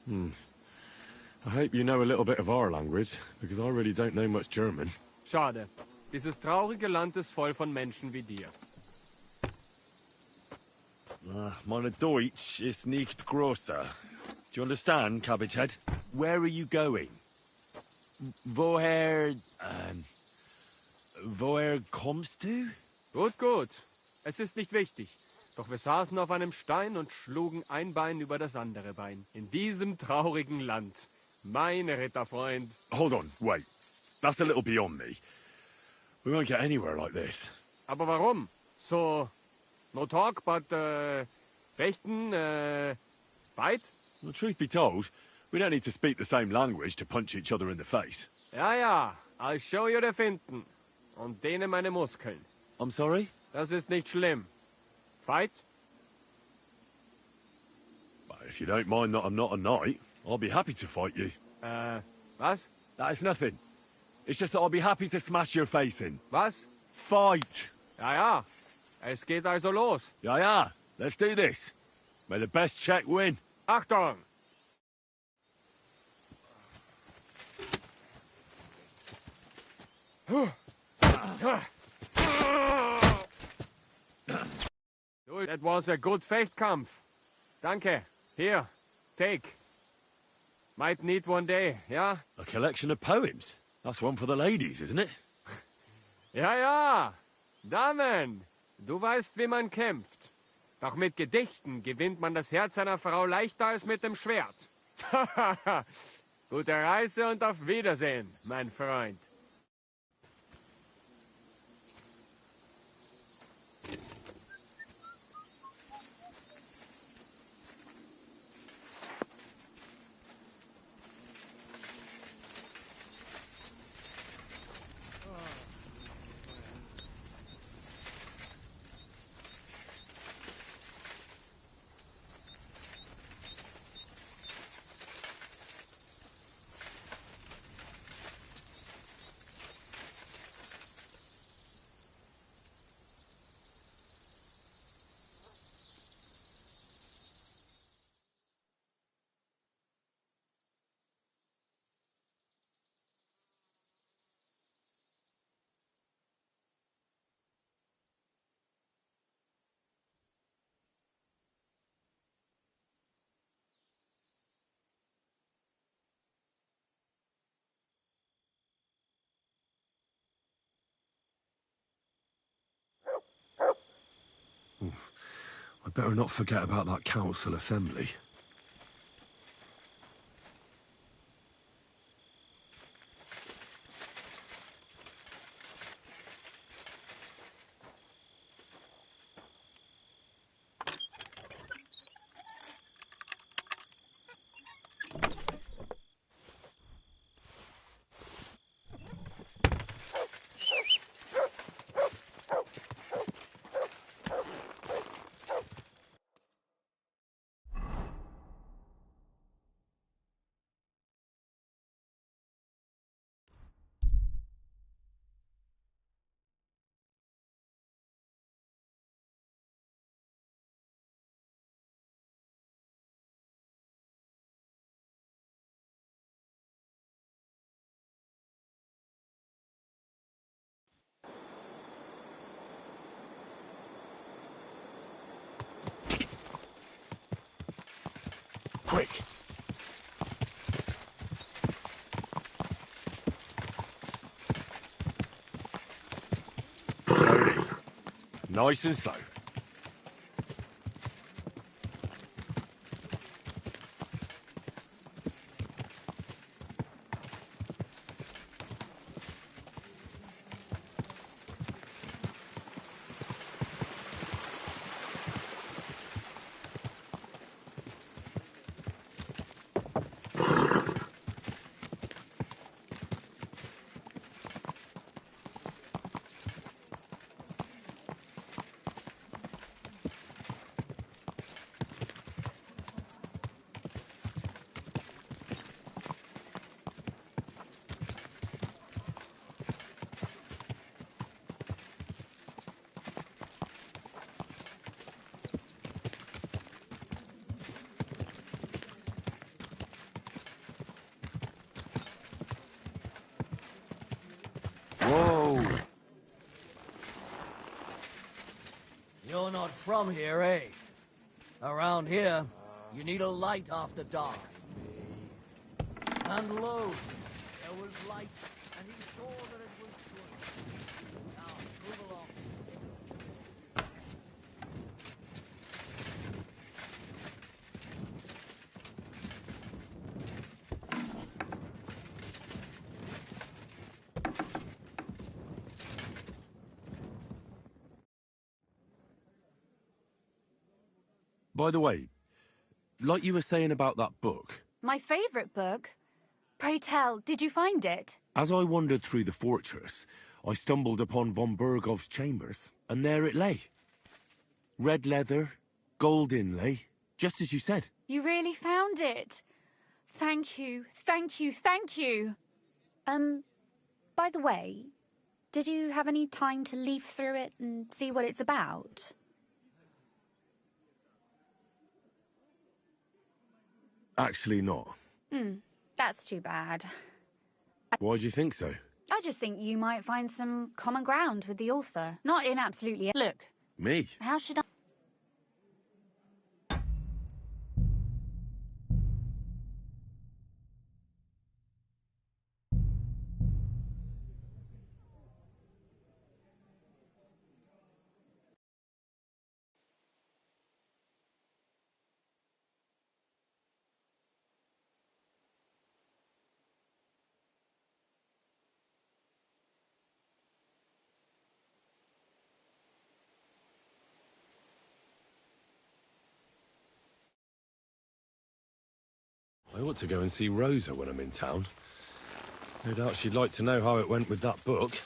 I hope you know a little bit of our language, because I really don't know much German. Schade. Dieses traurige Land ist voll von Menschen wie dir. Meine Deutsch ist nicht grosser. Do you understand, Cabbagehead? Where are you going? Woher kommst du? Gut, gut. Es ist nicht wichtig. Doch wir saßen auf einem Stein und schlugen ein Bein über das andere Bein. In diesem traurigen Land. Mein Ritterfreund. Hold on, wait. That's a little beyond me. We won't get anywhere like this. Aber warum? So, no talk, but, fechten, fight? Well, truth be told, we don't need to speak the same language to punch each other in the face. Ja, ja, I'll show you the Finten. Und dehne meine Muskeln. I'm sorry? Das ist nicht schlimm. Fight? But if you don't mind that I'm not a knight, I'll be happy to fight you. Was? That is nothing. It's just that I'll be happy to smash your face in. Was? Fight! Ja, ja. Es geht also los. Ja, ja. Let's do this. May the best check win. Achtung! That was a good Fechtkampf. Danke. Here, take. Might need one day, yeah? A collection of poems. That's one for the ladies, isn't it? Ja, ja. Damen, du weißt, wie man kämpft. Doch mit Gedichten gewinnt man das Herz einer Frau leichter als mit dem Schwert. Gute Reise und auf Wiedersehen, mein Freund. I'd better not forget about that council assembly. Quick! Slowly. Nice and slow. Whoa! You're not from here, eh? Around here, you need a light after dark. And lo, there was light, and he saw that it was good. Now, move along. By the way, like you were saying about that book, My favourite book? Pray tell, did you find it? as I wandered through the fortress, I stumbled upon von Bergov's chambers, and there it lay. Red leather, gold inlay, just as you said. You really found it? Thank you, thank you, thank you. By the way, did you have any time to leaf through it and see what it's about? Actually not. That's too bad. Why do you think so? I just think you might find some common ground with the author. Not in absolutely... Look, Me? how should I... I ought to go and see Rosa when I'm in town. No doubt she'd like to know how it went with that book.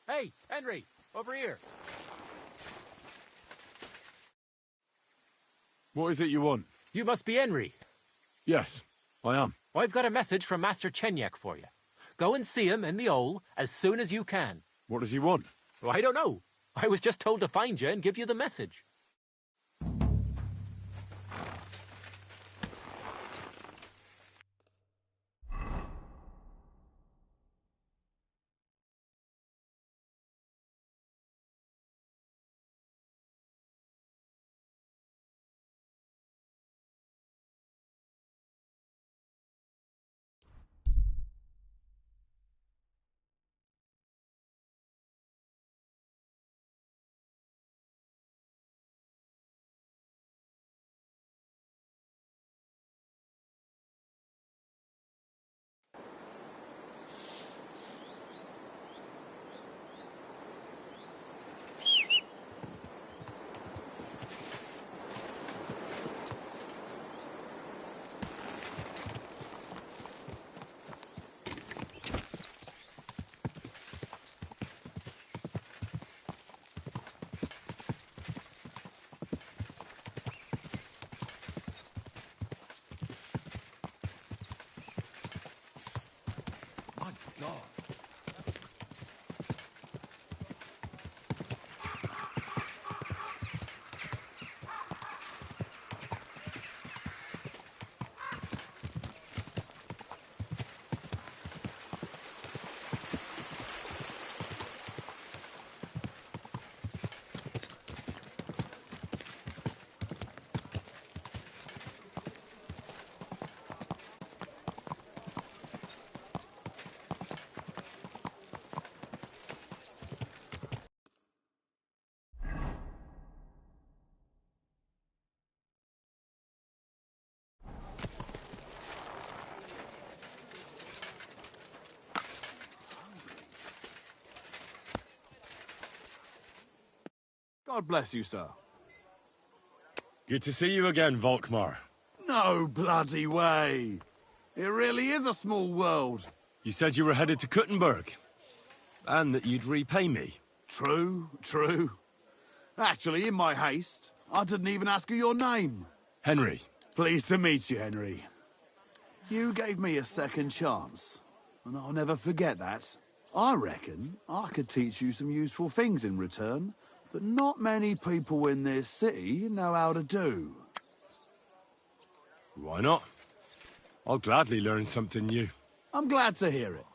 Hey, Henry, over here. What is it you want? You must be Henry. Yes, I am. I've got a message from Master Chenyek for you. Go and see him in the Ole as soon as you can. What does he want? Well, I don't know. I was just told to find you and give you the message. God. God bless you, sir. Good to see you again, Volkmar. No bloody way. It really is a small world. You said you were headed to Kuttenberg, and that you'd repay me. True, true. Actually, in my haste, I didn't even ask you your name. Henry. Pleased to meet you, Henry. You gave me a second chance, and I'll never forget that. I reckon I could teach you some useful things in return that not many people in this city know how to do. Why not? I'll gladly learn something new. I'm glad to hear it.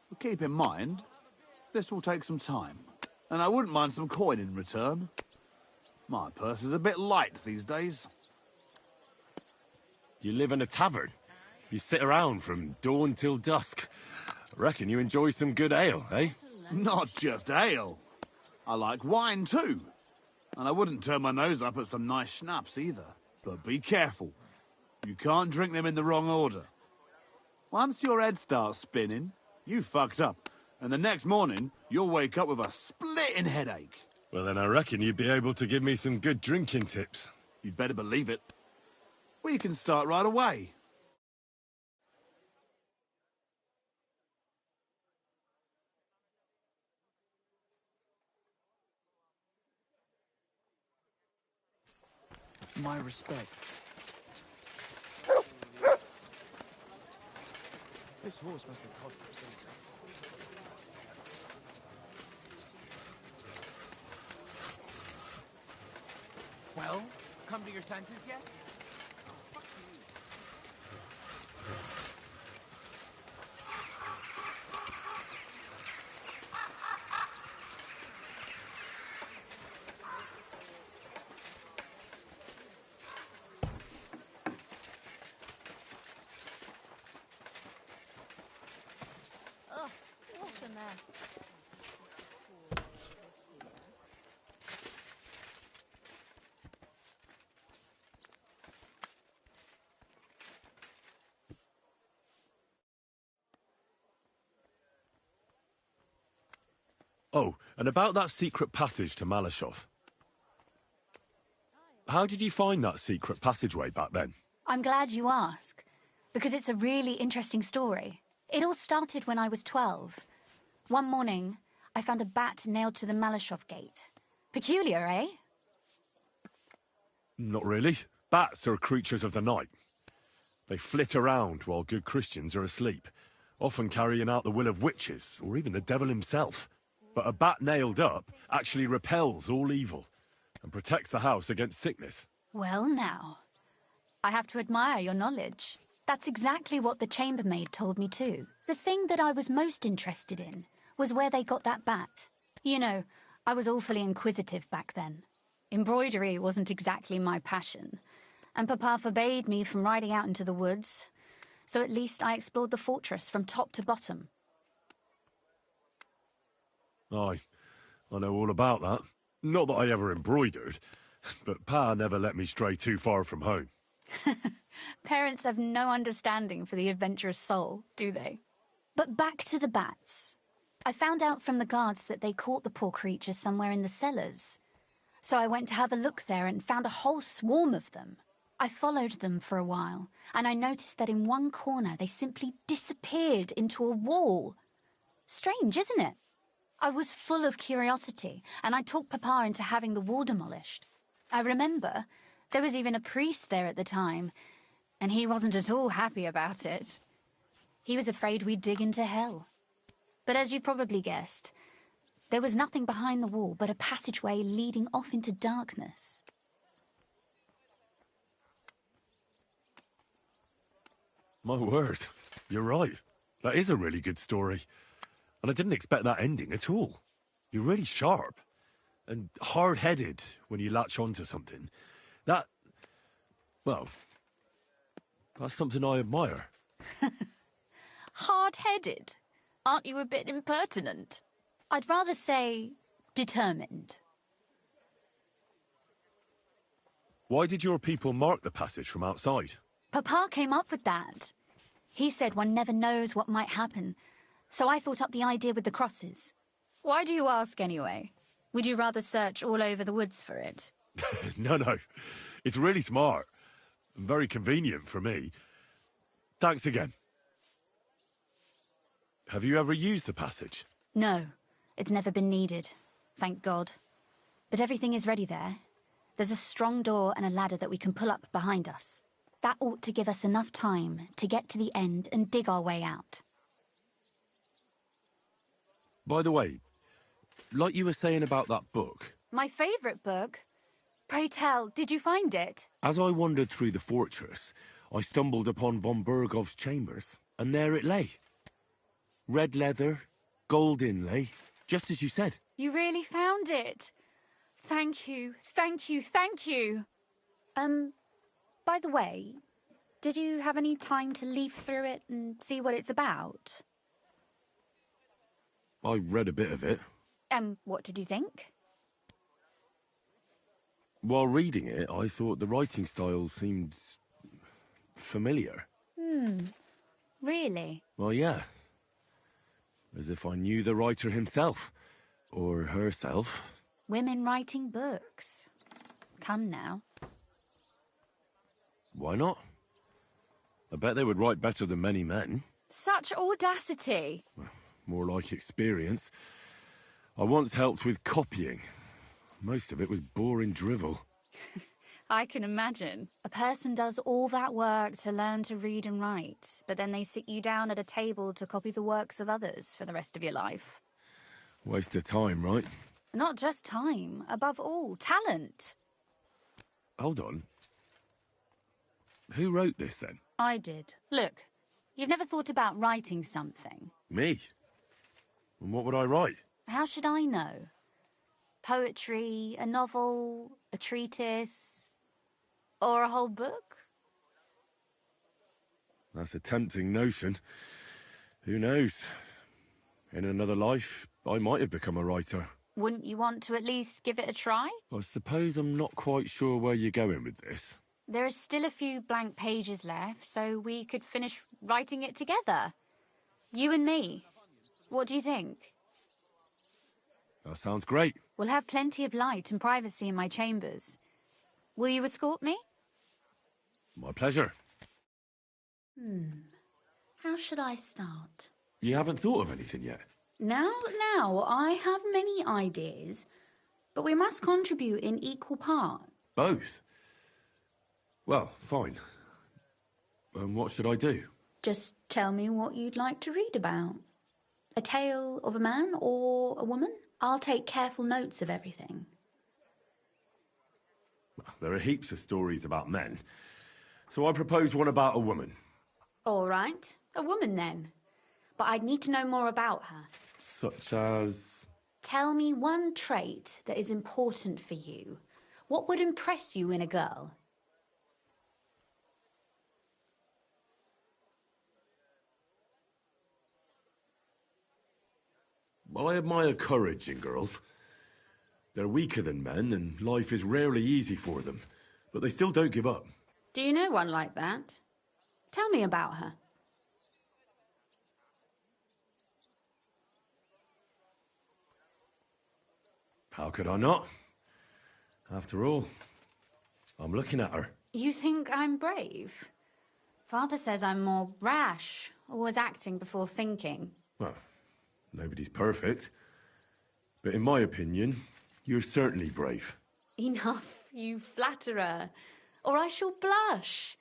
But keep in mind, this will take some time, and I wouldn't mind some coin in return. My purse is a bit light these days. You live in a tavern. You sit around from dawn till dusk. I reckon you enjoy some good ale, eh? Not just ale. I like wine too. And I wouldn't turn my nose up at some nice schnapps either. But be careful. You can't drink them in the wrong order. Once your head starts spinning, you fucked up. And the next morning, you'll wake up with a splitting headache. Well, then I reckon you'd be able to give me some good drinking tips. You'd better believe it. We can start right away. My respect. This horse must have cost a thing. Well, come to your senses yet? Ugh, what a mess. Oh, and about that secret passage to Malashov. How did you find that secret passageway back then? I'm glad you ask, because it's a really interesting story. It all started when I was 12. One morning, I found a bat nailed to the Malashov gate. Peculiar, eh? Not really. Bats are creatures of the night. They flit around while good Christians are asleep, often carrying out the will of witches, or even the devil himself. But a bat nailed up actually repels all evil and protects the house against sickness. Well now, I have to admire your knowledge. That's exactly what the chambermaid told me too. The thing that I was most interested in was where they got that bat. You know, I was awfully inquisitive back then. Embroidery wasn't exactly my passion, and Papa forbade me from riding out into the woods, so at least I explored the fortress from top to bottom. Aye, I know all about that. Not that I ever embroidered, but Pa never let me stray too far from home. Parents have no understanding for the adventurous soul, do they? But back to the bats. I found out from the guards that they caught the poor creatures somewhere in the cellars. So I went to have a look there and found a whole swarm of them. I followed them for a while, and I noticed that in one corner they simply disappeared into a wall. Strange, isn't it? I was full of curiosity, and I talked Papa into having the wall demolished. I remember there was even a priest there at the time, and he wasn't at all happy about it. He was afraid we'd dig into hell. But as you probably guessed, there was nothing behind the wall but a passageway leading off into darkness. My word, you're right. That is a really good story. And I didn't expect that ending at all. You're really sharp. And hard-headed when you latch onto something. That... well... that's something I admire. Hard-headed? Aren't you a bit impertinent? I'd rather say determined. Why did your people mark the passage from outside? Papa came up with that. He said one never knows what might happen, so I thought up the idea with the crosses. Why do you ask anyway? Would you rather search all over the woods for it? No. It's really smart. And very convenient for me. Thanks again. Have you ever used the passage? No, it's never been needed. Thank God. But everything is ready there. There's a strong door and a ladder that we can pull up behind us. That ought to give us enough time to get to the end and dig our way out. By the way, like you were saying about that book... My favourite book? Pray tell, did you find it? As I wandered through the fortress, I stumbled upon von Bergov's chambers, and there it lay. Red leather, gold inlay, just as you said. You really found it? Thank you, thank you, thank you. By the way, did you have any time to leaf through it and see what it's about? I read a bit of it. What did you think? While reading it, I thought the writing style seemed... familiar. Really? Well, yeah. As if I knew the writer himself. Or herself. Women writing books. Come now. Why not? I bet they would write better than many men. Such audacity. More like experience. I once helped with copying. Most of it was boring drivel. I can imagine. A person does all that work to learn to read and write, but then they sit you down at a table to copy the works of others for the rest of your life. Waste of time, right? Not just time, above all, talent. Hold on. Who wrote this, then? I did. Look, you've never thought about writing something. Me? And what would I write? How should I know? Poetry, a novel, a treatise, or a whole book? That's a tempting notion. Who knows? In another life, I might have become a writer. Wouldn't you want to at least give it a try? I suppose I'm not quite sure where you're going with this. There are still a few blank pages left, so we could finish writing it together. You and me. What do you think? That sounds great. We'll have plenty of light and privacy in my chambers. Will you escort me? My pleasure. How should I start? You haven't thought of anything yet? Now, I have many ideas, but we must contribute in equal part. Both? Well, fine. And what should I do? Just tell me what you'd like to read about. A tale of a man or a woman? I'll take careful notes of everything. There are heaps of stories about men. So I propose one about a woman. All right, a woman then. But I'd need to know more about her. Such as... Tell me one trait that is important for you. What would impress you in a girl? I admire courage in girls. They're weaker than men, and life is rarely easy for them. But they still don't give up. Do you know one like that? Tell me about her. How could I not? After all, I'm looking at her. You think I'm brave? Father says I'm more rash, always acting before thinking. Well, nobody's perfect. But in my opinion, you're certainly brave. Enough, you flatterer, or I shall blush.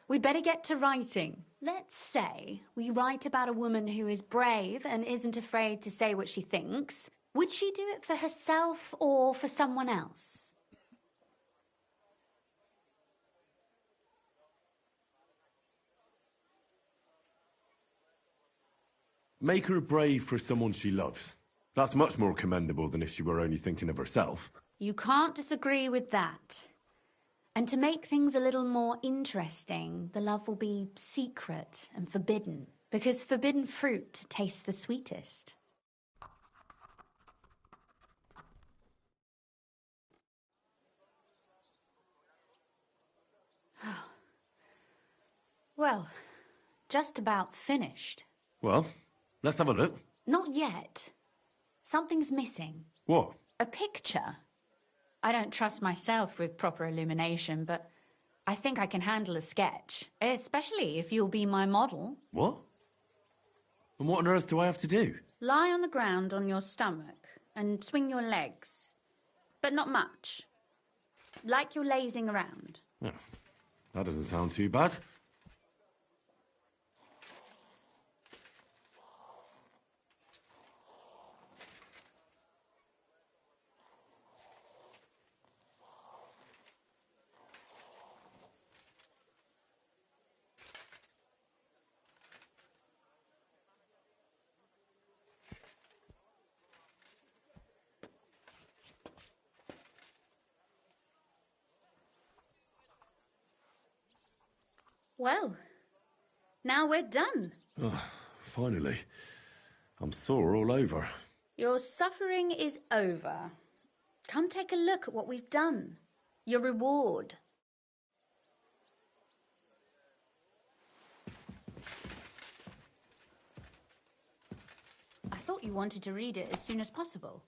We'd better get to writing. Let's say we write about a woman who is brave and isn't afraid to say what she thinks. Would she do it for herself or for someone else? Make her brave for someone she loves. That's much more commendable than if she were only thinking of herself. You can't disagree with that. And to make things a little more interesting, the love will be secret and forbidden, because forbidden fruit tastes the sweetest. Well, just about finished. Well, let's have a look. Not yet. Something's missing. What? A picture. I don't trust myself with proper illumination, but I think I can handle a sketch, especially if you'll be my model. What? And what on earth do I have to do? Lie on the ground on your stomach and swing your legs, but not much. Like you're lazing around. Yeah, that doesn't sound too bad. Well, now we're done. Oh, finally. I'm sore all over. Your suffering is over. Come take a look at what we've done. Your reward. I thought you wanted to read it as soon as possible.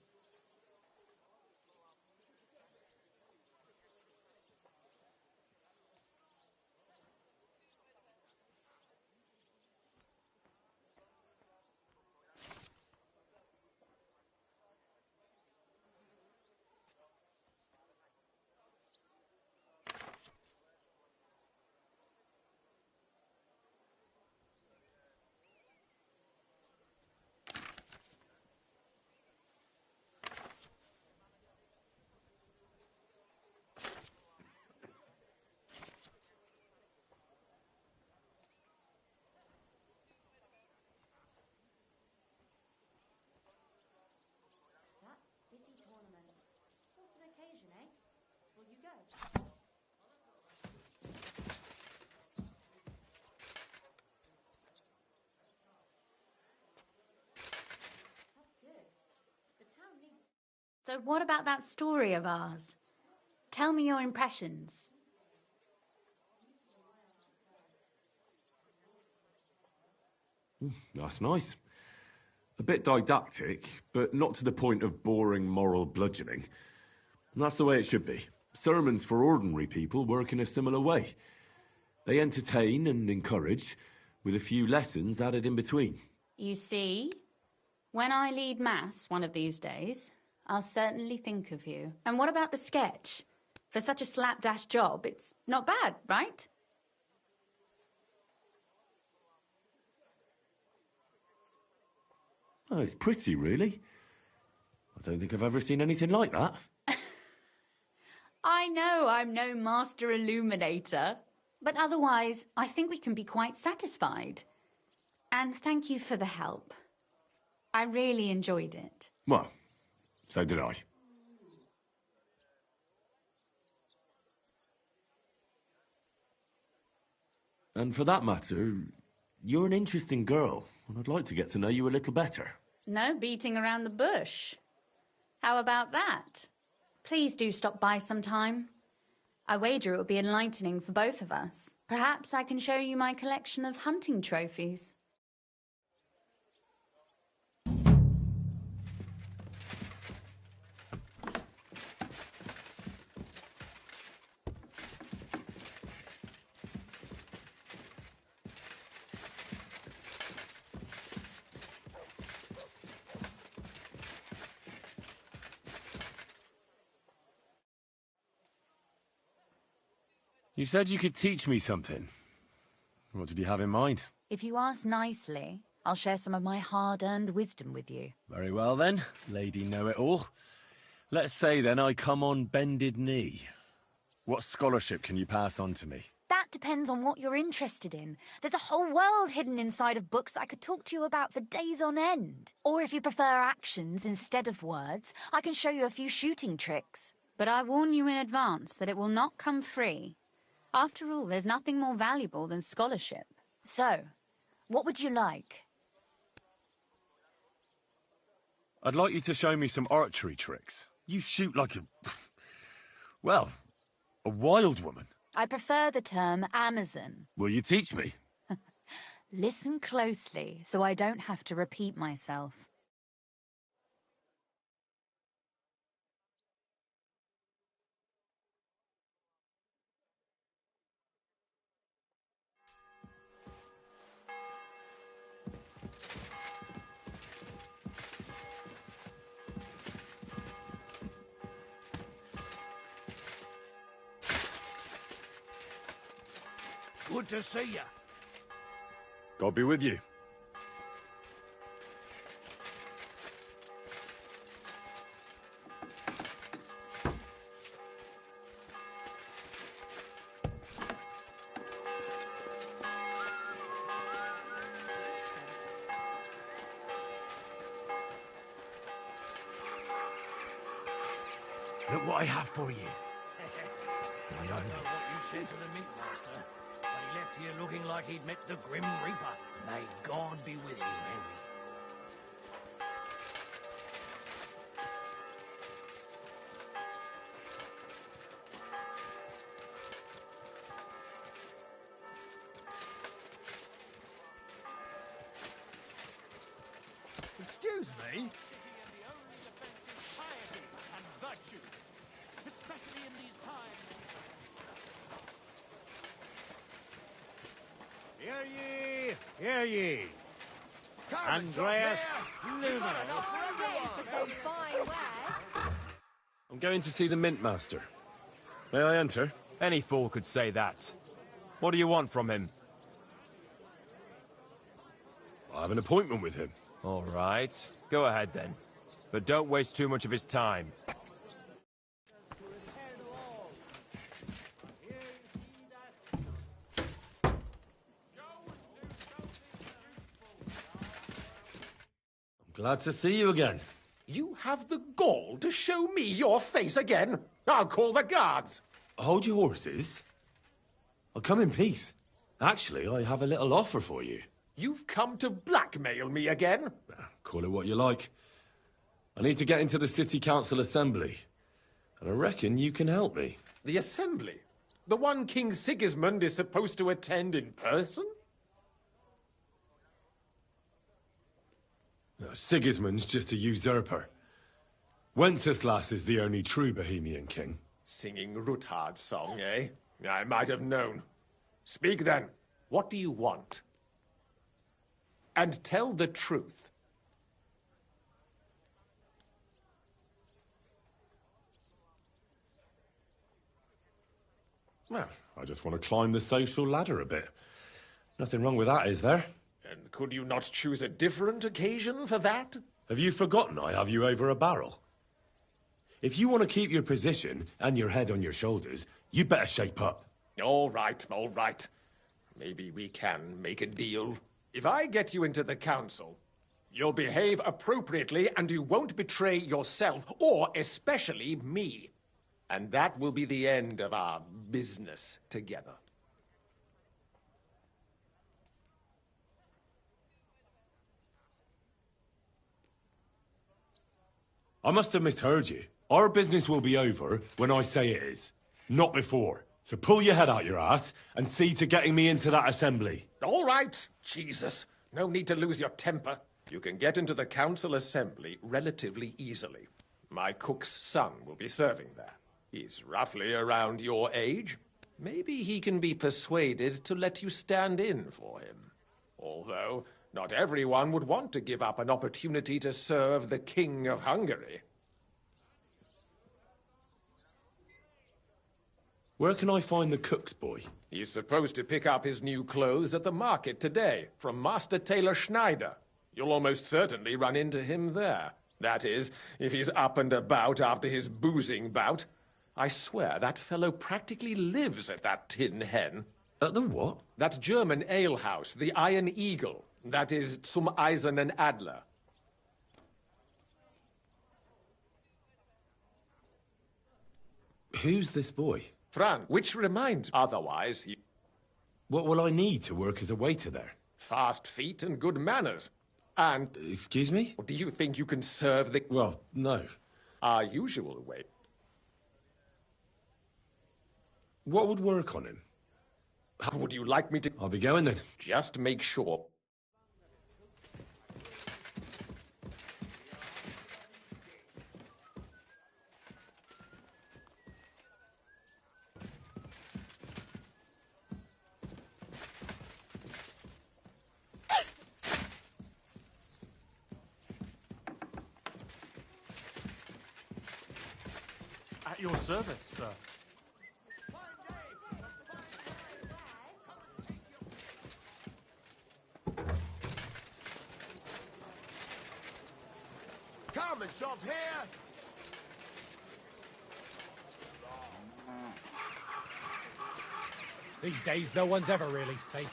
So what about that story of ours? Tell me your impressions. That's nice. A bit didactic, but not to the point of boring moral bludgeoning. And that's the way it should be. Sermons for ordinary people work in a similar way. They entertain and encourage, with a few lessons added in between. You see, when I lead Mass one of these days, I'll certainly think of you. And what about the sketch? For such a slapdash job, it's not bad, right? Oh, it's pretty, really. I don't think I've ever seen anything like that. I know I'm no master illuminator, but otherwise, I think we can be quite satisfied. And thank you for the help. I really enjoyed it. Well, so did I. And for that matter, you're an interesting girl, and I'd like to get to know you a little better. No beating around the bush. How about that? Please do stop by sometime. I wager it will be enlightening for both of us. Perhaps I can show you my collection of hunting trophies. You said you could teach me something. What did you have in mind? If you ask nicely, I'll share some of my hard-earned wisdom with you. Very well then, Lady Know-It-All. Let's say then I come on bended knee. What scholarship can you pass on to me? That depends on what you're interested in. There's a whole world hidden inside of books I could talk to you about for days on end. Or if you prefer actions instead of words, I can show you a few shooting tricks. But I warn you in advance that it will not come free. After all, there's nothing more valuable than scholarship. So, what would you like? I'd like you to show me some archery tricks. You shoot like a... well, a wild woman. I prefer the term Amazon. Will you teach me? Listen closely, so I don't have to repeat myself. Good to see you. God be with you. Look what I have for you. I don't know what you said to the Mint Master, but he left here looking like he'd met the Grim Reaper. May God be with you, Henry. Excuse me? Especially in these times. Hear ye! Hear ye! Andreas Luminous. I'm going to see the Mint Master. May I enter? Any fool could say that. What do you want from him? I have an appointment with him. All right. Go ahead then. But don't waste too much of his time. Glad to see you again. You have the gall to show me your face again? I'll call the guards. Hold your horses. I'll come in peace. Actually, I have a little offer for you. You've come to blackmail me again? Call it what you like. I need to get into the City Council Assembly. And I reckon you can help me. The Assembly? The one King Sigismund is supposed to attend in person? Sigismund's just a usurper. Wenceslas is the only true Bohemian king. Singing Ruthard's song, eh? I might have known. Speak then. What do you want? And tell the truth. Well, I just want to climb the social ladder a bit. Nothing wrong with that, is there? And could you not choose a different occasion for that? Have you forgotten I have you over a barrel? If you want to keep your position and your head on your shoulders, you better shape up. All right, all right. Maybe we can make a deal. If I get you into the council, you'll behave appropriately and you won't betray yourself, or especially me. And that will be the end of our business together. I must have misheard you. Our business will be over when I say it is, not before. So pull your head out your ass and see to getting me into that assembly. All right, Jesus. No need to lose your temper. You can get into the council assembly relatively easily. My cook's son will be serving there. He's roughly around your age. Maybe he can be persuaded to let you stand in for him. Although, not everyone would want to give up an opportunity to serve the King of Hungary. Where can I find the cook's boy? He's supposed to pick up his new clothes at the market today from Master Tailor Schneider. You'll almost certainly run into him there. That is, if he's up and about after his boozing bout. I swear that fellow practically lives at that Tin Hen. At the what? That German alehouse, the Iron Eagle. That is Zum Eisernen Adler. Who's this boy? Frank, which reminds otherwise he... What will I need to work as a waiter there? Fast feet and good manners. And... Excuse me? Do you think you can serve the... Well, no. Our usual way. What would work on him? How would you like me to... I'll be going then. Just make sure. At your service, sir. Come and shop here! These days, no one's ever really safe.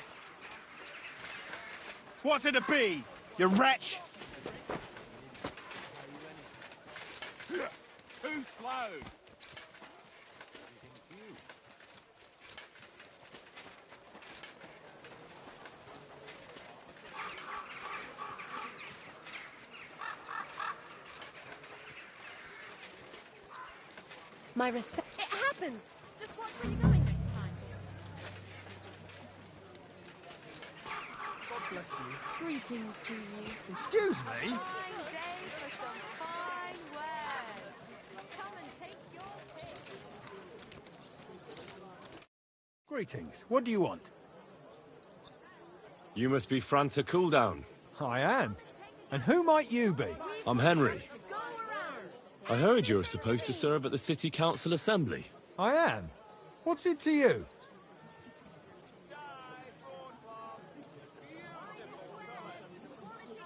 What's it to be, you wretch? Too slow. My respect. It happens. Just watch where you're going next time. God bless you. Greetings to you. Excuse me? Fine day for some fine words. Come and take your pick. Greetings. What do you want? You must be Franta Cooldown. I am. And who might you be? I'm Henry. I heard you were supposed to serve at the City Council Assembly. I am. What's it to you?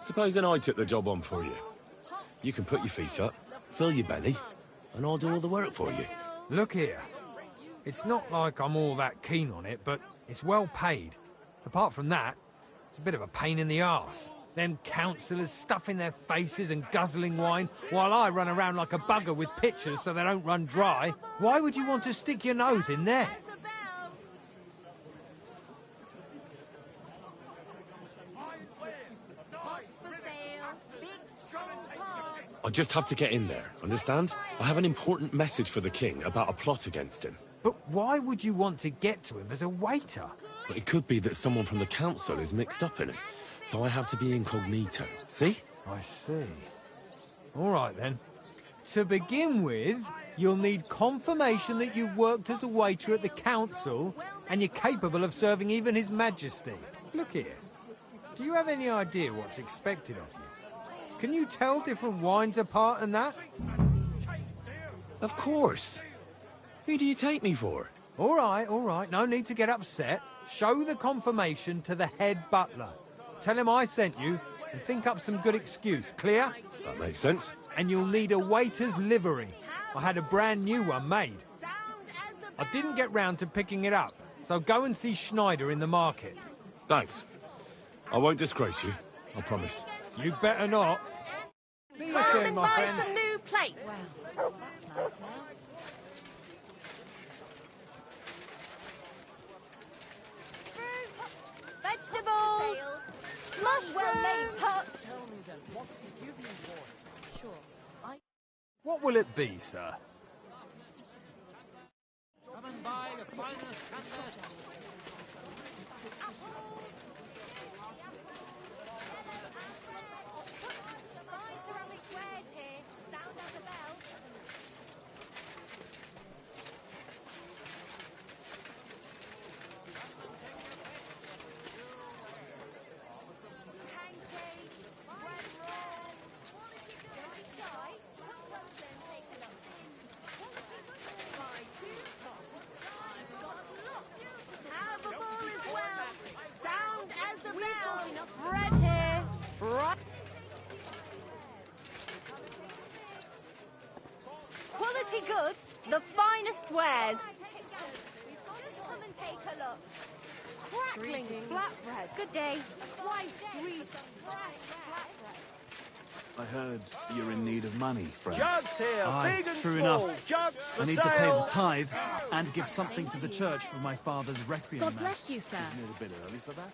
Supposing I took the job on for you. You can put your feet up, fill your belly, and I'll do all the work for you. Look here. It's not like I'm all that keen on it, but it's well paid. Apart from that, it's a bit of a pain in the arse. Them councillors stuffing their faces and guzzling wine, while I run around like a bugger with pitchers so they don't run dry. Why would you want to stick your nose in there? I just have to get in there, understand? I have an important message for the king about a plot against him. But why would you want to get to him as a waiter? But it could be that someone from the council is mixed up in it. So I have to be incognito. See? I see. All right, then. To begin with, you'll need confirmation that you've worked as a waiter at the council and you're capable of serving even His Majesty. Look here. Do you have any idea what's expected of you? Can you tell different wines apart and that? Of course. Who do you take me for? All right. No need to get upset. Show the confirmation to the head butler. Tell him I sent you, and think up some good excuse. Clear? That makes sense. And you'll need a waiter's livery. I had a brand new one made. I didn't get round to picking it up, so go and see Schneider in the market. Thanks. I won't disgrace you, I promise. You better not. See you soon, my friend. Some new plates. Wow, that's nice now. Vegetables! Mushrooms! Sure. What will it be, sir? Come and buy the finest canvas. Bread here. Right. Quality goods, the finest wares. Just come and take a look. Crackling flatbread. Good day. Twice greased fresh flatbread. I heard you're in need of money, friend. Jugs here, Aye, big and true small. enough. Jugs for I need sale. to pay the tithe and give something to the church for my father's requiem God mass. bless you, sir. Isn't it a bit early for that?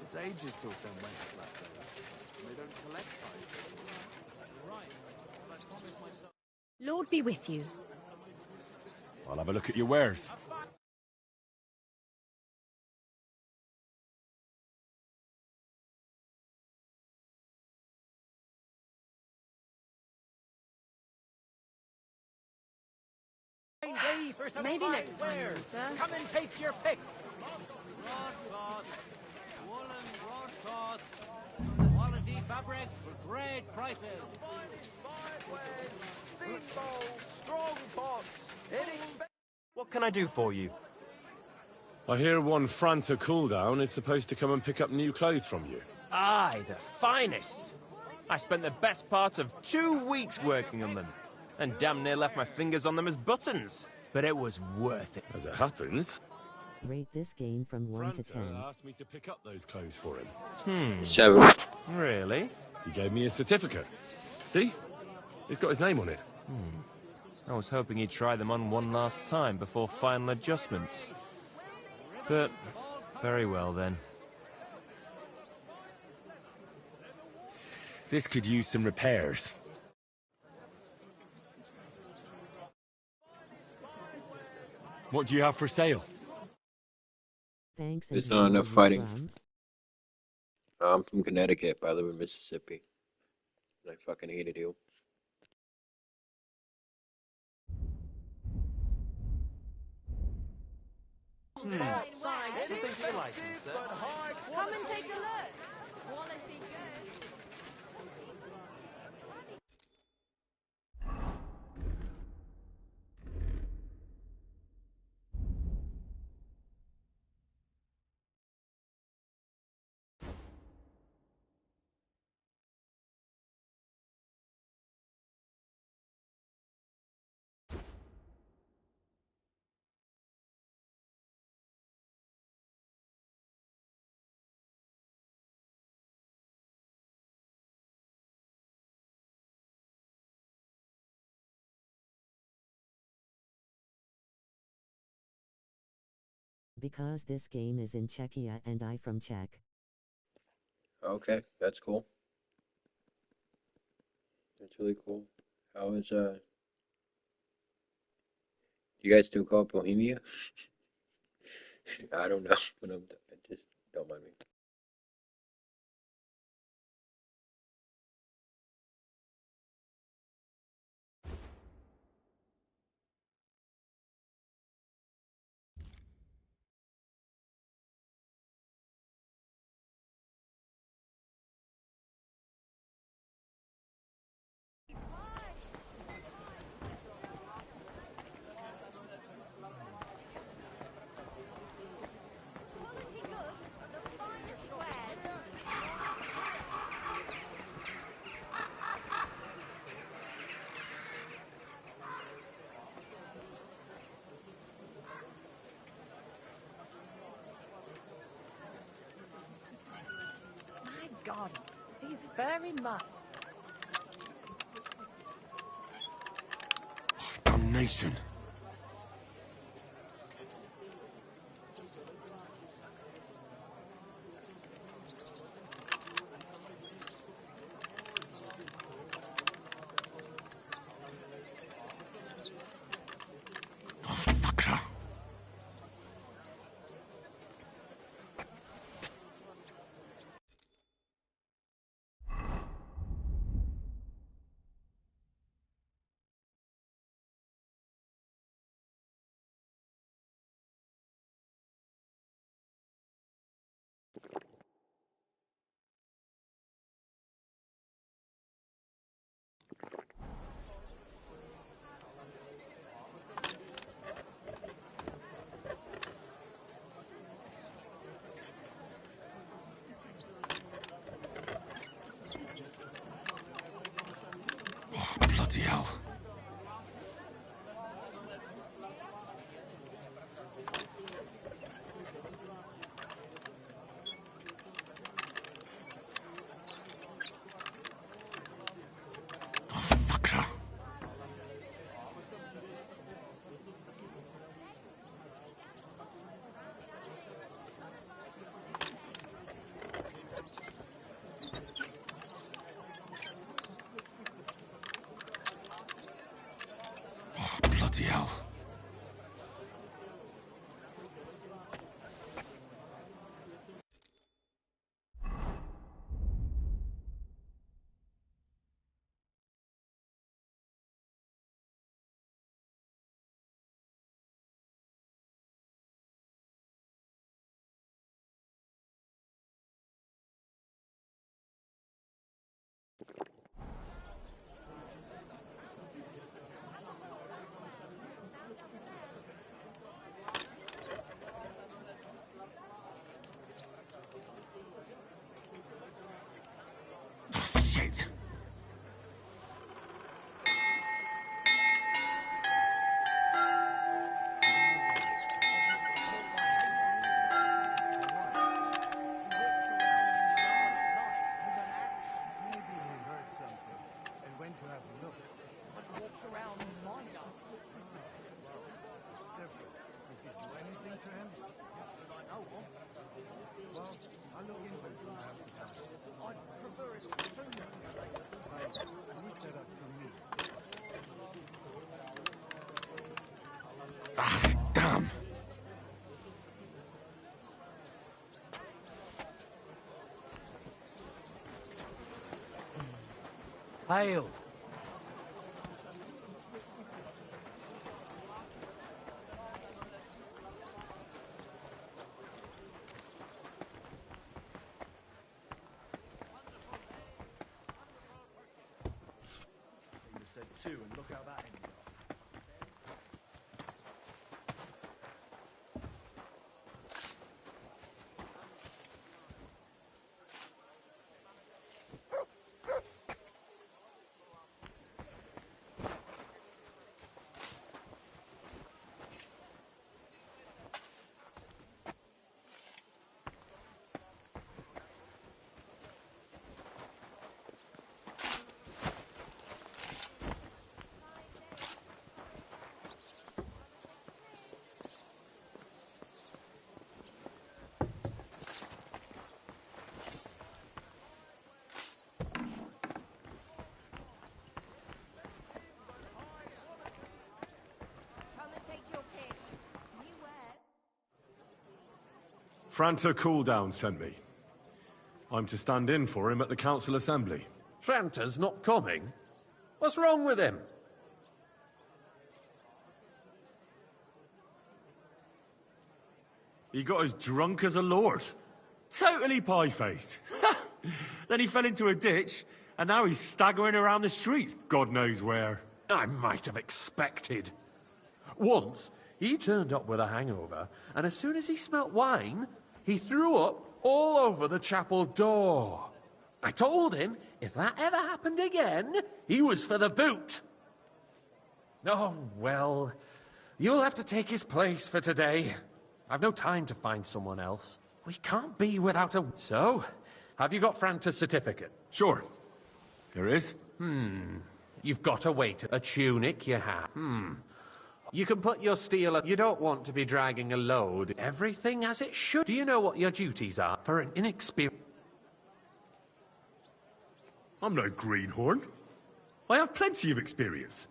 It's ages till some went flat. They don't collect Lord be with you. I'll have a look at your wares. Maybe next time, sir. Come and take your pick. Broadcloth, woolen broadcloth, quality fabrics for great prices. Big bowls, strong pots. What can I do for you? I hear one Franta cooldown is supposed to come and pick up new clothes from you. Aye, the finest. I spent the best part of 2 weeks working on them, and damn near left my fingers on them as buttons. But it was worth it. As it happens, Rate this game from 1 to 10. Franta asked me to pick up those clothes for him. 7. Really? He gave me a certificate. See? It's got his name on it. I was hoping he'd try them on one last time before final adjustments. But, very well then. This could use some repairs. What do you have for sale? Thanks. There's not enough fighting. I'm from Connecticut, but I live in Mississippi. And I fucking hated you. Anything to your liking, sir? Come and take a look. Quality goods. Because this game is in Czechia and I from Czech. Okay, that's cool. That's really cool. How is, you guys still call it Bohemia? I don't know, but just don't mind me. Quality goods, the finest wares. My God, these furry mutts. Damnation. Hail. Said two, and look how that ended up. Franta Cooldown sent me. I'm to stand in for him at the council assembly. Franta's not coming? What's wrong with him? He got as drunk as a lord. Totally pie-faced. Then he fell into a ditch, and now he's staggering around the streets, God knows where. I might have expected. Once, he turned up with a hangover, and as soon as he smelt wine, he threw up all over the chapel door. I told him if that ever happened again, he was for the boot. Oh, well, you'll have to take his place for today. I've no time to find someone else. We can't be without a... So, have you got Franta's certificate? Sure. Here is. You've got to wait. A tunic you have. You can put your steel... You don't want to be dragging a load. Everything as it should. Do you know what your duties are for an inexperienced... I'm no greenhorn. I have plenty of experience.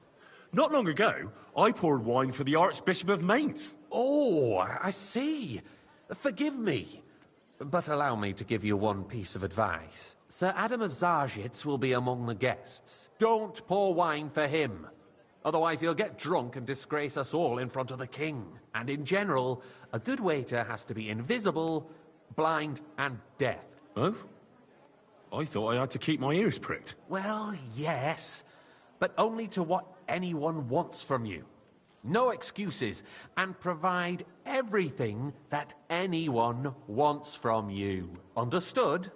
Not long ago, I poured wine for the Archbishop of Mainz. Oh, I see. Forgive me. But allow me to give you one piece of advice. Sir Adam of Zarjitz will be among the guests. Don't pour wine for him. Otherwise he'll get drunk and disgrace us all in front of the king. And in general, a good waiter has to be invisible, blind, and deaf. Oh? I thought I had to keep my ears pricked. Well, yes, but only to what anyone wants from you. No excuses, and provide everything that anyone wants from you. Understood?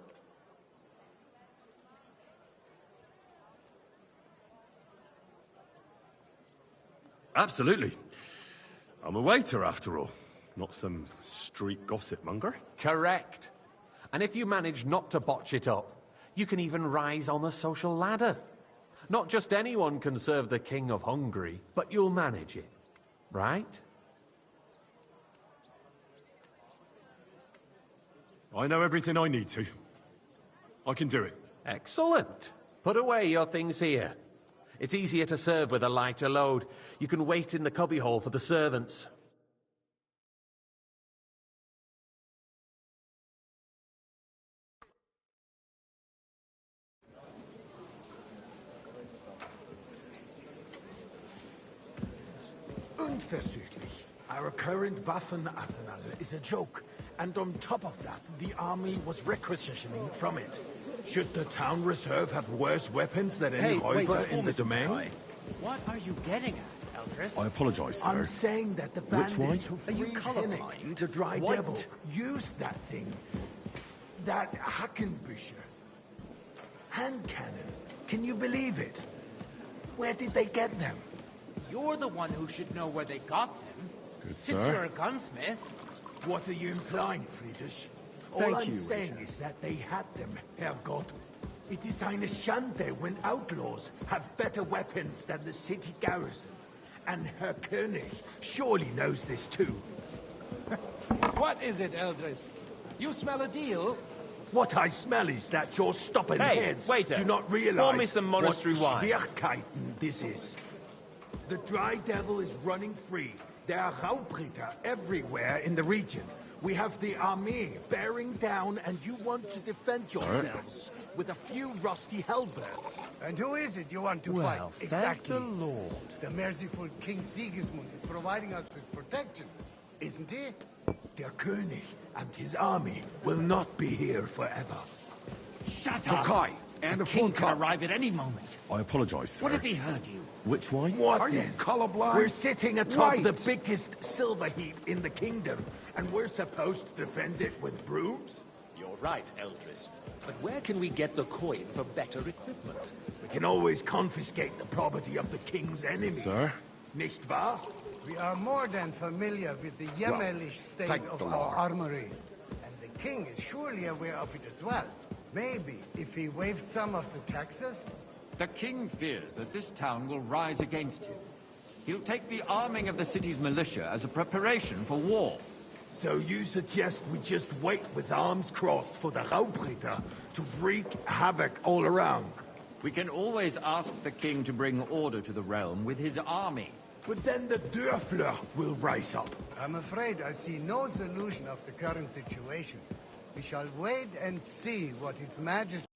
Absolutely. I'm a waiter, after all. Not some street gossip monger. Correct. And if you manage not to botch it up, you can even rise on the social ladder. Not just anyone can serve the King of Hungary, but you'll manage it. Right? I know everything I need to. I can do it. Excellent. Put away your things here. It's easier to serve with a lighter load. You can wait in the cubbyhole for the servants. Unversüchlich. Our current Waffenarsenal is a joke, and on top of that, the army was requisitioning from it. Should the town reserve have worse weapons than any Räuber in the domain? What are you getting at, Eldris? I apologize, sir. I'm saying that the Which way? bandits who freed Hennig, the Dry Devil, used that thing. That Hackenbücher. Hand cannon. Can you believe it? Where did they get them? You're the one who should know where they got them. Good, Since sir. you're a gunsmith. What are you implying, Friedrich? Thank All I'm you, saying Richard. is that they had them, Herrgott. It is eine Schande when outlaws have better weapons than the city garrison. And Herr König surely knows this too. What is it, Eldris? You smell a deal? What I smell is that your stubborn Hey, heads waiter. do not realize Pour me some monastery what wine. Schwierigkeiten this is. The Dry Devil is running free. There are Raubritter everywhere in the region. We have the army bearing down, and you want to defend yourselves with a few rusty halberds. And who is it you want to fight? Thank the Lord. The merciful King Sigismund is providing us with protection, isn't he? Der König and his army will not be here forever. Shut up! Tokai, and The a king full can arrive at any moment. I apologize, sir. What if he heard you? Which way? What Are you then? colorblind? We're sitting atop Wait. the biggest silver heap in the kingdom, and we're supposed to defend it with brooms? You're right, Eldris. But where can we get the coin for better equipment? We can always confiscate the property of the king's enemies. Sir? Nicht wahr? We are more than familiar with the Yemelish state thank of the our Lord. armory. And the king is surely aware of it as well. Maybe if he waived some of the taxes? The king fears that this town will rise against him. He'll take the arming of the city's militia as a preparation for war. So you suggest we just wait with arms crossed for the Raubritter to wreak havoc all around? We can always ask the king to bring order to the realm with his army. But then the Dörfler will rise up. I'm afraid I see no solution of the current situation. We shall wait and see what His Majesty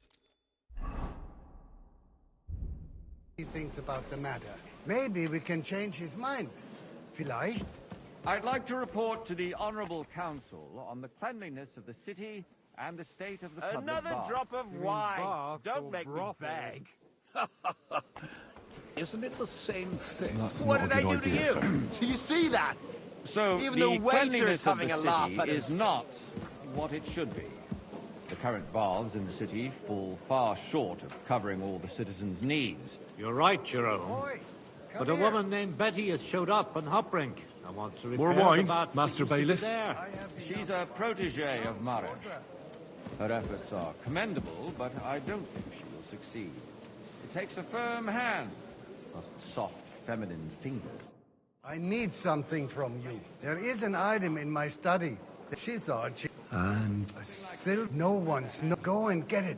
thinks about the matter. Maybe we can change his mind. Vielleicht? I'd like to report to the Honorable Council on the cleanliness of the city and the state of the public Another bath. drop of wine. Don't make me beg. Isn't it the same thing? That's What not did a I good do to idea, you? sir. Do you see that? So Even the the waiter's cleanliness of having the a laugh city at is us. not what it should be. The current baths in the city fall far short of covering all the citizens' needs. You're right, Jerome. Oi, But a woman named Betty has showed up on Hopbrink. I want to repair More the wine, baths Master that used to be Bailiff. there. She's a protege of Marish. Her efforts are commendable, but I don't think she will succeed. It takes a firm hand, not soft, feminine fingers. I need something from you. There is an item in my study. She thought she... And... Still no one's... No. Go and get it.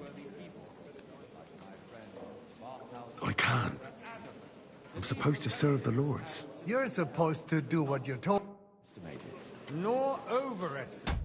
I can't. I'm supposed to serve the lords. You're supposed to do what you're told. Nor overestimate.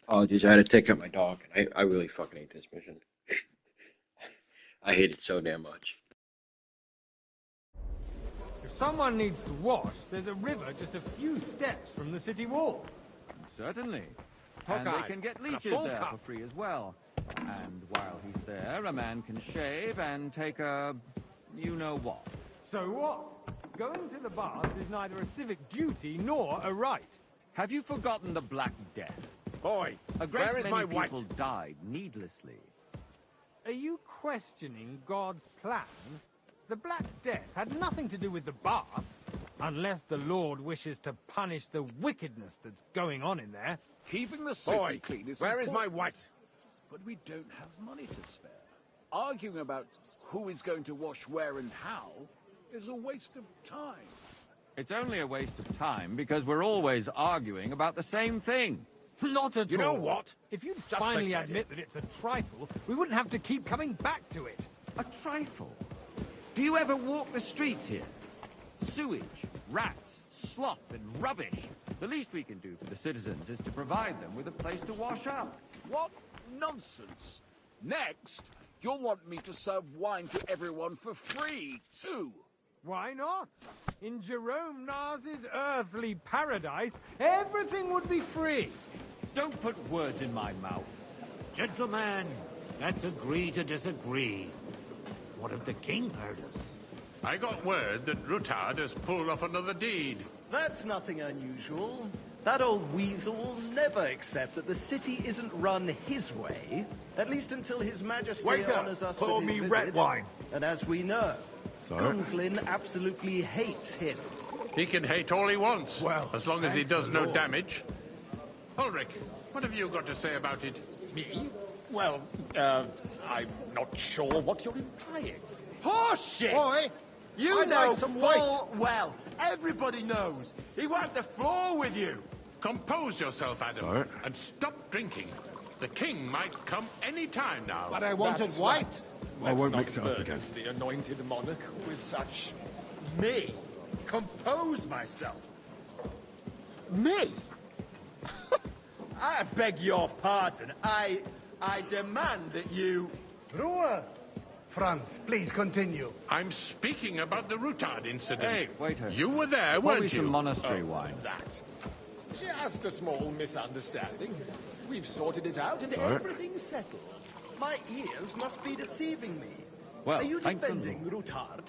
Apologies, I had to take out my dog. I really fucking hate this mission. I hate it so damn much. If someone needs to wash, there's a river just a few steps from the city wall. Certainly. And they can get leeches there for free as well. And while he's there, a man can shave and take a... you-know-what. So what? Going to the bath is neither a civic duty nor a right. Have you forgotten the Black Death? Boy, a great where is many my wife? people died needlessly. Are you questioning God's plan? The Black Death had nothing to do with the baths, unless the Lord wishes to punish the wickedness that's going on in there. Keeping the city clean is where is my important, white? But we don't have money to spare. Arguing about who is going to wash where and how is a waste of time. It's only a waste of time because we're always arguing about the same thing. Not at all. You know what? If you'd Just finally forget admit that it's a trifle, we wouldn't have to keep coming back to it. A trifle? Do you ever walk the streets here? Sewage, rats, slop and rubbish. The least we can do for the citizens is to provide them with a place to wash up. What nonsense! Next, you'll want me to serve wine to everyone for free, too. Why not? In Jerome Nas's earthly paradise, everything would be free. Don't put words in my mouth. Gentlemen, let's agree to disagree. What if the king heard us? I got word that Rutard has pulled off another deed. That's nothing unusual. That old weasel will never accept that the city isn't run his way, at least until His Majesty Waiter, honors us pour with his me visit. red wine. And as we know, Sir? Gunslin absolutely hates him. He can hate all he wants, Well, as long as he thank does the no Lord. damage. Ulrich, what have you got to say about it? Me? Well, I'm not sure what you're implying. Horseshit! Boy, You I'd know like some full well. Everybody knows. He wiped the floor with you. Compose yourself, Adam, Sir? and stop drinking. The king might come any time now. But I wanted That's white. I won't mix it up burden again. the anointed monarch with such... Me? Compose myself? Me? I beg your pardon. I demand that you... Ruhe! Franz, please continue. I'm speaking about the Rutard incident. Hey, waiter. You were there, Pour me weren't some you? monastery wine. That. Just a small misunderstanding. We've sorted it out and Sir? everything's settled. My ears must be deceiving me. Well, Are you thank the defending Rutard?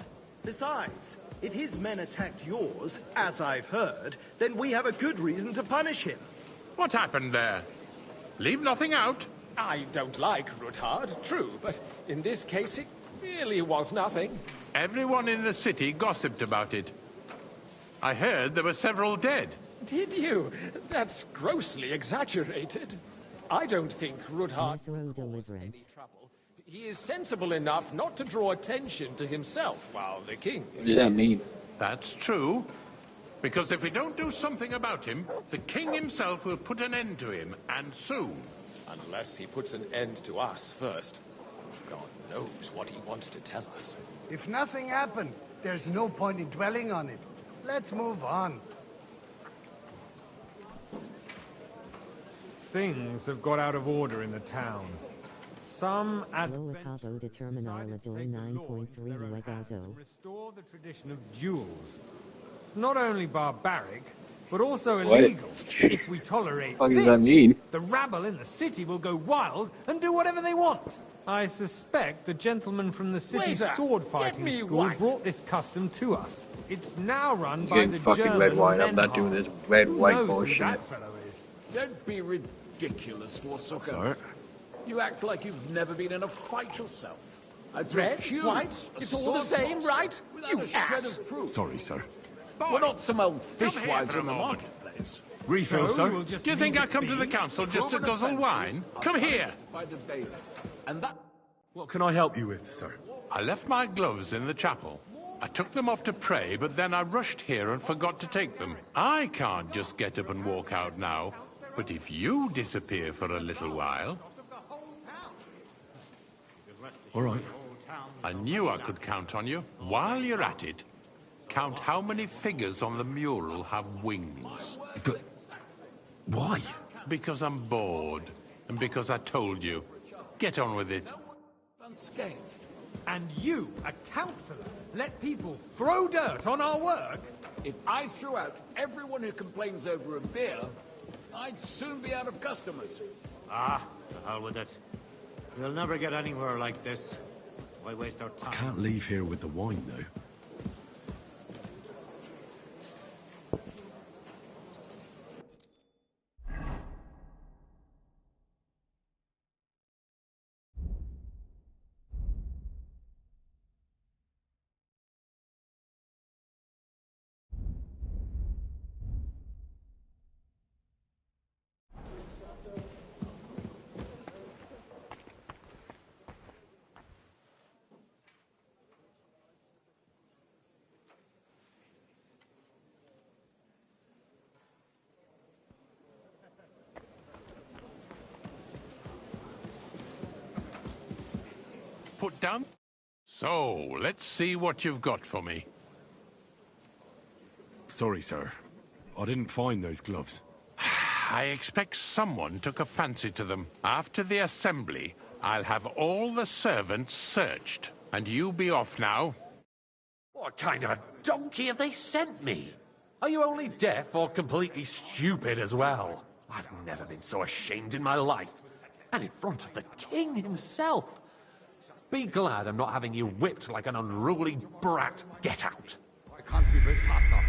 Besides, if his men attacked yours, as I've heard, then we have a good reason to punish him. What happened there? Leave nothing out. I don't like Rutard, true, but in this case it really was nothing. Everyone in the city gossiped about it. I heard there were several dead. Did you? That's grossly exaggerated. I don't think Rutard Mesro caused any Deliverance. trouble. He is sensible enough not to draw attention to himself while the king is... What does that mean? That's true. Because if we don't do something about him, the king himself will put an end to him, and soon. Unless he puts an end to us first. God knows what he wants to tell us. If nothing happened, there's no point in dwelling on it. Let's move on. Things have got out of order in the town. Some Lo adventurers acabo determinar la decided to dor take the law 9.3 into their own hands Legazo. and restore the tradition of duels. It's not only barbaric, but also What? illegal. If we tolerate What this, does that mean? the rabble in the city will go wild and do whatever they want. I suspect the gentleman from the city's Waiter, sword get fighting me school white. brought this custom to us. It's now run I'm by getting the fucking German red wine. I'm not Menhard. doing this red Who white knows who bullshit. that fellow is? Don't be ridiculous, Forsooker. Sir? You act like you've never been in a fight yourself. I'd Red, throw white, cubes, a it's all the sword same, toss, right? without You a shred ass. of proof. Sorry, sir. We're not some old Come here fishwives for a in the moment. marketplace. Refill, So sir. we'll just Do you think leave I it come to the be? council just to Proven guzzle offences wine? are Come here. punished by the bailiff. And that... What can I help you with, sir? I left my gloves in the chapel. I took them off to pray, but then I rushed here and forgot to take them. I can't just get up and walk out now. But if you disappear for a little while... All right. I knew I could count on you. While you're at it, count how many figures on the mural have wings. But why? Because I'm bored, and because I told you. Get on with it. unscathed. And you, a councillor, let people throw dirt on our work? If I threw out everyone who complains over a beer, I'd soon be out of customers. Ah, the hell with it. We'll never get anywhere like this. Why waste our time? I can't leave here with the wine, though. Put down? So, let's see what you've got for me. Sorry, sir. I didn't find those gloves. I expect someone took a fancy to them. After the assembly, I'll have all the servants searched. And you be off now. What kind of a donkey have they sent me? Are you only deaf or completely stupid as well? I've never been so ashamed in my life. And in front of the king himself. Be glad I'm not having you whipped like an unruly brat. Get out. I can't be a bit faster.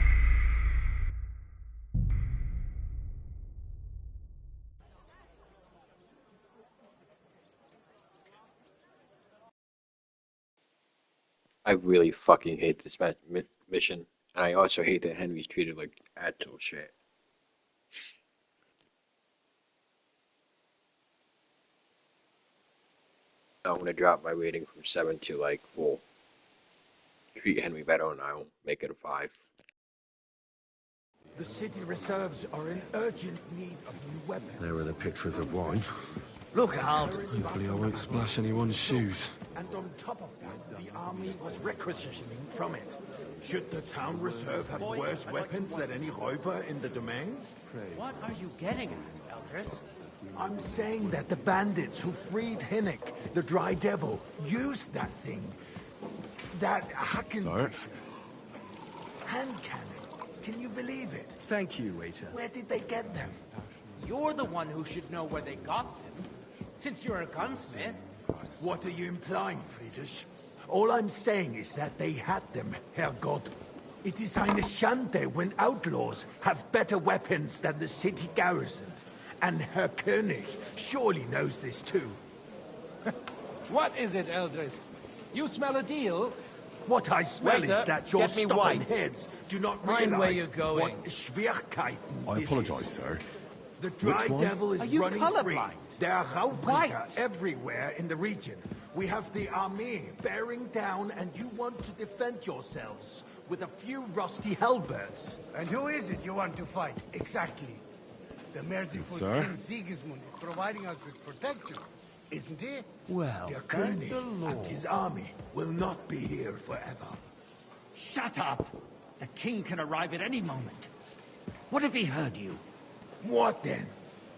I really fucking hate this mission. And I also hate that Henry's treated like actual shit. I'm gonna drop my rating from 7 to like, well, treat Henry better and I'll make it a 5. The city reserves are in urgent need of new weapons. There are the pictures of wine. Look out! Hopefully I won't splash anyone's shoes. And on top of that, the army was requisitioning from it. Should the town reserve have worse weapons than any Räuber in the domain? What are you getting at, Eldris? I'm saying that the bandits who freed Hinnick, the Dry Devil, used that thing. That Hacken... hand cannon. Can you believe it? Thank you, waiter. Where did they get them? You're the one who should know where they got them. Since you're a gunsmith. What are you implying, Friedrich? All I'm saying is that they had them, Herrgott. It is eine Schande when outlaws have better weapons than the city garrison. And Herr König surely knows this too. What is it, Eldris? You smell a deal? What I smell Waiter, is that your get me stubborn white. heads do not Mind realize where you're going. what Schwierigkeiten I this apologize, is. sir. The Dry Which one? Devil is Are you running free. colorblind? There are Raubringer everywhere in the region. We have the army bearing down, and you want to defend yourselves with a few rusty halberds. And who is it you want to fight, exactly? The merciful Sir? King Sigismund is providing us with protection, isn't he? Well, Der thank König the Lord. and his army will not be here forever. Shut up! The king can arrive at any moment. What if he heard you? What then?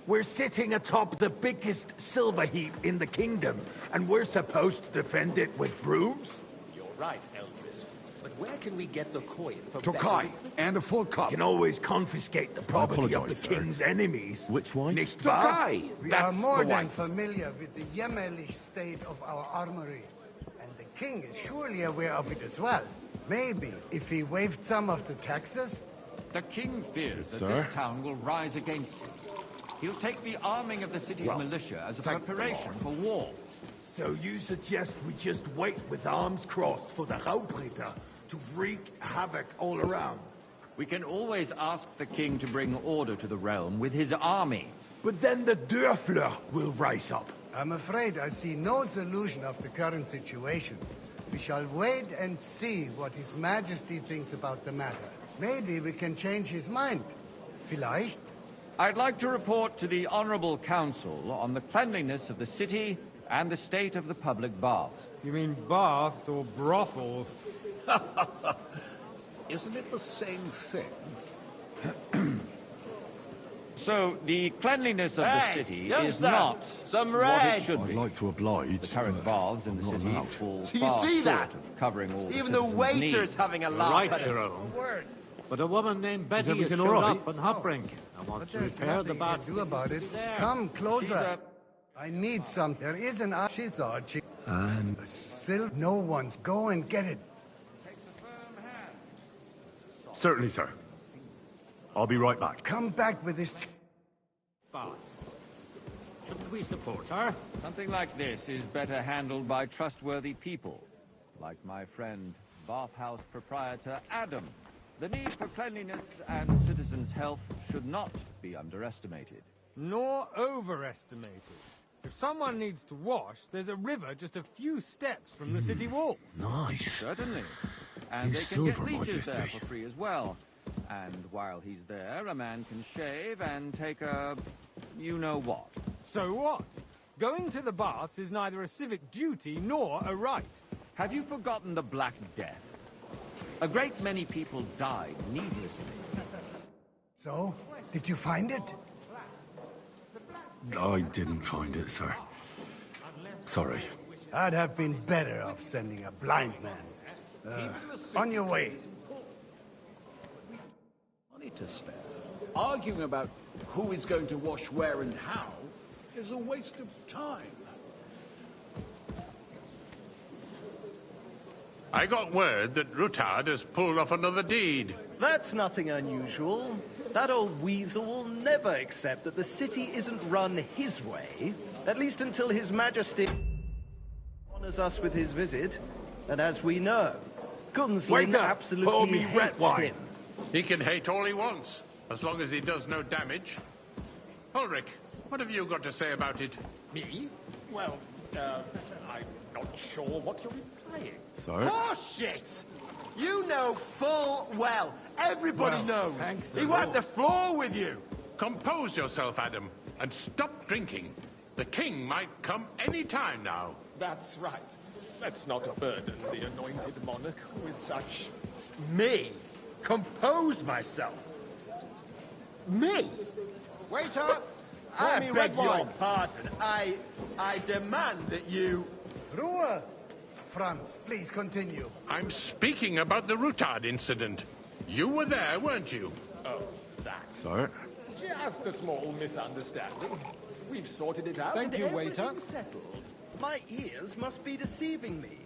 We're sitting atop the biggest silver heap in the kingdom, and we're supposed to defend it with brooms? You're right, Eldris. But where can we get the coin for Tokai, and a full cup. Can always confiscate the property of the apologize, sir. king's enemies. Which one? Nicht wahr? We are That's more the than one. familiar with the jämmerlich state of our armory. And the king is surely aware of it as well. Maybe if he waived some of the taxes? The king fears that Sir? this town will rise against him. He'll take the arming of the city's militia as a preparation for war. So you suggest we just wait with arms crossed for the Raubritter to wreak havoc all around? We can always ask the king to bring order to the realm with his army. But then the Dörfler will rise up. I'm afraid I see no solution of the current situation. We shall wait and see what His Majesty thinks about the matter. Maybe we can change his mind. Vielleicht? I'd like to report to the Honorable Council on the cleanliness of the city and the state of the public baths. You mean baths or brothels? Isn't it the same thing? So, the cleanliness of the city is youngster, not some what red. it should be. I'd like to oblige. The current baths in the I'm not city allowed. fall Do you far see short that? of covering all Even the the citizens' waiter's needs. having a You're laugh right, at us. Jerome. But a woman named Betty has everything showed all right? up on Hopbrink and wants to There's repair the nothing bad you can do things about to it. be there. Come closer. She's a- I need some. There is an she's Archie. And Still, no one's. Go and get it. certainly, sir. I'll be right back. Come back with this. Baths. Shouldn't we support her? Something like this is better handled by trustworthy people, like my friend, bathhouse proprietor Adam. The need for cleanliness and citizens' health should not be underestimated. Nor overestimated. If someone needs to wash, there's a river just a few steps from the city walls. Nice. Certainly. And New they can silver get might leeches this there be. for free as well. And while he's there, a man can shave and take a... you-know-what. So what? Going to the baths is neither a civic duty nor a right. Have you forgotten the Black Death? A great many people died needlessly. So, did you find it? I didn't find it, sir. Sorry. I'd have been better off sending a blind man. On your way. Money to spare. Arguing about who is going to wash where and how is a waste of time. I got word that Rutard has pulled off another deed. That's nothing unusual. That old weasel will never accept that the city isn't run his way, at least until His Majesty honors us with his visit. And as we know, Gunslin absolutely hates him. He can hate all he wants, as long as he does no damage. Ulrich, what have you got to say about it? Me? Well, I'm not sure what you're implying. Sir? Horseshit! You know full well. Everybody knows. He wiped the floor with you. Compose yourself, Adam, and stop drinking. The king might come any time now. That's right. Let's not burden the anointed monarch with such... Me? Compose myself? Me? Waiter! I beg your pardon. I demand that you... Ruhe! Franz, please continue. I'm speaking about the Rutard incident. You were there, weren't you? Oh, that. Sir? Just a small misunderstanding. We've sorted it out. Thank and you, waiter. everything's settled. My ears must be deceiving me.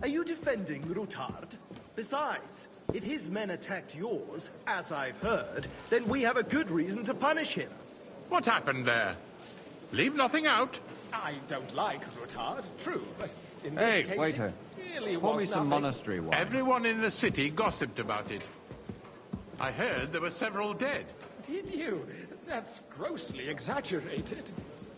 Are you defending Rutard? Besides, if his men attacked yours, as I've heard, then we have a good reason to punish him. What happened there? Leave nothing out. I don't like Rutard, true, but in this Hey, case, waiter. it really Pour was me some nothing. monastery wine. Everyone in the city gossiped about it. I heard there were several dead. Did you? That's grossly exaggerated.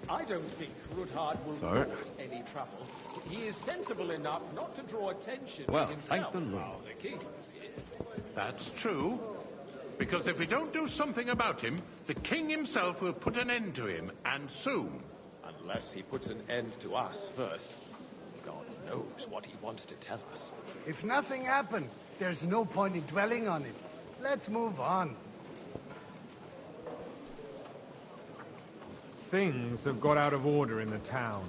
I don't think Rutard will Sir? cause any trouble. He is sensible enough not to draw attention Well, to himself. thank the Lord. Now the king is here. That's true. Because if we don't do something about him, the king himself will put an end to him, and soon. Unless he puts an end to us first. God knows what he wants to tell us. If nothing happened, there's no point in dwelling on it. Let's move on. Things have got out of order in the town.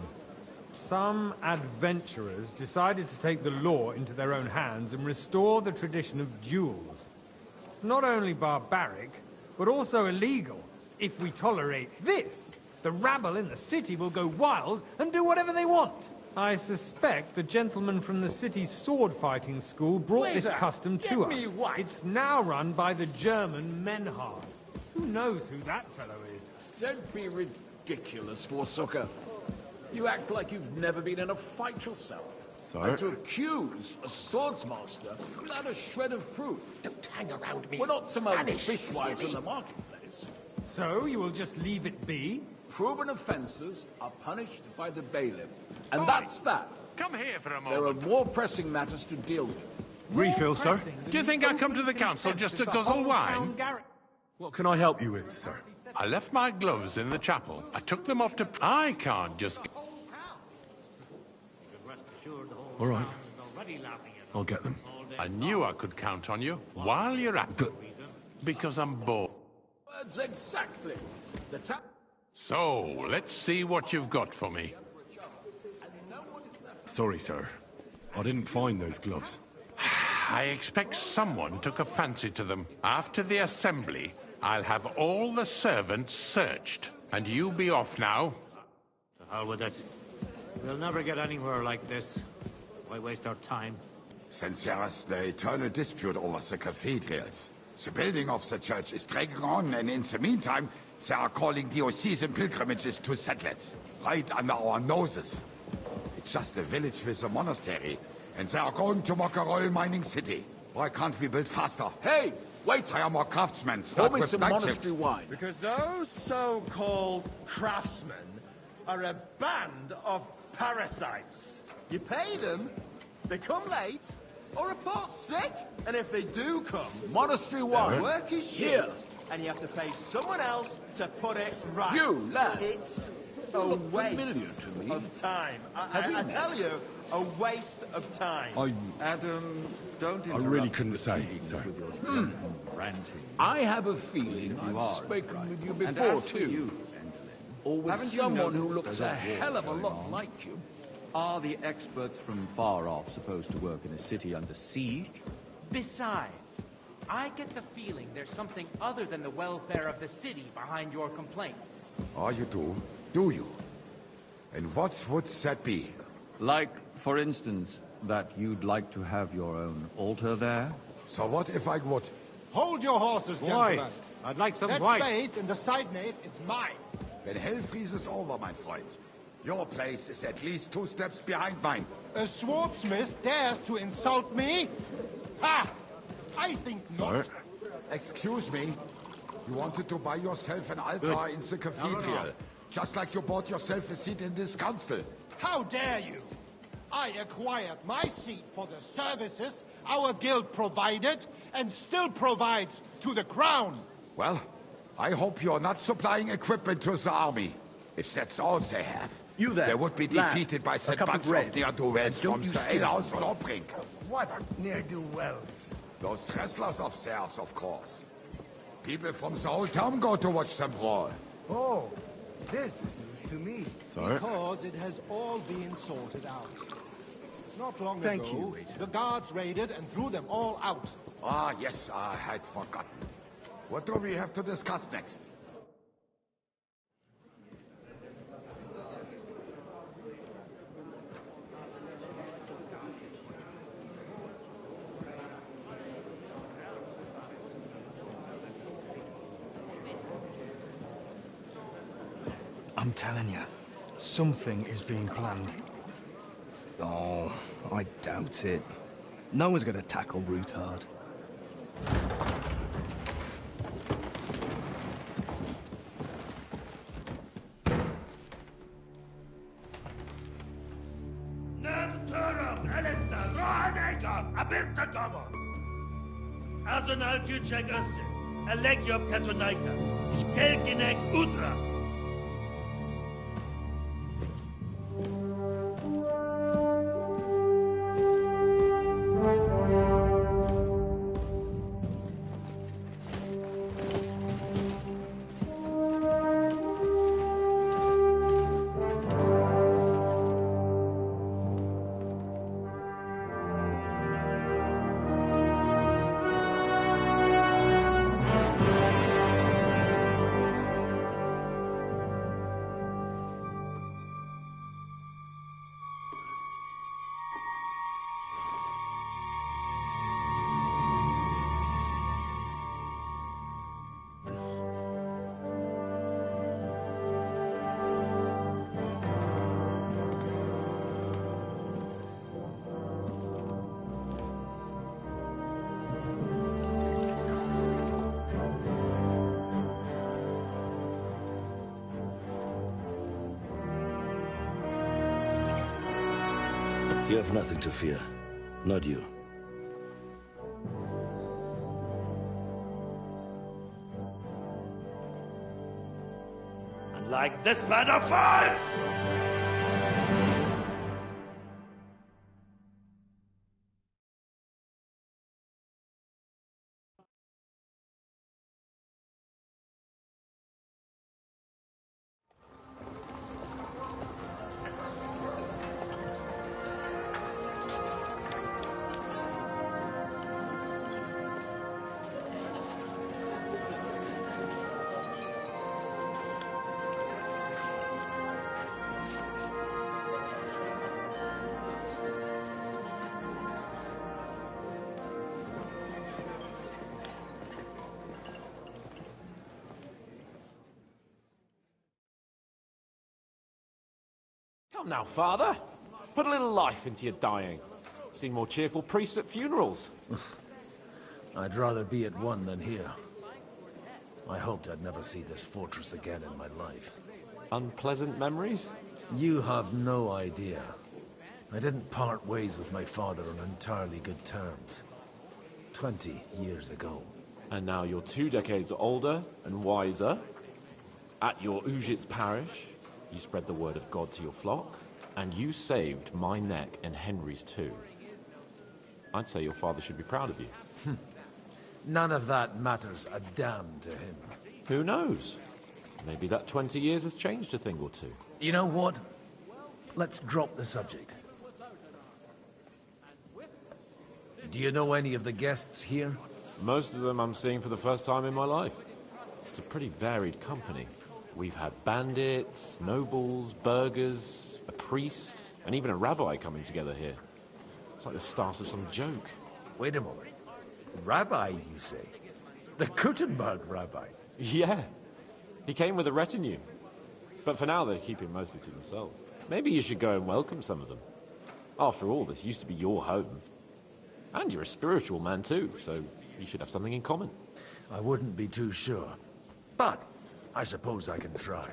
Some adventurers decided to take the law into their own hands and restore the tradition of duels. It's not only barbaric, but also illegal. If we tolerate this, the rabble in the city will go wild and do whatever they want. I suspect the gentleman from the city's sword-fighting school brought this Waiter, custom get to me us. what? It's now run by the German Menhard. Who knows who that fellow is? Don't be ridiculous, Forsooker. You act like you've never been in a fight yourself. Sir? And to accuse a swordsmaster without a shred of proof. Don't hang around me. We're not some other Vanish, fishwives hear in me? the marketplace. So you will just leave it be? Proven offences are punished by the bailiff. And that's that. Come here for a There are moment. more pressing matters to deal with. Refill, sir? Do you think I come to the council just to guzzle wine? What can I help you with, sir? I left my gloves in the chapel. I took them off to... I can't just... All right. I'll get them. I knew I could count on you while you're at... Because I'm bored. That's exactly. The town... So, let's see what you've got for me. Sorry, sir. I didn't find those gloves. I expect someone took a fancy to them. After the assembly, I'll have all the servants searched. And you be off now. To hell with it. We'll never get anywhere like this. Why waste our time? Since there's the eternal dispute over the cathedrals, the building of the church is dragging on, and in the meantime, they are calling diocesan pilgrimages to settlers, right under our noses. It's just a village with a monastery, and they are going to make a royal mining city. Why can't we build faster? Hey, wait! Hire more craftsmen, Pour start me with some night monastery shifts. wine. Because those so-called craftsmen are a band of parasites. You pay them, they come late, or report sick. And if they do come, monastery their wine. work is shit, Here. and you have to pay someone else to put it right. You, lad. It's You a look familiar waste to me. of time. Have we I met? tell you, a waste of time. Adam, don't I interrupt. really couldn't say, proceedings sir. with your ranting. I have a feeling You I've are spoken right. with you And before, as for too. you, Or with haven't you someone who noticed looks there's a a war hell of a going lot on? like you. Are the experts from far off supposed to work in a city under siege? Besides, I get the feeling there's something other than the welfare of the city behind your complaints. Oh, you do? Do you? And what would that be? Like, for instance, that you'd like to have your own altar there? So what if I would? Hold your horses, Why? gentlemen. I'd like some that white. space in the side nave is mine. Then hell freezes over, my friend. Your place is at least 2 steps behind mine. A swordsmith dares to insult me? Ha! I think not. Excuse me? You wanted to buy yourself an altar Good. in the cathedral, just like you bought yourself a seat in this council. How dare you? I acquired my seat for the services our guild provided and still provides to the crown. Well, I hope you're not supplying equipment to the army. If that's all they have, You there, they would be lad. defeated by A that cup of bunch of red. ne'er-do-wells Don't from you the scare alehouse me. on Obrink. What ne'er-do-wells? Those wrestlers of theirs, of course. People from the whole town go to watch them brawl. Oh, this is news to me. Because it has all been sorted out. Not long Thank ago, you, waiter. the guards raided and threw them all out. Ah, yes, I had forgotten. What do we have to discuss next? I'm telling you, something is being planned. Oh, I doubt it. No one's gonna tackle Rootard. Azonal Juchek Össe, Elegiop Katonaikat, ich Kelkinek Udra. You have nothing to fear. Not you. And like this plan of fights! Come now, Father. Put a little life into your dying. Seen more cheerful priests at funerals. I'd rather be at one than here. I hoped I'd never see this fortress again in my life. Unpleasant memories? You have no idea. I didn't part ways with my father on entirely good terms. 20 years ago. And now you're 2 decades older and wiser. At your Ujit's parish, you spread the word of God to your flock, and you saved my neck and Henry's too. I'd say your father should be proud of you. None of that matters a damn to him. Who knows? Maybe that 20 years has changed a thing or two. You know what? Let's drop the subject. Do you know any of the guests here? Most of them I'm seeing for the first time in my life. It's a pretty varied company. We've had bandits, nobles, burghers, a priest, and even a rabbi coming together here. It's like the start of some joke. Wait a moment. Rabbi, you say? The Kuttenberg rabbi? Yeah. He came with a retinue. But for now, they're keeping mostly to themselves. Maybe you should go and welcome some of them. After all, this used to be your home. And you're a spiritual man too, so you should have something in common. I wouldn't be too sure. But I suppose I can try.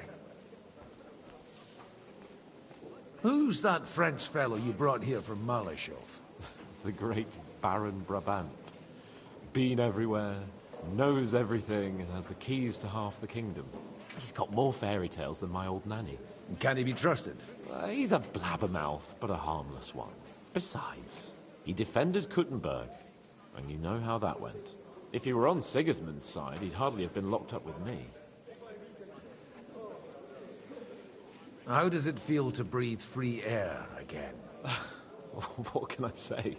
Who's that French fellow you brought here from Malashov? The great Baron Brabant. Been everywhere, knows everything, and has the keys to half the kingdom. He's got more fairy tales than my old nanny. Can he be trusted? He's a blabbermouth, but a harmless one. Besides, he defended Kuttenberg, and you know how that went. If he were on Sigismund's side, he'd hardly have been locked up with me. How does it feel to breathe free air again? What can I say?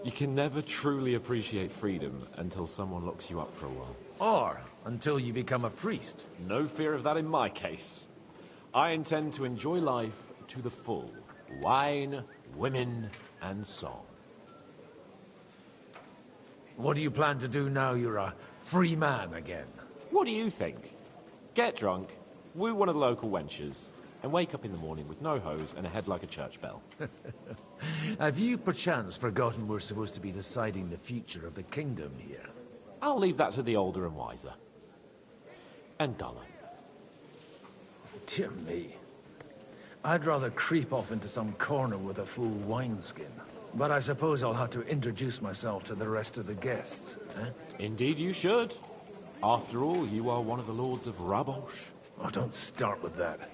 You can never truly appreciate freedom until someone locks you up for a while. Or until you become a priest. No fear of that in my case. I intend to enjoy life to the full. Wine, women, and song. What do you plan to do now you're a free man again? What do you think? Get drunk, woo one of the local wenches, and wake up in the morning with no hose and a head like a church bell. Have you perchance forgotten we're supposed to be deciding the future of the kingdom here? I'll leave that to the older and wiser. And duller. Dear me. I'd rather creep off into some corner with a full wineskin. But I suppose I'll have to introduce myself to the rest of the guests, eh? Indeed you should. After all, you are one of the lords of Rabosh. Oh, don't start with that.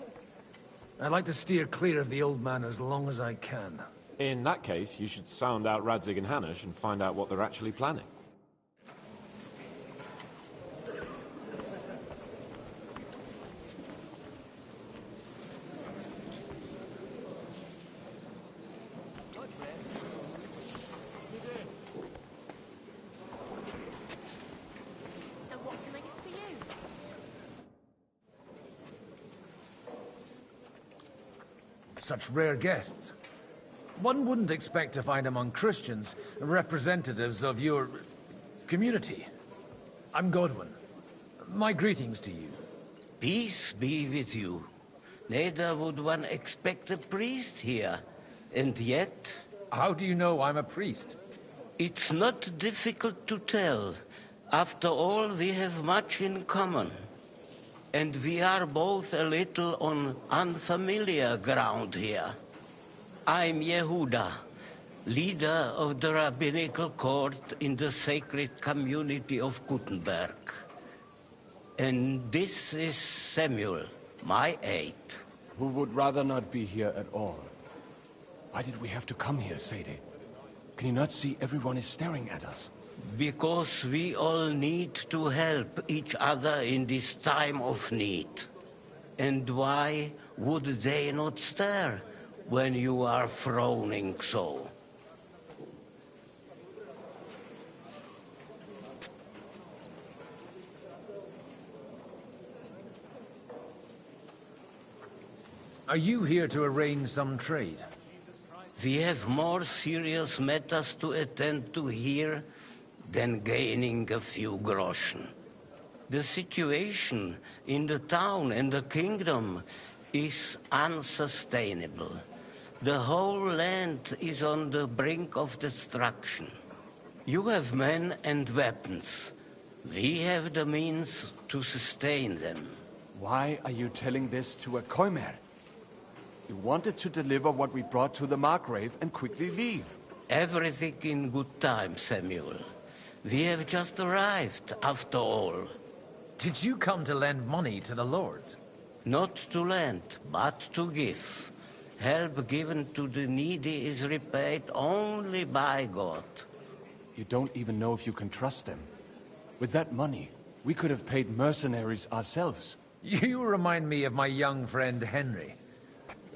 I'd like to steer clear of the old man as long as I can. In that case, you should sound out Radzig and Hanush and find out what they're actually planning. Such rare guests. One wouldn't expect to find among Christians representatives of your community. I'm Godwin. My greetings to you. Peace be with you. Neither would one expect a priest here. And yet... How do you know I'm a priest? It's not difficult to tell. After all, we have much in common. And we are both a little on unfamiliar ground here. I'm Yehuda, leader of the rabbinical court in the sacred community of Kuttenberg. And this is Samuel, my aide. Who would rather not be here at all. Why did we have to come here, Sadie? Can you not see everyone is staring at us? Because we all need to help each other in this time of need. And why would they not stare when you are frowning so? Are you here to arrange some trade? We have more serious matters to attend to here than gaining a few groschen. The situation in the town and the kingdom is unsustainable. The whole land is on the brink of destruction. You have men and weapons. We have the means to sustain them. Why are you telling this to a Koimer? You wanted to deliver what we brought to the Margrave and quickly leave. Everything in good time, Samuel. We have just arrived, after all. Did you come to lend money to the lords? Not to lend, but to give. Help given to the needy is repaid only by God. You don't even know if you can trust them. With that money, we could have paid mercenaries ourselves. You remind me of my young friend Henry.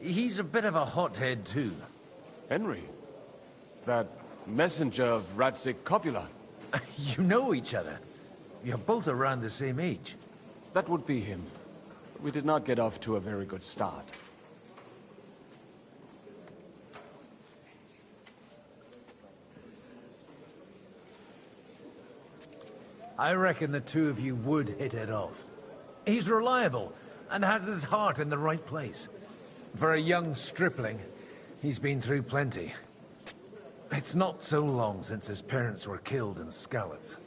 He's a bit of a hothead too. Henry? That messenger of Radzik Copula? You know each other. You're both around the same age. That would be him. We did not get off to a very good start. I reckon the two of you would hit it off. He's reliable and has his heart in the right place. For a young stripling, he's been through plenty. It's not so long since his parents were killed in Skalitz.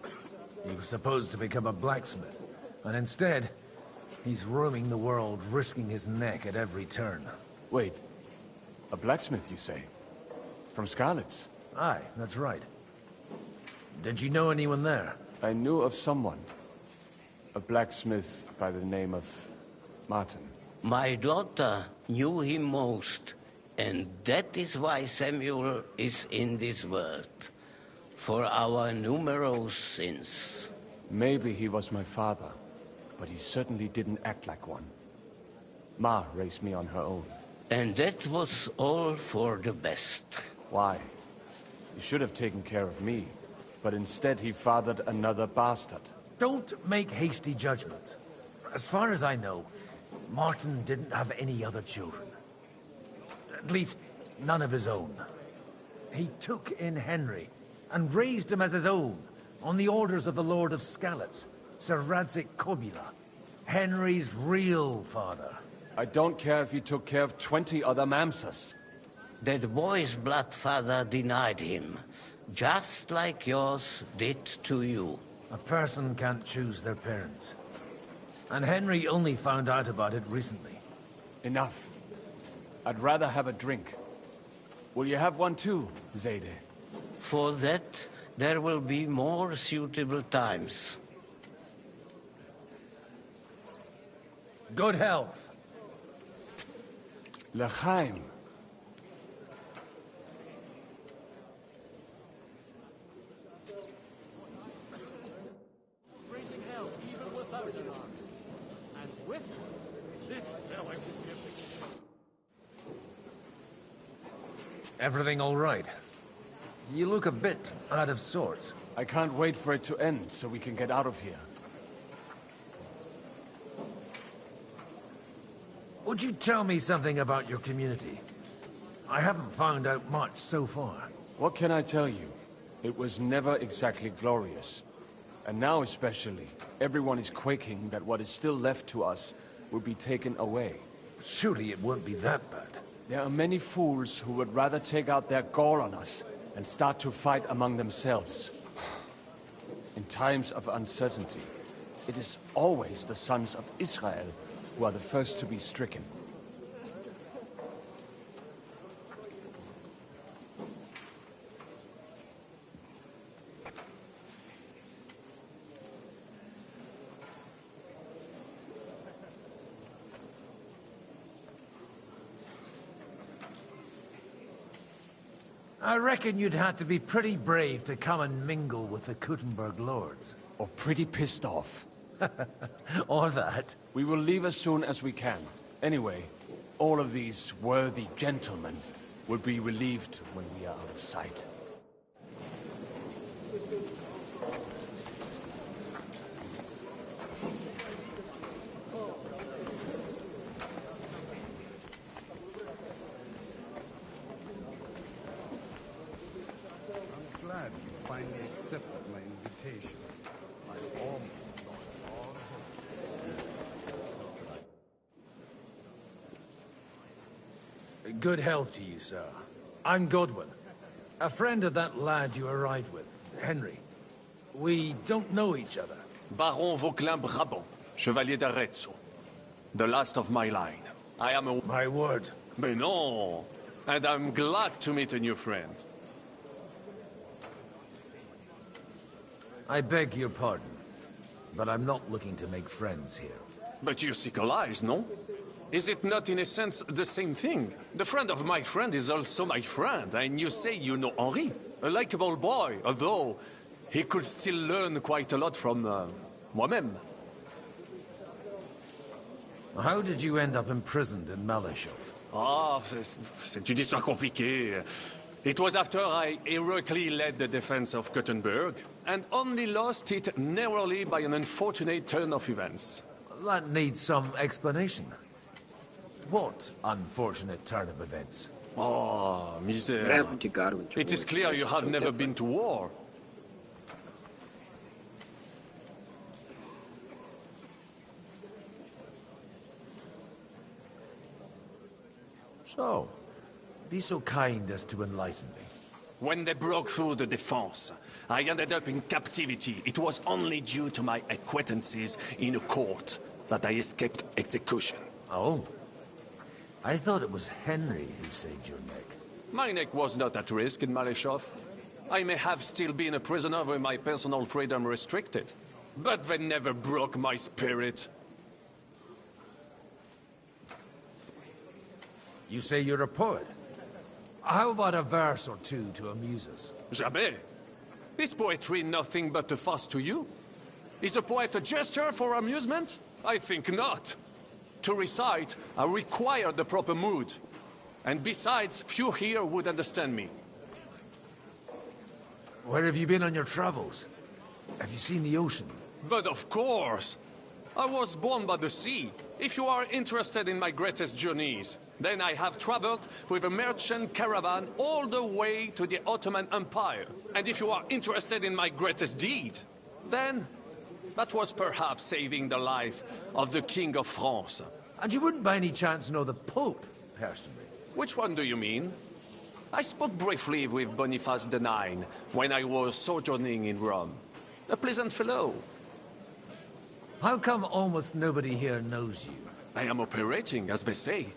He was supposed to become a blacksmith, and instead, he's roaming the world, risking his neck at every turn. Wait, a blacksmith, you say? From Skalitz? Aye, that's right. Did you know anyone there? I knew of someone. A blacksmith by the name of Martin. My daughter knew him most, and that is why Samuel is in this world. For our numerous sins. Maybe he was my father, but he certainly didn't act like one. Ma raised me on her own. And that was all for the best. Why? He should have taken care of me, but instead he fathered another bastard. Don't make hasty judgments. As far as I know, Martin didn't have any other children. At least, none of his own. He took in Henry, and raised him as his own, on the orders of the Lord of Skalitz, Sir Radzik Kobila, Henry's real father. I don't care if he took care of 20 other Mamsas. That boy's blood father denied him, just like yours did to you. A person can't choose their parents. And Henry only found out about it recently. Enough. I'd rather have a drink. Will you have one too, Zayde? For that, there will be more suitable times. Good health. L'chaim. Raising hell even without an army. And with this village is gifted. Everything all right? You look a bit out of sorts. I can't wait for it to end so we can get out of here. Would you tell me something about your community? I haven't found out much so far. What can I tell you? It was never exactly glorious. And now especially, everyone is quaking that what is still left to us will be taken away. Surely it won't be that bad. There are many fools who would rather take out their gall on us and start to fight among themselves. In times of uncertainty, it is always the sons of Israel who are the first to be stricken. I reckon you'd have to be pretty brave to come and mingle with the Kuttenberg lords. Or pretty pissed off. Or that. We will leave as soon as we can. Anyway, all of these worthy gentlemen will be relieved when we are out of sight. I'm glad you finally accepted my invitation. I almost lost all hope. Good health to you, sir. I'm Godwin. A friend of that lad you arrived with, Henry. We don't know each other. Baron Vauquelin Brabant, Chevalier d'Arezzo. The last of my line. I am a... My word. Mais non! And I'm glad to meet a new friend. I beg your pardon, but I'm not looking to make friends here. But you seek allies, no? Is it not in a sense the same thing? The friend of my friend is also my friend, and you say you know Henri, a likable boy, although he could still learn quite a lot from moi-même. How did you end up imprisoned in Malachov? Ah, c'est une histoire compliquée. It was after I heroically led the defense of Gothenburg, and only lost it narrowly by an unfortunate turn of events. That needs some explanation. What unfortunate turn of events? Oh, misère. It is clear you have never been to war. So, be so kind as to enlighten me. When they broke through the defense, I ended up in captivity. It was only due to my acquaintances in a court that I escaped execution. Oh. I thought it was Henry who saved your neck. My neck was not at risk in Malachov. I may have still been a prisoner with my personal freedom restricted. But they never broke my spirit. You say you're a poet? How about a verse or two to amuse us? Jamais. Is poetry nothing but a fuss to you? Is a poet a gesture for amusement? I think not. To recite, I require the proper mood. And besides, few here would understand me. Where have you been on your travels? Have you seen the ocean? But of course! I was born by the sea. If you are interested in my greatest journeys, then I have traveled with a merchant caravan all the way to the Ottoman Empire. And if you are interested in my greatest deed, then that was perhaps saving the life of the King of France. And you wouldn't by any chance know the Pope, personally? Which one do you mean? I spoke briefly with Boniface IX when I was sojourning in Rome. A pleasant fellow. How come almost nobody here knows you? I am operating, as they say.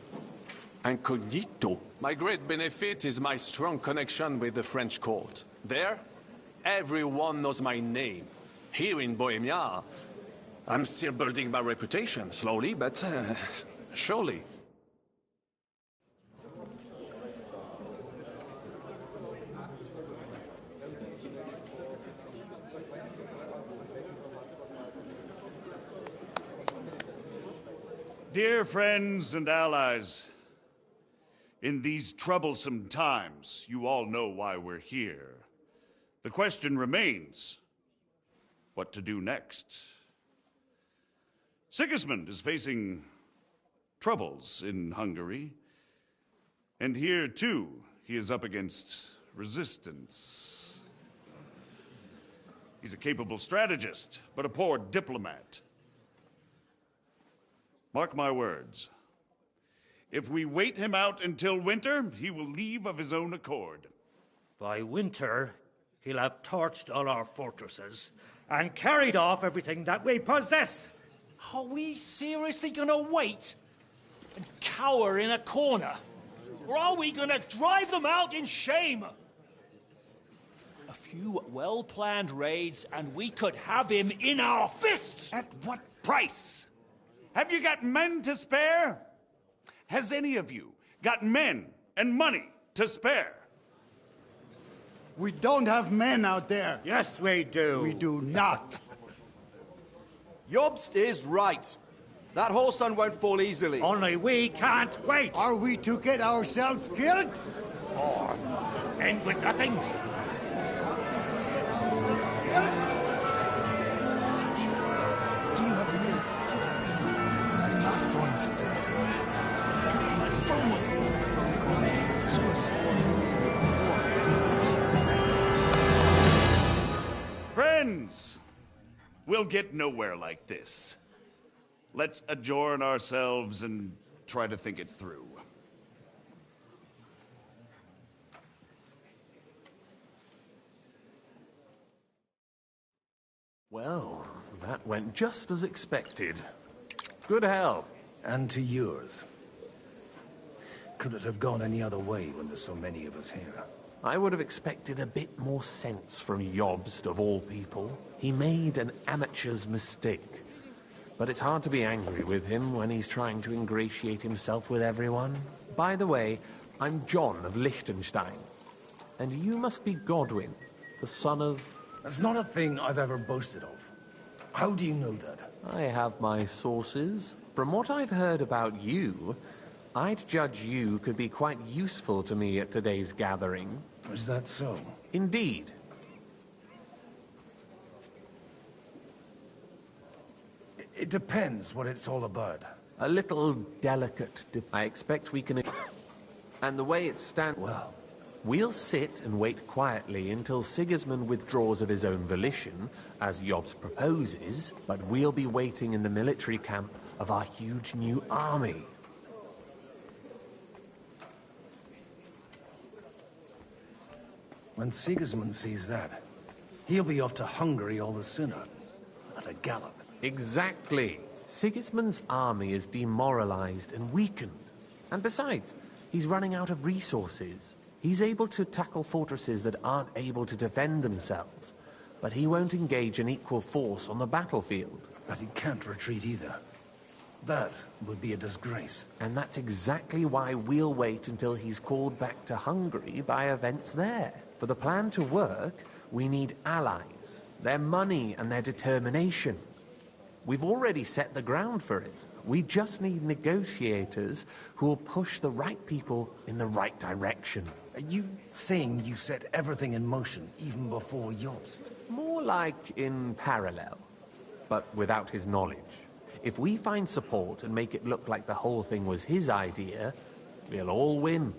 Incognito. My great benefit is my strong connection with the French court. There, everyone knows my name. Here in Bohemia, I'm still building my reputation, slowly, but surely. Dear friends and allies, in these troublesome times, you all know why we're here. The question remains, what to do next? Sigismund is facing troubles in Hungary, and here, too, he is up against resistance. He's a capable strategist, but a poor diplomat. Mark my words. If we wait him out until winter, he will leave of his own accord. By winter, he'll have torched all our fortresses and carried off everything that we possess. Are we seriously gonna wait and cower in a corner? Or are we gonna drive them out in shame? A few well-planned raids and we could have him in our fists! At what price? Have you got men to spare? Has any of you got men and money to spare? We don't have men out there. Yes, we do. We do not. Jobst is right. That whoreson won't fall easily. Only we can't wait. Are we to get ourselves killed? Or end with nothing? Friends, we'll get nowhere like this. Let's adjourn ourselves and try to think it through. Well, that went just as expected. Good health. And to yours. Could it have gone any other way when there's so many of us here? I would have expected a bit more sense from Jobst, of all people. He made an amateur's mistake. But it's hard to be angry with him when he's trying to ingratiate himself with everyone. By the way, I'm John of Liechtenstein. And you must be Godwin, the son of... That's not a thing I've ever boasted of. How do you know that? I have my sources. From what I've heard about you, I'd judge you could be quite useful to me at today's gathering. Is that so? Indeed. It depends what it's all about. A little delicate. I expect we can... And the way it stands... Well... We'll sit and wait quietly until Sigismund withdraws of his own volition, as Jobst proposes, but we'll be waiting in the military camp of our huge new army. When Sigismund sees that, he'll be off to Hungary all the sooner. At a gallop. Exactly. Sigismund's army is demoralized and weakened. And besides, he's running out of resources. He's able to tackle fortresses that aren't able to defend themselves, but he won't engage in equal force on the battlefield. But he can't retreat either. That would be a disgrace. And that's exactly why we'll wait until he's called back to Hungary by events there. For the plan to work, we need allies, their money and their determination. We've already set the ground for it. We just need negotiators who will push the right people in the right direction. Are you saying you set everything in motion even before Jobst? More like in parallel, but without his knowledge. If we find support and make it look like the whole thing was his idea, we'll all win.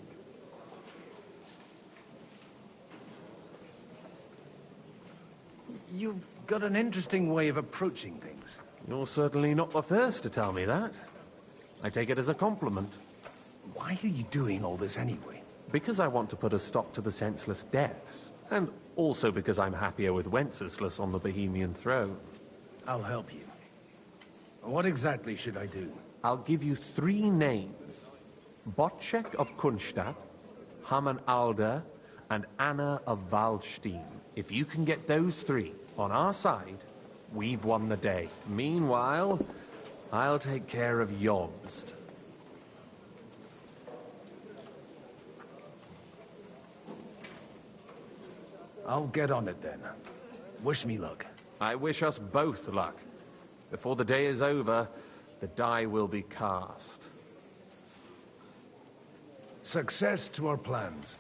You've got an interesting way of approaching things. You're certainly not the first to tell me that. I take it as a compliment. Why are you doing all this anyway? Because I want to put a stop to the senseless deaths. And also because I'm happier with Wenceslas on the Bohemian throne. I'll help you. What exactly should I do? I'll give you 3 names. Botchek of Kunstadt, Haman Alder, and Anna of Waldstein. If you can get those 3 on our side, we've won the day. Meanwhile, I'll take care of Jobst. I'll get on it then. Wish me luck. I wish us both luck. Before the day is over, the die will be cast. Success to our plans.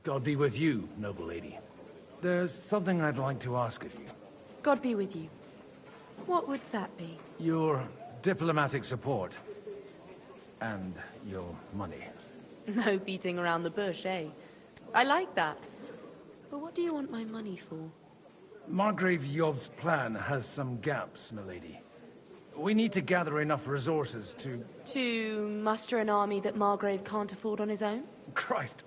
God be with you, noble lady. There's something I'd like to ask of you. God be with you. What would that be? Your diplomatic support. And your money. No beating around the bush, eh? I like that. But what do you want my money for? Margrave Job's plan has some gaps, milady. We need to gather enough resources to... To muster an army that Margrave can't afford on his own? Christ.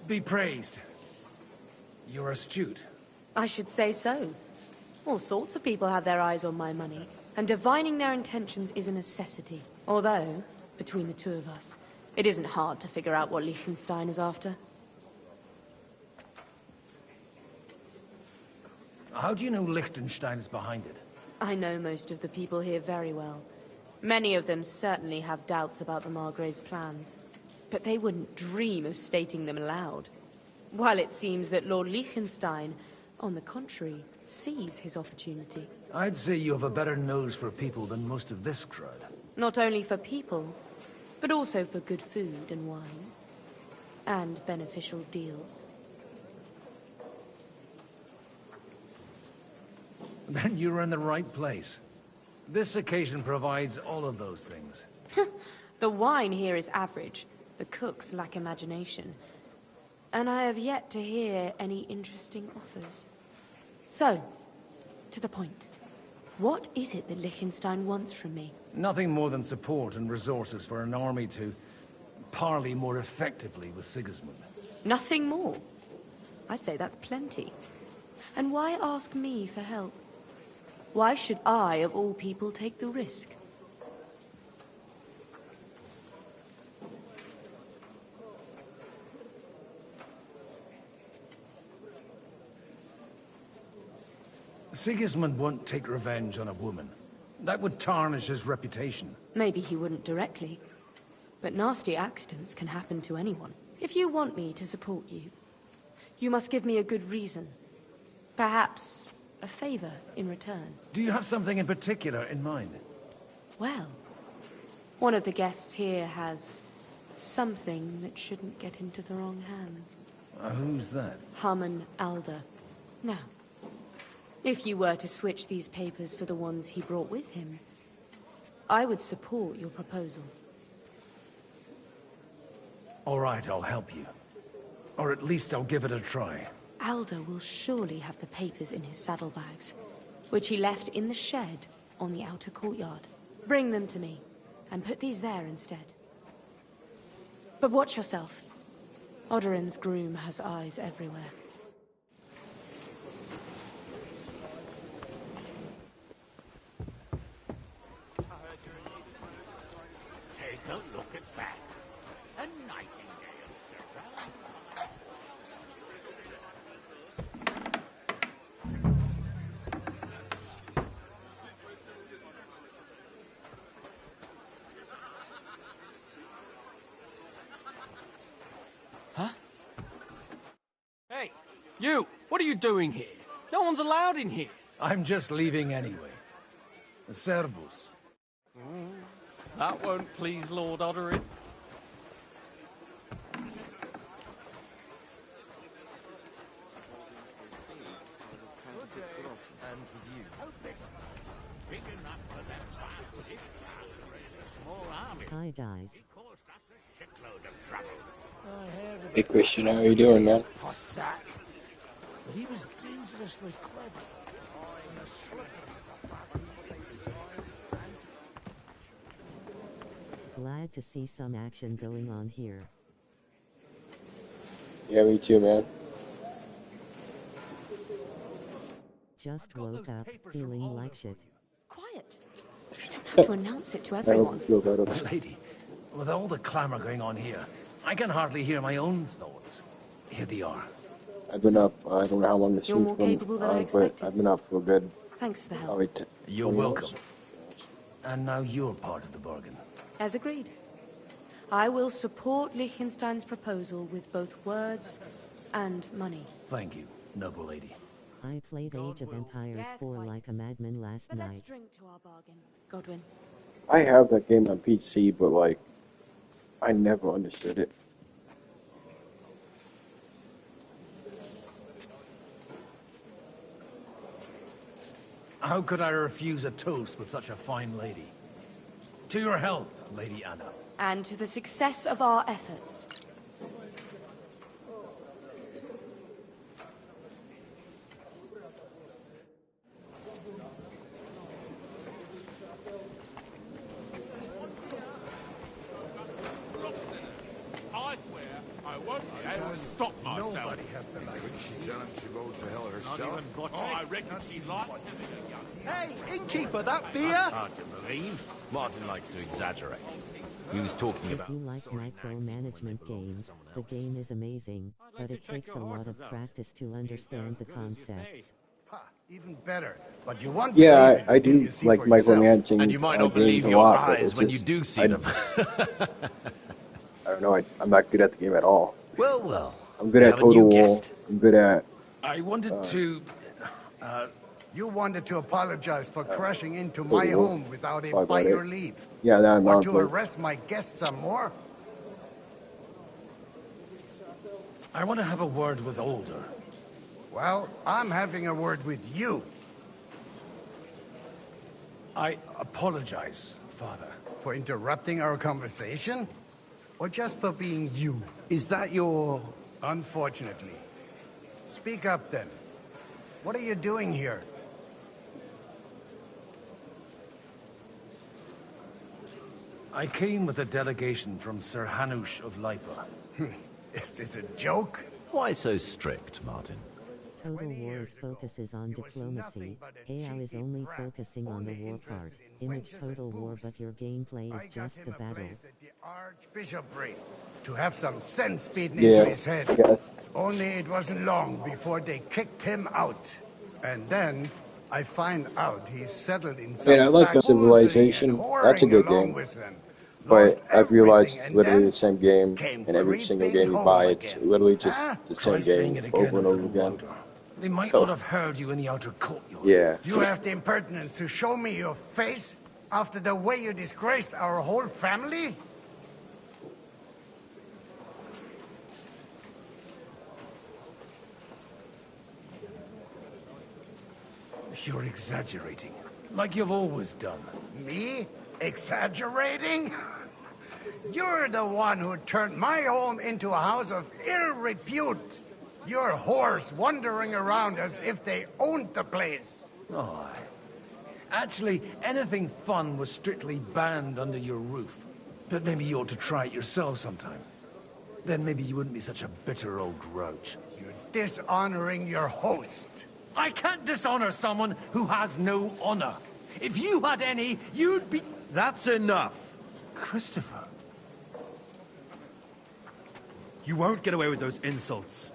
Be praised. You're astute. I should say so. All sorts of people have their eyes on my money, and divining their intentions is a necessity. Although, between the two of us, it isn't hard to figure out what Liechtenstein is after. How do you know Liechtenstein is behind it? I know most of the people here very well. Many of them certainly have doubts about the Margrave's plans. But they wouldn't dream of stating them aloud. While it seems that Lord Liechtenstein, on the contrary, sees his opportunity. I'd say you have a better nose for people than most of this crowd. Not only for people, but also for good food and wine. And beneficial deals. Then you're in the right place. This occasion provides all of those things. The wine here is average. The cooks lack imagination. And I have yet to hear any interesting offers. So, To the point. What is it that Liechtenstein wants from me? Nothing more than support and resources for an army to parley more effectively with Sigismund. Nothing more? I'd say that's plenty. And why ask me for help? Why should I, of all people, take the risk? Sigismund won't take revenge on a woman. That would tarnish his reputation. Maybe he wouldn't directly. But nasty accidents can happen to anyone. If you want me to support you, you must give me a good reason. Perhaps a favor in return. Do you have something in particular in mind? Well, one of the guests here has something that shouldn't get into the wrong hands. Who's that? Haman Alder. Now, if you were to switch these papers for the ones he brought with him, I would support your proposal. All right, I'll help you. Or at least I'll give it a try. Alder will surely have the papers in his saddlebags, which he left in the shed on the outer courtyard. Bring them to me, and put these there instead. But watch yourself. Odoran's groom has eyes everywhere. Take a look at that. A nightingale, sir. Huh? Hey, you! What are you doing here? No one's allowed in here. I'm just leaving anyway. Servus. That won't please Lord Odorin. Hi guys. Hey Christian, how are you doing, man? But he was dangerously clever. And a slippery Glad to see some action going on here. Yeah, me too, man. Just woke up, feeling like shit. Quiet. You don't have to announce it to I hope everyone. you feel better. Lady, with all the clamor going on here, I can hardly hear my own thoughts. Here they are. I've been up, I don't know how long this You're more stream's capable than I but expected. I've been up for a good... Thanks for the help. probably You're 20 welcome. hours. And now you're part of the bargain. As agreed. I will support Liechtenstein's proposal with both words and money. Thank you, noble lady. I played Age of Empires 4 like a madman last But let's night. drink to our bargain, Godwin. I have that game on PC, but like, I never understood it. How could I refuse a toast with such a fine lady? To your health, Lady Anna. And to the success of our efforts. I swear I won't be able to stop myself. Nobody has the language. Tell him to go to hell herself. I reckon she likes having a young... Hey, innkeeper, that beer? That's hard to believe. Martin likes to exaggerate. He was talking If about... you like micromanagement games, the game is amazing, but it takes a lot of practice to understand the concepts. Even better. But you want Yeah, I do like micromanaging. And you might not believe games a your lot, but eyes it's when just- you do see I- them. I don't know, I'm not good at the game at all. Well, well. I'm good at Have a new Total War. guest. I'm good at... I wanted to... You wanted to apologize for crashing into my Total War. home without Talk by about your it. leave. Yeah, that I'm Want not to good. arrest my guests some more? I want to have a word with Older. Well, I'm having a word with you. I apologize, Father. For interrupting our conversation? Or just for being you? Is that your... Unfortunately. Speak up then. What are you doing here? I came with a delegation from Sir Hanush of Lipa. Is this a joke? Why so strict, Martin? Total War's focus is on diplomacy. AI is only focusing on the war part. Image Total War, but your gameplay is just the battle. Archbishopric to have some sense beaten Yeah. into his head. Yeah. Only it wasn't long before they kicked him out. And then I find out he's settled in some Man, I like the Civilization. That's a good game. But I've realized it's literally the same game, and every single game you buy, it's literally just the same game over and over again. They might not have heard you in the outer courtyard. Yeah. You have the impertinence to show me your face after the way you disgraced our whole family? You're exaggerating, like you've always done. Me? Exaggerating? You're the one who turned my home into a house of ill repute. Your horse wandering around as if they owned the place. Oh, actually, anything fun was strictly banned under your roof. But maybe you ought to try it yourself sometime. Then maybe you wouldn't be such a bitter old grouch. You're dishonoring your host. I can't dishonor someone who has no honor. If you had any, you'd be... That's enough. Christopher. You won't get away with those insults.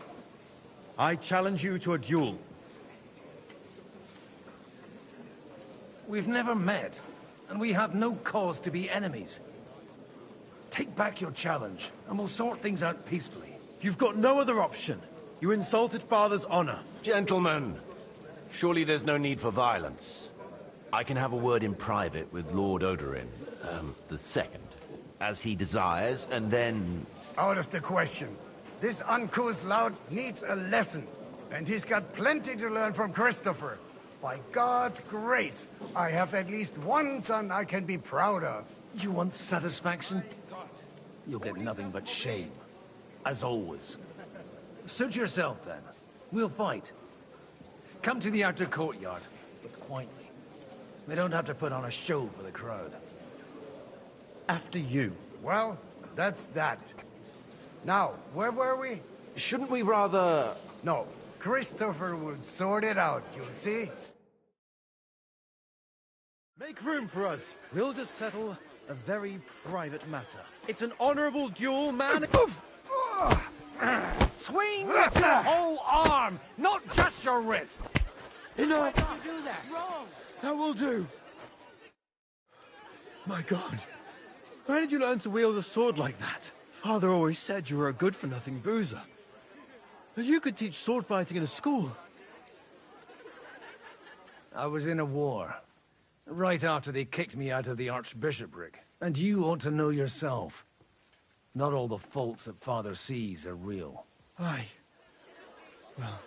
I challenge you to a duel. We've never met, and we have no cause to be enemies. Take back your challenge, and we'll sort things out peacefully. You've got no other option. You insulted Father's honor. Gentlemen, surely there's no need for violence. I can have a word in private with Lord Odorin, the second, as he desires, and then... Out of the question. This uncouth lout needs a lesson, and he's got plenty to learn from Christopher. By God's grace, I have at least one son I can be proud of. You want satisfaction? You'll get nothing but shame. As always. Suit yourself, then. We'll fight. Come to the outer courtyard, but quietly. We don't have to put on a show for the crowd. After you. Well, that's that. Now, where were we? Shouldn't we rather... No, Christopher will sort it out, you'll see. Make room for us. We'll just settle a very private matter. It's an honorable duel, man. Swing with your whole arm, not just your wrist. Enough. That will do. My God. Where did you learn to wield a sword like that? Father always said you were a good-for-nothing boozer. You could teach sword fighting in a school. I was in a war. Right after they kicked me out of the Archbishopric. And you ought to know yourself. Not all the faults that Father sees are real. Aye. Well,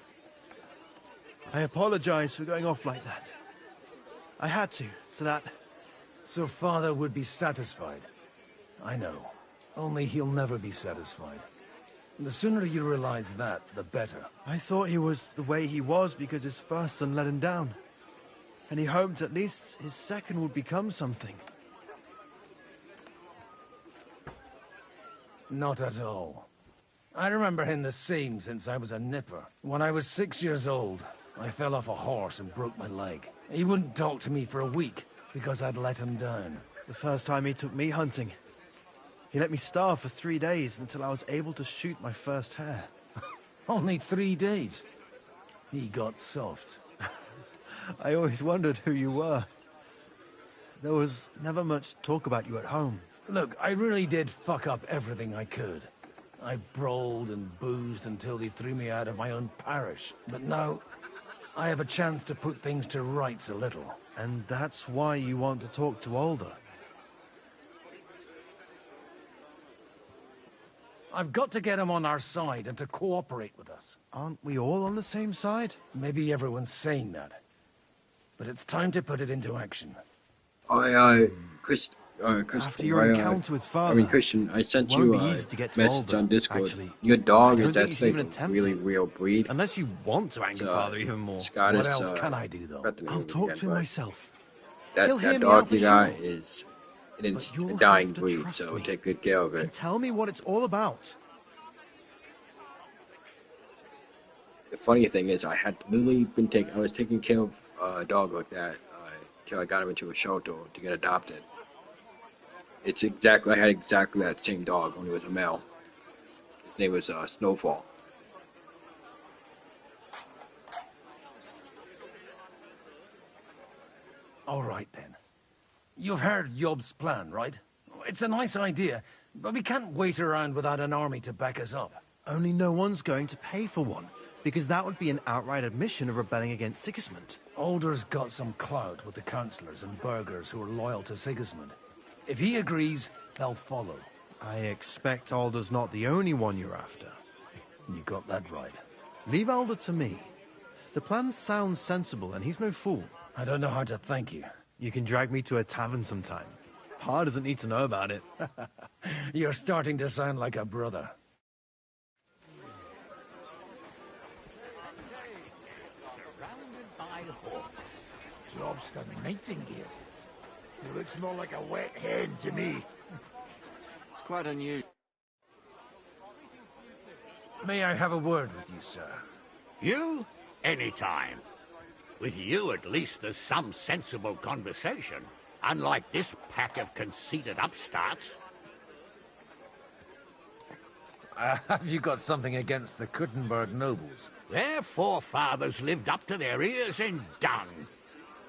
I apologize for going off like that. I had to, so that... So Father would be satisfied. I know. Only he'll never be satisfied. The sooner you realize that, the better. I thought he was the way he was because his first son let him down. And he hoped at least his second would become something. Not at all. I remember him the same since I was a nipper. When I was 6 years old, I fell off a horse and broke my leg. He wouldn't talk to me for a week because I'd let him down. The first time he took me hunting, he let me starve for 3 days until I was able to shoot my first hare. Only 3 days? He got soft. I always wondered who you were. There was never much talk about you at home. Look, I really did fuck up everything I could. I brawled and boozed until they threw me out of my own parish. But now, I have a chance to put things to rights a little. And that's why you want to talk to Alder. I've got to get him on our side and to cooperate with us. Aren't we all on the same side? Maybe everyone's saying that. But it's time to put it into action. Christian, after your encounter with Father, Christian, I sent you a message on Discord. Actually, your dog is that like a really real breed. Unless you want to anger Father even more. Scottish, what else can I do, though? I'll talk to him myself. That dog you got is it's But a you'll dying have to breed, trust so me. take good care of And it. tell me what it's all about. The funny thing is, I had literally I was taking care of a dog like that until I got him into a shelter to get adopted. I had exactly that same dog, only it was a male. His name was Snowfall. All right, then. You've heard Yob's plan, right? It's a nice idea, but we can't wait around without an army to back us up. Only no one's going to pay for one, because that would be an outright admission of rebelling against Sigismund. Alder's got some clout with the councillors and burghers who are loyal to Sigismund. If he agrees, they'll follow. I expect Alder's not the only one you're after. You got that right. Leave Alder to me. The plan sounds sensible, and he's no fool. I don't know how to thank you. You can drag me to a tavern sometime. Pa doesn't need to know about it. You're starting to sound like a brother. Surrounded by hawks. Job's the nightingale. He looks more like a wet hen to me. It's quite unusual. May I have a word with you, sir? You? Anytime. With you, at least, there's some sensible conversation. Unlike this pack of conceited upstarts. Have you got something against the Kuttenberg nobles? Their forefathers lived up to their ears in dung.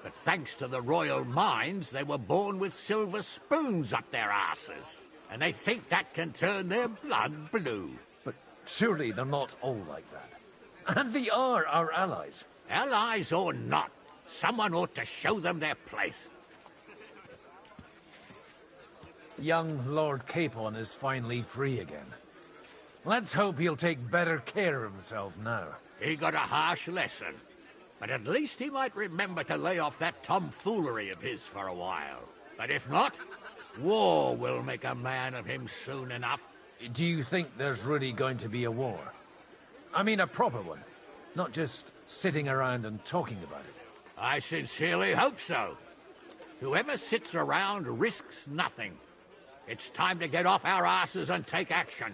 But thanks to the royal mines, they were born with silver spoons up their asses. And they think that can turn their blood blue. But surely they're not all like that. And we are our allies. Allies or not, someone ought to show them their place. Young Lord Capon is finally free again. Let's hope he'll take better care of himself now. He got a harsh lesson. But at least he might remember to lay off that tomfoolery of his for a while. But if not, war will make a man of him soon enough. Do you think there's really going to be a war? I mean a proper one. Not just sitting around and talking about it. I sincerely hope so. Whoever sits around risks nothing. It's time to get off our asses and take action.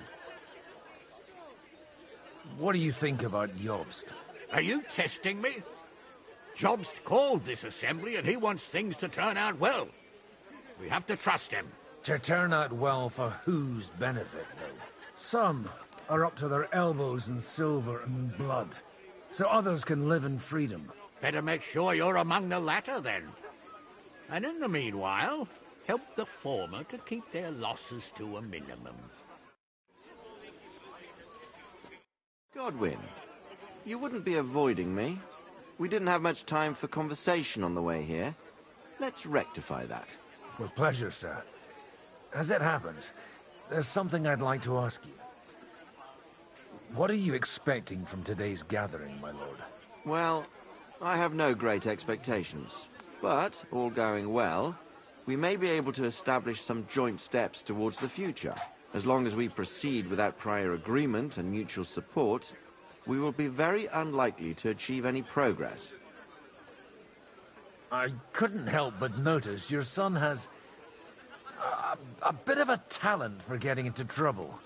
What do you think about Jobst? Are you testing me? Jobst called this assembly and he wants things to turn out well. We have to trust him. To turn out well for whose benefit, though? Some are up to their elbows in silver and blood, so others can live in freedom. Better make sure you're among the latter, then. And in the meanwhile, help the former to keep their losses to a minimum. Godwin, you wouldn't be avoiding me. We didn't have much time for conversation on the way here. Let's rectify that. With pleasure, sir. As it happens, there's something I'd like to ask you. What are you expecting from today's gathering, my lord? Well, I have no great expectations. But, all going well, we may be able to establish some joint steps towards the future. As long as we proceed without prior agreement and mutual support, we will be very unlikely to achieve any progress. I couldn't help but notice your son has a bit of a talent for getting into trouble.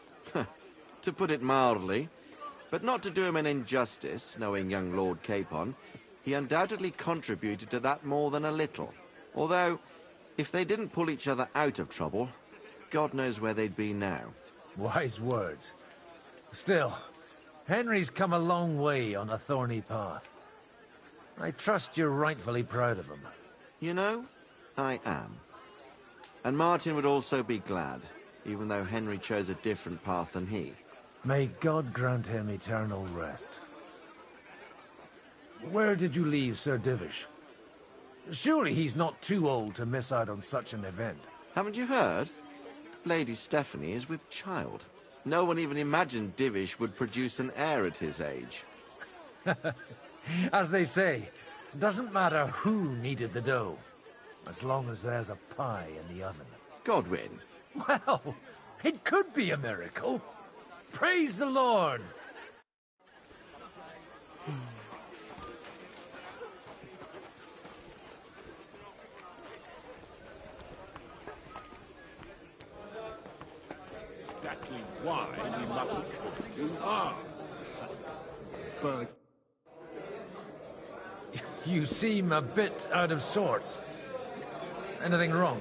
To put it mildly, but not to do him an injustice, knowing young Lord Capon, he undoubtedly contributed to that more than a little. Although, if they didn't pull each other out of trouble, God knows where they'd be now. Wise words. Still, Henry's come a long way on a thorny path. I trust you're rightfully proud of him. You know, I am. And Martin would also be glad, even though Henry chose a different path than he. May God grant him eternal rest. Where did you leave Sir Divish? Surely he's not too old to miss out on such an event. Haven't you heard? Lady Stephanie is with child. No one even imagined Divish would produce an heir at his age. As they say, doesn't matter who kneaded the dough, as long as there's a pie in the oven. Godwin. Well, it could be a miracle. Praise the Lord! exactly why we mustn't push too hard. But... You seem a bit out of sorts. Anything wrong?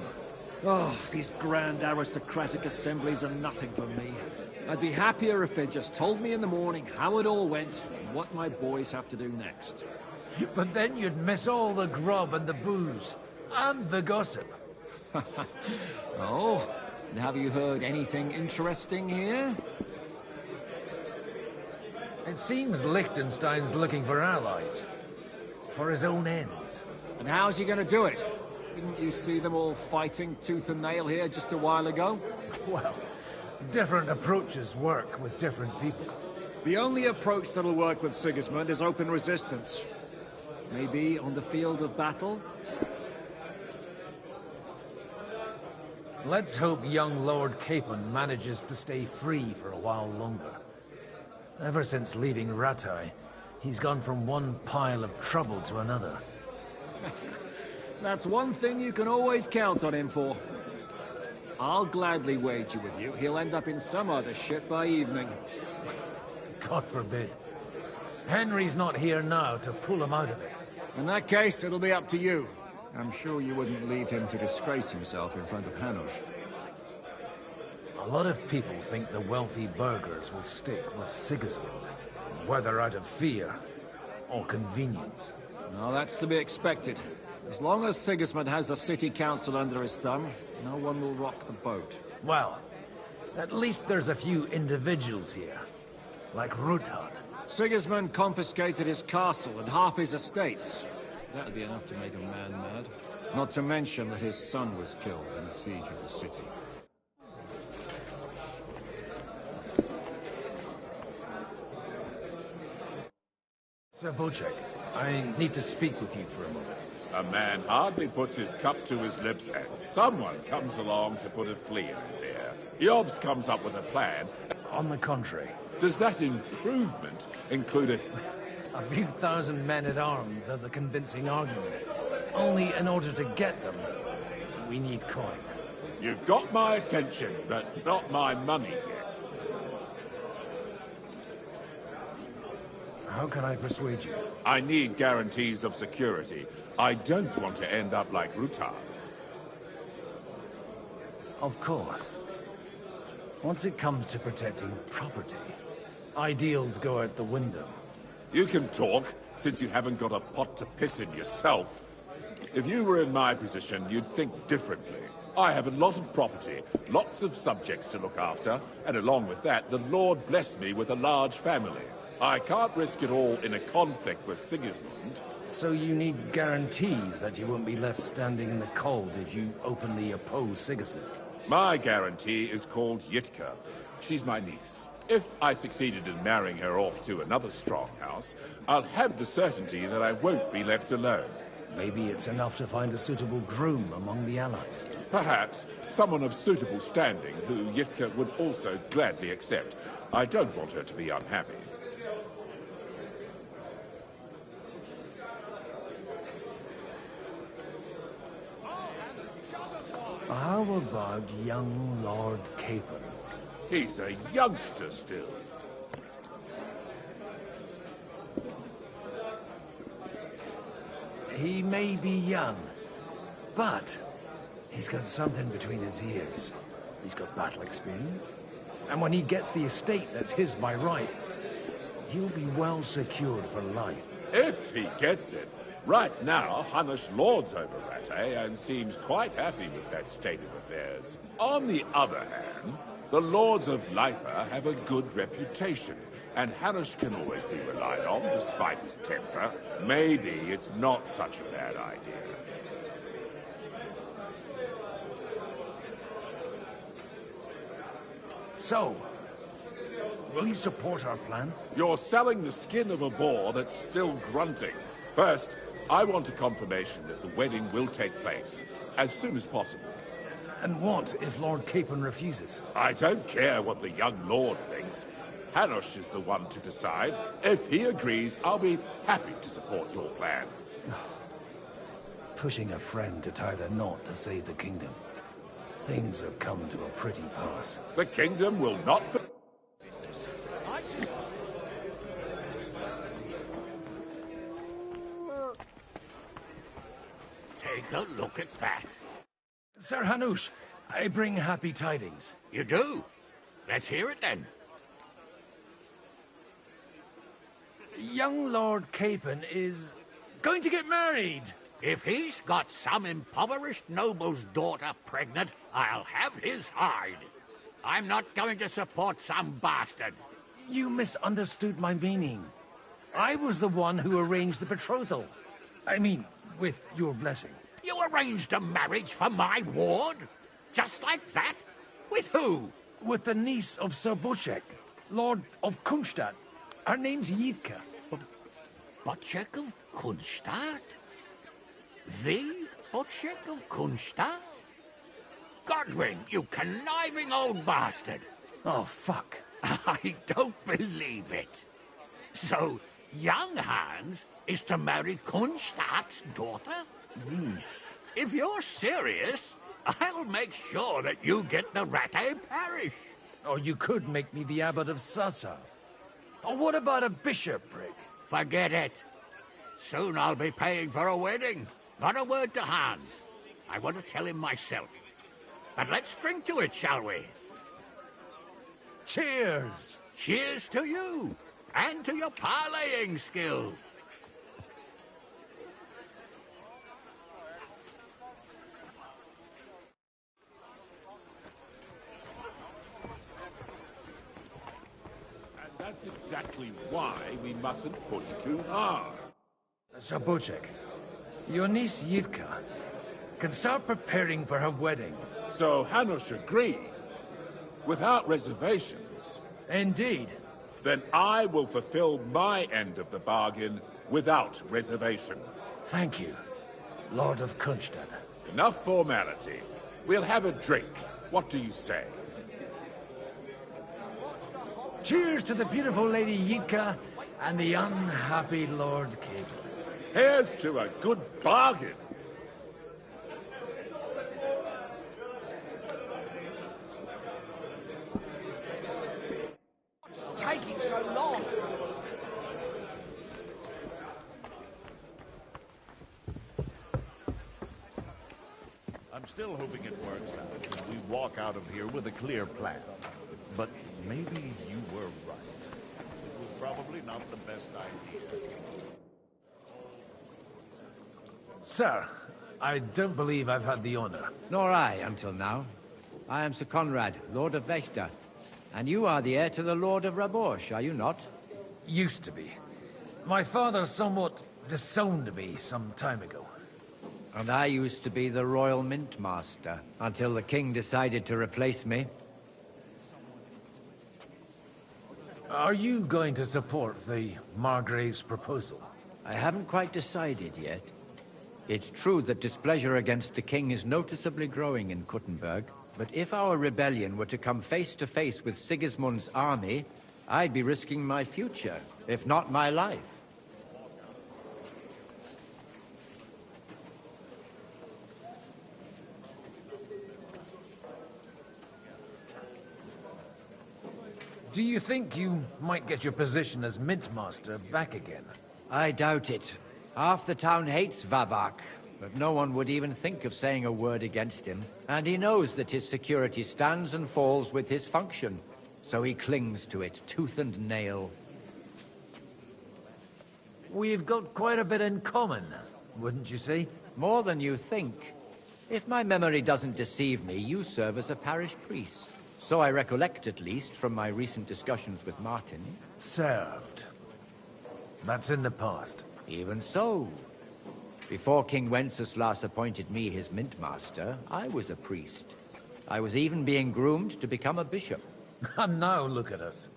Oh, these grand aristocratic assemblies are nothing for me. I'd be happier if they just told me in the morning how it all went and what my boys have to do next. But then you'd miss all the grub and the booze. And the gossip. Oh, have you heard anything interesting here? It seems Liechtenstein's looking for allies. For his own ends. And how's he gonna do it? Didn't you see them all fighting tooth and nail here just a while ago? Well, different approaches work with different people. The only approach that'll work with Sigismund is open resistance. Maybe on the field of battle? Let's hope young Lord Capon manages to stay free for a while longer. Ever since leaving Rattay, he's gone from one pile of trouble to another. That's one thing you can always count on him for. I'll gladly wager with you he'll end up in some other shit by evening. God forbid. Henry's not here now to pull him out of it. In that case, it'll be up to you. I'm sure you wouldn't leave him to disgrace himself in front of Hanush. A lot of people think the wealthy burghers will stick with Sigismund, whether out of fear or convenience. No, that's to be expected. As long as Sigismund has the city council under his thumb, no one will rock the boat. Well, at least there's a few individuals here, like Ruthard. Sigismund confiscated his castle and half his estates. That'd be enough to make a man mad. Not to mention that his son was killed in the siege of the city. Sir Bocek, I need to speak with you for a moment. A man hardly puts his cup to his lips and someone comes along to put a flea in his ear. Yobs comes up with a plan. On the contrary. Does that improvement include a few thousand men-at-arms as a convincing argument? Only in order to get them, we need coin. You've got my attention, but not my money yet. How can I persuade you? I need guarantees of security. I don't want to end up like Ruthard. Of course. Once it comes to protecting property, ideals go out the window. You can talk, since you haven't got a pot to piss in yourself. If you were in my position, you'd think differently. I have a lot of property, lots of subjects to look after, and along with that, the Lord blessed me with a large family. I can't risk it all in a conflict with Sigismund. So you need guarantees that you won't be left standing in the cold if you openly oppose Sigismund? My guarantee is called Yitka. She's my niece. If I succeeded in marrying her off to another strong house, I'll have the certainty that I won't be left alone. Maybe it's enough to find a suitable groom among the allies. Perhaps someone of suitable standing who Yitka would also gladly accept. I don't want her to be unhappy. How about young Lord Capon? He's a youngster still. He may be young, but he's got something between his ears. He's got battle experience. And when he gets the estate that's his by right, he'll be well secured for life. If he gets it. Right now, Hanush lords over Rattay and seems quite happy with that state of affairs. On the other hand, the lords of Lipa have a good reputation, and Hanush can always be relied on despite his temper. Maybe it's not such a bad idea. So, will you support our plan? You're selling the skin of a boar that's still grunting. First, I want a confirmation that the wedding will take place as soon as possible. And what if Lord Capon refuses? I don't care what the young lord thinks. Hanush is the one to decide. If he agrees, I'll be happy to support your plan. Pushing a friend to tie the knot to save the kingdom. things have come to a pretty pass. The kingdom will not... Take a look at that. Sir Hanush, I bring happy tidings. You do? Let's hear it then. Young Lord Capon is going to get married. If he's got some impoverished noble's daughter pregnant, I'll have his hide. I'm not going to support some bastard. You misunderstood my meaning. I was the one who arranged the betrothal. I mean, with your blessing. You arranged a marriage for my ward? Just like that? With who? With the niece of Sir Bochek, Lord of Kunstadt. Her name's Yidka. Bochek of Kunstadt? The Bochek of Kunstadt? Godwin, you conniving old bastard! Oh, fuck. I don't believe it. So, young Hans is to marry Kunstadt's daughter? Niece. If you're serious, I'll make sure that you get the Rattay parish. Or you could make me the abbot of Sassa. Or what about a bishopric? Forget it. Soon I'll be paying for a wedding. Not a word to Hans. I want to tell him myself. But let's drink to it, shall we? Cheers! Cheers to you, and to your parleying skills. And that's exactly why we mustn't push too hard. Sir Bochek, your niece Yivka can start preparing for her wedding. So Hanush agreed, without reservations. Indeed. Then I will fulfill my end of the bargain without reservation. Thank you, Lord of Kunstadt. Enough formality. We'll have a drink. What do you say? Cheers to the beautiful Lady Yidka and the unhappy Lord Capon. Here's to a good bargain. What's taking so long? I'm still hoping it works out and we walk out of here with a clear plan. But maybe you were right. It was probably not the best idea. Sir, I don't believe I've had the honor. Nor I, until now. I am Sir Conrad, Lord of Wächter. And you are the heir to the Lord of Rabosh, are you not? Used to be. My father somewhat disowned me some time ago. And I used to be the Royal Mint Master, until the King decided to replace me. Are you going to support the Margrave's proposal? I haven't quite decided yet. It's true that displeasure against the King is noticeably growing in Kuttenberg, but if our rebellion were to come face to face with Sigismund's army, I'd be risking my future, if not my life. Do you think you might get your position as Mint Master back again? I doubt it. Half the town hates Vavak, but no one would even think of saying a word against him. And he knows that his security stands and falls with his function, so he clings to it, tooth and nail. We've got quite a bit in common, wouldn't you say? More than you think. If my memory doesn't deceive me, you serve as a parish priest. So I recollect, at least, from my recent discussions with Martin. Served. That's in the past. Even so. Before King Wenceslas appointed me his mint master, I was a priest. I was even being groomed to become a bishop. And now look at us.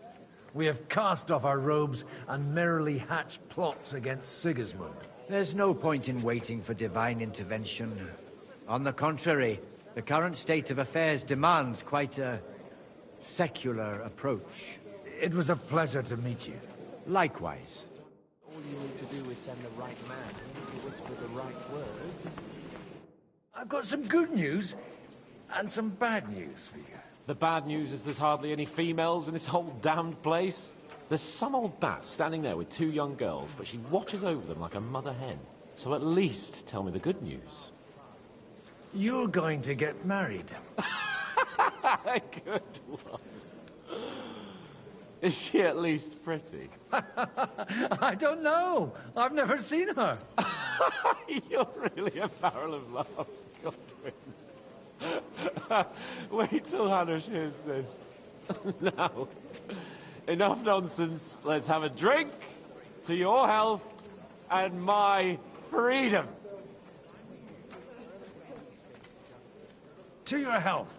We have cast off our robes and merrily hatched plots against Sigismund. There's no point in waiting for divine intervention. On the contrary, the current state of affairs demands quite a secular approach. It was a pleasure to meet you. Likewise. All you need to do is send the right man in to whisper the right words. I've got some good news. and some bad news for you. The bad news is there's hardly any females in this whole damned place. There's some old bat standing there with 2 young girls, but she watches over them like a mother hen. So at least tell me the good news. You're going to get married. Good one. Is she at least pretty? I don't know. I've never seen her. You're really a barrel of laughs, Godwin. Wait till Hannah hears this. Now, enough nonsense. Let's have a drink to your health and my freedom. To your health.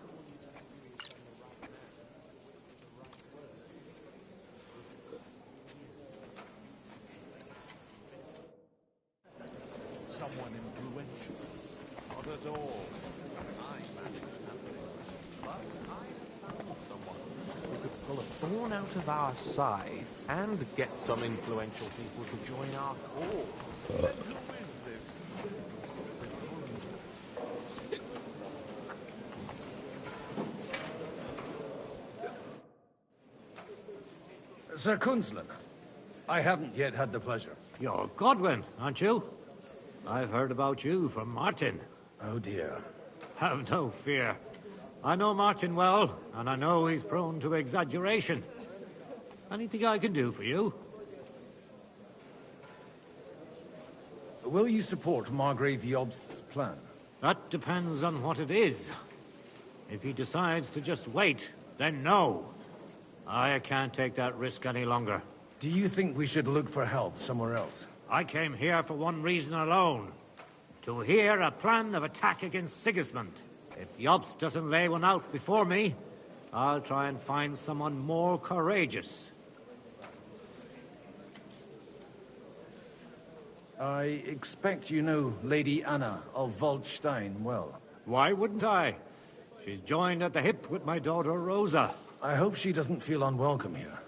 Someone influential. Not at all. I managed nothing. But I found someone who could pull a thorn out of our side and get some influential people to join our cause. Who is this? Sir Kunzlin, I haven't yet had the pleasure. You're Godwin, aren't you? I've heard about you from Martin. Oh dear. Have no fear. I know Martin well, and I know he's prone to exaggeration. Anything I can do for you? Will you support Margrave Jobst's plan? That depends on what it is. If he decides to just wait, then no. I can't take that risk any longer. Do you think we should look for help somewhere else? I came here for one reason alone. To hear a plan of attack against Sigismund. If Jobst doesn't lay one out before me, I'll try and find someone more courageous. I expect you know Lady Anna of Waldstein well. Why wouldn't I? She's joined at the hip with my daughter Rosa. I hope she doesn't feel unwelcome here.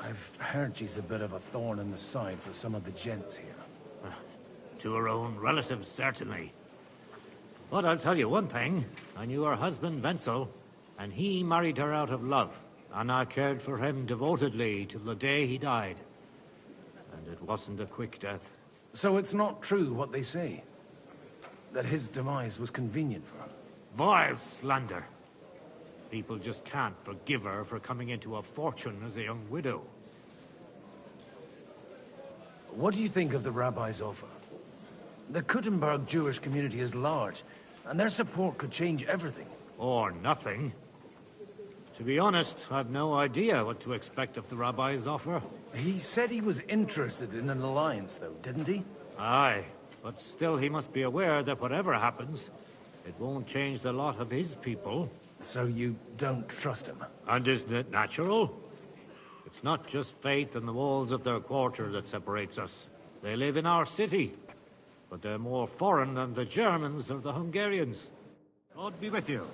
I've heard she's a bit of a thorn in the side for some of the gents here. To her own relatives, certainly. But I'll tell you one thing. I knew her husband, Wenzel, and he married her out of love. And I cared for him devotedly till the day he died. And it wasn't a quick death. So it's not true what they say? That his demise was convenient for her? Vile slander. People just can't forgive her for coming into a fortune as a young widow. What do you think of the rabbi's offer? The Kuttenberg Jewish community is large, and their support could change everything. Or nothing. To be honest, I've no idea what to expect of the rabbi's offer. He said he was interested in an alliance, though, didn't he? Aye, but still he must be aware that whatever happens, it won't change the lot of his people. So you don't trust him? And isn't it natural? It's not just faith in the walls of their quarter that separates us. They live in our city, but they're more foreign than the Germans or the Hungarians. God be with you.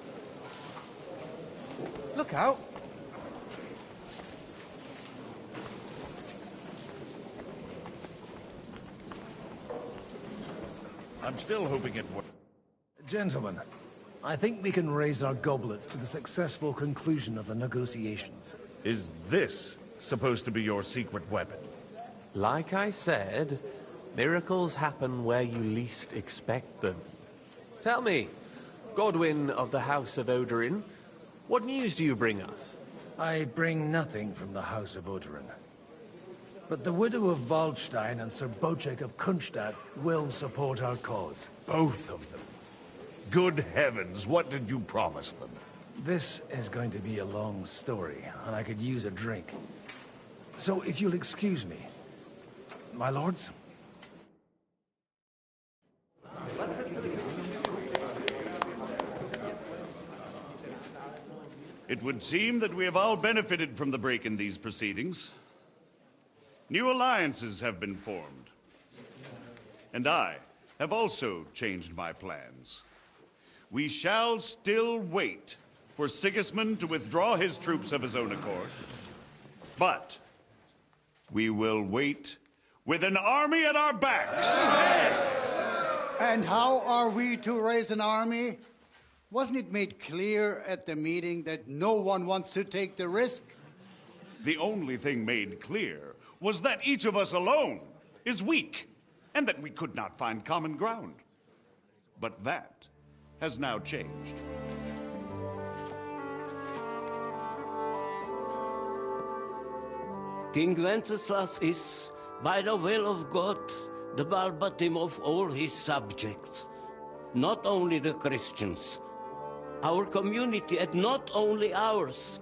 Look out! I'm still hoping it works. Gentlemen, I think we can raise our goblets to the successful conclusion of the negotiations. Is this supposed to be your secret weapon? Like I said, miracles happen where you least expect them. Tell me, Godwin of the House of Odorin, what news do you bring us? I bring nothing from the House of Odorin. But the widow of Waldstein and Sir Bocek of Kunstadt will support our cause. Both of them? Good heavens, what did you promise them? This is going to be a long story, and I could use a drink. So if you'll excuse me, my lords? It would seem that we have all benefited from the break in these proceedings. New alliances have been formed. And I have also changed my plans. We shall still wait for Sigismund to withdraw his troops of his own accord. But we will wait with an army at our backs. Yes. And how are we to raise an army? Wasn't it made clear at the meeting that no one wants to take the risk? The only thing made clear was that each of us alone is weak, and that we could not find common ground. But that has now changed. King Wenceslas is, by the will of God, the balbatim of all his subjects. Not only the Christians, our community, and not only ours,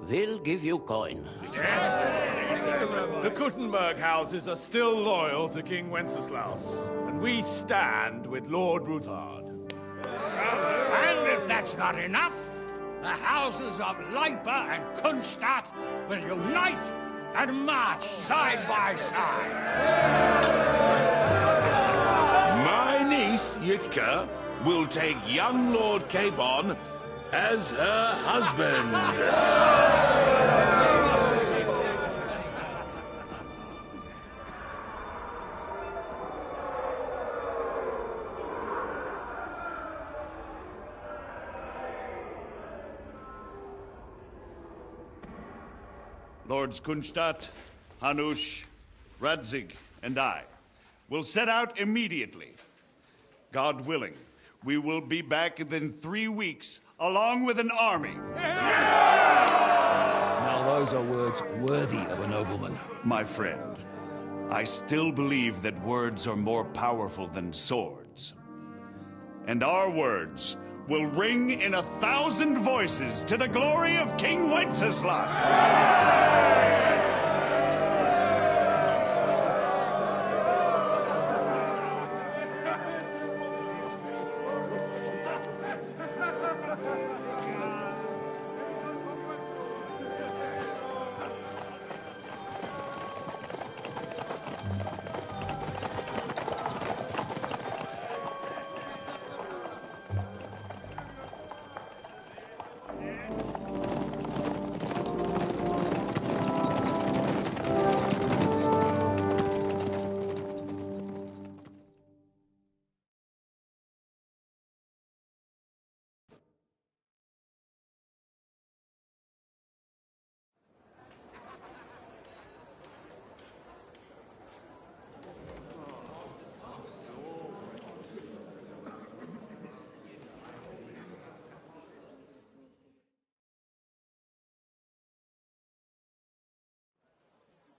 will give you coin. Yes! The Kuttenberg houses are still loyal to King Wenceslaus, and we stand with Lord Ruthard. And if that's not enough, the houses of Leipa and Kunstadt will unite and march side by side. My niece, Yitka, will take young Lord Cabon as her husband. Lords Kunstadt, Hanush, Radzig, and I will set out immediately. God willing, we will be back within 3 weeks, along with an army. Now those are words worthy of a nobleman. My friend, I still believe that words are more powerful than swords. And our words will ring in 1,000 voices to the glory of King Wenceslas.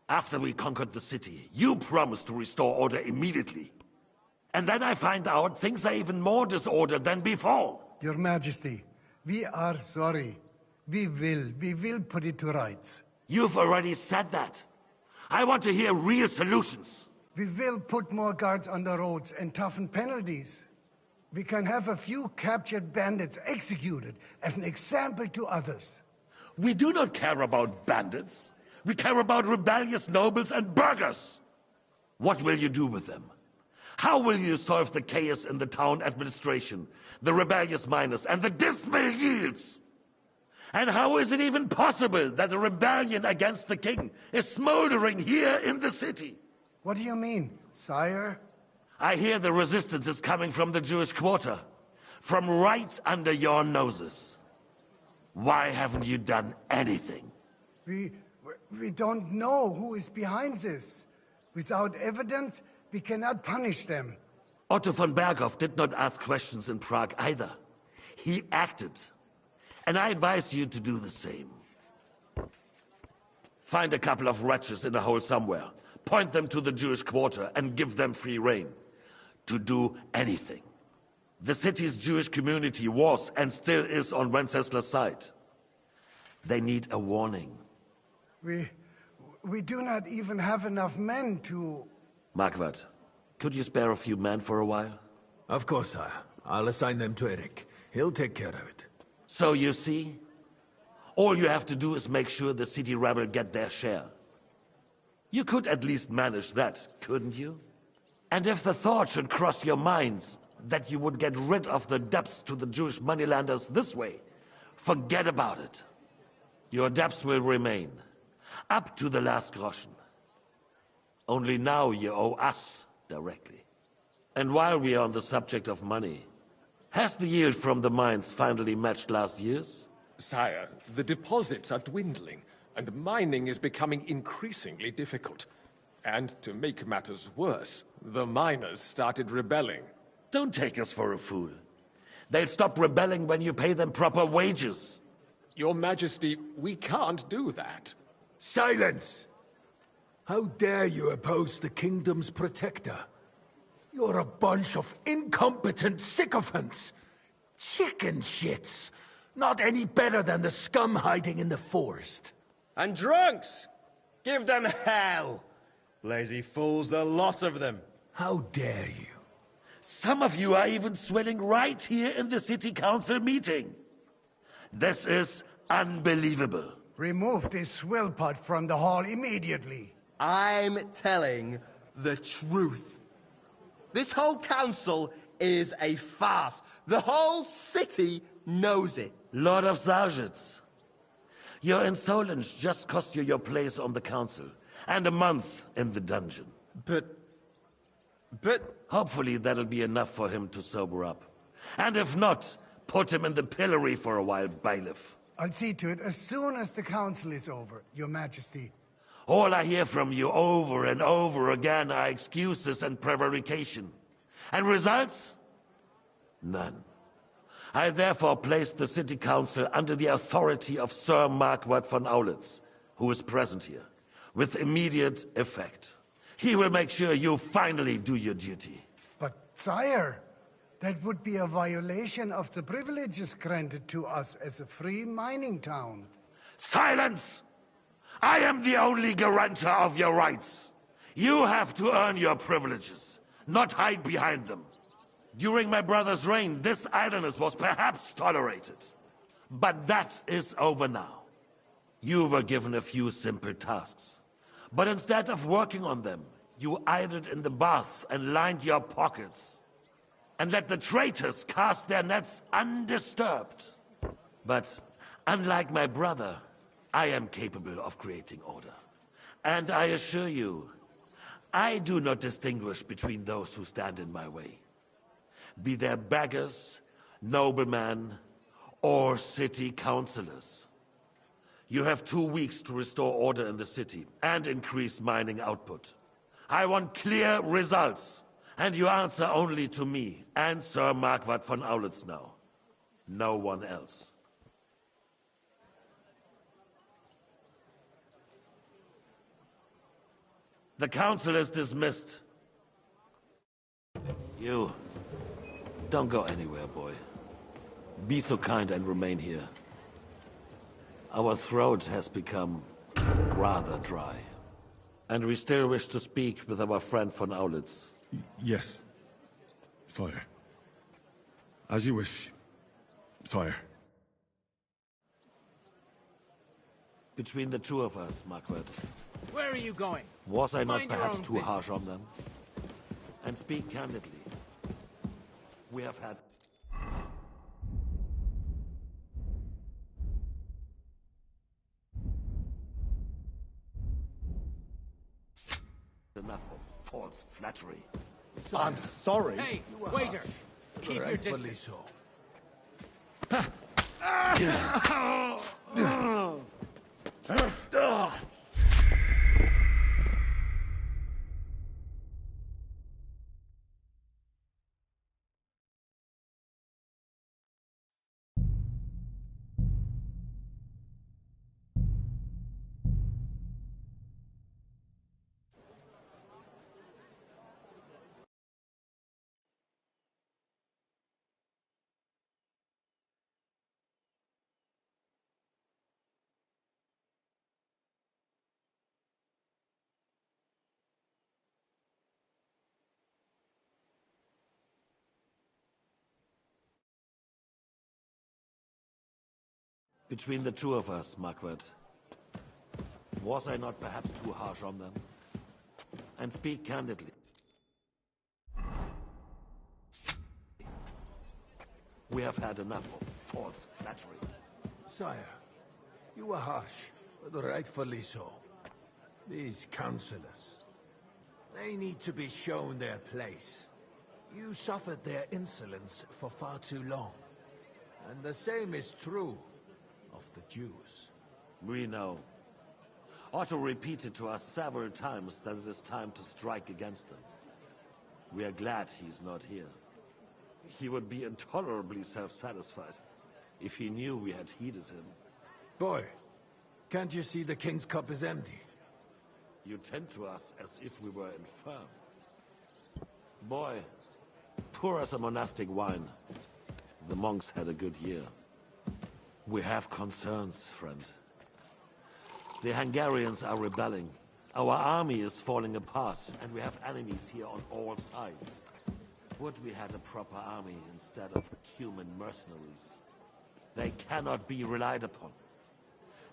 After we conquered the city, you promised to restore order immediately. And then I find out things are even more disordered than before. Your Majesty, we are sorry. We will put it to rights. You've already said that. I want to hear real solutions. We will put more guards on the roads and toughen penalties. We can have a few captured bandits executed as an example to others. We do not care about bandits. We care about rebellious nobles and burghers. What will you do with them? How will you solve the chaos in the town administration, the rebellious miners, and the dismal yields? And how is it even possible that a rebellion against the king is smoldering here in the city? What do you mean, sire? I hear the resistance is coming from the Jewish quarter, from right under your noses. Why haven't you done anything? We don't know who is behind this. Without evidence, we cannot punish them. Otto von Berghoff did not ask questions in Prague either. He acted. And I advise you to do the same. Find a couple of wretches in a hole somewhere, point them to the Jewish quarter, and give them free rein to do anything. The city's Jewish community was and still is on Wenceslas' side. They need a warning. We do not even have enough men to... Marquardt, could you spare a few men for a while? Of course, sire. I'll assign them to Eric. He'll take care of it. So you see? All you have to do is make sure the city rebel get their share. You could at least manage that, couldn't you? And if the thought should cross your minds that you would get rid of the debts to the Jewish moneylanders this way, forget about it. Your debts will remain, up to the last groschen. Only now you owe us directly. And while we are on the subject of money, Has the yield from the mines finally matched last year's? Sire, the deposits are dwindling, and mining is becoming increasingly difficult. And to make matters worse, the miners started rebelling. Don't take us for a fool. They'll stop rebelling when you pay them proper wages. Your Majesty, we can't do that. Silence! How dare you oppose the kingdom's protector? You're a bunch of incompetent sycophants! Chicken shits! Not any better than the scum hiding in the forest. And drunks! Give them hell! Lazy fools, the lot of them. How dare you? Some of you are even swelling right here in the city council meeting. This is unbelievable. Remove this swillpot from the hall immediately. I'm telling the truth. This whole council is a farce. The whole city knows it. Lord of Sargets, your insolence just cost you your place on the council, and a month in the dungeon. But... Hopefully that'll be enough for him to sober up. And if not, put him in the pillory for a while, bailiff. I'll see to it as soon as the council is over, Your Majesty. All I hear from you over and over again are excuses and prevarication. And results? None. I therefore place the city council under the authority of Sir Marquardt von Aulitz, who is present here, with immediate effect. He will make sure you finally do your duty. But, sire, that would be a violation of the privileges granted to us as a free mining town. Silence! I am the only guarantor of your rights. You have to earn your privileges, not hide behind them. During my brother's reign, this idleness was perhaps tolerated. But that is over now. You were given a few simple tasks. But instead of working on them, you idled in the baths and lined your pockets. And let the traitors cast their nets undisturbed. But unlike my brother, I am capable of creating order. And I assure you, I do not distinguish between those who stand in my way. Be they beggars, noblemen, or city councillors. You have 2 weeks to restore order in the city and increase mining output. I want clear results, and you answer only to me and Sir Marquardt von Aulitz now. No one else. The council is dismissed. You, don't go anywhere, boy. Be so kind and remain here. Our throat has become rather dry. And we still wish to speak with our friend von Aulitz. Yes, sire. As you wish, sire. Between the two of us, Marquardt. Where are you going? Was I not Mind your perhaps own too harsh business. on them? And speak candidly. We have had... enough of false flattery. I'm sorry. Hey, waiter! Keep your Rightfully distance. so. Between the two of us, Marquardt. Was I not perhaps too harsh on them? And speak candidly. We have had enough of false flattery. Sire, you were harsh, but rightfully so. These councillors, they need to be shown their place. You suffered their insolence for far too long. And the same is true of the Jews. We know. Otto repeated to us several times that it is time to strike against them. We are glad he's not here. He would be intolerably self-satisfied if he knew we had heeded him. Boy, can't you see the King's cup is empty? You tend to us as if we were infirm. Boy, pour us a monastic wine. The monks had a good year. We have concerns, friend. The Hungarians are rebelling. Our army is falling apart, and we have enemies here on all sides. Would we had a proper army instead of human mercenaries? They cannot be relied upon.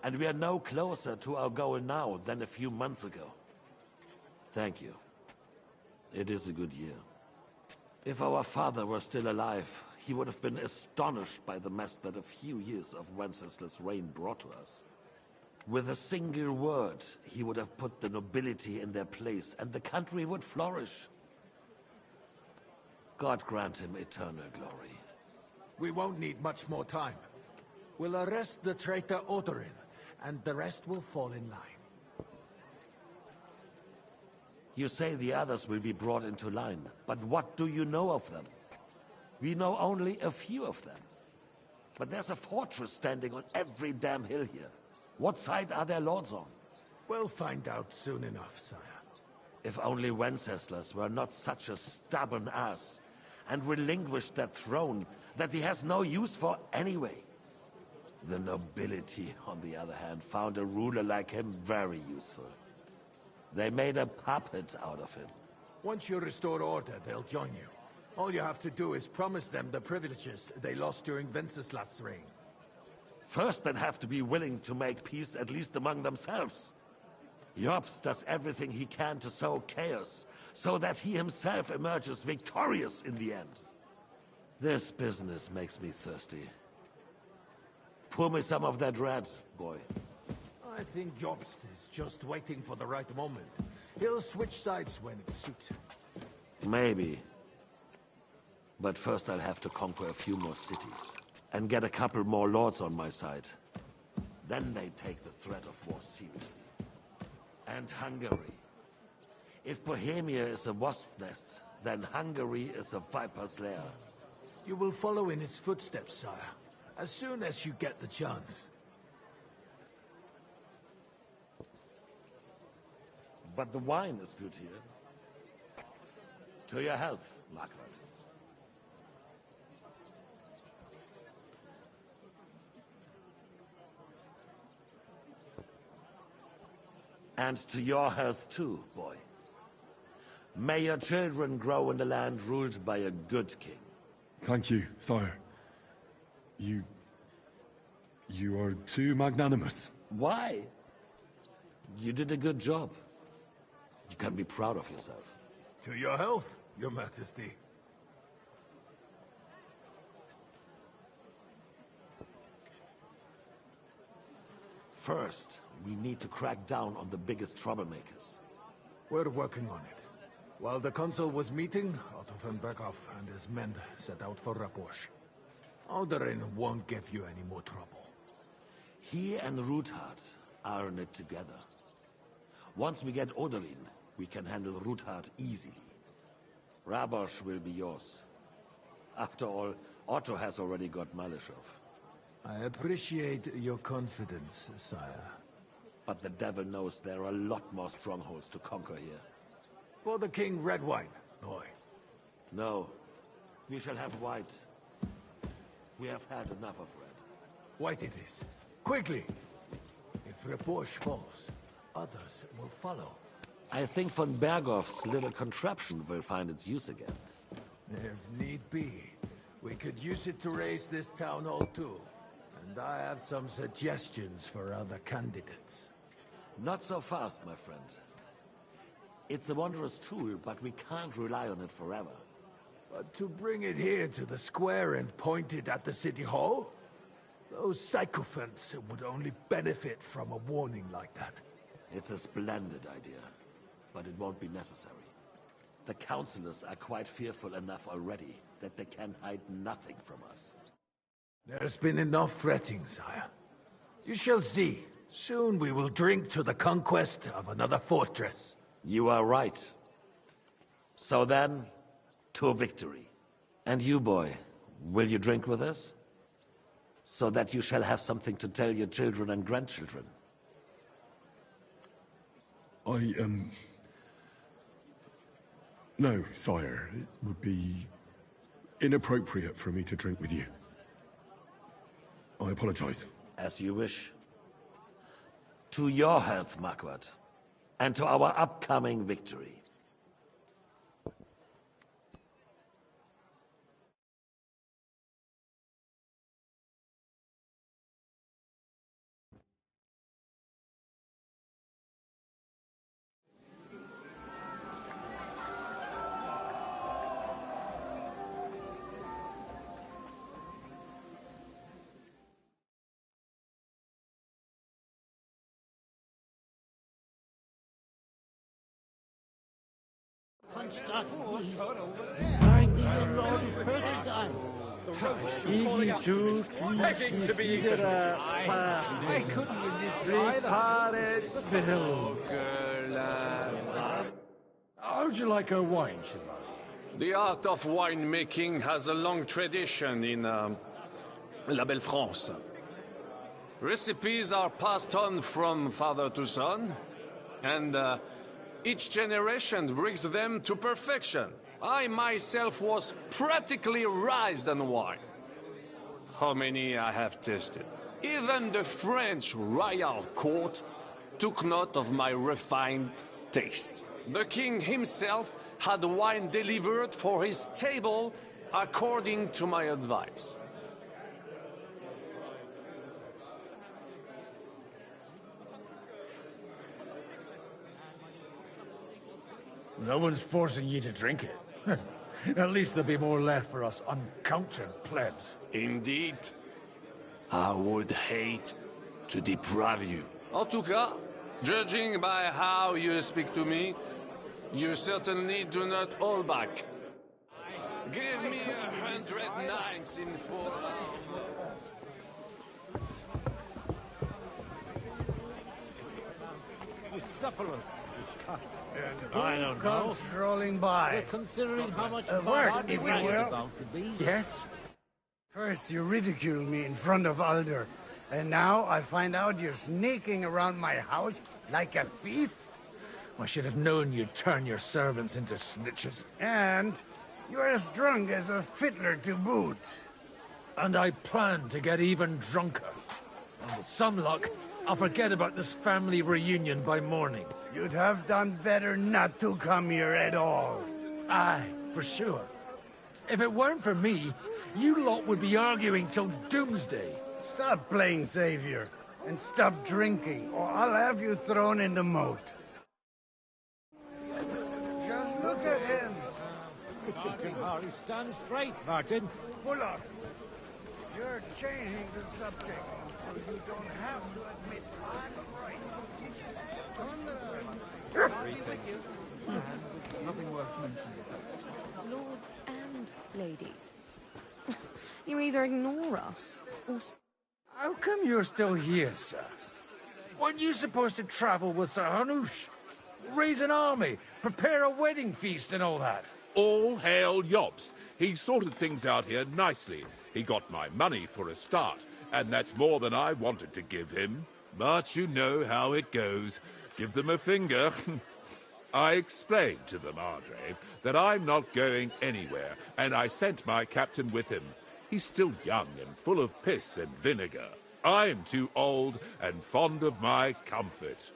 And we are no closer to our goal now than a few months ago. Thank you. It is a good year. If our father were still alive, he would have been astonished by the mess that a few years of Wenceslas' reign brought to us. With a single word, he would have put the nobility in their place, and the country would flourish. God grant him eternal glory. We won't need much more time. We'll arrest the traitor Odorin, and the rest will fall in line. You say the others will be brought into line, but what do you know of them? We know only a few of them. But there's a fortress standing on every damn hill here. What side are their lords on? We'll find out soon enough, sire. If only Wenceslas were not such a stubborn ass, and relinquished that throne that he has no use for anyway. The nobility, on the other hand, found a ruler like him very useful. They made a puppet out of him. Once you restore order, they'll join you. All you have to do is promise them the privileges they lost during Wenceslas' reign. First, they'd have to be willing to make peace at least among themselves. Jobst does everything he can to sow chaos, so that he himself emerges victorious in the end. This business makes me thirsty. Pour me some of that red, boy. I think Jobst is just waiting for the right moment. He'll switch sides when it suits him. Maybe. But first I'll have to conquer a few more cities. And get a couple more lords on my side. Then they take the threat of war seriously. And Hungary. If Bohemia is a wasp's nest, then Hungary is a viper's lair. You will follow in his footsteps, sire, as soon as you get the chance. But the wine is good here. To your health, Margaret. And to your health too, boy. May your children grow in a land ruled by a good king. Thank you, sire. You are too magnanimous. Why? You did a good job. You can be proud of yourself. To your health, your majesty. First, we need to crack down on the biggest troublemakers. We're working on it. While the consul was meeting, Otto von Berghoff and his men set out for Raposh. Odorin won't give you any more trouble. He and Ruthard are in it together. Once we get Odorin, we can handle Ruthard easily. Rabosh will be yours. After all, Otto has already got Malishov. I appreciate your confidence, sire. But the devil knows there are a lot more strongholds to conquer here. For the king, red wine, boy. No. We shall have white. We have had enough of red. White it is. Quickly! If Raposh falls, others will follow. I think von Berghoff's little contraption will find its use again. If need be, we could use it to raise this town hall too. And I have some suggestions for other candidates. Not so fast, my friend. It's a wondrous tool, but we can't rely on it forever. But to bring it here to the square and point it at the city hall? Those sycophants would only benefit from a warning like that. It's a splendid idea, but it won't be necessary. The councillors are quite fearful enough already that they can hide nothing from us. There's been enough fretting, sire. You shall see. Soon we will drink to the conquest of another fortress. You are right. So then, to victory. And you, boy, will you drink with us? So that you shall have something to tell your children and grandchildren. No, sire. It would be inappropriate for me to drink with you. I apologize. As you wish. To your health, Marquardt. And to our upcoming victory. Begging to be I couldn't resist three-parted bill, girl. How'd you like her wine, Chevalier? The art of winemaking has a long tradition in La Belle France. Recipes are passed on from father to son, and each generation brings them to perfection. I myself was practically raised on wine. How many I have tasted. Even the French royal court took note of my refined taste. The king himself had wine delivered for his table according to my advice. No one's forcing you to drink it. At least there'll be more left for us uncultured plebs. Indeed. I would hate to deprive you. En tout cas, judging by how you speak to me, you certainly do not hold back. Give me 100 nines in full. I don't know. Comes strolling by. We're considering how much work, if you will. about the beast. Yes? First you ridiculed me in front of Alder, and now I find out you're sneaking around my house like a thief? I should have known you'd turn your servants into snitches. And you're as drunk as a fiddler to boot. And I plan to get even drunker. And with some luck, I'll forget about this family reunion by morning. You'd have done better not to come here at all. Aye, for sure. If it weren't for me, you lot would be arguing till doomsday. Stop playing savior, and stop drinking, or I'll have you thrown in the moat. Just look at him. Richard can hardly stand straight, Martin. Bullocks, you're changing the subject, so you don't have to admit I'm right. Nothing worth mentioning. Lords and ladies. You either ignore us, or... How come you're still here, sir? Weren't you supposed to travel with Sir Hanush? Raise an army, prepare a wedding feast and all that? All hail Jobst. He sorted things out here nicely. He got my money for a start, and that's more than I wanted to give him. But you know how it goes. Give them a finger. I explained to the Margrave that I'm not going anywhere, and I sent my captain with him. He's still young and full of piss and vinegar. I'm too old and fond of my comfort.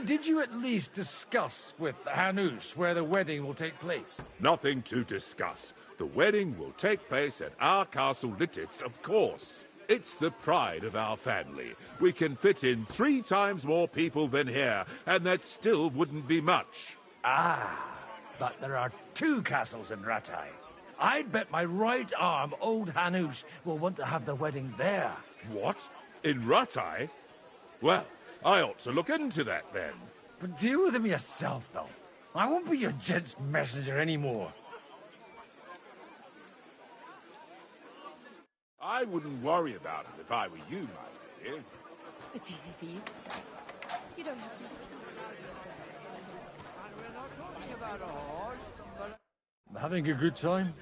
Did you at least discuss with Hanush where the wedding will take place? Nothing to discuss. The wedding will take place at our castle Littitz, of course. It's the pride of our family. We can fit in 3 times more people than here, and that still wouldn't be much. Ah, but there are 2 castles in Rattay. I'd bet my right arm old Hanush will want to have the wedding there. What? In Rattay? Well, I ought to look into that then. But deal with him yourself, though. I won't be your gent's messenger anymore. I wouldn't worry about it if I were you, my lady. It's easy for you to say. You don't have to listen. Having a good time?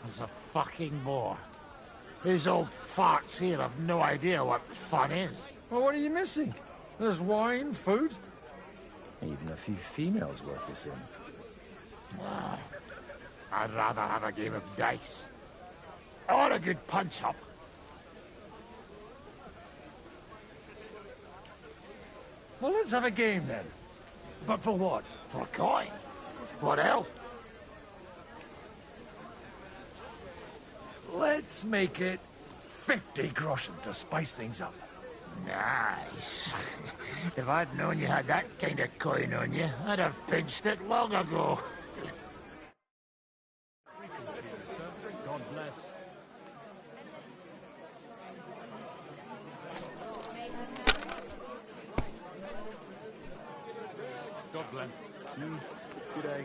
As a fucking bore. These old farts here have no idea what fun is. Well, what are you missing? There's wine, food, even a few females worth the same. I'd rather have a game of dice. Or a good punch-up. Well, let's have a game then. But for what? For coin? What else? Let's make it 50 groschen to spice things up. Nice. If I'd known you had that kind of coin on you, I'd have pinched it long ago. God bless. God bless. Good day.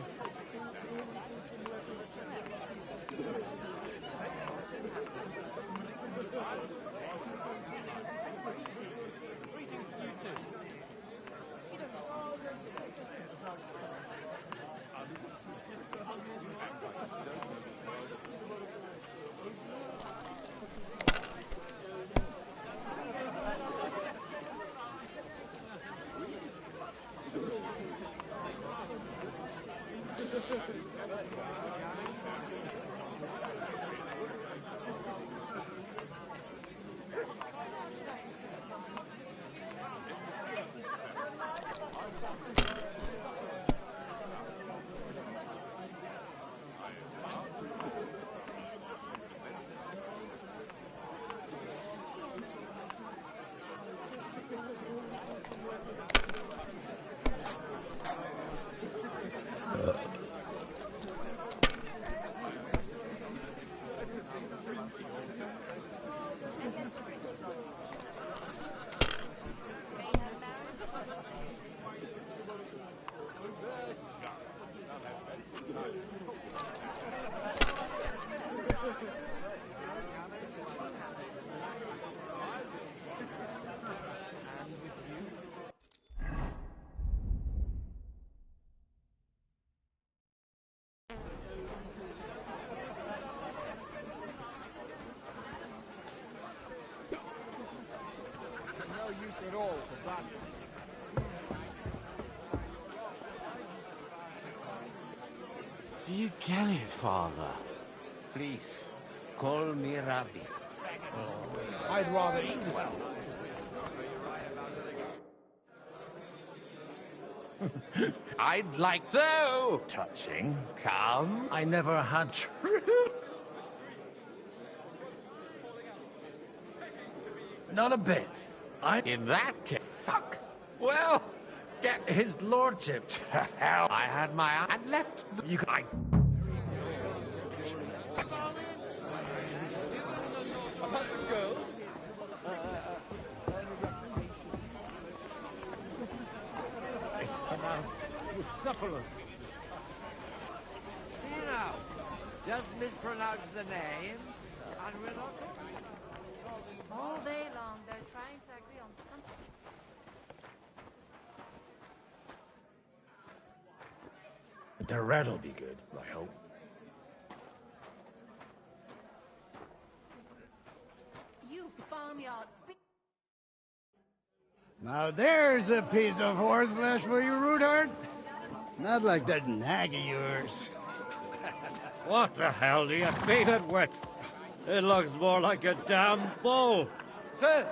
At all for that. Do you get it, Father? Please, call me Rabbi. I'd rather eat well. I'd like so touching. Come. I never had truth. Not a bit. In that case, fuck. Well, get his lordship to hell. I had my and left. You can. About the girls? You sufferers. See now, just mispronounce the name, and we're not... All day long, they're trying to agree on something. The red'll be good, I hope. You farmyard. Now there's a piece of horseflesh for you, Roothart. Not like that nag of yours. What the hell do you feed it with? It looks more like a damn bull. Sir!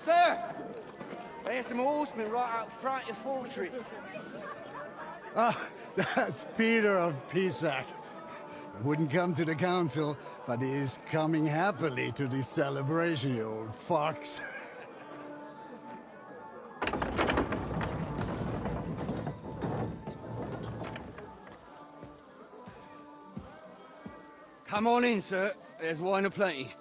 Sir! There's some horsemen right out front of the fortress. Ah, that's Peter of Pisac. He wouldn't come to the council, but he is coming happily to the celebration, you old fox. Come on in, sir. There's wine aplenty.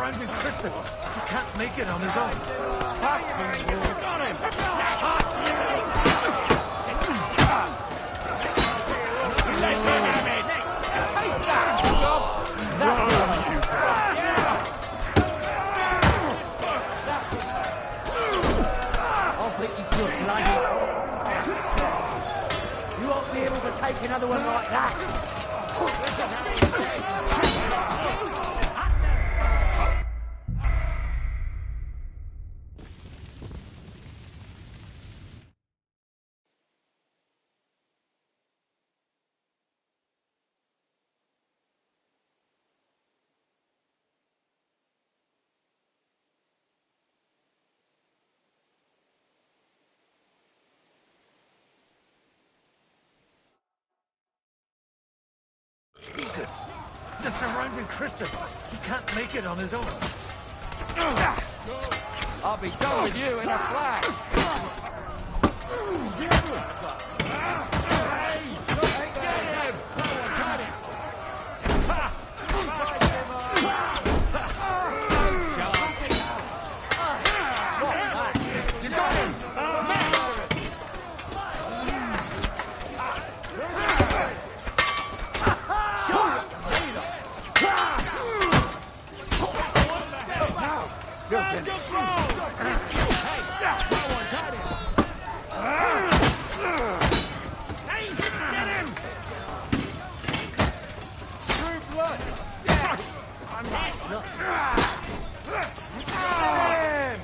surrounding Tristan. He can't make it on his own. Got him! Let him have it! Take I'll beat you to a bloody... You won't be able to take another one like that. Jesus! They're surrounding Tristan. He can't make it on his own. I'll be done with you in a flash.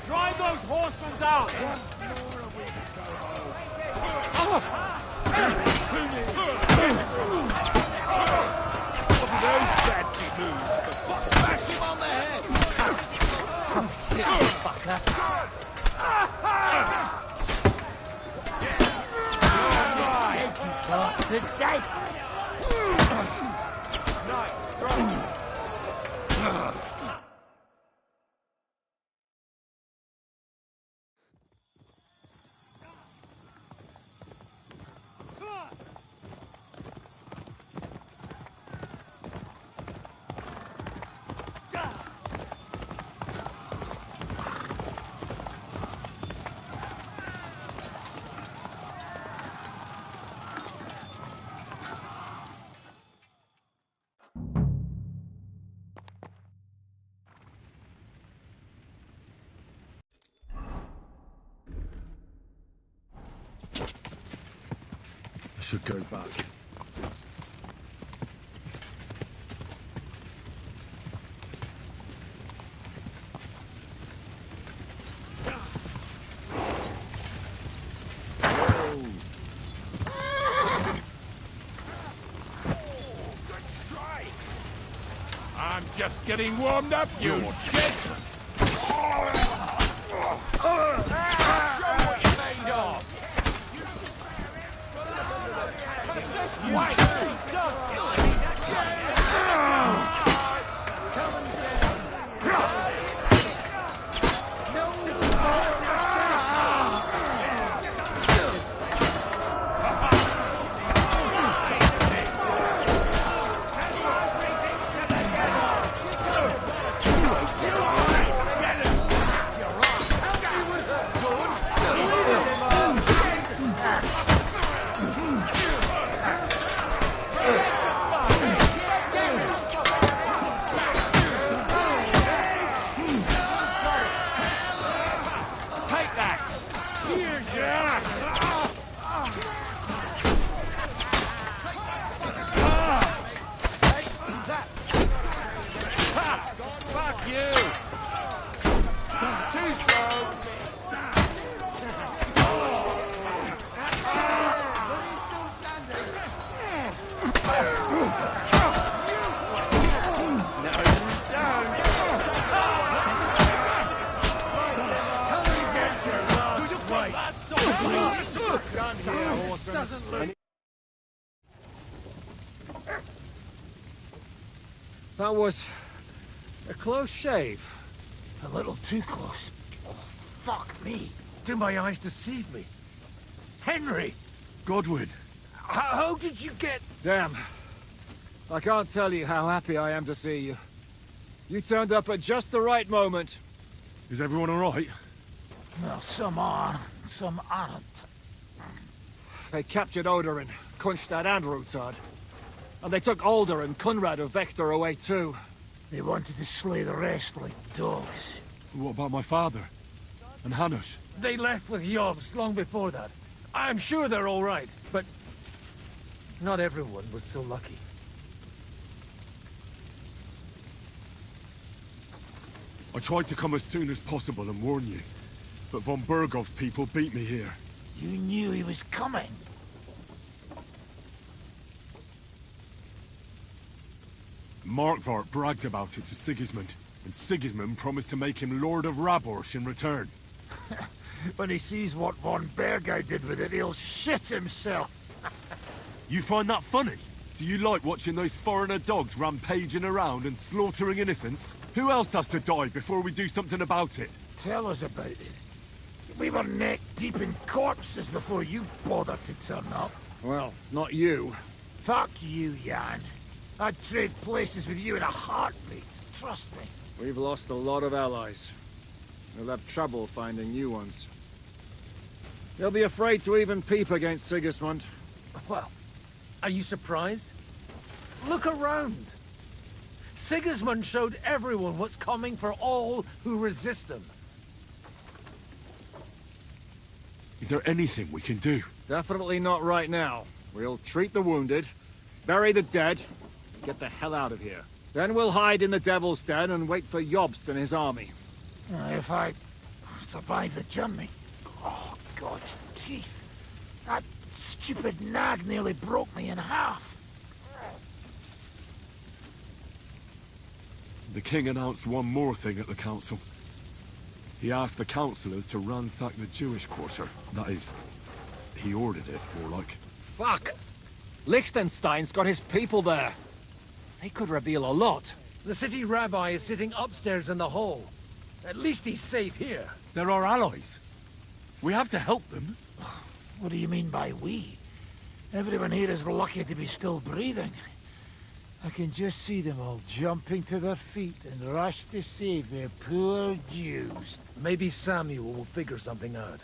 Drive those horses out! Those fancy moves. Smash him on the head! Shit, fucker. Bastard, dead! I should go back. I'm just getting warmed up, you shit! Show what you're made of! That was a close shave. A little too close. Oh, fuck me. Do my eyes deceive me? Henry! Godwin! How did you get... Damn. I can't tell you how happy I am to see you. You turned up at just the right moment. Is everyone all right? Well, some are, some aren't. They captured Odorin, Kunstad and Rutard. And they took Alder and Kunrad of Vector away too. They wanted to slay the rest like dogs. What about my father? And Hanush? They left with Yobs long before that. I'm sure they're all right, but not everyone was so lucky. I tried to come as soon as possible and warn you, but von Bergov's people beat me here. You knew he was coming. Markvart bragged about it to Sigismund, and Sigismund promised to make him Lord of Warhorse in return. When he sees what von Bergau did with it, he'll shit himself. You find that funny? Do you like watching those foreigner dogs rampaging around and slaughtering innocents? Who else has to die before we do something about it? Tell us about it. We were neck deep in corpses before you bothered to turn up. Well, not you. Fuck you, Jan. I'd trade places with you in a heartbeat. Trust me. We've lost a lot of allies. We'll have trouble finding new ones. They'll be afraid to even peep against Sigismund. Well, are you surprised? Look around. Sigismund showed everyone what's coming for all who resist him. Is there anything we can do? Definitely not right now. We'll treat the wounded, bury the dead, and get the hell out of here. Then we'll hide in the Devil's Den and wait for Jobst and his army. If I survive the journey... Oh, God's teeth. That stupid nag nearly broke me in half. The king announced one more thing at the council. He asked the councillors to ransack the Jewish quarter. That is, he ordered it, more like. Fuck! Liechtenstein's got his people there. They could reveal a lot. The city rabbi is sitting upstairs in the hall. At least he's safe here. They're our allies. We have to help them. What do you mean by we? Everyone here is lucky to be still breathing. I can just see them all jumping to their feet and rush to save their poor Jews. Maybe Samuel will figure something out.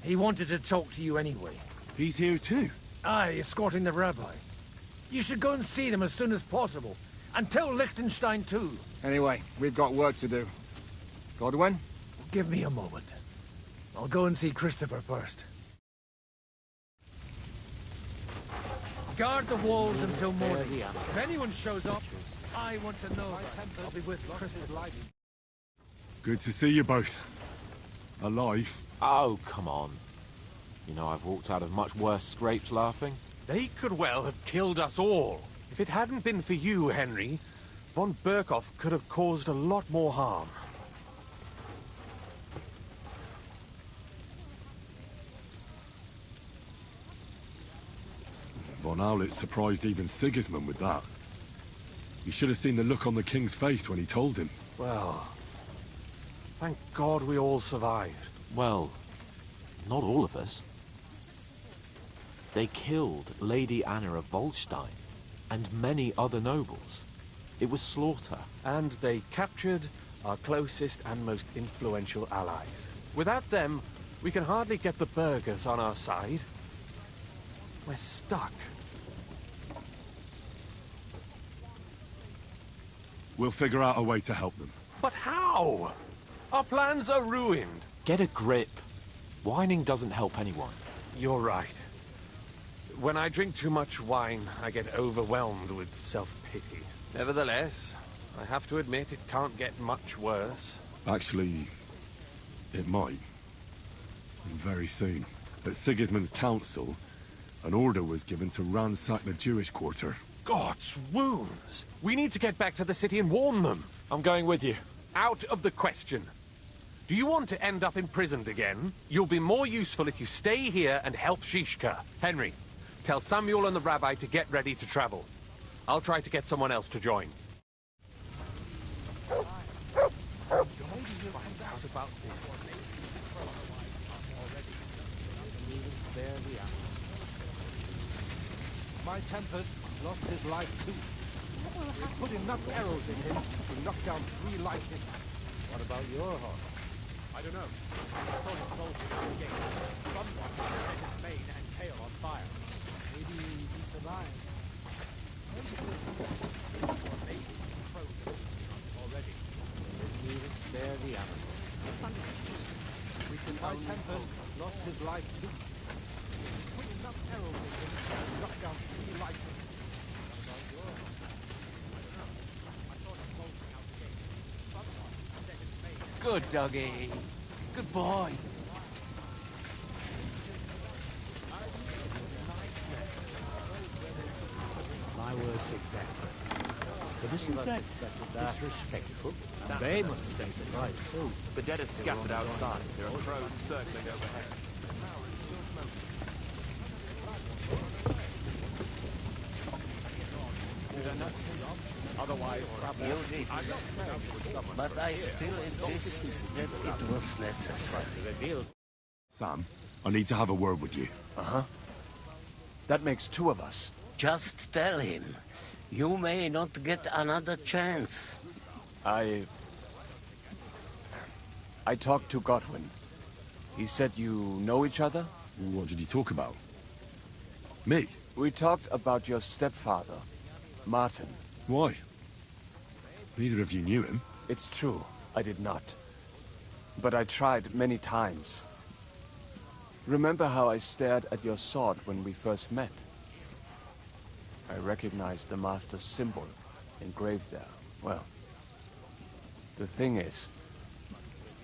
He wanted to talk to you anyway. He's here too? Aye, escorting the rabbi. You should go and see them as soon as possible. And tell Liechtenstein too. Anyway, we've got work to do. Godwin? Give me a moment. I'll go and see Christopher first. Guard the walls until morning. If anyone shows up, I want to know. I'll be with Christopher. Good to see you both. Alive. Oh, come on. You know, I've walked out of much worse scrapes laughing. They could well have killed us all. If it hadn't been for you, Henry, von Berkhoff could have caused a lot more harm. Von Aulitz surprised even Sigismund with that. You should have seen the look on the king's face when he told him. Well, thank God we all survived. Well, not all of us. They killed Lady Anna of Volstein and many other nobles. It was slaughter. And they captured our closest and most influential allies. Without them, we can hardly get the burghers on our side. We're stuck. We'll figure out a way to help them. But how? Our plans are ruined. Get a grip. Whining doesn't help anyone. You're right. When I drink too much wine, I get overwhelmed with self-pity. Nevertheless, I have to admit it can't get much worse. Actually, it might. And very soon. At Sigismund's council, an order was given to ransack the Jewish quarter. God's wounds! We need to get back to the city and warn them. I'm going with you. Out of the question. Do you want to end up imprisoned again? You'll be more useful if you stay here and help Shishka. Henry, tell Samuel and the rabbi to get ready to travel. I'll try to get someone else to join. My Tempest lost his life too. We put enough arrows in him to knock down 3 lightning. What about your horse? I don't know. I saw him bolting out the gate. Someone set his mane and tail on fire. Maybe he survived. Or maybe he frozen already. Didn't even spare the animal. We can my Tempest lost his life too. Put enough arrows in him to knock down 3 lightning. What about your horse? I saw him bolting out the gate. Someone set his mane. Good doggy. Good boy. My words exactly. But isn't that disrespectful? And they must stay surprised too. The dead are scattered outside. There are crows circling overhead. Otherwise, You did. But I still insist that it was necessary. Sam, I need to have a word with you. Uh-huh. That makes 2 of us. Just tell him. You may not get another chance. I talked to Godwin. He said you know each other? What did you talk about? Me? We talked about your stepfather, Martin. Why? Neither of you knew him. It's true, I did not. But I tried many times. Remember how I stared at your sword when we first met? I recognized the Master's symbol engraved there. Well, the thing is,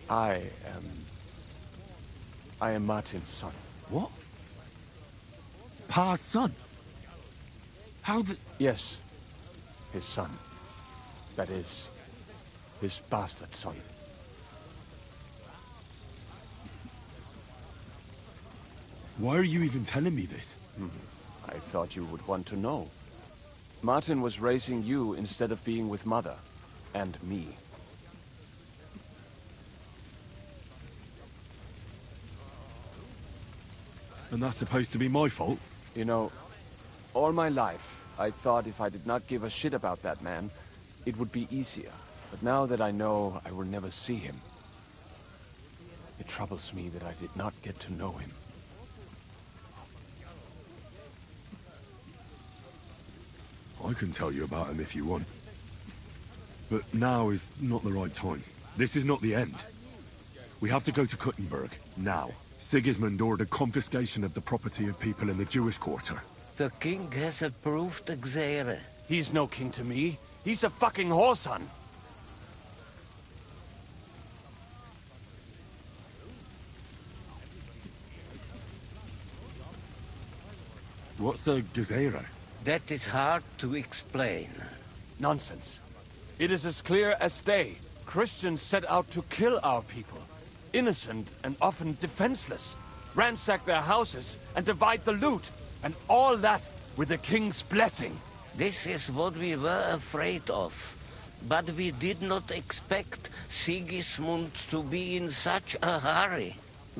I am Martin's son. What? Pa's son? How did... Yes, his son. That is, his bastard son. Why are you even telling me this? I thought you would want to know. Martin was raising you instead of being with Mother. And me. And that's supposed to be my fault? You know, all my life, I thought if I did not give a shit about that man, it would be easier. But now that I know I will never see him, it troubles me that I did not get to know him. I can tell you about him if you want. But now is not the right time. This is not the end. We have to go to Kuttenberg, now. Sigismund ordered confiscation of the property of people in the Jewish quarter. The king has approved Xere. He's no king to me. He's a fucking whoreson. What's a Gezerah? That is hard to explain. Nonsense. It is as clear as day. Christians set out to kill our people. Innocent and often defenseless. Ransack their houses and divide the loot. And all that with the king's blessing. This is what we were afraid of. But we did not expect Sigismund to be in such a hurry.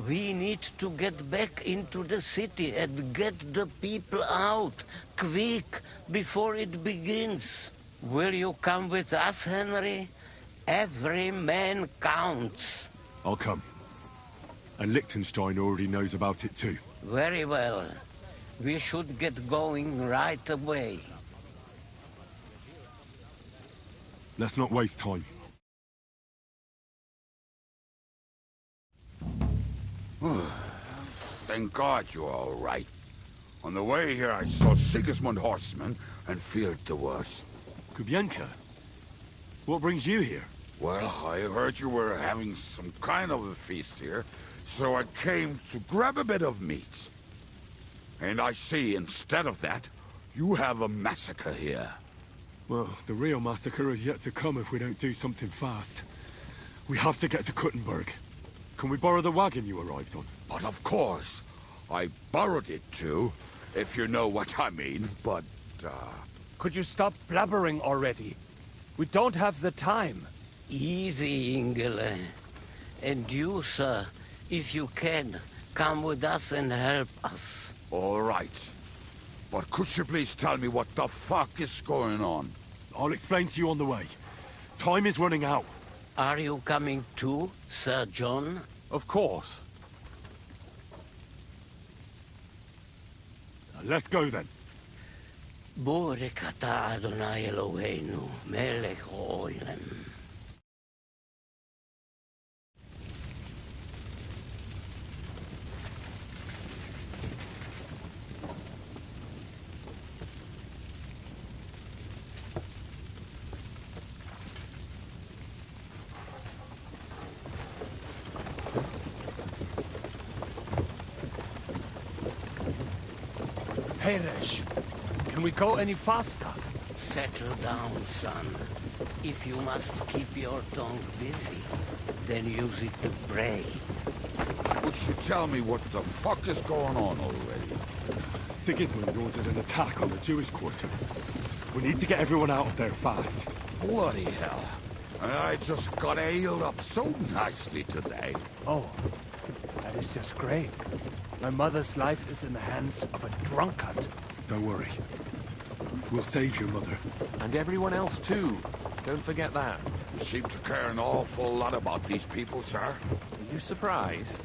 We need to get back into the city and get the people out, quick, before it begins. Will you come with us, Henry? Every man counts. I'll come. And Liechtenstein already knows about it too. Very well. We should get going right away. Let's not waste time. Thank God you're all right. On the way here, I saw Sigismund horsemen and feared the worst. Kubienka? What brings you here? Well, I heard you were having some kind of a feast here, so I came to grab a bit of meat. And I see, instead of that, you have a massacre here. Well, the real massacre is yet to come if we don't do something fast. We have to get to Kuttenberg. Can we borrow the wagon you arrived on? But of course. I borrowed it too, if you know what I mean, but, Could you stop blabbering already? We don't have the time. Easy, Ingele. And you, sir, if you can, come with us and help us. All right. But could you please tell me what the fuck is going on? I'll explain to you on the way. Time is running out. Are you coming too, Sir John? Of course. Let's go then. Borekata Adonai Eloheinu, melech haolam. Perish. Can we go any faster? Settle down, son. If you must keep your tongue busy, then use it to pray. Would you tell me what the fuck is going on already? Sigismund ordered an attack on the Jewish quarter. We need to get everyone out of there fast. Bloody hell. I just got ailed up so nicely today. Oh, that is just great. My mother's life is in the hands of a drunkard. Don't worry. We'll save your mother. And everyone else too. Don't forget that. You seem to care an awful lot about these people, sir. Are you surprised?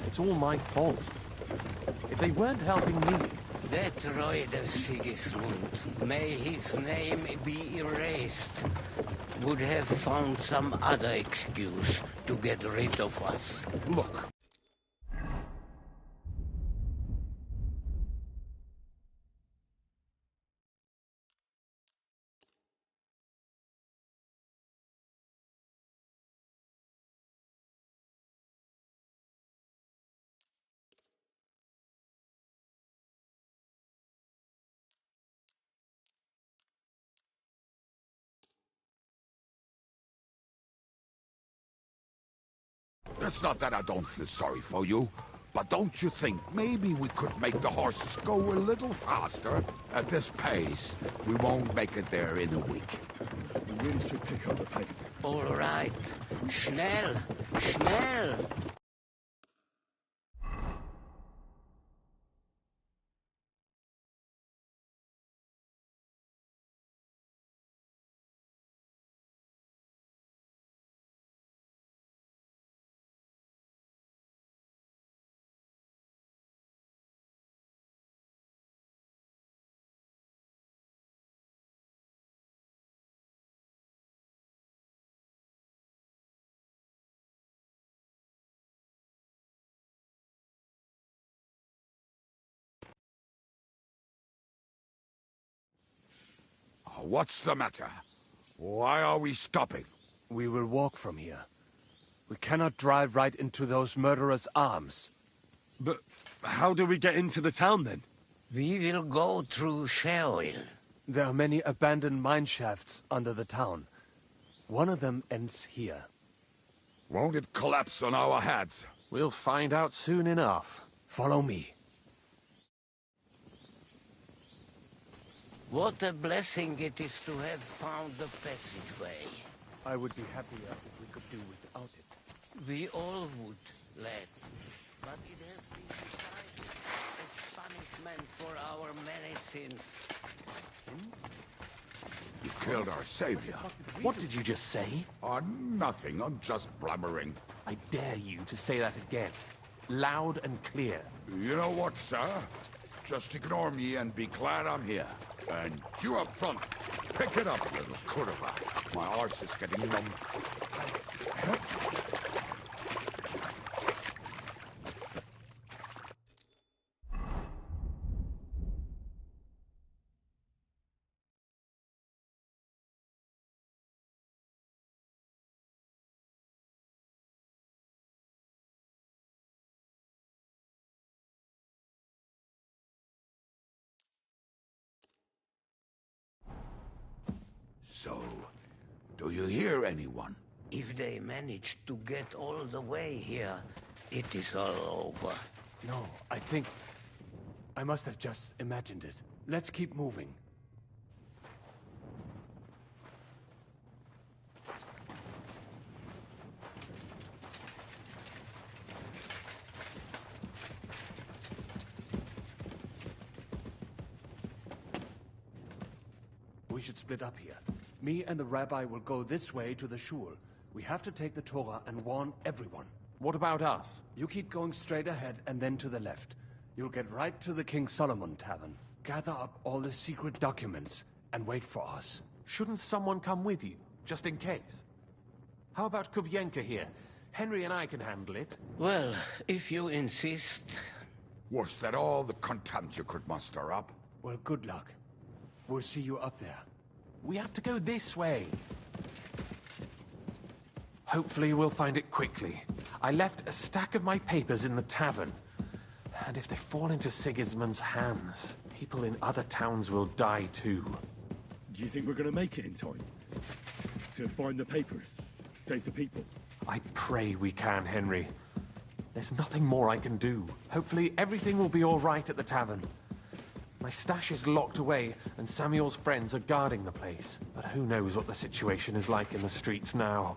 It's all my fault. If they weren't helping me... That Reuter Sigismund, may his name be erased, would have found some other excuse to get rid of us. Look. It's not that I don't feel sorry for you, but don't you think maybe we could make the horses go a little faster? At this pace, we won't make it there in a week. We really should pick up the pace. All right. Schnell! Schnell! What's the matter? Why are we stopping? We will walk from here. We cannot drive right into those murderers' arms. But how do we get into the town then? We will go through Sheol. There are many abandoned mine shafts under the town. One of them ends here. Won't it collapse on our heads? We'll find out soon enough. Follow me. What a blessing it is to have found the passageway. I would be happier if we could do without it. We all would, lad. But it has been decided as punishment for our many sins. Sins? You killed our savior. What did you just say? Nothing. I'm just blabbering. I dare you to say that again. Loud and clear. You know what, sir? Just ignore me and be glad I'm here. And you up front, pick it up, little quarterback. My arse is getting numb. So, do you hear anyone? If they manage to get all the way here, it is all over. No, I think... I must have just imagined it. Let's keep moving. We should split up here. Me and the rabbi will go this way to the shul. We have to take the Torah and warn everyone. What about us? You keep going straight ahead and then to the left. You'll get right to the King Solomon Tavern. Gather up all the secret documents and wait for us. Shouldn't someone come with you, just in case? How about Kubienka here? Henry and I can handle it. Well, if you insist. Was that all the content you could muster up? Well, good luck. We'll see you up there. We have to go this way. Hopefully we'll find it quickly. I left a stack of my papers in the tavern. And if they fall into Sigismund's hands, people in other towns will die too. Do you think we're gonna make it in time? To find the papers? Save the people? I pray we can, Henry. There's nothing more I can do. Hopefully everything will be all right at the tavern. My stash is locked away, and Samuel's friends are guarding the place. But who knows what the situation is like in the streets now.